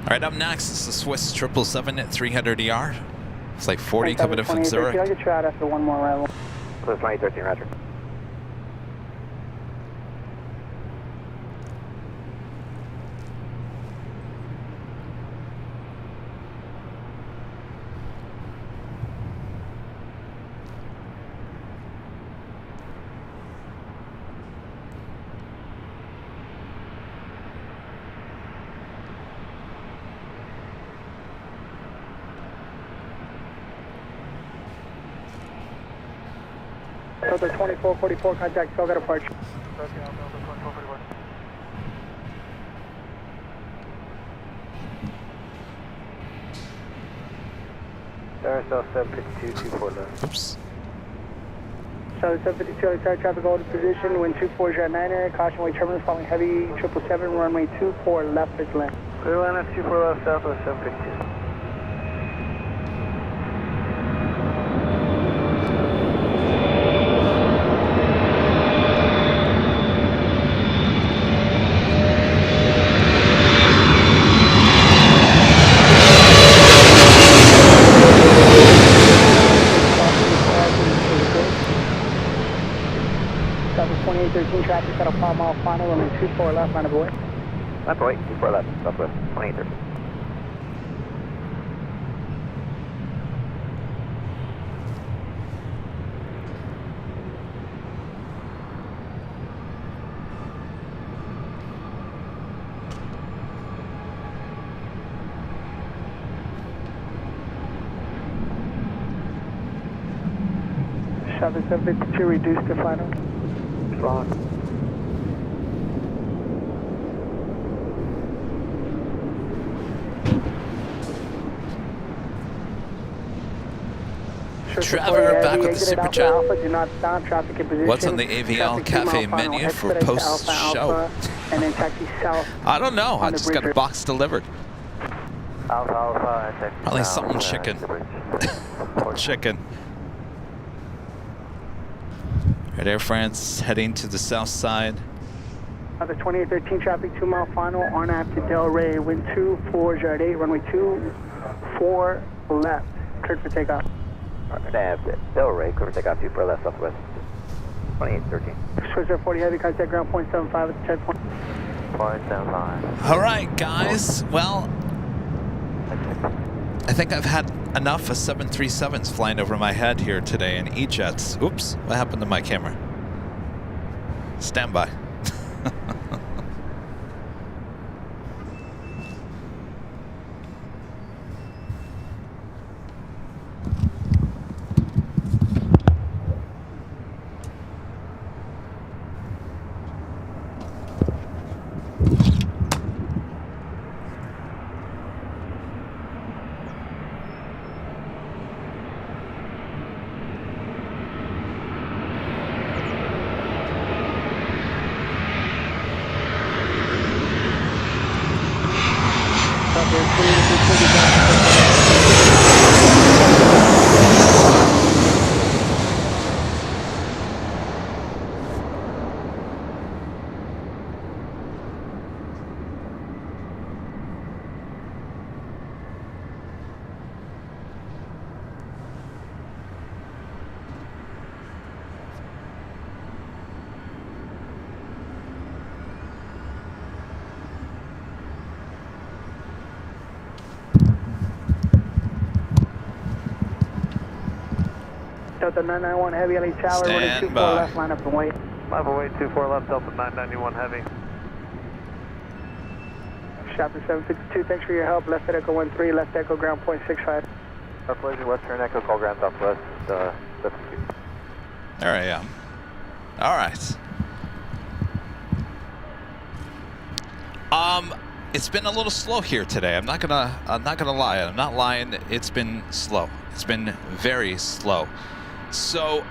All right, up next is the Swiss 777 at 300 ER. Flight 40 coming in from Zurich. I'll get you out after one more arrival. Swiss 2013, roger. Delta 2444, contact Delta departure. South 752, 24 left. Oops. South 752, entire traffic hold in position, wind 2409er, caution wait terminals following heavy 777, runway 24 left is land. Airline 24 left, Southwest 752. Traffic at a 5 mile final, runway 24 left, line of way. Left away, 24 left, Southwest 2813. Southwest 752, reduced to final. Wrong. Trevor back with the super chat. Alpha, do not stop, traffic in position. What's on the AVL cafe menu for post show? And then taxi south. I don't know. I just got a box delivered. Alpha, Probably something chicken. Chicken. Right, Air France heading to the south side. The 2813 traffic 2 mile final on after Del Rey, wind 2408, runway 24 left, cleared for takeoff. Nav Del Rey, clear for takeoff 24 left, Southwest 2813. Switch 40 heavy, contact ground point 75 at the checkpoint. Point 75. All right, guys. Well, I think I've had enough of 737s flying over my head here today and E-jets. Oops, what happened to my camera? Stand by. Delta 991 Heavy, LA Tower, running Stand 24 by. left, line up and wait. Line away, 24 left, Delta 991 Heavy. Chopper 752, thanks for your help. Left at Echo 13, left Echo ground point 65. Our pleasure, Western Echo, call ground southwest, 72. There I am. All right. It's been a little slow here today. I'm not gonna lie. I'm not lying. It's been slow. It's been very slow. So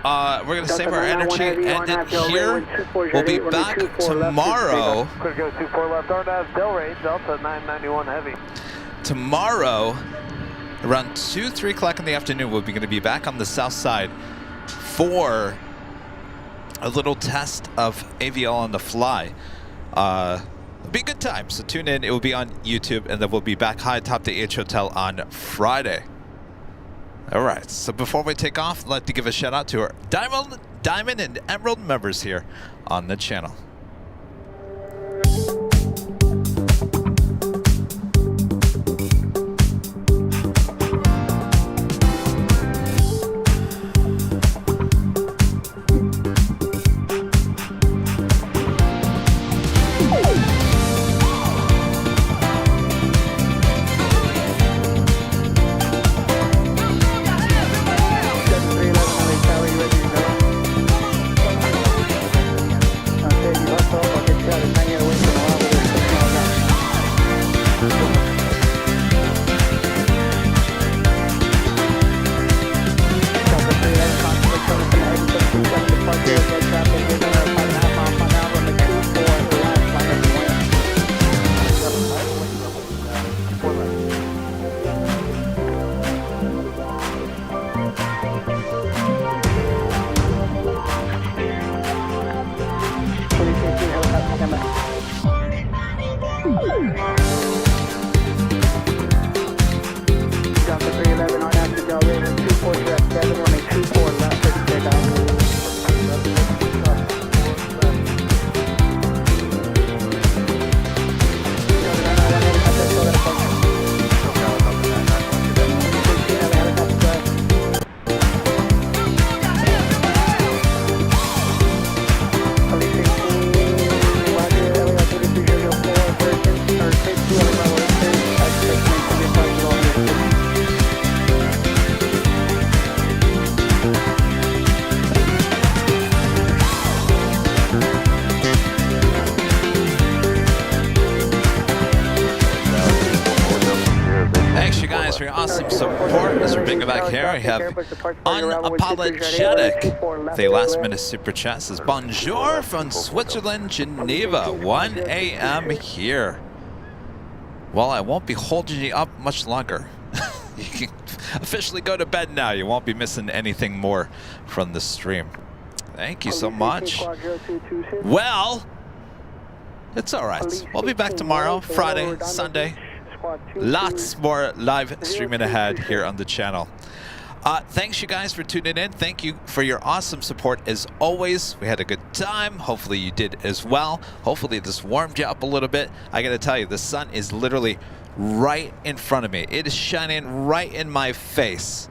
we're gonna save our energy, and then here we'll be back tomorrow. Clear go 24 left, RNAV Delray, Delta 991 Heavy. Tomorrow, around 3 o'clock in the afternoon, we're going to be back on the south side for a little test of AVL on the fly. It'll be a good time, so tune in. It will be on YouTube, and then we'll be back high atop the H Hotel on Friday. All right, so before we take off, I'd like to give a shout out to our Diamond and Emerald members here on the channel. For your awesome support, Mr. Big back here. I have Unapologetic. The last minute super chat says bonjour from Switzerland, Geneva, 1 a.m. here. Well, I won't be holding you up much longer. You can officially go to bed now. You won't be missing anything more from the stream. Thank you so much. Well, it's all right. We'll be back tomorrow, Friday, Sunday. Lots more live streaming ahead here on the channel. Thanks you guys for tuning in. Thank you for your awesome support as always. We had a good time. Hopefully you did as well. Hopefully this warmed you up a little bit. I gotta tell you, the sun is literally right in front of me. It is shining right in my face,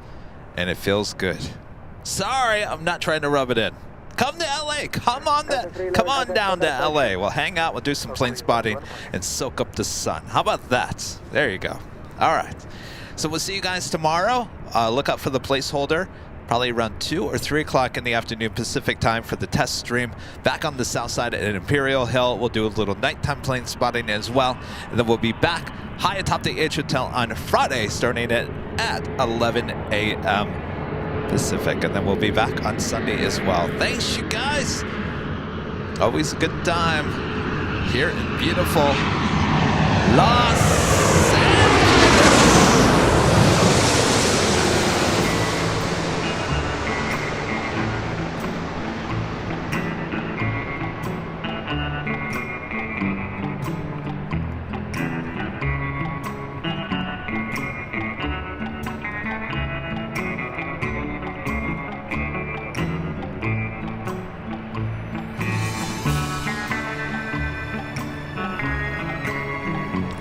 and it feels good. Sorry, I'm not trying to rub it in. Come to LA. Come on down to LA. We'll hang out. We'll do some plane spotting and soak up the sun. How about that? There you go. All right. So we'll see you guys tomorrow. Look out for the placeholder. Probably around 2 or 3 o'clock in the afternoon Pacific time for the test stream. Back on the south side at Imperial Hill. We'll do a little nighttime plane spotting as well. And then we'll be back high atop the H Hotel on Friday starting at 11 a.m. Pacific. And then we'll be back on Sunday as well. Thanks, you guys. Always a good time here in beautiful Los Angeles.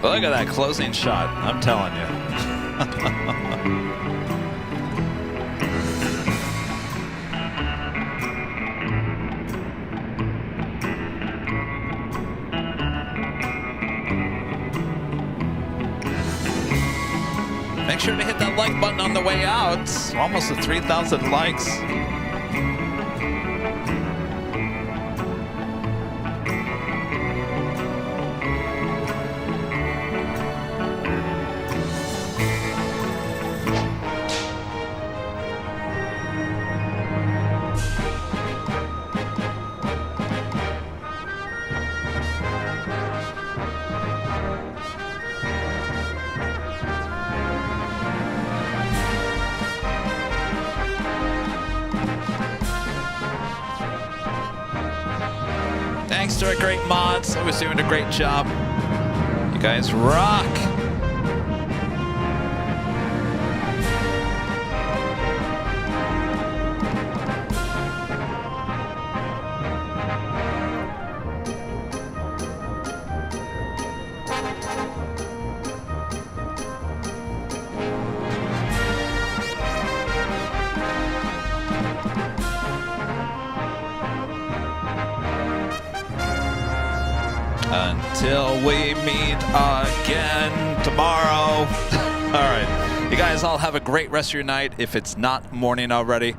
Look at that closing shot, I'm telling you. Make sure to hit that like button on the way out. Almost at 3,000 likes. Thanks to our great mods, always doing a great job. You guys rock. Until we meet again tomorrow. All right. You guys all have a great rest of your night if it's not morning already.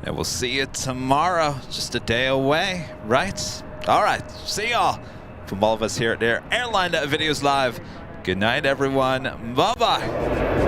And we'll see you tomorrow. Just a day away, right? All right. See y'all. From all of us here at Airline Videos Live. Good night, everyone. Bye-bye.